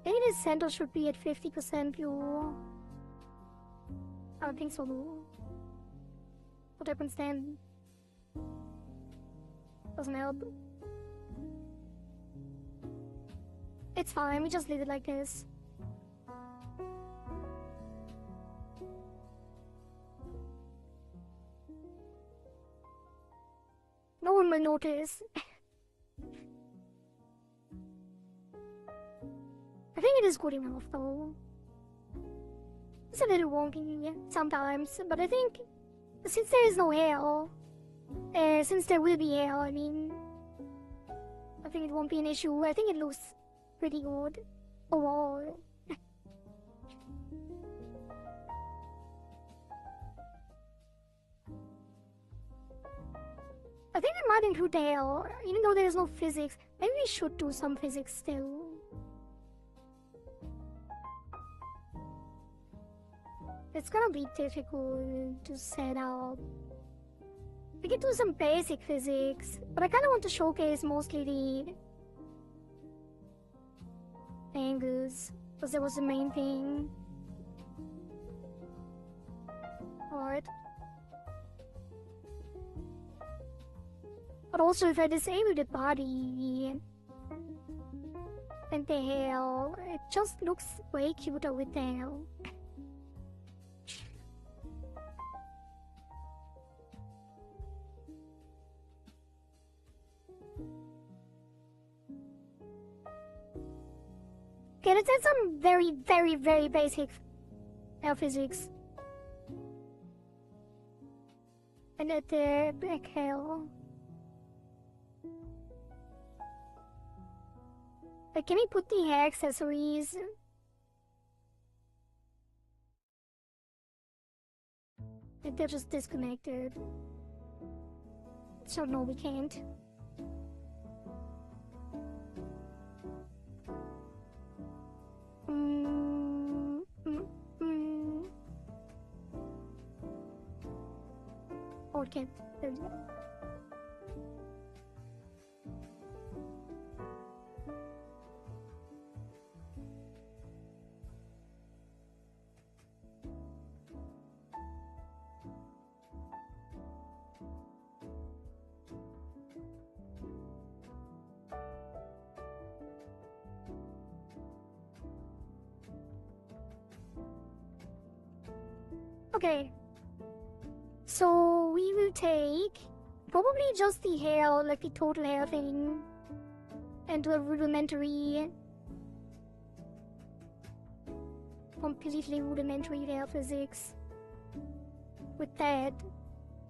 Maybe the center should be at 50% blue. I don't think so though. What happens then? Doesn't help. It's fine, we just leave it like this. No one will notice. I think it is good enough though. It's a little wonky sometimes, but I think since there is no hair, since there will be hair, I mean, I think it won't be an issue. I think it looks pretty good overall. I think we might include the hair, even though there is no physics. Maybe we should do some physics still. It's gonna be difficult to set up We can do some basic physics, but I kind of want to showcase mostly the angles, because that was the main thing. Alright. But also, if I disable the body, then the hair, it just looks way cuter with the hair. Okay, let's add some very, very, very basic physics. And at the black hair. Like, can we put the hair accessories? Like, they're just disconnected. So no, we can't. Okay, there we go. Okay, so we will take probably just the hair, like the total hair thing, and do a rudimentary, completely rudimentary hair physics. With that,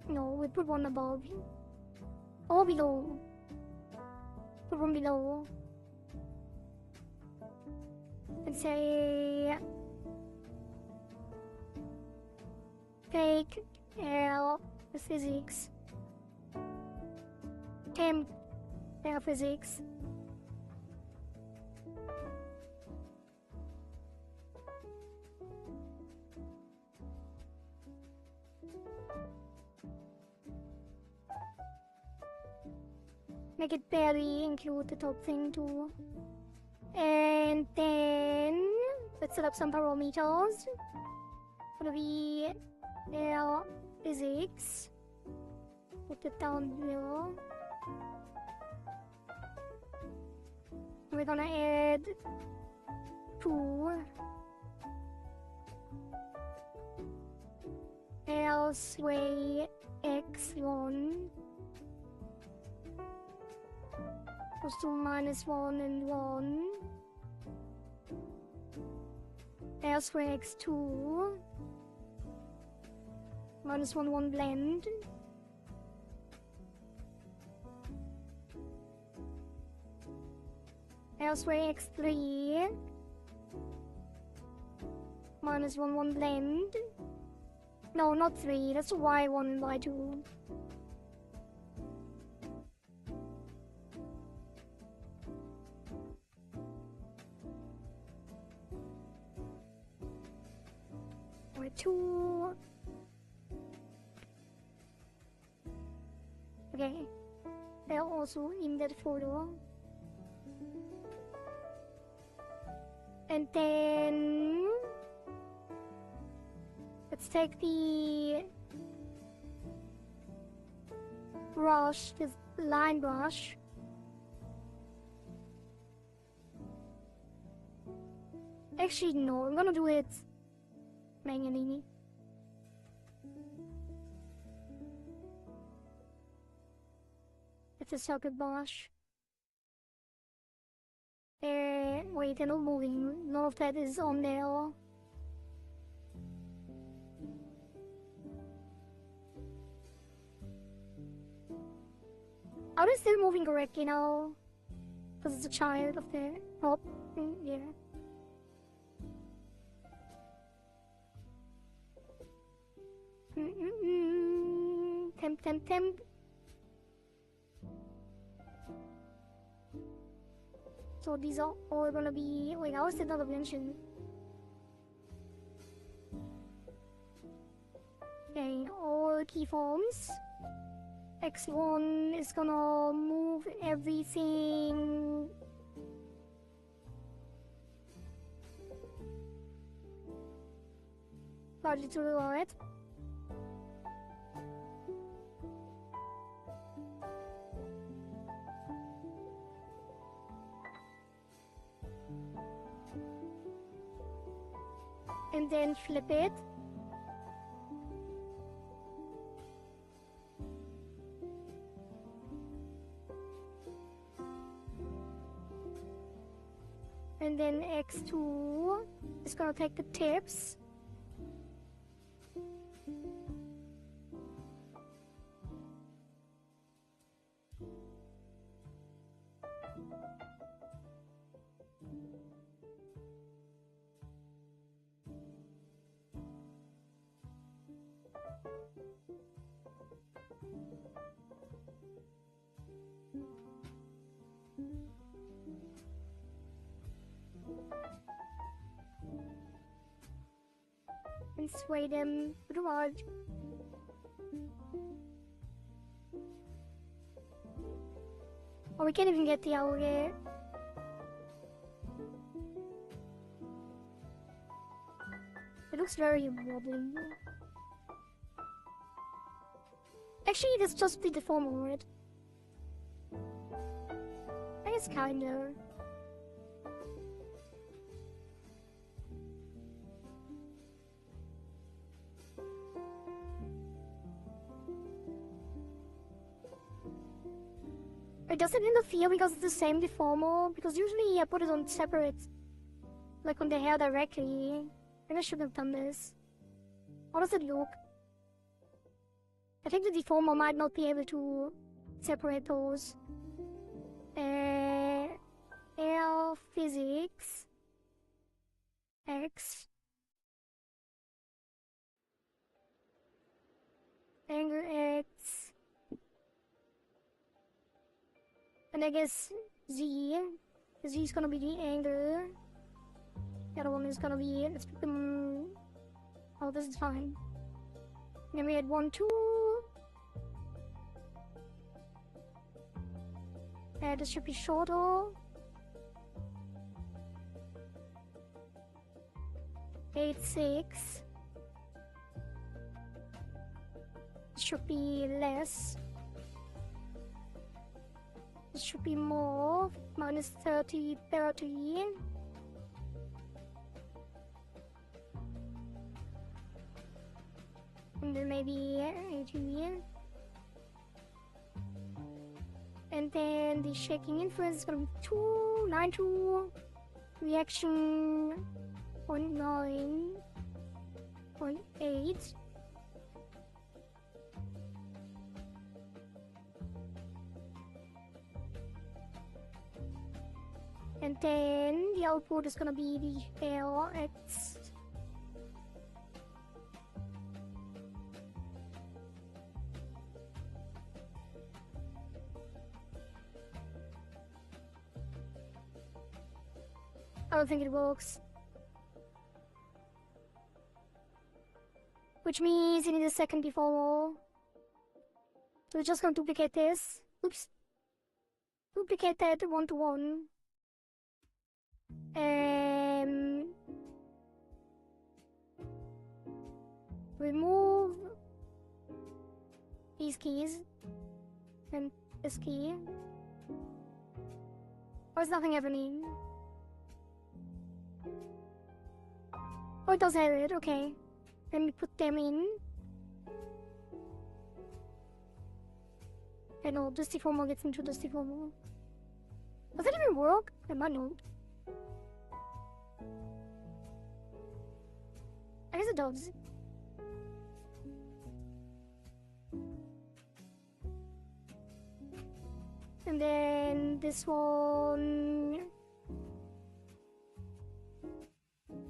no, we put one above or below. Put one below and say take hair physics, temp hair physics, make it barely include the top thing too, and then let's set up some parameters. Gonna be hair physics. Put it down below. We're gonna add 2 hair sway x1 equals to -1 and 1. Hair sway x2 -1 1 blend. Elsewhere x3 -1 1 blend. No, not 3, that's y1 and y2. Y2. Okay, they're also in that photo. And then let's take the brush, this line brush. Actually, no, I'm gonna do it manually. It's a circuit brush. Wait, they're not moving. None of that is on there. Are they still moving correctly now? Because it's a child of the top. Yeah. Temp. So these are all gonna be. Wait, how is the other mention? Okay, all keyforms. X1 is gonna move everything largely to the right. And then flip it. And then X2 is gonna take the tips. And sway them toward. Oh, we can't even get the owl yet. It looks very wobbly. Actually, that's just the deformer, right? I guess kinda. It doesn't interfere because it's the same deformer, because usually I put it on separate, like on the hair directly. Maybe I shouldn't have done this. How does it look? I think the deformer might not be able to separate those. Air physics. X. Angle X. And I guess Z. Z is gonna be the angle. The other one is gonna be, let's put them, oh, this is fine. Then we had 1, 2. This should be shorter. 8, 6. This should be less. This should be more. Minus 30, 30. And then maybe 18. And then the shaking influence is gonna be 2, 9, 2. Reaction 0.9, 0.8. And then the output is gonna be the LX. I don't think it works. Which means you need a second deformer. So we're just gonna duplicate this. Oops. Duplicate that 1 to 1. Remove these keys and this key. Or is nothing happening? Oh, it does have it, okay. Let me put them in. Okay, no, this deformer gets into this deformer. Does that even work? It might not. I guess it does. And then this one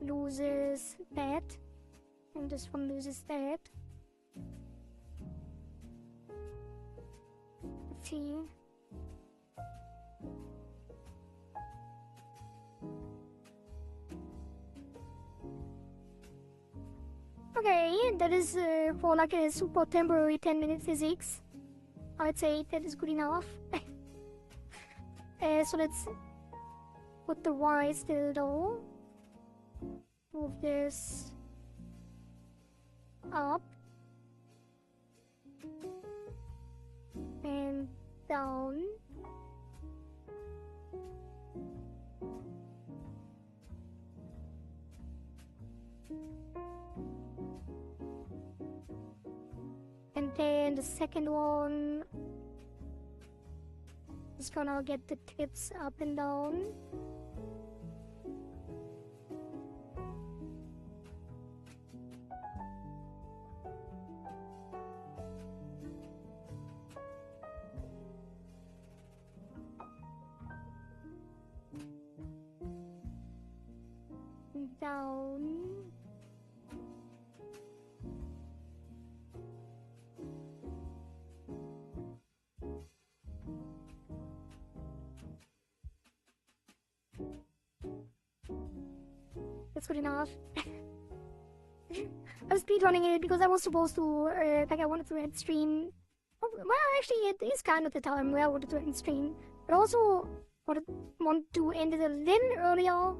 loses that, and this one loses that. Let's see. Okay, that is for like a super temporary 10-minute physics. I'd say that is good enough. So let's put the Y still though. Move this up and down. And then the second one is gonna get the tips up and down. Down. That's good enough. I was speedrunning it because I was supposed to, like I wanted to end stream. Oh, well, actually it is kind of the time where I wanted to end stream. But also want to end it a little earlier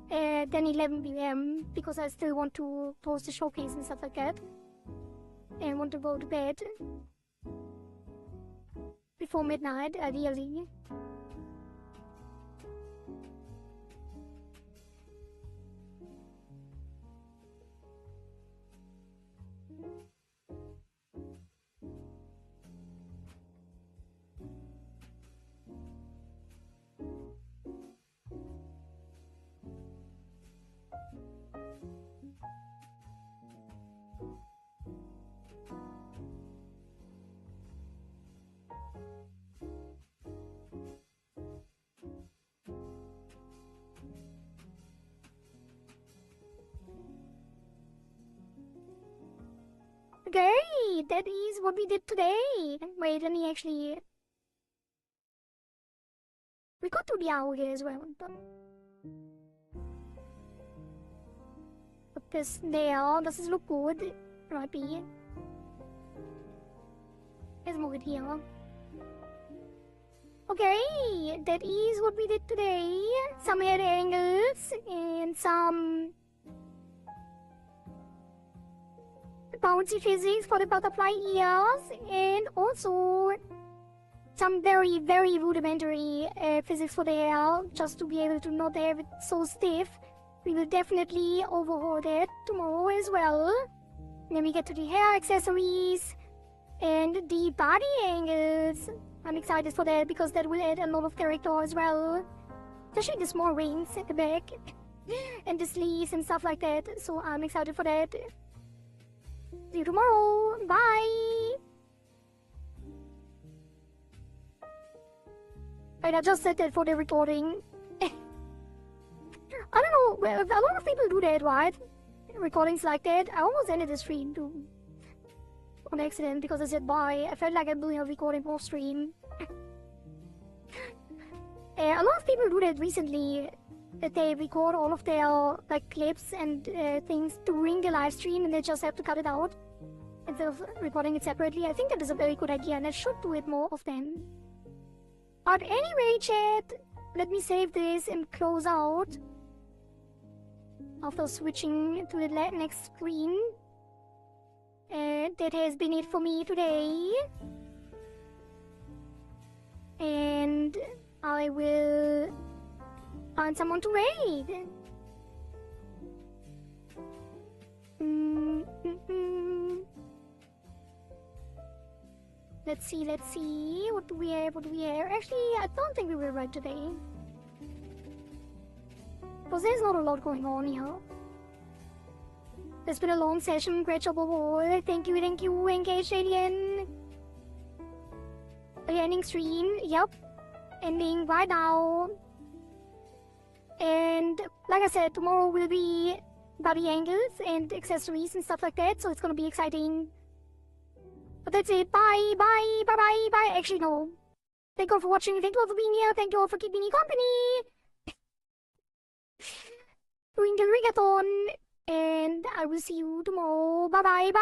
than 11 PM because I still want to post the showcase and stuff like that. And want to go to bed before midnight, ideally. Okay, that is what we did today. Wait, let me actually... We could do the hour here as well, but... Put this there, does this look good? Might be. Let's move it here. Okay, that is what we did today. Some head angles and some... bouncy physics for the butterfly ears, and also some very, very rudimentary physics for the hair, just to be able to not have it so stiff. We will definitely overhaul that tomorrow as well. Then we get to the hair accessories and the body angles. I'm excited for that because that will add a lot of character as well. Especially the small rings at the back and the sleeves and stuff like that. So I'm excited for that. See you tomorrow. Bye. Wait, I just said that for the recording. I don't know, a lot of people do that, right? Recordings like that. I almost ended the stream too. On accident because I said bye. I felt like I'm doing a recording off stream. A lot of people do that recently. That they record all of their like clips and things during the live stream and they just have to cut it out instead of recording it separately. I think that is a very good idea and I should do it more often. But anyway, chat, let me save this and close out after switching to the next screen. That has been it for me today. And I will find someone to raid. Let's see. What do we have? Actually, I don't think we will raid today. Because there's not a lot going on here. It's been a long session. Great job overall. Thank you, Engaged Alien. Ending stream. Yep. Ending right now. And like I said, tomorrow will be body angles and accessories and stuff like that, so it's gonna be exciting. But that's it. Bye. Actually, no. Thank you all for watching. Thank you all for being here. Thank you all for keeping me company. Doing the Rigathon. And I will see you tomorrow. Bye.